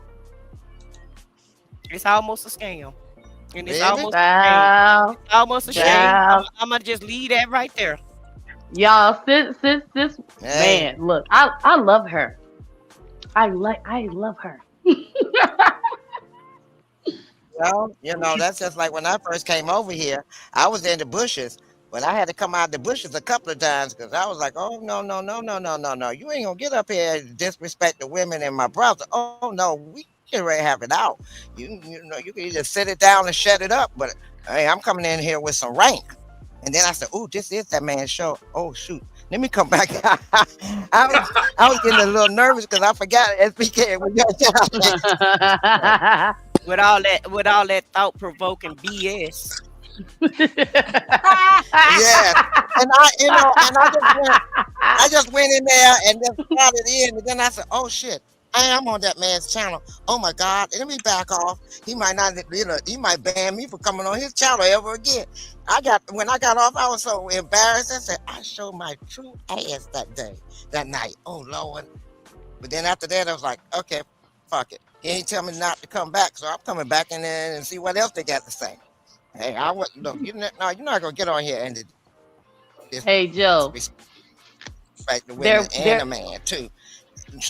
it's almost a scam. And it's almost a shame. It's almost a shame. I'm gonna just leave that right there. Y'all, sis, man, look, I love her. I love her. Well, that's just like when I first came over here. I was in the bushes. When I had to come out of the bushes a couple of times because I was like, oh, no. You ain't going to get up here and disrespect the women and my brother. Oh, no, we can ready to have it out. You can either sit it down and shut it up, but hey, I'm coming in here with some rank. And then I said, oh, this is that man's show. Oh, shoot. Let me come back. I was getting a little nervous because I forgot SPK. With all that thought-provoking BS. Yeah, and I just went in there and just started in, and then I said, "Oh shit, I am on that man's channel. Oh my God, let me back off. He might not, he might ban me for coming on his channel ever again." When I got off, I was so embarrassed. I said, "I showed my true ass that night. Oh Lord." But then after that, I was like, "Okay, fuck it. He ain't tell me not to come back, so I'm coming back in there and see what else they got to say. Hey, I would look. You're not gonna get on here and Hey, Joe. Respect the women and the man too.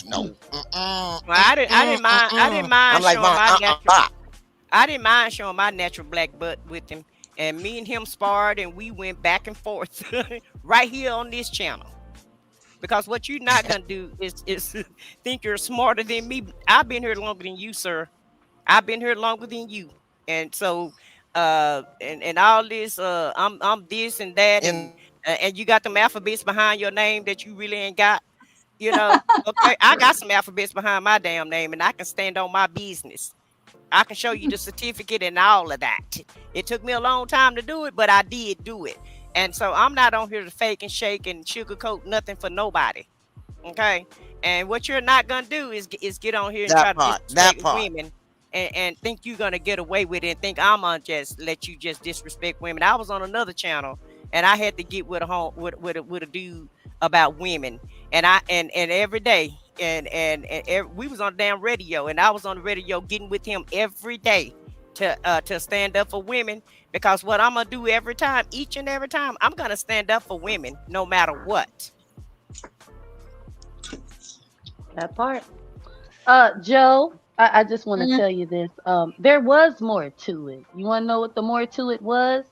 No. Well, I didn't mind. I didn't mind I'm like, showing my natural. Bob. I didn't mind showing my natural black butt with him, and me and him sparred, and we went back and forth right here on this channel. Because what you're not gonna do is think you're smarter than me. I've been here longer than you, sir. I've been here longer than you, and so and all this I'm this and that, and you got them alphabets behind your name that you really ain't got. You know, okay, I got some alphabets behind my damn name, and I can stand on my business. I can show you the certificate and all of that. It took me a long time to do it, but I did do it. And so I'm not on here to fake and shake and sugarcoat nothing for nobody. Okay. And what you're not gonna do is get on here and try to disrespect women and think you're gonna get away with it and think I'm gonna just let you just disrespect women. I was on another channel and I had to get with a dude about women, and every day we was on the damn radio, and I was on the radio getting with him every day to stand up for women, because what I'm gonna do every time, each and every time, I'm gonna stand up for women no matter what. That part. Joe, I just want to tell you this. There was more to it. You want to know what the more to it was?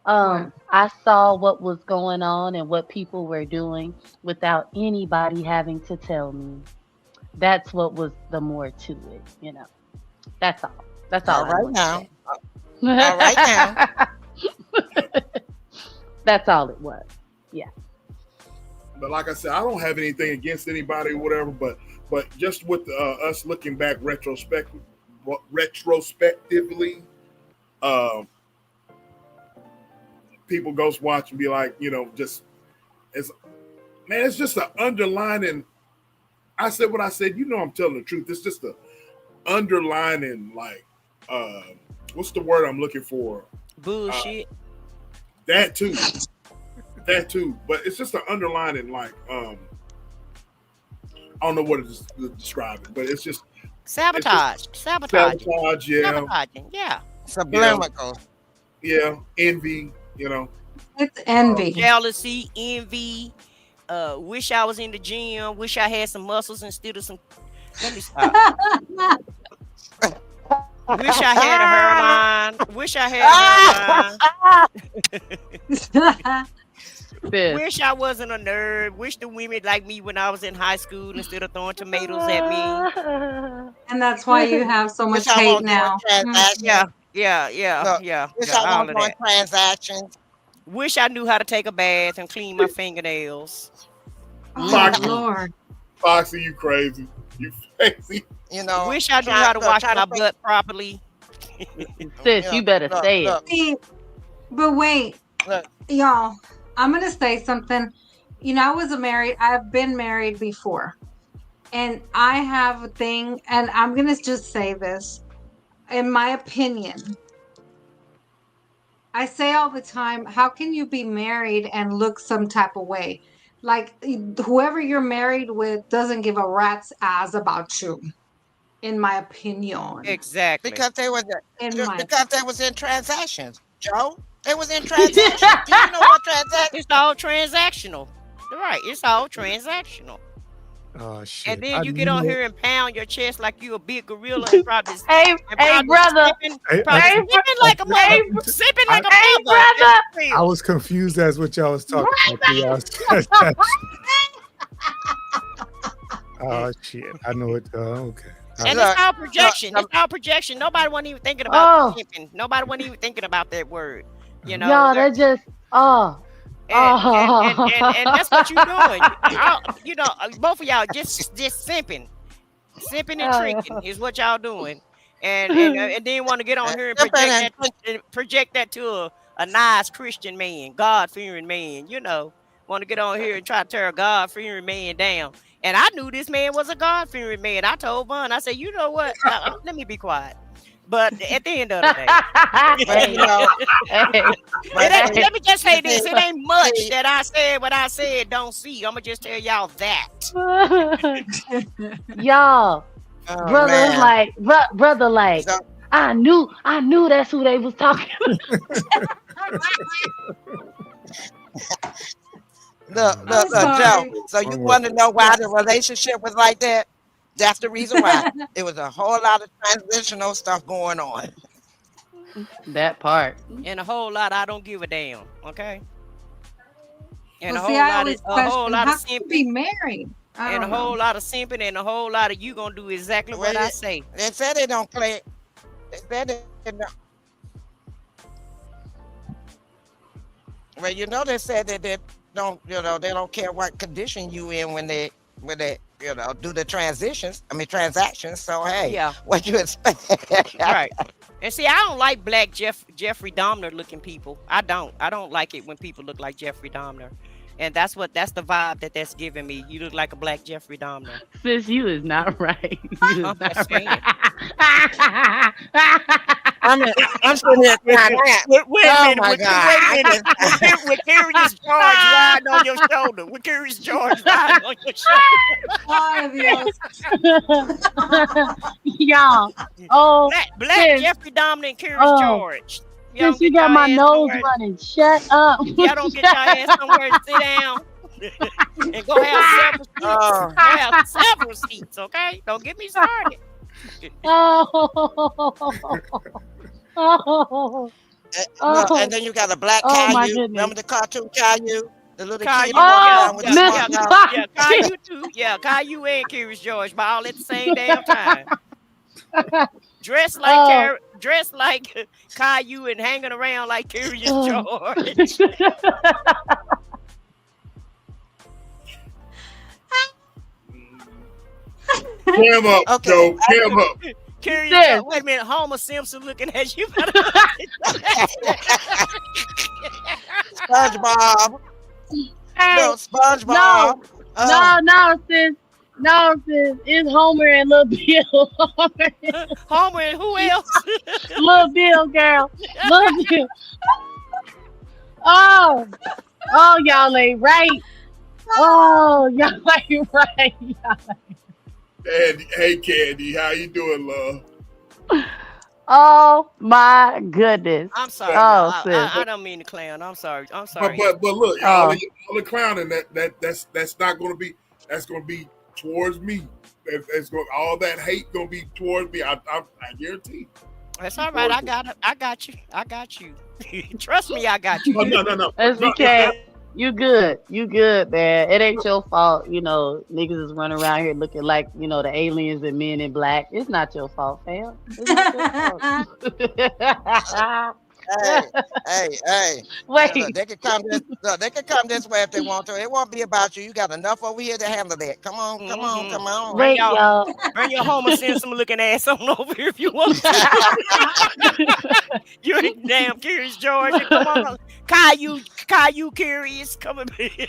I saw what was going on and what people were doing without anybody having to tell me. That's what was the more to it, you know. That's all. That's all. All right now. All right now. That's all it was. Yeah. But like I said, I don't have anything against anybody or whatever, but just with us looking back retrospectively, people ghost watch and be like, you know, just it's just an underlining. I said what I said. You know, I'm telling the truth. It's just a underlining, like, what's the word I'm looking for? Bullshit. That too. But it's just an underlining, like, I don't know what to describe it, but it's just sabotage. Sabotage, yeah. Sabotaging, yeah. Subliminal. Yeah, envy, you know. It's envy. Jealousy, envy. Wish I was in the gym. Wish I had some muscles instead of some. Let me stop. Wish I had a hairline. Wish I had a hairline. Wish I wasn't a nerd. Wish the women like me when I was in high school instead of throwing tomatoes at me. And that's why you have so much hate now. Yeah. Wish I all was of doing that. transactions. Wish I knew how to take a bath and clean my fingernails. Oh, Lord. Foxy, you crazy. You crazy. You know. Wish I knew how to wash my butt properly. Sis, you better say it. See, but wait, y'all, I'm going to say something. You know, I've been married before. And I have a thing, and I'm going to just say this. In my opinion, I say all the time, how can you be married and look some type of way? Like, whoever you're married with doesn't give a rat's ass about you, in my opinion. Exactly. Because they was in transactions, Joe. They was in transactions. Do you know what transactions? It's all transactional. Right. It's all transactional. Oh shit! And then you get on here and pound your chest like you a big gorilla and probably Hey, brother. sipping like a mother. Sipping like a mother. brother. I was confused as what y'all was talking about. Oh shit! I know it. Okay. And it's all projection. It's all projection. Nobody wasn't even thinking about sipping. Nobody wasn't even thinking about that word. You know. Y'all, that just and that's what you're doing. You know, both of y'all just simping and tricking is what y'all doing, and then want to get on here and project that to a nice Christian man, God fearing man. You know, want to get on here and try to tear a God fearing man down. And I knew this man was a God fearing man. I told Vaughn, I said, you know what? Let me be quiet. But at the end of the day, let me just say this. It ain't much that I said what I said don't see. I'm going to just tell y'all that. Y'all, Oh Brother was man. like, brother like, So, I knew that's who they was talking. look, Joe. sorry. So you want to know why the relationship was like that? That's the reason why. It was a whole lot of transitional stuff going on. That part. And a whole lot I don't give a damn. Okay. And Well, a see, whole I lot of always question how can you simping, be married? I and a don't know. whole lot of simping, and a whole lot of you gonna do exactly what Well, I say. they said they don't play. They said they don't. Well, they said that they don't. They don't care what condition you in when they do the transitions. I mean transactions. So hey, Yeah, what you expect? right. And see, I don't like black Jeffrey Dahmer looking people. I don't like it when people look like Jeffrey Dahmer. And that's the vibe that's giving me. You look like a black Jeffrey Dahmer. Sis, you is not right. You I'm is just not saying. right. I'm sitting here crying. Wait a Oh minute. my God! Wait a minute. With Curious George riding on your shoulder. With Curious George riding on your shoulder. Ay, Dios. Y'all. Oh, Black sis. Jeffrey Dahmer and Curious Oh, George. Y'all sis, don't you get got your my ass nose somewhere. running. Shut up. Y'all don't get your ass somewhere to sit down and go have several seats. Oh. Go have several seats, okay? Don't get me started. Oh. Oh. Look, Oh. and then you got a black Oh my Caillou. goodness. Remember the cartoon Caillou? The little kid Caillou, walking yeah, around with Oh, the yeah, smart Miss yeah, mouth. yeah. Foxy. Caillou too. Yeah, Caillou and Curious George, but all at the same damn time. Dressed like Caillou and hanging around like Curious George. Cam up, Okay. Joe. Cam up. Curious Sis. George. Wait a minute, Homer Simpson looking at you. SpongeBob. Hey, No, SpongeBob. no, sis. No, sis. It's Homer and Little Bill. Homer and who else? Little Bill, girl. Little Bill. Oh, y'all ain't right. Oh, y'all ain't right. Candy, hey Candy, how you doing, love? Oh my goodness. I'm sorry, Oh, y'all. sis. I don't mean to clown. I'm sorry. But look, all Oh. the clowning that's not gonna be, that's gonna be towards me. That's going, all that hate gonna be towards me. I guarantee. That's all right. I got you. Trust me, I got you. No. SBK, you good, man. It ain't your fault. Niggas is running around here looking like, the aliens and Men in Black. It's not your fault, fam. It's not your fault. Hey. Wait. Look, they can come this way if they want to. It won't be about you. You got enough over here to handle that. Come on. Wait, y'all. Bring your Homer Simpson looking ass on over here if you want to. You ain't damn Curious George. Come on. Caillou Curious. Come and be.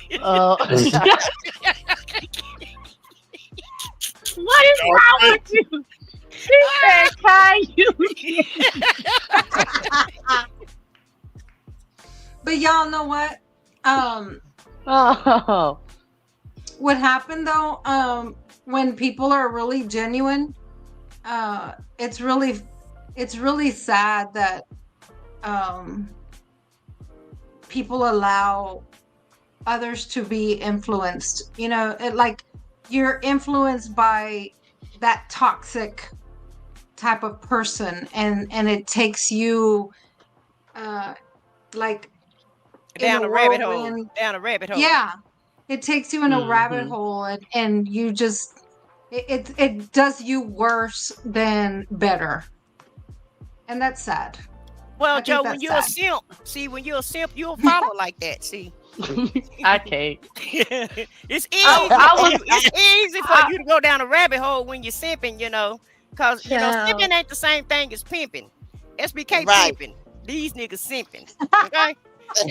What is wrong with you? She said Caillou. But y'all know what? Oh. What happened though? When people are really genuine, it's really sad that people allow others to be influenced. You're influenced by that toxic type of person, and it takes you like Down a rabbit hole. Yeah, it takes you in a rabbit hole, and you just it does you worse than better, and that's sad. Well, I Joe, think when that's you're a sad. simp, you'll follow like that. See, I can't. it's easy. I It's easy for you to go down a rabbit hole when you're simping, because Child. simping ain't the same thing as pimping. SBK Right. pimping. These niggas simping. Okay,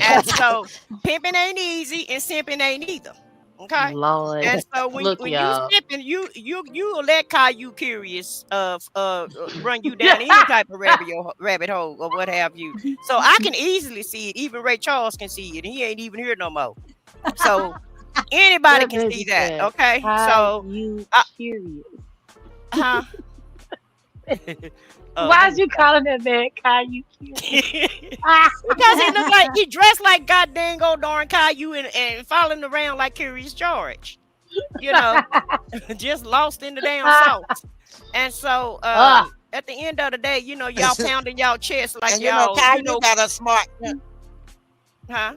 and so pimping ain't easy and simping ain't either. Okay. Lord. And so when Look, you y'all. simping, you'll let Caillou Curious run you down any type of rabbit hole or what have you. So I can easily see it. Even Ray Charles can see it, and he ain't even here no more. So anybody That can baby see that. said, Okay. So You I- curious. Huh? Why'd you calling that man Caillou? Because he looked like he dressed like goddamn old darn Caillou and following around like Curious George. You know, just lost in the damn sauce. And so at the end of the day, you know, y'all pounding y'all chest like and y'all. Caillou got a smart. Huh?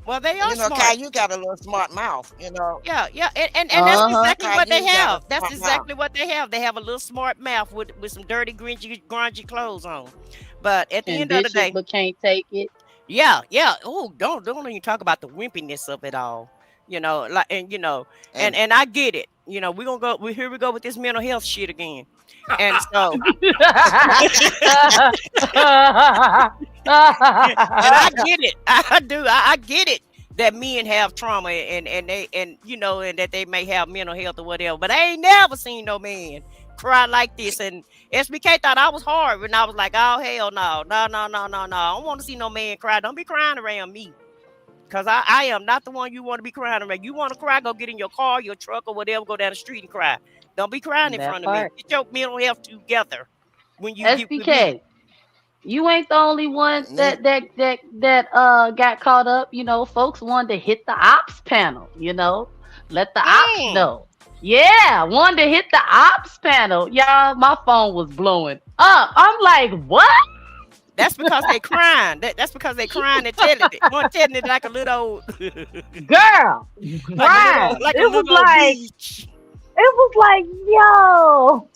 Well, they are smart. Caillou got a little smart mouth. You know. Yeah, and that's exactly what they Caillou got have. a That's smart exactly what they have. They have a little smart mouth with some dirty, grungy clothes on. But at the end of the day, but can't take it. yeah. Oh, don't even talk about the wimpiness of it all. You know, like, and you know, and I get it. You know, here we go with this mental health shit again. And so, and I get it. I do. I get it that men have trauma and you know, and that they may have mental health or whatever. But I ain't never seen no man cry like this. And SBK thought I was hard when I was like, oh hell no. I don't want to see no man cry. Don't be crying around me. Because I am not the one you want to be crying around. You want to cry, go get in your car, your truck, or whatever, go down the street and cry. Don't be crying in front of me. Get your mental health together when you SBK, get with me. You ain't the only one that got caught up. You know, folks wanted to hit the ops panel, you know. Let the ops know. Yeah, wanted to hit the ops panel. Y'all, my phone was blowing up. I'm like, what? That's because they crying. That's because they crying and telling it like a little girl. Right. Like it was like, yo.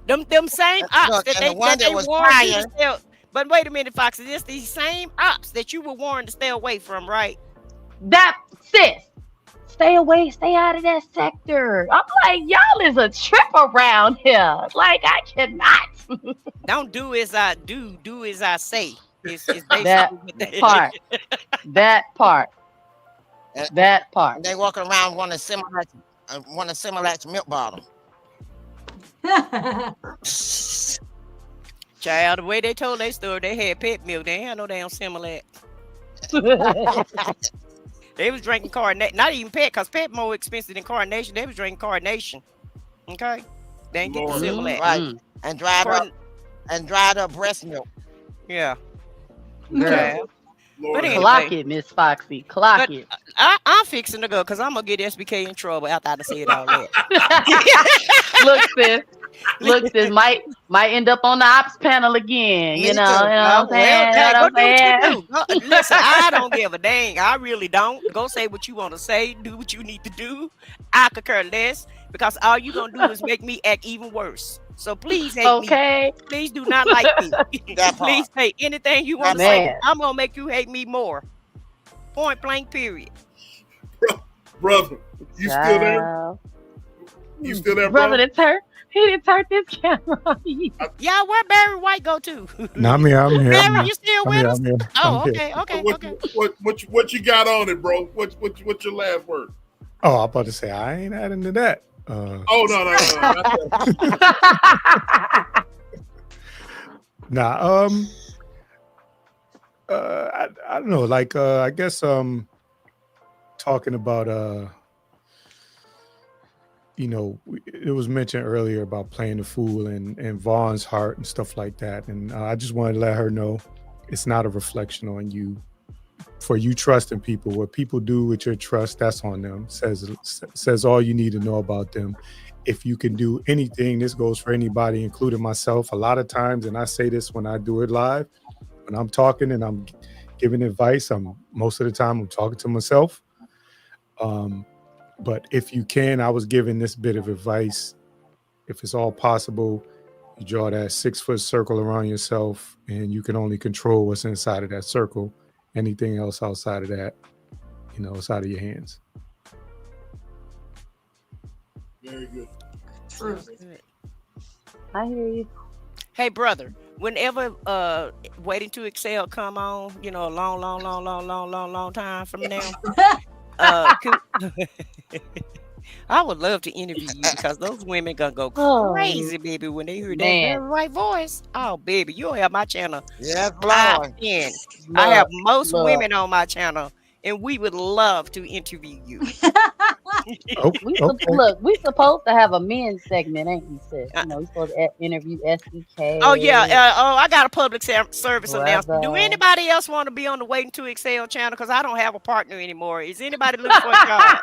them same ops that they warned you to stay. But wait a minute, Foxy. It's these same ops that you were warned to stay away from, right? That sis. Stay away, stay out of that sector. I'm like, y'all is a trip around here. Like, I cannot. Don't do as I do as I say. It's that part. That part. That part. And they walking around wanting to Similac milk bottle. Child, the way they told their story, they had pet milk. They ain't had no damn Similac. They was drinking Carnation, not even Pet, because Pet more expensive than Carnation. They was drinking Carnation. Okay, they ain't get the Similac. Right, and dried up breast milk. Yeah. Yeah. But anyway, clock it, Miss Foxy. Clock it. I'm fixing to go because I'm gonna get SBK in trouble after I said all that. Look, sis, might end up on the ops panel again. You know what I'm saying? Listen, I don't give a dang. I really don't. Go say what you want to say. Do what you need to do. I could care less because all you gonna do is make me act even worse. So please hate me. Please do not like me. Please say anything you want to say. I'm gonna make you hate me more. Point blank. Period. Brother, you still there? You still there, brother? It's her. He didn't turn this camera. Yeah, where Barry White go to? No, I'm here. Barry, you still with us? Oh, okay. What you got on it, bro? What's your last word? Oh, I'm about to say I ain't adding to that. No. Nah. I don't know. Like, I guess talking about you know, it was mentioned earlier about playing the fool and Vaughn's heart and stuff like that. And I just wanted to let her know it's not a reflection on you. For you trusting people, what people do with your trust, that's on them. Says all you need to know about them. If you can do anything, this goes for anybody, including myself. A lot of times, and I say this when I do it live, when I'm talking and I'm giving advice, most of the time I'm talking to myself. But if you can, I was giving this bit of advice. If it's all possible, you draw that 6-foot circle around yourself and you can only control what's inside of that circle. Anything else outside of that, you know, it's out of your hands. Very good. True. I hear you. Hey, brother, whenever Waiting to Excel come on, you know, a long time from now, I would love to interview you because those women gonna go crazy, baby, when they hear that right voice. Oh, baby, you'll have my channel. Yes, Lord. I have most women on my channel, and we would love to interview you. Okay. Look, we supposed to have a men's segment, ain't we, sis? You know, we supposed to interview Oh yeah. SDK, I got a public service announcement. Do brother. anybody else want to be on the Waiting to Excel channel? Because I don't have a partner anymore. Is anybody looking for a job?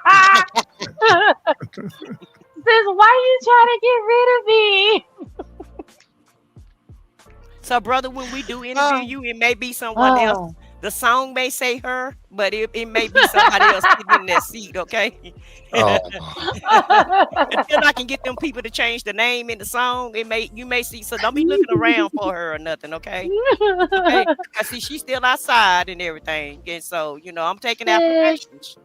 Sis, why you trying to get rid of me? So, brother, when we do interview you, it may be someone else. The song may say her, but it may be somebody else sitting in that seat, okay? Oh, Until I can get them people to change the name in the song, you may see. So don't be looking around for her or nothing, okay? Okay, I see she's still outside and everything, and so I'm taking applications.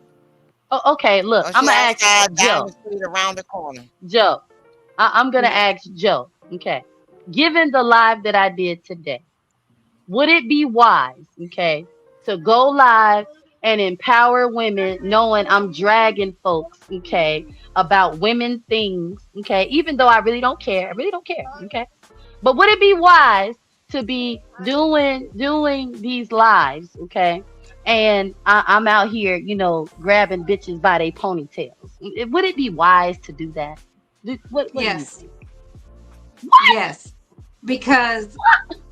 Oh, okay, look, I'm gonna ask down Joe. the street around the corner. Joe, I'm gonna ask Joe. Okay, given the live that I did today, would it be wise, okay, to go live and empower women, knowing I'm dragging folks, okay, about women things, okay, even though I really don't care, okay, but would it be wise to be doing these lives, okay, and I'm out here, grabbing bitches by their ponytails? Would it be wise to do that? What Yes. do you think? Yes. Because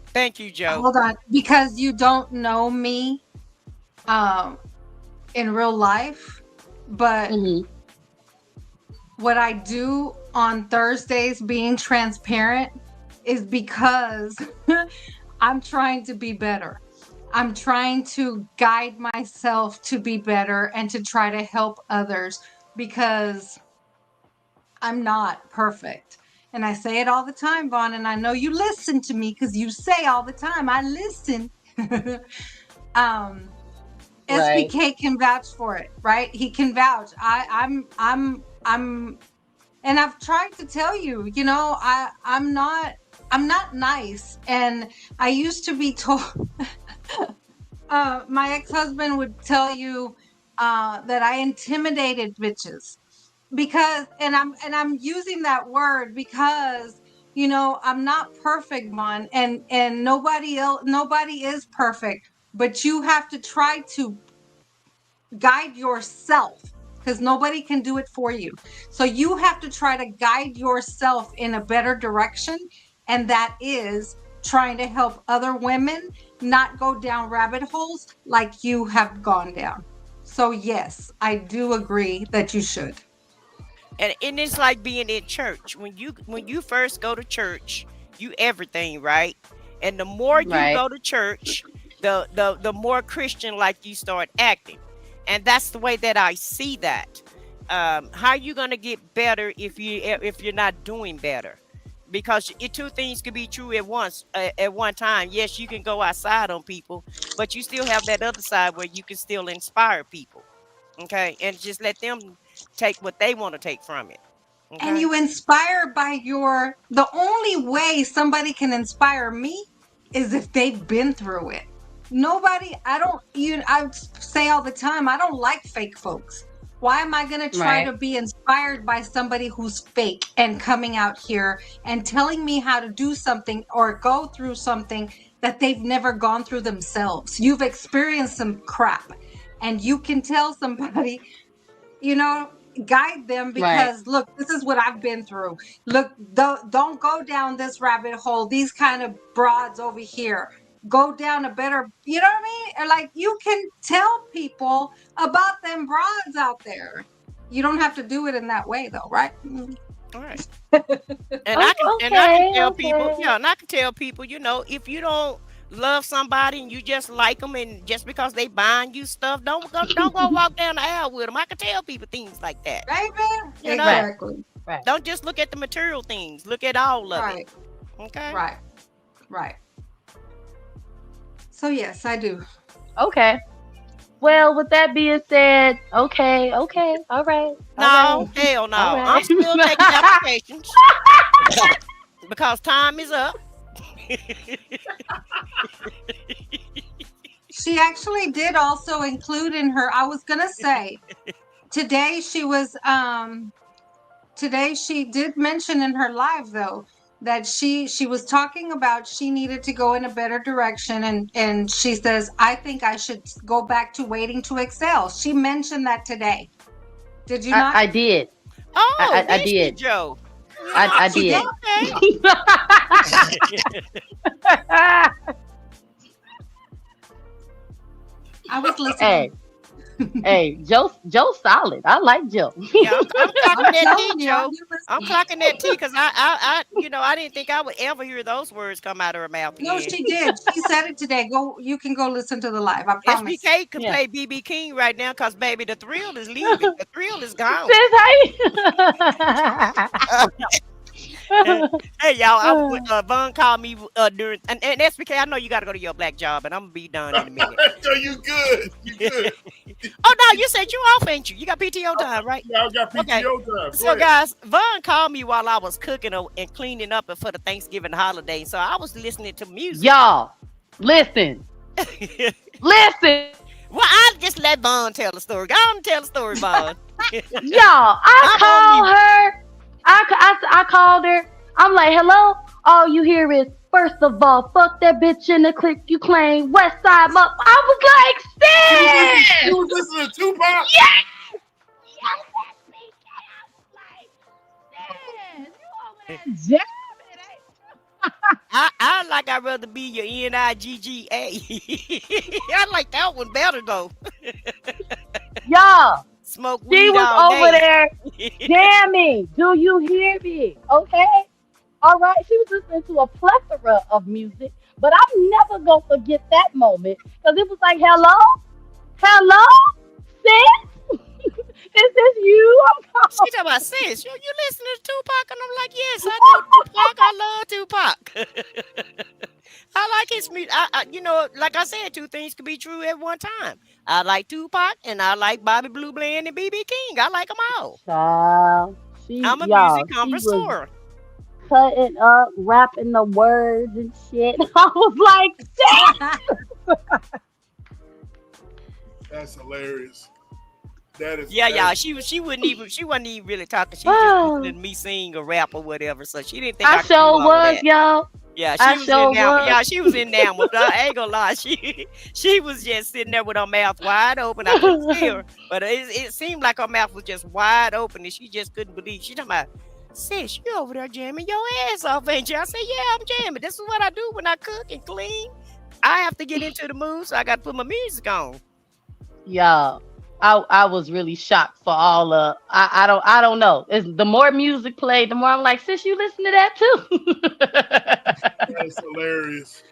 Thank you, Joe. hold on. Because you don't know me in real life, but what I do on Thursdays, being transparent, is because I'm trying to be better. I'm trying to guide myself to be better and to try to help others, because I'm not perfect. And I say it all the time, Vaughn, and I know you listen to me because you say all the time, I listen. SBK can vouch for it, right? He can vouch. I'm and I've tried to tell you, I'm not nice. And I used to be told my ex-husband would tell you that I intimidated bitches, because and I'm using that word because I'm not perfect, man, and nobody is perfect, but you have to try to guide yourself, because nobody can do it for you. So you have to try to guide yourself in a better direction, and that is trying to help other women not go down rabbit holes like you have gone down. So yes, I do agree that you should. And it's like being in church. When you first go to church, you everything, right? And the more you go to church, the more Christian like you start acting. And that's the way that I see that. How are you gonna get better if you're not doing better? Because two things could be true at once at one time. Yes, you can go outside on people, but you still have that other side where you can still inspire people. Okay, and just let them take what they want to take from it. Okay? And you inspire by the only way somebody can inspire me is if they've been through it. I say all the time, I don't like fake folks. Why am I going to try to be inspired by somebody who's fake and coming out here and telling me how to do something or go through something that they've never gone through themselves? You've experienced some crap, and you can tell somebody, guide them, because look, this is what I've been through. Look, don't go down this rabbit hole. These kind of broads over here. Go down a better, you know what I mean? Or like, you can tell people about them broads out there. You don't have to do it in that way though, right? All right. And I can tell people, and I can tell people, if you don't love somebody and you just like them, and just because they buying you stuff, don't go walk down the aisle with them. I can tell people things like that. Right, man? Exactly. Right. Don't just look at the material things. Look at all of it. Okay. Right. So yes, I do. Okay. Well, with that being said, okay, all right. No, hell no. All right. I'm still taking applications because time is up. She actually did also include in her, I was gonna say, today she did mention in her live though that she was talking about she needed to go in a better direction, and she says, I think I should go back to waiting to excel. She mentioned that today. Did you not? I did. Oh, I did. Joe. I did. I was listening. Hey, Joe solid. I like Joe. Yeah, I'm clocking that telling T, you, I Joe. do listen. I'm clocking that T because I didn't think I would ever hear those words come out of her mouth No, again. she did. She said it today. You can go listen to the live. I promise. SBK can Yeah. play BB King right now because, baby, the thrill is leaving. The thrill is gone. Sis, Hey, y'all, Vaughn called me during, and SBK, I know you got to go to your black job, and I'm going to be done in a minute. So you good. You good. Oh, no, you said you off, ain't you? You got PTO time, right? Yeah, I got PTO Okay. time. Go So, ahead. guys, Vaughn called me while I was cooking and cleaning up for the Thanksgiving holiday. So I was listening to music. y'all, listen. Listen. Well, I'll just let Vaughn tell the story. Go on and tell the story, Vaughn. Y'all, I called her. I called her. I'm like, hello? All you hear is, first of all, fuck that bitch in the clique you claim. West Side up. I was like, sis! You was listening to Tupac? Yes! Yes, that's me. I was like, sis, you over there jamming, I'd rather be your NIGGA. I like that one better, though. y'all, Smoke weed she was all over day. there jamming. Do you hear me? Okay? All right. She was listening to a plethora of music, but I'm never going to forget that moment because it was like, hello? Hello? Sis? Is this you? I'm calling. She talking about, sis, you listening to Tupac? And I'm like, yes, I know Tupac. I love Tupac. I like his music. Like I said, two things could be true at one time. I like Tupac and I like Bobby Blue Bland and BB King. I like them all. Child, I'm a y'all, music she was connoisseur. cutting up, rapping the words and shit. I was like, damn. That's hilarious. That is. Yeah, that y'all. is- She wasn't even really talking. She just listening to me sing or rap or whatever. So she didn't think I I could do sure all of was, that. y'all. Yeah, I she was sure in there. was. Yeah, she was in there. I ain't gonna lie. She was just sitting there with her mouth wide open. I couldn't see her, but it seemed like her mouth was just wide open, and she just couldn't believe. She talking about, sis, you over there jamming your ass off, ain't you? I said, yeah, I'm jamming. This is what I do when I cook and clean. I have to get into the mood, so I got to put my music on. Y'all, I was really shocked for all I don't know. It's the more music played, the more I'm like, sis, you listen to that too. That's hilarious.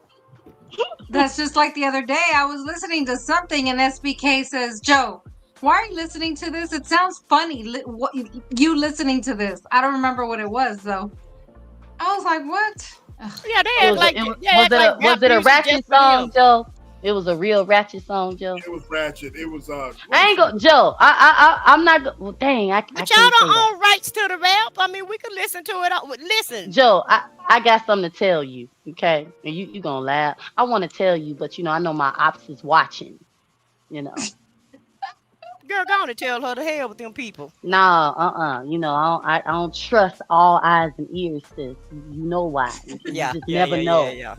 That's just like the other day. I was listening to something, and SBK says, "Joe, why are you listening to this? It sounds funny. You listening to this? I don't remember what it was though. I was like, what? Ugh. Yeah, they act like Was it a ratchet song, Joe? It was a real ratchet song, Joe. It was ratchet. It was I ain't go, Joe. I'm not. Well, dang, I But can't y'all say don't that. own rights to the rap. I mean, we could listen to it. Listen, Joe, I got something to tell you, okay? And you gonna laugh. I want to tell you, but I know my ops is watching. girl, go on and tell her to hell with them people. Nah, I don't trust all eyes and ears, sis. You know why? You just never know. Yeah.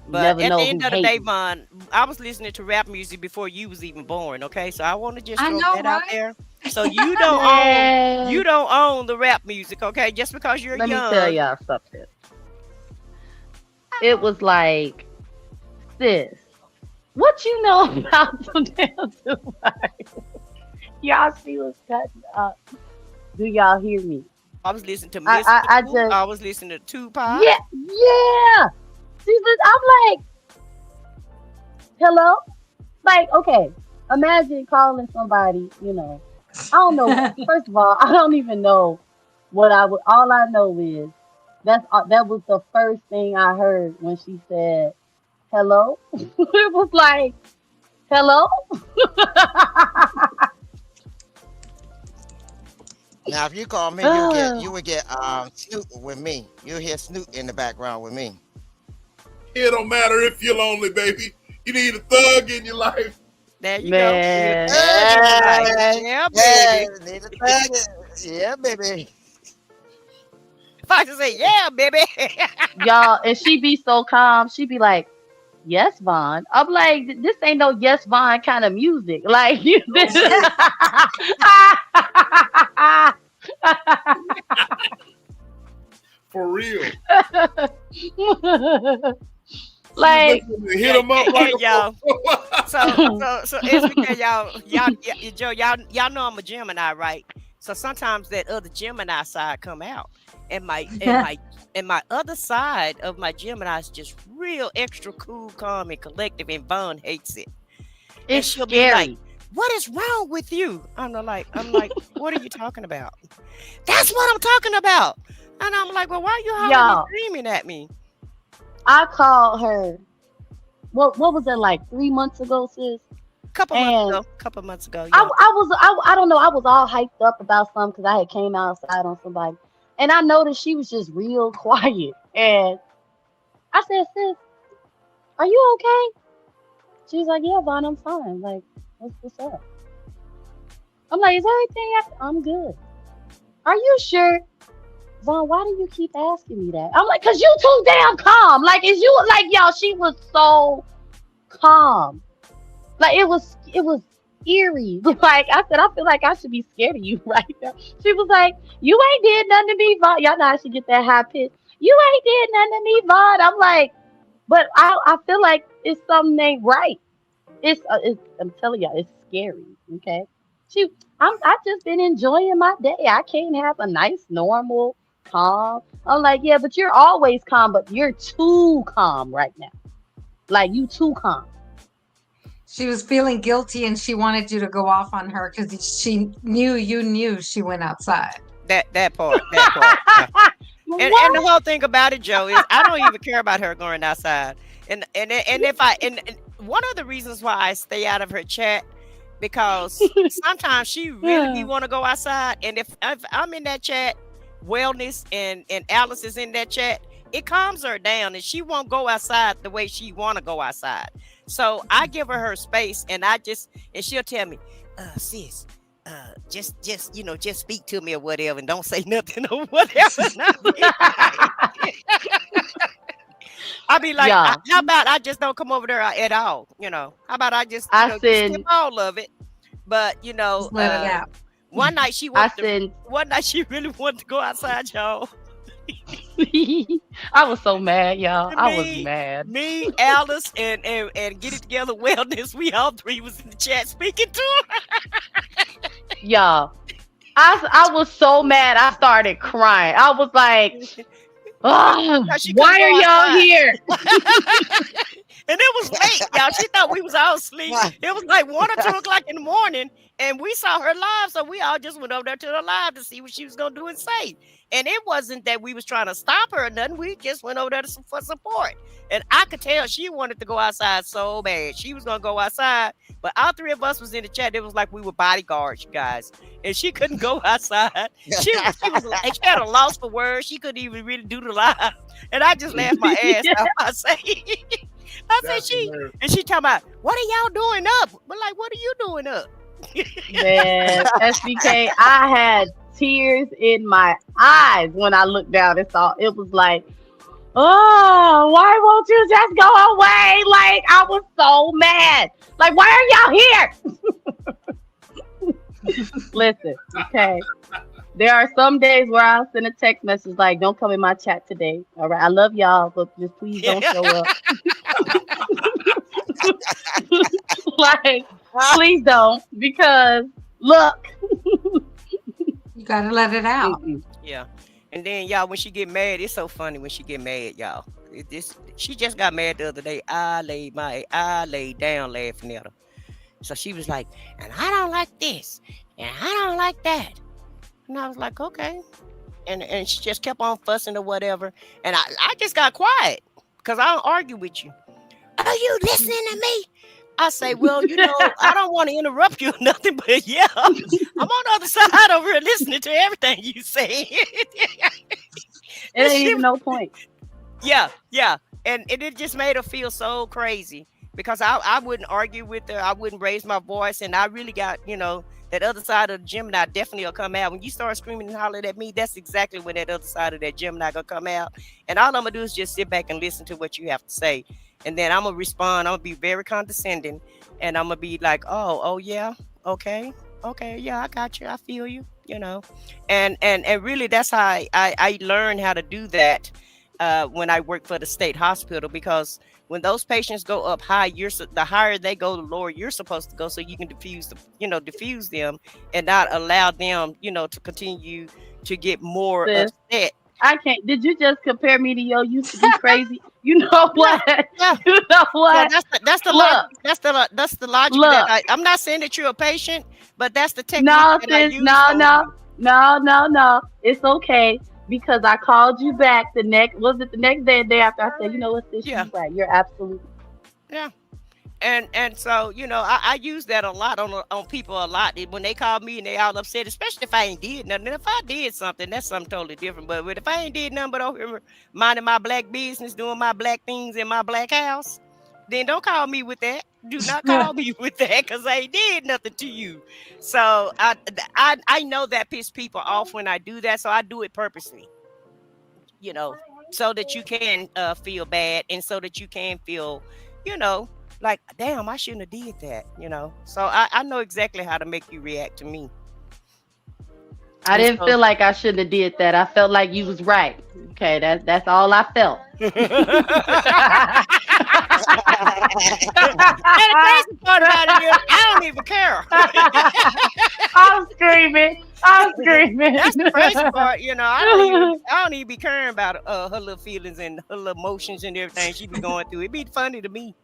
You But never at know the who end of the day, hating. Vaughn, I was listening to rap music before you was even born. Okay, so I want to just I throw know, that out right? there. So you don't Man, you don't own the rap music, okay? Just because you're let me young. tell y'all something. It was like, sis, what you know about some damn Tupac? Y'all, she was cutting up. Do y'all hear me? I was listening to I Mystical. just- I was listening to Tupac. Yeah. I'm like, hello? Like, okay, imagine calling somebody, I don't know. First of all, I don't even know what all I know is that was the first thing I heard when she said, hello? It was like, hello? Now, if you call me, you would get Snoop with me. You'll hear Snoop in the background with me. It don't matter if you're lonely, baby. You need a thug in your life. There you Man. go. Yeah, baby. Need a thug. Yeah, baby. If I just say, yeah, baby. Y'all, and she be so calm. She be like, Yes, Vaughn. I'm like, this ain't no Yes, Vaughn kind of music. Like, you. For real. Like, Hit them up like y'all. So it's because y'all know I'm a Gemini, right? So sometimes that other Gemini side come out, and my other side of my Gemini is just real extra cool, calm, and collective, and Vaughn hates it. it's And she'll scary. be like, "What is wrong with you?" I'm like, "What are you talking about?" That's what I'm talking about. And I'm like, "Well, why are you hollering and Y'all, screaming at me?" I called her. What was that, like 3 months ago, sis? Couple And months ago, I yeah. I don't know. I was all hyped up about something because I had came outside on somebody, and I noticed she was just real quiet. And I said, "Sis, are you okay?" She's like, "Yeah, Vaughn, I'm fine. Like, what's up?" I'm like, "Is everything? I'm good. Are you sure?" Vaughn, why do you keep asking me that? I'm like, "Cause you too damn calm. Like, is you like, y'all?" She was so calm. Like, it was eerie. Like I said, I feel like I should be scared of you right now. She was like, "You ain't did nothing to me, Vaughn." Y'all know I should get that high pitch. "You ain't did nothing to me, Vaughn." I'm like, but I feel like it's something ain't right. I'm telling y'all, it's scary. Okay. She I just been enjoying my day. I can't have a nice, normal, calm. I'm like, yeah, but you're always calm, but you're too calm right now. Like, you too calm. She was feeling guilty and she wanted you to go off on her because she knew you knew she went outside. That part. Yeah. And What? the whole thing about it, Joe, is I don't even care about her going outside. And one of the reasons why I stay out of her chat, because sometimes she really want to go outside, and if I'm in that chat, wellness and Alice is in that chat, it calms her down, and she won't go outside the way she want to go outside. So I give her space, and she'll tell me, "Sis, just speak to me or whatever, and don't say nothing or whatever." I be like, Yeah, how about I just don't come over there at all? How about I just, I skip said, all of it? But Just let it out. one night she I wanted to, said, one night she really wanted to go outside, y'all. I was so mad, y'all. And I was mad. Alice, and Get It Together Wellness, we all three was in the chat speaking to her. Y'all, I was so mad. I started crying. I was like, oh, Now she couldn't why are go y'all outside. here? And it was late, y'all. She thought we was all asleep. It was like 1 or 2 o'clock in the morning, and we saw her live, so we all just went over there to the live to see what she was gonna do and say. And it wasn't that we was trying to stop her or nothing. We just went over there for support. And I could tell she wanted to go outside so bad. She was gonna go outside, but all three of us was in the chat. It was like we were bodyguards, you guys, and she couldn't go outside. She had a loss for words. She couldn't even really do the live, and I just laughed my ass off. I said, she talking about, "What are y'all doing up?" We're like, "What are you doing up?" Man, SBK, I had tears in my eyes when I looked down and saw it. Was like, oh, why won't you just go away? Like, I was so mad. Like, why are y'all here? Listen, okay. There are some days where I'll send a text message like, "Don't come in my chat today. All right, I love y'all, but just please don't show up." Like, please don't, because look. You gotta let it out. Yeah. And then, y'all, when she get mad, it's so funny when she get mad, y'all. She just got mad the other day. I laid down laughing at her. So she was like, "And I don't like this, and I don't like that." And I was like, "Okay." And she just kept on fussing or whatever. And I just got quiet because I don't argue with you. "Are you listening to me?" I say, "Well, I don't want to interrupt you or nothing, but yeah, I'm on the other side over here listening to everything you say." It ain't even no point. Yeah. And it just made her feel so crazy because I wouldn't argue with her. I wouldn't raise my voice. And I really got, that other side of the Gemini definitely will come out. When you start screaming and hollering at me, that's exactly when that other side of that Gemini gonna come out. And all I'm gonna do is just sit back and listen to what you have to say. And then I'm gonna respond. I'm gonna be very condescending, and I'm gonna be like, oh yeah, okay, yeah, I got you, I feel you, and really that's how I learned how to do that when I worked for the state hospital, because when those patients go up high, the higher they go, the lower you're supposed to go, so you can diffuse them and not allow them, to continue to get more Sis, upset. I can't. Did you just compare me to yo used to be crazy? You know Yeah, what? yeah. You know So what? that's the logic. Look, That's the logic that look. I'm not saying that you're a patient, but that's the technique No, that I sis. use No, on no, you. no, no, no. It's okay because I called you back the next. Was it the next day? The day after? I said, you know what, sis? Yeah, You're right. You're absolutely. yeah. And so I use that a lot on people a lot when they call me and they all upset, especially if I ain't did nothing. And if I did something, that's something totally different. But if I ain't did nothing but over here minding my black business, doing my black things in my black house, then don't call me with that. Do not call me with that, because I ain't did nothing to you. So I know that piss people off when I do that, so I do it purposely, you know, so that you can feel bad, and so that you can feel, you know, like, damn, I shouldn't have did that. So I know exactly how to make you react to me. I And didn't so feel like I shouldn't have did that. I felt like you was right. Okay, that's all I felt. and the crazy part about it is I don't even care. I'm screaming. I'm screaming. That's the crazy part, I don't even be caring about her little feelings and her little emotions and everything she be going through. It be funny to me.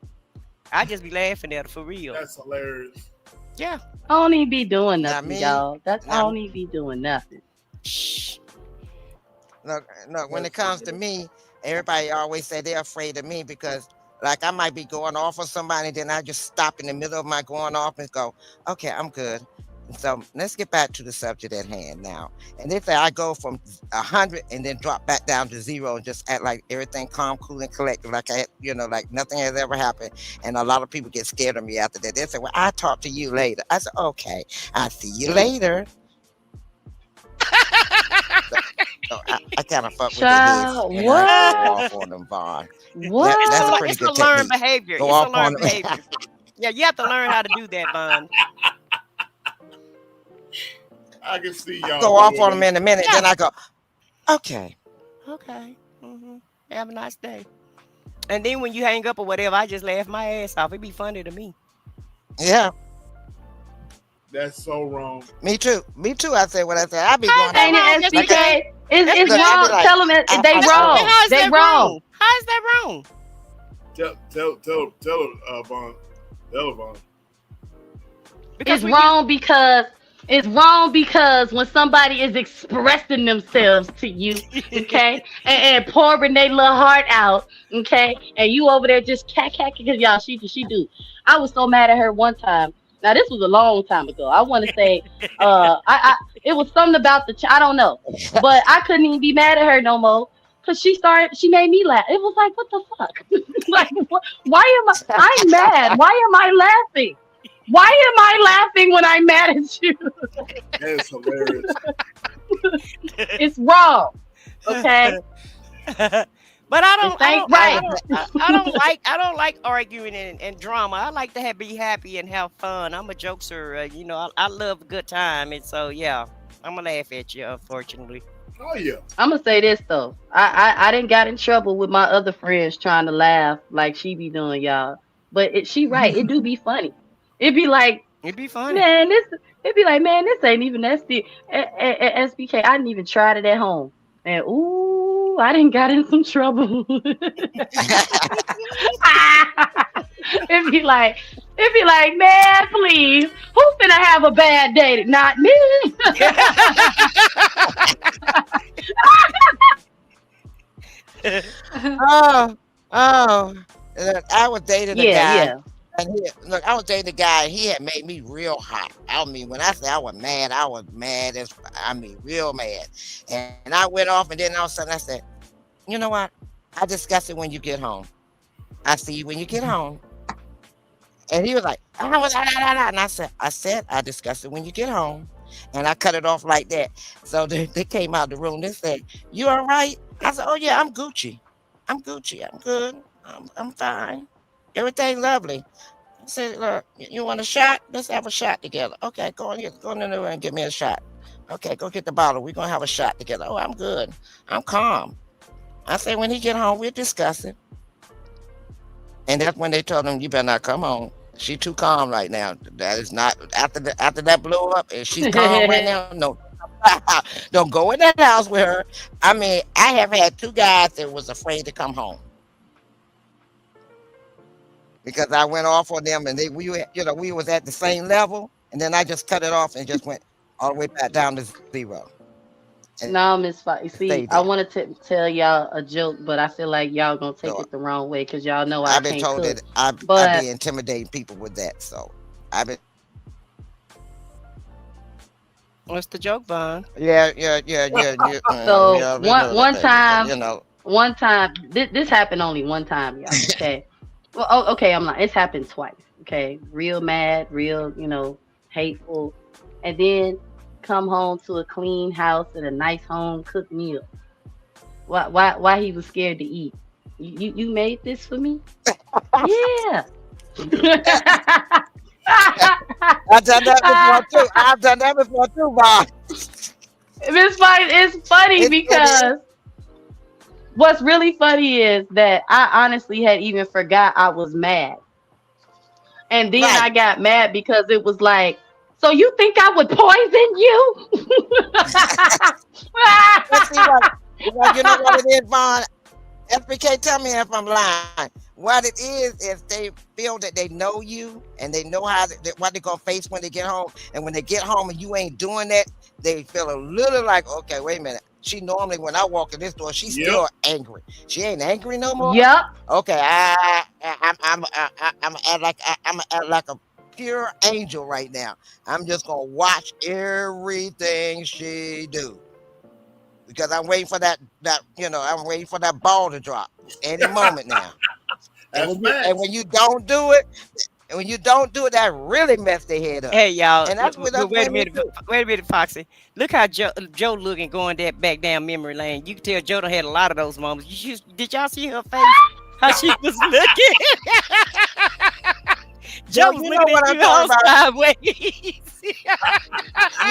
I just be laughing at her for real. That's hilarious. Yeah. I don't even be doing Now nothing, me, y'all. I now don't even be doing nothing. Shh. look, when it comes to me, everybody always say they're afraid of me because like I might be going off on somebody, then I just stop in the middle of my going off and go, okay, I'm good. So let's get back to the subject at hand now. And they say I go from 100 and then drop back down to 0 and just act like everything calm, cool, and collected, like like nothing has ever happened. And a lot of people get scared of me after that. They say, "Well, I'll talk to you later." I said, "Okay, I'll see you later." So I kind of fuck with their heads Child, and I go what? off on them, Vaughn. That's a What? pretty It's a good learned technique. behavior. Go It's a off on learned them. behavior. Yeah, you have to learn how to do that, Bond. I can see I y'all go off on doing them it. in a minute, Yeah. then I go, okay. Okay. Have a nice day. And then when you hang up or whatever, I just laugh my ass off. It'd be funny to me. Yeah, That's so wrong. me too. Me too. I say what I say. I be How's going that off. Ain't wrong, it, Like I, SBK? SBK? It's look, I be wrong. SBK? like, Tell them they I SBK, told wrong. them. how is They that wrong. wrong? How is that wrong? Tell Vaughn. Tell Vaughn. Because It's when you wrong because when somebody is expressing themselves to you, okay, and pouring their little heart out, okay, and you over there just because y'all she do. I was so mad at her one time. Now this was a long time ago. I want to say, I it was something about I don't know, but I couldn't even be mad at her no more. Cause she made me laugh. It was like, what the fuck? Like, why am I'm mad. Why am I laughing? Why am I laughing when I'm mad at you? That's hilarious. It's wrong. Okay? but I This don't I ain't don't I right. don't I don't like arguing and drama. I like to be happy and have fun. I'm a jokester, I love a good time, and so yeah, I'm gonna laugh at you, unfortunately. Oh yeah. I'm gonna say this though. I didn't got in trouble with my other friends trying to laugh like she be doing, y'all. But she right, it do be funny. It be like, It'd be funny. man, it be like, man, this ain't even that still. SBK, I didn't even try it at home. And ooh, I didn't got in some trouble. It'd be like, man, please, who finna have a bad day? Not me. Oh, oh. Look, I was dating a Yeah, guy, yeah. and I was dating a guy, and he had made me real hot. I mean, when I say I was mad as, I mean, real mad. And I went off, and then all of a sudden I said, you know what? I discuss it when you get home. I see you when you get home. And he was like, and I said, I discuss it when you get home. And I cut it off like that. So they came out of the room. They said, you all right? I said, oh yeah, I'm Gucci. I'm Gucci. I'm good. I'm fine. Everything lovely. I said, look, you want a shot? Let's have a shot together. Okay, go in the room and get me a shot. Okay, go get the bottle. We're gonna have a shot together. Oh, I'm good. I'm calm. I said, when he get home, we'll discuss it. And that's when they told him, you better not come home. She too calm right now. That is not after that blew up. And she's calm right now. No, don't go in that house with her. I mean, I have had 2 guys that was afraid to come home because I went off on them, and we was at the same level, and then I just cut it off and just went all the way back down to 0. No, Miss Fox. See, I wanted to tell y'all a joke, but I feel like y'all gonna take it the wrong way because y'all know I I've been can't told cook. that I be intimidating people with that, so I've been. What's the joke, Bond? Yeah. So one time, one time, this happened only one time, y'all. Okay. Well, okay, I'm not. It's happened twice. Okay, real mad, real, hateful, and then come home to a clean house and a nice home cooked meal. Why he was scared to eat? You made this for me? Yeah. I've done that before too, Bob. Miss Fox, it's funny because what's really funny is that I honestly had even forgot I was mad. And then I got mad because it was like, so you think I would poison you? You know what it is, Vaughn? SBK, tell me if I'm lying. What it is they feel that they know you and they know what they're going to face when they get home. And when they get home and you ain't doing that, they feel a little like, okay, wait a minute. She normally, when I walk in this door, she's still angry. She ain't angry no more. Yep. Okay, I'm act like a pure angel right now. I'm just gonna watch everything she do because I'm waiting for that. I'm waiting for that ball to drop any moment now. And when you don't do it. And when you don't do it, that really mess their head up. Hey, y'all. And that's what wait a minute, Foxy. Look how Joe looking going back down memory lane. You can tell Joe done had a lot of those moments. Did y'all see her face? How she was looking? Joe was looking at you all sideways. You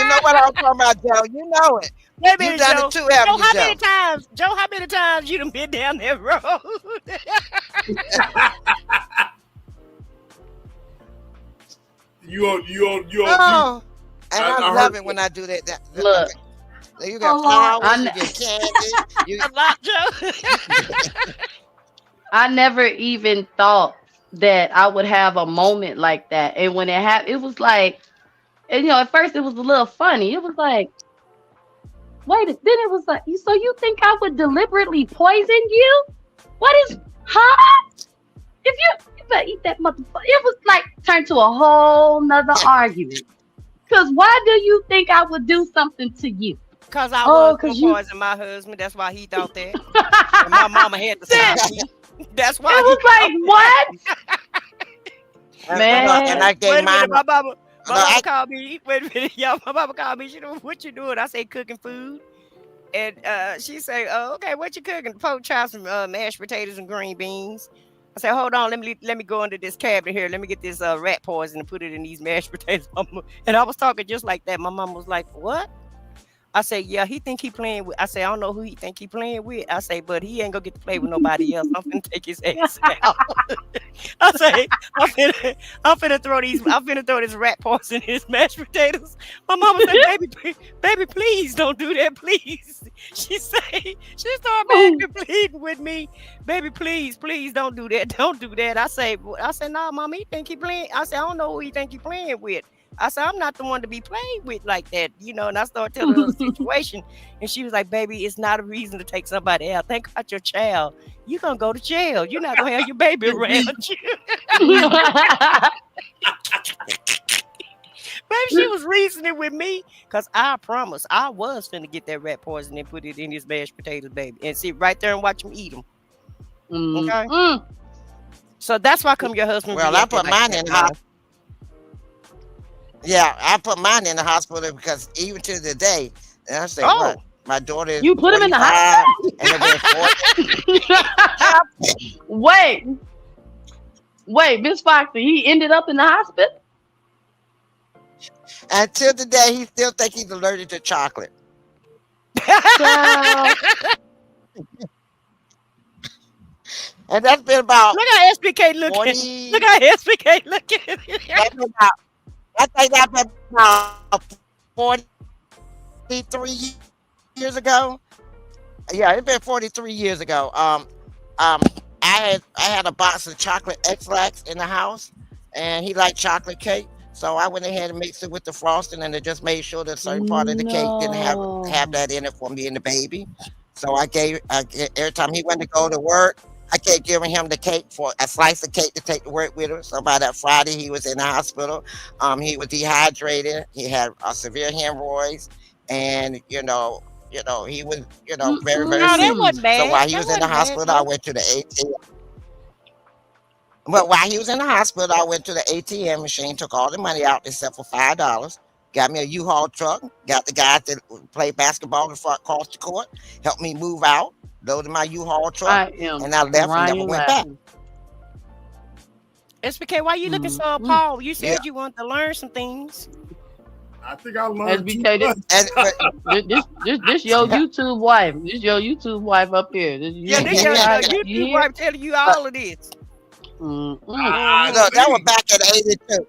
know what I'm talking about, Joe. You know it. Wait a minute, you done Joe. it too, haven't you, Joe, how many times you done been down that road? Oh, and I love it when I do that. Look, you got flowers, you get candy. A lot, Joe. I never even thought that I would have a moment like that, and when it happened, it was like, and at first it was a little funny. It was like, wait, then it was like, so you think I would deliberately poison you? What is, huh? If you better eat that motherfucker. It was like turned to a whole nother argument. Because why do you think I would do something to you? Because I was going to poison my husband. That's why he thought that. And my mama had to say that's why. It was like, what? Man. And I gave my mama called me. Wait a minute, y'all. My mama called me. She know what you doing. I say cooking food. And she say, oh, okay, what you cooking? Pork chops and mashed potatoes and green beans. I said, hold on, let me go into this cabinet here. Let me get this rat poison and put it in these mashed potatoes. And I was talking just like that. My mom was like, what? I say, yeah, he think he playing with. I say, I don't know who he think he playing with. I say, but he ain't gonna get to play with nobody else. I'm finna take his ass out. I say, I'm finna throw this rat poison in his mashed potatoes. My mama said, baby, please don't do that, please. She started begging, pleading with me, baby, please don't do that, don't do that. I say, nah, mama, he think he playing. I say, I don't know who he think he playing with. I said, I'm not the one to be played with like that, and I started telling her the situation, and she was like, baby, it's not a reason to take somebody out. Think about your child. You're going to go to jail. You're not going to have your baby around you. Baby, she was reasoning with me, because I promise I was finna get that rat poison and put it in his mashed potatoes, baby, and sit right there and watch him eat them. Okay? So that's why come your husband. Well, I put mine in the hospital. Yeah, I put mine in the hospital because even to the day, and I say, what? My daughter is. You put him in the hospital? And Wait. Wait, Miss Foxy, he ended up in the hospital? Until today, he still think he's allergic to chocolate. Child. And that's been about Look how SBK looking. 40. Look how SBK looking. That's been about, I think that's been about 43 years ago. Yeah, it's been 43 years ago. I had a box of chocolate X-Lax in the house, and he liked chocolate cake. So I went ahead and mixed it with the frosting, and it just made sure that a certain part of the cake didn't have that in it for me and the baby. So every time he went to go to work, I kept giving him the cake for a slice of cake to take to work with him. So by that Friday, he was in the hospital. He was dehydrated. He had severe hemorrhoids, and he was very, very No, sick. that wasn't bad. So while he That was in the wasn't bad, hospital, I though. went to the ATM. Well, while he was in the hospital, I went to the ATM machine, took all the money out except for $5. Got me a U-Haul truck. Got the guys that play basketball across the court. Helped me move out. Loaded my U-Haul truck. I am And I left and never crying went back. laughing. SBK, why you looking so Mm-mm. appalled? You said Yeah. you wanted to learn some things. I think I learned too SBK, much. And this your YouTube wife. This your YouTube wife up here. Yeah, this Yeah. your You YouTube hear? wife telling you all of this. Mm-mm. no, that was back in '82.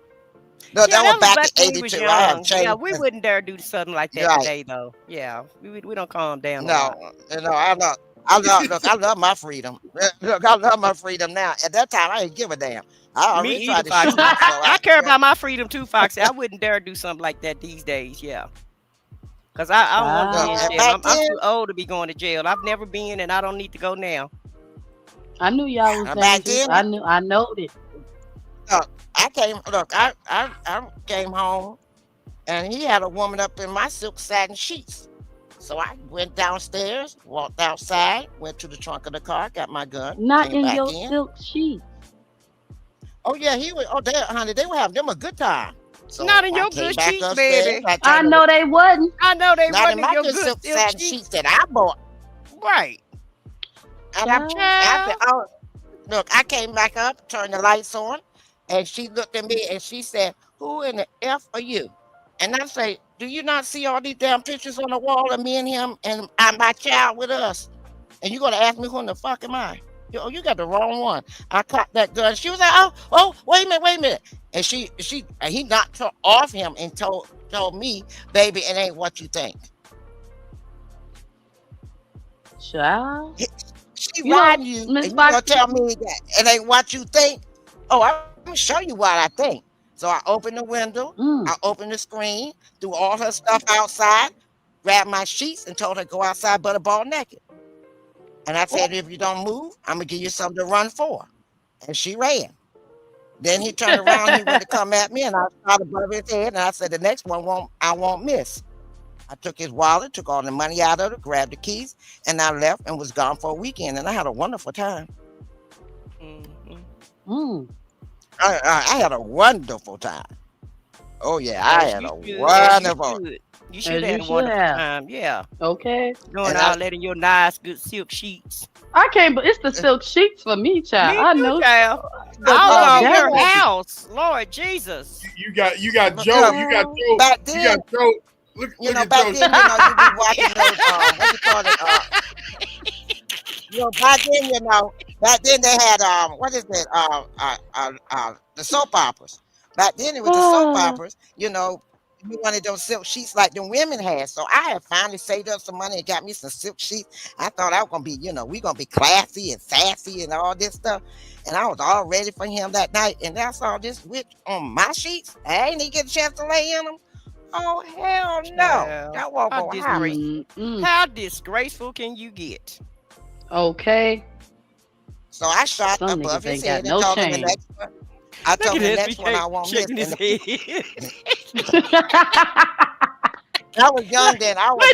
No, Yeah, that was back when in we was '82. I have young. changed. Yeah, we wouldn't dare do something like that Right. today, though. Yeah, we don't calm down. a No, lot. I love my freedom. Look, I love my freedom now. At that time, I didn't give a damn. I Me already either, tried to Foxy. shoot him. So I care about my freedom too, Foxy. I wouldn't dare do something like that these days. Yeah. Because I don't want to be in Wow. jail. Back I'm then, too old to be going to jail. I've never been, and I don't need to go now. I knew y'all was back dangerous. then, I know it. I came home, and he had a woman up in my silk satin sheets. So I went downstairs, walked outside, went to the trunk of the car, got my gun, Not came in back your in. silk sheet. Oh yeah, honey, they were having them a good time. So Not in I your came good back sheets, upstairs. baby. I I turned know they wasn't. I know they not in wasn't my your good good silk silk satin sheets. sheets that I bought. Right. And I Child. said, oh, look, I came back up, turned the lights on, and she looked at me and she said, "Who in the F are you?" And I say, "Do you not see all these damn pictures on the wall of me and him and my child with us? And you're gonna ask me who in the fuck am I?" You got the wrong one. I caught that gun. She was like, "Oh, wait a minute." And he knocked her off him and told me, "Baby, it ain't what you think." Child. She You know, riding you, Miss and you gonna Foxy. tell me that it ain't what you think? Oh, I'm gonna show you what I think. So I opened the window, Mm. I opened the screen, threw all her stuff outside, grabbed my sheets, and told her go outside butterball naked. And I said, if you don't move, I'm gonna give you something to run for. And she ran. Then he turned around, he went to come at me, and I shot above his head, and I said, the next one I won't miss. I took his wallet, took all the money out of it, grabbed the keys, and I left and was gone for a weekend. And I had a wonderful time. Mhm. Mm. I had a wonderful time. Oh yeah, I As had you a should, wonderful. You As should you have had a should wonderful have. time. Yeah. Okay. Doing And all that in your nice, good silk sheets. I can't, but it's the silk sheets for me, child. Me I too, know. child. Look, I was Oh, on that your was- house. Lord Jesus. You got Look, Joe. You got Joe. back You then, got Joe. Look at back Joe. then, you be watching those, what you call it, back then they had, what is it, the soap operas. Back then it was the soap operas, you wanted those silk sheets like the women had. So I had finally saved up some money and got me some silk sheets. I thought I was gonna be, we gonna be classy and sassy and all this stuff. And I was all ready for him that night. And I saw this witch on my sheets. I ain't even get a chance to lay in them. Oh hell no! Child, That won't how go happen. Mm-mm. How disgraceful can you get? Okay. So I shot Some above niggas his ain't head got and no told him the shame. next one. I told him the next one I won't miss. shaking his And head. I was young then. I was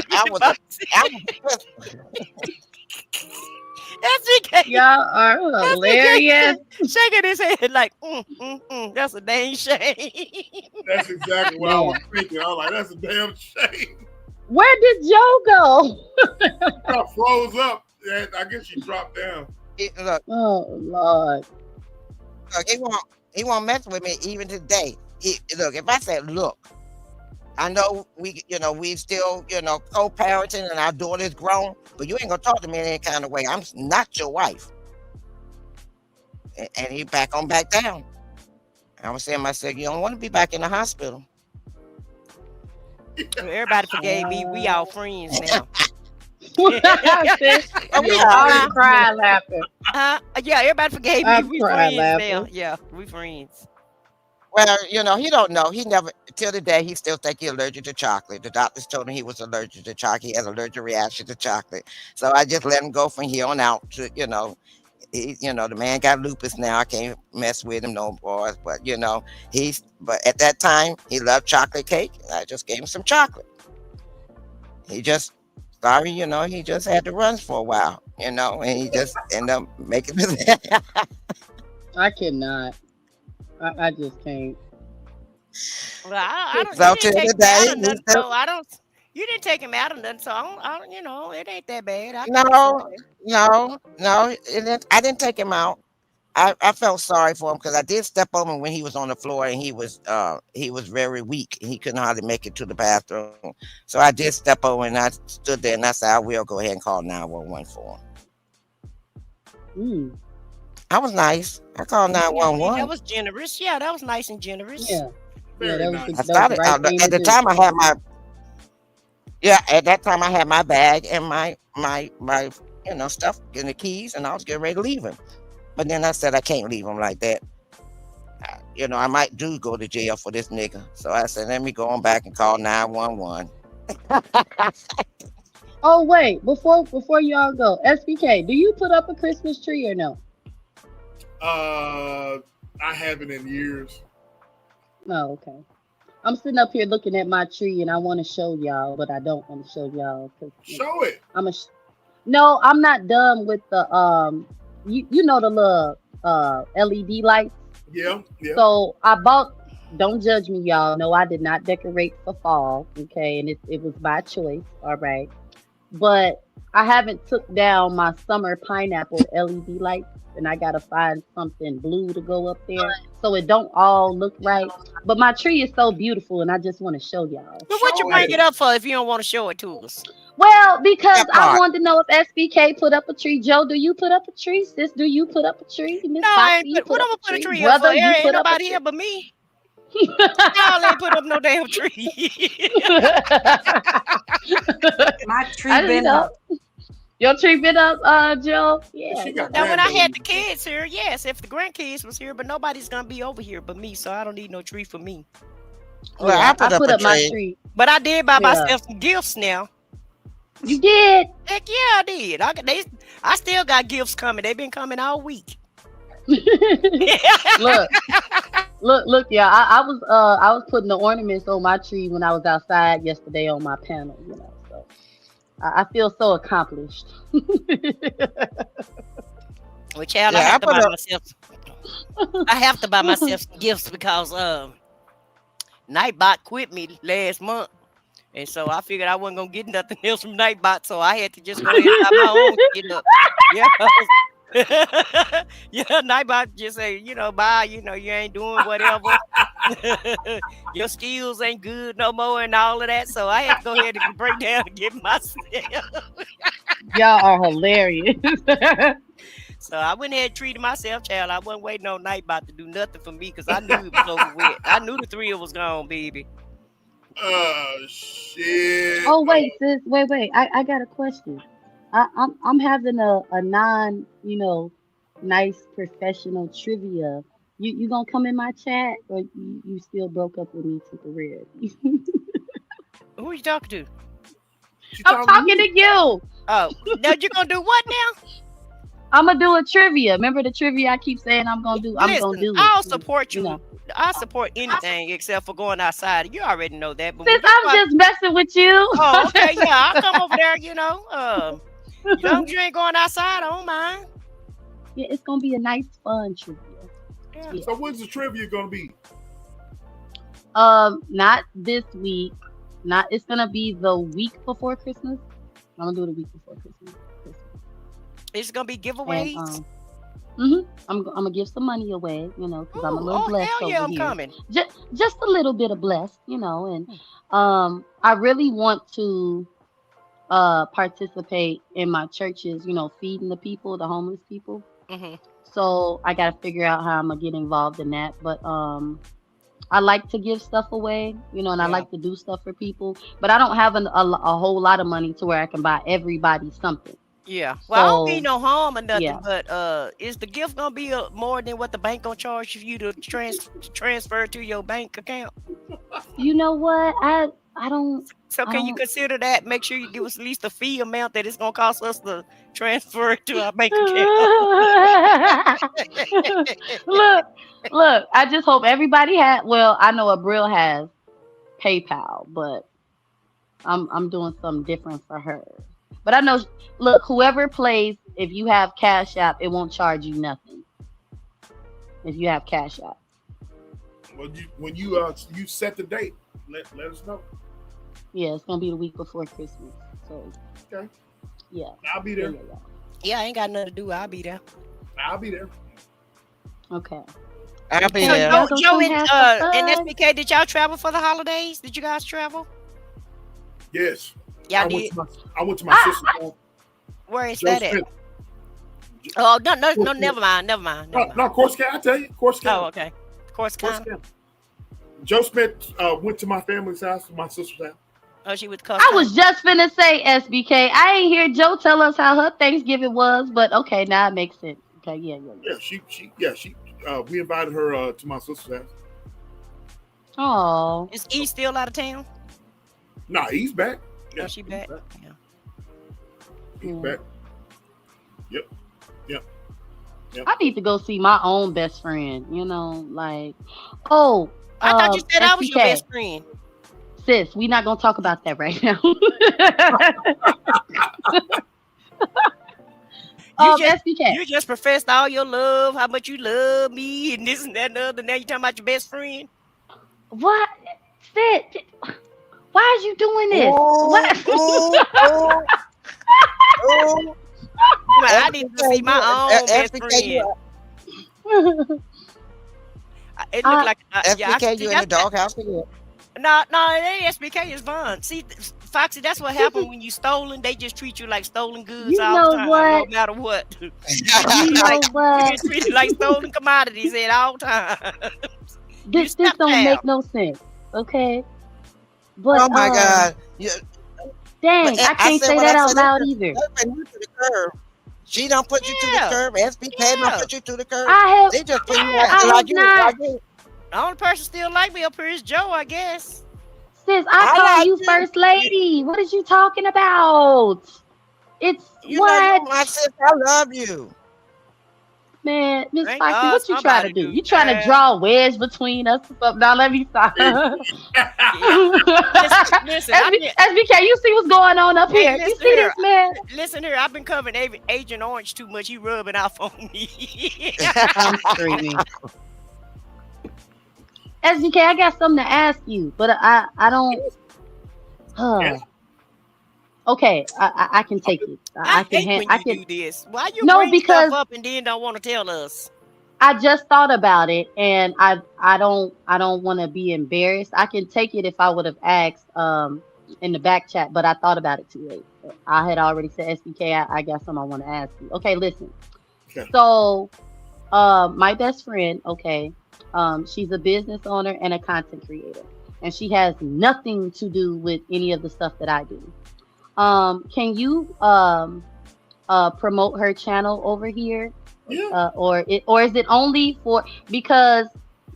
SBK. Y'all are hilarious. Shaking his head like, that's a dang shame. That's exactly what I was thinking. I was like, that's a damn shame. Where did Joe go? I froze up. And I guess she dropped down. look. Oh Lord. Look, he won't mess with me even today. Look, if I said, look, I know we still, co-parenting and our daughter's grown, but you ain't gonna talk to me in any kind of way. I'm not your wife. And he back down. I was saying to myself, you don't want to be back in the hospital. Everybody forgave me. We all friends now. I'm crying laughing. Yeah, everybody forgave me. We friends laughing. now. Yeah, we friends. Well, he don't know. He never, till the day, he still think he's allergic to chocolate. The doctors told him he was allergic to chocolate. He has allergic reaction to chocolate. So I just let him go from here on out to, the man got lupus now. I can't mess with him no more. But, but at that time, he loved chocolate cake. And I just gave him some chocolate. He just, he just had to run for a while, and he just ended up making it. I cannot. I just can't. Well, I don't. So You didn't till take the me out day, of nothing, so I don't. You didn't take him out of nothing, so I don't. It ain't that bad. no, I didn't take him out. I felt sorry for him because I did step over him when he was on the floor and he was very weak. He couldn't hardly make it to the bathroom. So I did step over and I stood there and I said, I will go ahead and call 911 for him. I was nice. I called 911. That was generous. Yeah, that was nice and generous. Yeah. Very nice. I started at the time I had my at that time I had my bag and my stuff and the keys, and I was getting ready to leave him. But then I said I can't leave him like that. I might go to jail for this nigga. So I said, let me go on back and call 911. Oh wait, before y'all go, SBK, do you put up a Christmas tree or no? I haven't in years. Oh, okay. I'm sitting up here looking at my tree and I want to show y'all, but I don't want to show y'all. Show it. No, I'm not done with the the little LED lights. Yeah. So I bought. Don't judge me, y'all. No, I did not decorate for fall. Okay, and it was by choice. All right, but I haven't took down my summer pineapple LED lights, and I gotta find something blue to go up there so it don't all look right. But my tree is so beautiful, and I just want to show y'all. But what you bring it up for if you don't want to show it to us? Well, because I wanted to know if SBK put up a tree. Joe, do you put up a tree? Sis, do you put up a tree? No, I ain't. What I'm gonna put a tree up for? Ain't nobody here but me. Y'all ain't put up no damn tree. My tree been up. Your tree been up, Joe? Yeah. Now, when I had the kids here, yes, if the grandkids was here, but nobody's gonna be over here but me, so I don't need no tree for me. Well, I put up my tree. But I did buy myself some gifts now. You did? Heck yeah, I did. I still got gifts coming. They've been coming all week. Look, yeah. I was putting the ornaments on my tree when I was outside yesterday on my panel. So I feel so accomplished. Well, child, I have to buy myself. I have to buy myself some gifts because Nightbot quit me last month. And so I figured I wasn't gonna get nothing else from Nightbot, so I had to just go ahead and buy my own shit up. Yeah, Nightbot just say, bye, you ain't doing whatever. Your skills ain't good no more and all of that. So I had to go ahead and break down and get myself. Y'all are hilarious. So I went ahead and treated myself, child. I wasn't waiting on Nightbot to do nothing for me because I knew it was over with. I knew the thrill was gone, baby. Shit. Oh wait, sis, wait. I got a question. I'm having a non, nice professional trivia. You gonna come in my chat, or you still broke up with me temporarily? Who are you talking to? I'm talking to you. Oh, now you're gonna do what now? I'm gonna do a trivia. Remember the trivia I keep saying I'm gonna do? Listen, I'm gonna do it. I'll support you. I support anything except for going outside. You already know that. But sis, I'm just messing with you. Oh, okay, yeah, I'll come over there. As long as you ain't going outside, I don't mind. Yeah, it's gonna be a nice, fun trivia. Yeah. So when's the trivia gonna be? Not this week. It's gonna be the week before Christmas. I'm gonna do it the week before Christmas. It's gonna be giveaways. I'm gonna give some money away, because I'm a little Oh, blessed hell yeah, over I'm here. coming. Just a little bit of blessed, and I really want to participate in my churches, feeding the people, the homeless people. Hmm. So I got to figure out how I'm gonna get involved in that. But I like to give stuff away, and I Yeah. like to do stuff for people. But I don't have a whole lot of money to where I can buy everybody something. Yeah. Well, I don't mean So no harm or nothing, yeah, but is the gift gonna be more than what the bank gonna charge you to transfer to your bank account? you know what? I don't So I can you don't. consider that? Make sure you give us at least the fee amount that it's gonna cost us to transfer it to our bank account. look, look. I just hope everybody had. Well, I know Abril has PayPal, but I'm doing something different for her. But I know, look, whoever plays, if you have Cash App, it won't charge you nothing. If you have Cash App, Well, when you set the date, let us know. yeah, it's gonna be the week before Christmas. So Okay, yeah, I'll be there. yeah. Yeah, I ain't got nothing to do. I'll be there. I'll be there. Okay. I'll be Okay, So there. y'all Joe, gonna Joe come and have some and fun? SBK, did y'all travel for the holidays? Did you guys travel? Yes, Y'all I did. went to my sister's house. Where is Joe that at? Smith. Oh, no, never mind. No, Corsicana. I tell you, Corsicana. Oh, okay. Of course, kind of. Corsicana. Joe Smith went to my family's house, my sister's house. Oh, she was I was just finna say SBK. I ain't hear Joe tell us how her Thanksgiving was, but okay, now it makes sense. Okay, yeah. Yeah, she. We invited her to my sister's house. Oh, Is E still out of town? Nah, he's back. Oh, she back. Yeah. He's Yeah. back. Yep. I need to go see my own best friend. Like, oh, I thought you said I was your SBK. best friend. Sis, we not gonna talk about that right now. SBK. You just professed all your love, how much you love me, and this and that and the other. Now you talking about your best friend? What? Sis, why is you doing this? What? Oh. Man, I need to see my own best friend. It looked like SBK, you in the doghouse again? No, it ain't SBK. It's Vaughn. See, Foxy, that's what happened when you stolen. They just treat you like stolen goods You all know the time, what? no matter what. You know what? You get treated like stolen commodities at all times. This step don't down. make no sense. Okay. But Oh my God! dang, I can't say that out loud either. Putting you to the curb. She don't put you to the curb. SBK don't put you to the curb. They just put you like you. The only person still like me up here is Joe, I guess. Sis, I call you first lady. What is you talking about? It's you what? know, my sister, I love you. Man, Miss Thank Foxy, God what you trying to do? You trying to draw a wedge between us or something? Now let me stop. Listen, SBK, you see what's going on up here? You see this, man? Listen here, I've been covering Agent Orange too much. He rubbing off on me. I'm screaming. SBK, I got something to ask you, but I don't. Okay, I can take it. I can do this. Why you bring stuff up and then don't want to tell us? I just thought about it, and I don't want to be embarrassed. I can take it if I would have asked in the back chat, but I thought about it too late. I had already said SBK. I got something I want to ask you. Okay, listen. Okay. So, my best friend. Okay. She's a business owner and a content creator, and she has nothing to do with any of the stuff that I do. Can you promote her channel over here? Yeah. Or is it only for, because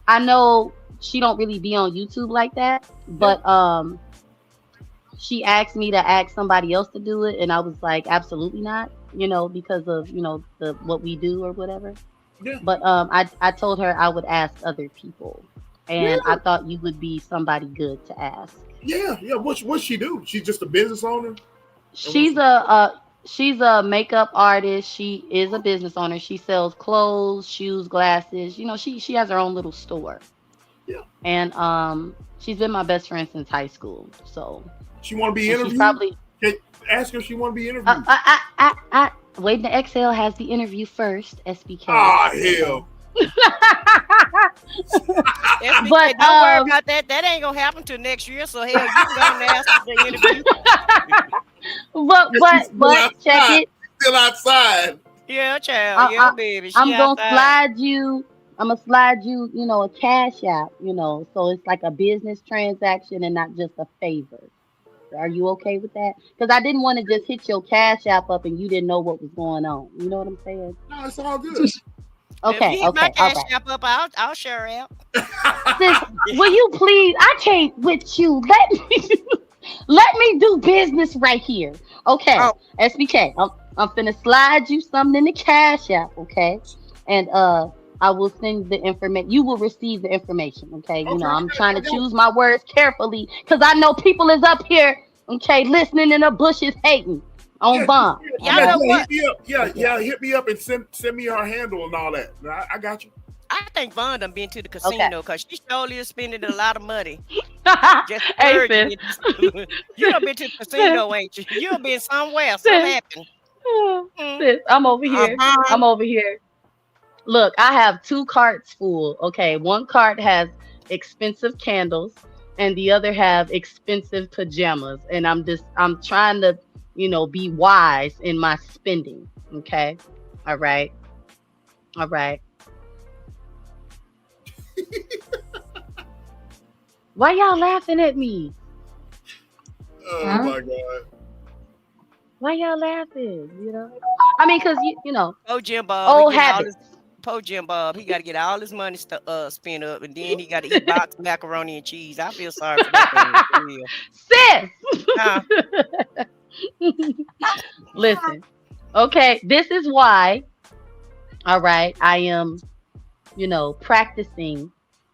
I know she don't really be on YouTube like that, but she asked me to ask somebody else to do it, and I was like, absolutely not, because of what we do or whatever. Yeah. But I told her I would ask other people, and I thought you would be somebody good to ask. Yeah. What's she do? She's just a business owner. She's a makeup artist. She is a business owner. She sells clothes, shoes, glasses. She has her own little store. Yeah. And she's been my best friend since high school. So she want to be interviewed. Probably ask her if she want to be interviewed. Waiting to Exhale has the interview first, SBK. Ah, hell. SBK, But don't worry about that. That ain't gonna happen till next year. So hell, you can go and ask for the interview. but check it. Still outside. Yeah, child. Yeah, baby. She I'm gonna outside. slide you. I'm gonna slide you. A cash app. So it's like a business transaction and not just a favor. Are you okay with that? Because I didn't want to just hit your cash app up and you didn't know what was going on. You know what I'm saying? No, it's all good. Okay. If you hit my Okay. All cash right. app up, I'll share out. Sis, will you please? I can't with you. Let me do business right here. Okay. Oh. SBK. I'm finna slide you something in the cash app. Okay. And I will send the information. You will receive the information. Okay. Okay, I'm trying to choose my words carefully because I know people is up here. Okay, listening in the bushes hating on Bond. Y'all know what? Hit me up. Yeah, hit me up and send me her handle and all that. I got you. I think Von done been to the casino because she surely is spending a lot of money. Just Hey, splurging. You done been to the casino, ain't you? You done been somewhere. Something happened. Sis, I'm over here. I'm over here. Look, I have 2 carts full. Okay, one cart has expensive candles, and the other have expensive pajamas. And I'm trying to, be wise in my spending. Okay, all right. Why y'all laughing at me? Oh my God. Why y'all laughing? I mean, cause Oh, Jim Bob. old habits. Poor Jim Bob, he got to get all his money spent up, and then he got to eat boxed macaroni and cheese. I feel sorry for that man. Sis. Huh? Listen. Okay, this is why. All right, I am, practicing,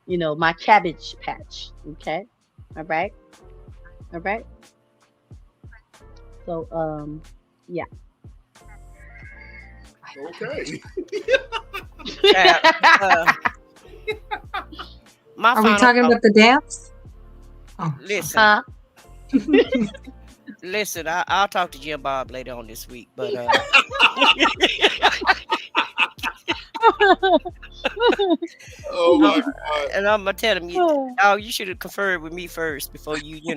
my cabbage patch. Okay, all right. So, yeah. Okay. Are we talking about the dance? Oh, listen. Huh? Listen, I'll talk to Jim Bob later on this week, but oh my God. And I'm gonna tell him, you should have conferred with me first before you. Sis,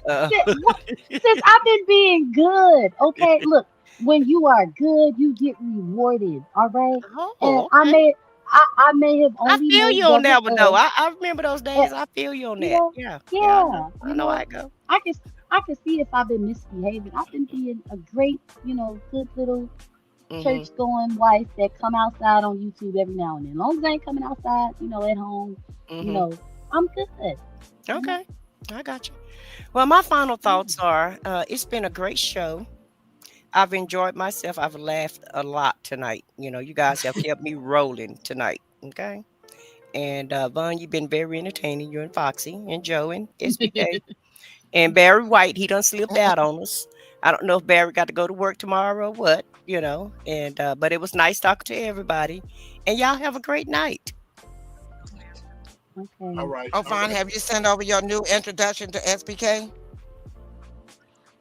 I've been being good. Okay, look, when you are good, you get rewarded. All right, and okay. I may have only. I feel you on that one though. I remember those days. I feel you on that. Yeah. I know how I go. I can see if I've been misbehaving. I've been being a great, good little church going wife that come outside on YouTube every now and then. As long as I ain't coming outside, at home, I'm good. Okay, I got you. Well, my final thoughts are: it's been a great show. I've enjoyed myself. I've laughed a lot tonight. You guys have kept me rolling tonight. Okay. And Vaughn, you've been very entertaining. You and Foxy and Joe and SBK. And Barry White, he done slipped out on us. I don't know if Barry got to go to work tomorrow or what, And but it was nice talking to everybody. And y'all have a great night. Okay. All right. Oh, fine. Have you sent over your new introduction to SBK?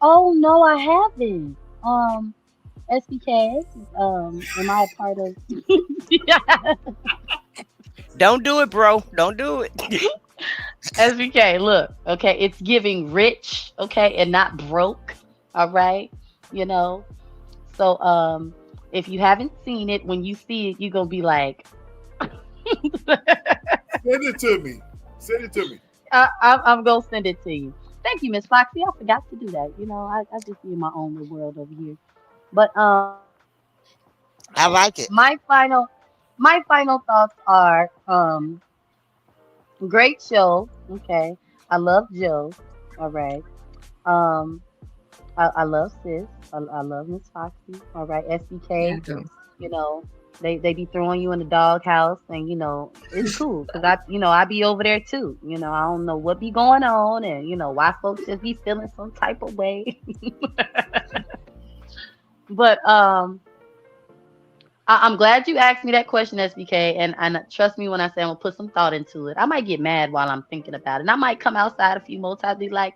Oh no, I haven't. SBK, am I a part of? Don't do it, bro. Don't do it. SBK, look, okay, it's giving rich, okay, and not broke. All right, So, if you haven't seen it, when you see it, you're gonna be like, Send it to me. I'm gonna send it to you. Thank you, Miss Foxy. I forgot to do that. I just be in my own little world over here. But I like it. My final thoughts are great show. Okay. I love Joe. All right. I love Sis. I love Miss Foxy. All right. SBK. They be throwing you in the doghouse, and it's cool because I be over there too. I don't know what be going on, and why folks just be feeling some type of way. But I I'm glad you asked me that question, SBK. And trust me when I say I'm gonna put some thought into it. I might get mad while I'm thinking about it. And I might come outside a few more times, be like,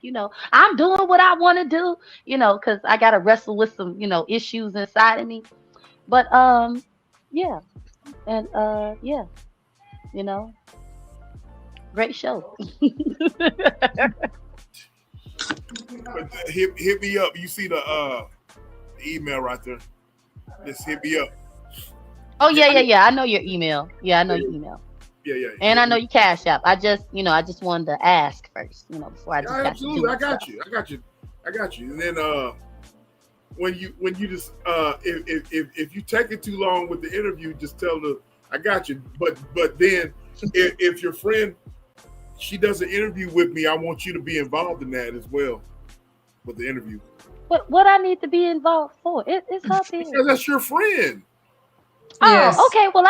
I'm doing what I want to do, because I gotta wrestle with some, issues inside of me. But yeah, and yeah, you know, great show. But hit me up. You see the email right there. Just hit me up. Oh yeah. I know your email. Yeah, I know your email. Yeah. And I know you Cash App. I just wanted to ask first, before I just got absolutely. to do I got stuff. you. And then when you just if you take it too long with the interview, just tell her I got you. But then if your friend she does an interview with me, I want you to be involved in that as well with the interview. What I need to be involved for? It's her thing. Because that's your friend. Oh, Yes. okay. Well,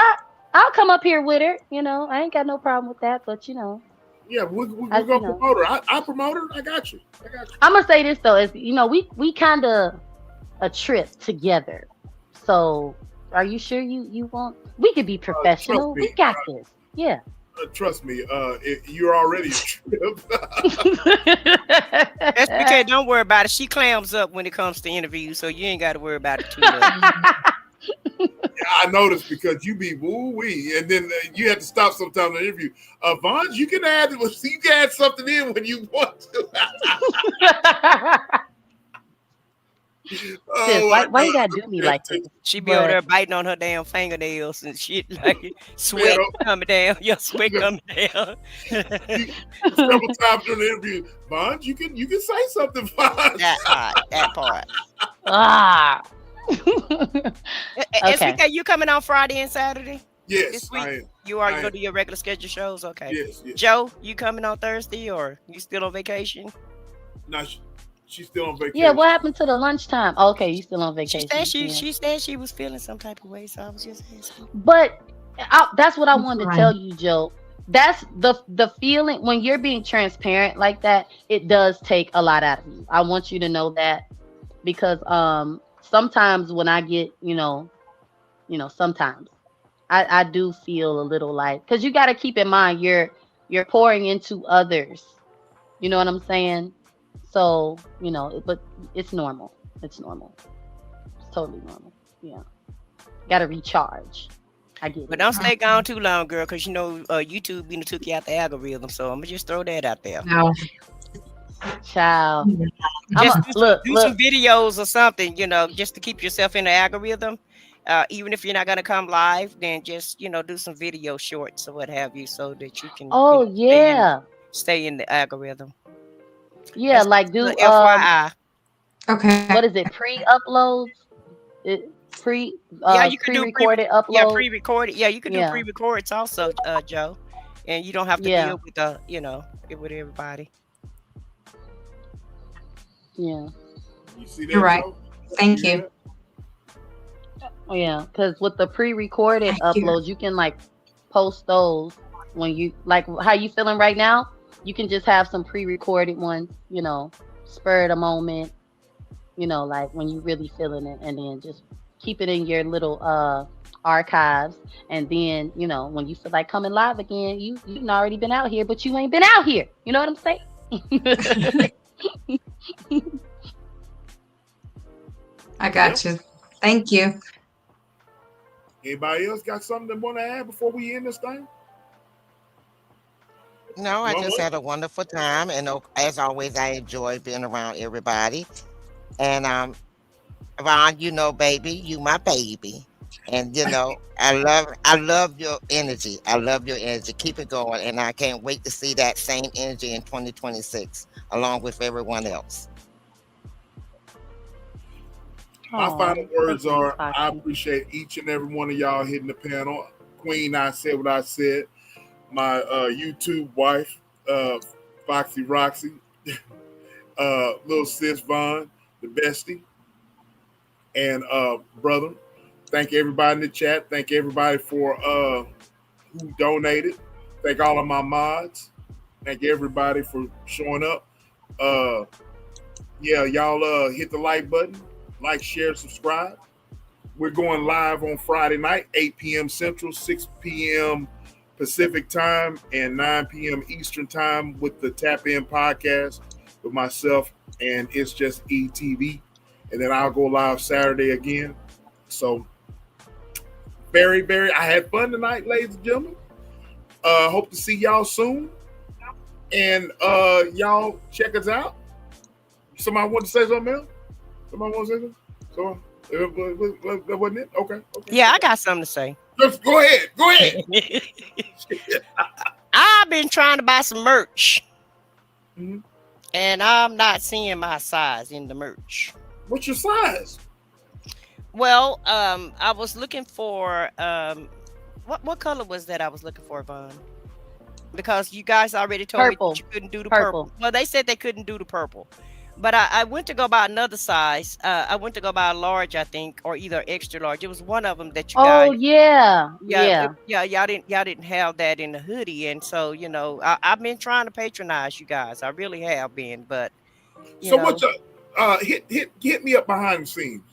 I'll come up here with her. I ain't got no problem with that. But Yeah, we're gonna promote her. I promote her. I got you. I'm gonna say this though, is we kind of a trip together. So, are you sure you want? We could be professional. We got this. Yeah. Trust me, you're already a trip. SBK, don't worry about it. She clams up when it comes to interviews, so you ain't got to worry about it too much. I noticed because you be woo-wee, and then you have to stop sometimes in the interview. Vaughn, you can add something in when you want to. Sis, why you gotta do me like this? She be over there biting on her damn fingernails and shit, like sweat coming down. Your sweat coming down. Several times during the interview, Vaughn, you can say something, Vaughn. That part. Okay. SBK, you coming on Friday and Saturday? Yes, this week? I am. You are going to do your regular schedule shows? Okay. Yes. Joe, you coming on Thursday or you still on vacation? No, she's still on vacation. Yeah, what happened to the lunchtime? Okay, you still on vacation. She said she was feeling some type of way, so I was just asking. But that's what I wanted to tell you, Joe. That's the feeling when you're being transparent like that. It does take a lot out of you. I want you to know that because sometimes when I get sometimes I do feel a little like, because you got to keep in mind you're pouring into others. You know what I'm saying? So, but it's normal. It's normal. It's totally normal. Yeah. Got to recharge. I get it. But don't stay gone too long, girl, because YouTube took you out the algorithm. So I'm going to just throw that out there. No. Child. Just do some videos or something, just to keep yourself in the algorithm. Even if you're not going to come live, then just, do some video shorts or what have you so that you can stay in the algorithm. Yeah, That's like do FYI. Okay. What is it? Pre-uploads? You can pre-recorded uploads. Yeah, pre-recorded. Yeah, you can do pre-records also, Joe. And you don't have to deal with with everybody. Yeah. You see that? You're right. Joe? Thank you. Oh yeah, because with the pre-recorded uploads, you can like post those when you like how you feeling right now. You can just have some pre-recorded ones, spur of the moment, like when you really feeling it, and then just keep it in your little archives. And then, when you feel like coming live again, you've already been out here, but you ain't been out here. You know what I'm saying? I got you. Thank you. Anybody else got something they want to add before we end this thing? No, I just had a wonderful time, and as always, I enjoy being around everybody. And Ron, baby, you my baby, and I love your energy. I love your energy. Keep it going, and I can't wait to see that same energy in 2026, along with everyone else. My final words are: I appreciate each and every one of y'all hitting the panel. Queen, I said what I said. My YouTube wife, Foxy Roxy, little sis Vaughn, the bestie, and brother. Thank everybody in the chat. Thank everybody for who donated. Thank all of my mods. Thank everybody for showing up. Y'all hit the like button, like, share, subscribe. we're going live on Friday night, 8 p.m. Central, 6 p.m. Pacific time, and 9 p.m. Eastern time with the Tap In podcast with myself and It's Just ETV. And then I'll go live Saturday again. So I had fun tonight, ladies and gentlemen. Hope to see y'all soon. And y'all check us out. Somebody want to say something else? Somebody want to say something? So, that wasn't it? Okay. Yeah, I got something to say. Just go ahead. I've been trying to buy some merch. Mm-hmm. And I'm not seeing my size in the merch. What's your size? Well, I was looking for what color was that I was looking for, Vaughn? Because you guys already told me that you couldn't do the purple. Well, they said they couldn't do the purple. But I went to go buy another size. I went to go buy a large, I think, or either extra large. It was one of them that you guys. Oh yeah. Y'all didn't have that in the hoodie, and so I've been trying to patronize you guys. I really have been, but so what's up? Hit me up behind the scenes.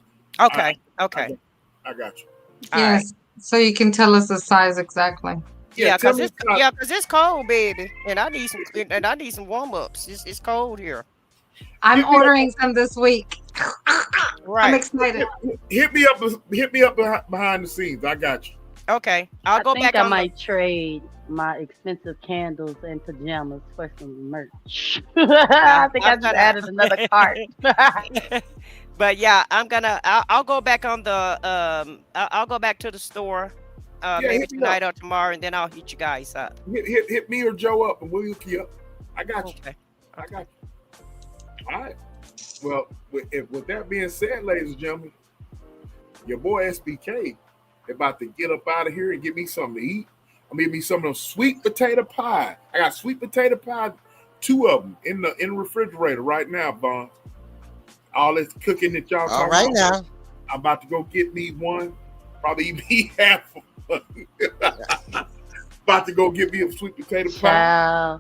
Okay. I got you. Yes, right. So you can tell us the size exactly. Yeah, because it's cold, baby, and I need some warm ups. It's cold here. I'm ordering some this week. Right. I'm excited. Hit me up behind the scenes. I got you. Okay. I think I might trade my expensive candles and pajamas for some merch. I think I just added another cart. But yeah, I'll go back on the I'll go back to the store maybe tonight or tomorrow, and then I'll hit you guys up. Hit me or Joe up, and we'll hook you up. I got you. Okay. I got you. All right. Well, with that being said, ladies and gentlemen, your boy SBK is about to get up out of here and get me something to eat. I'm gonna give me some of those sweet potato pie. I got sweet potato pie, 2 of them in the refrigerator right now, Vaughn. All this cooking that y'all talking right about. Now. I'm about to go get me one, probably eat half of one. About to go get me a sweet potato pie.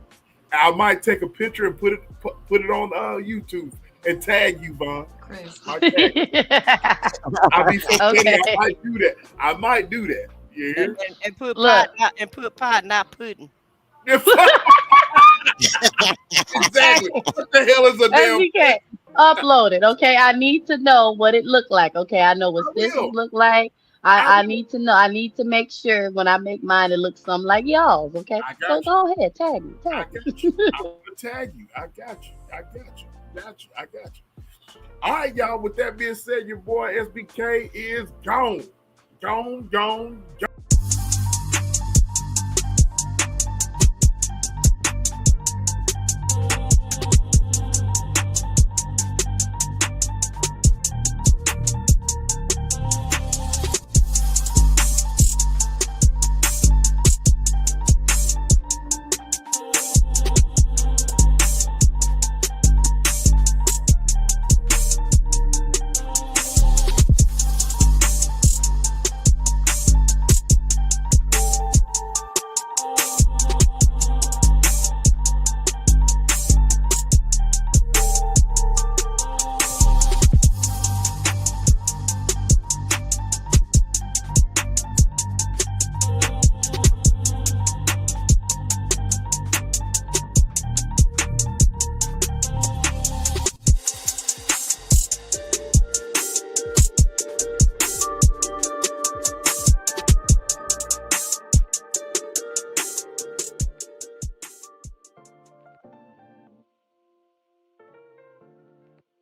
I might take a picture and put it on YouTube and tag you, Vaughn. I'll be so petty. I might do that. You hear? And put pot, not pudding. Exactly. What the hell is a damn? Upload it, okay? I need to know what it looked like. Okay, I know what this look like. I need to know. I need to make sure when I make mine, it looks something like y'all's. Okay, so go ahead, tag me. I'm gonna tag you. I got you. All right, y'all. With that being said, your boy SBK is gone.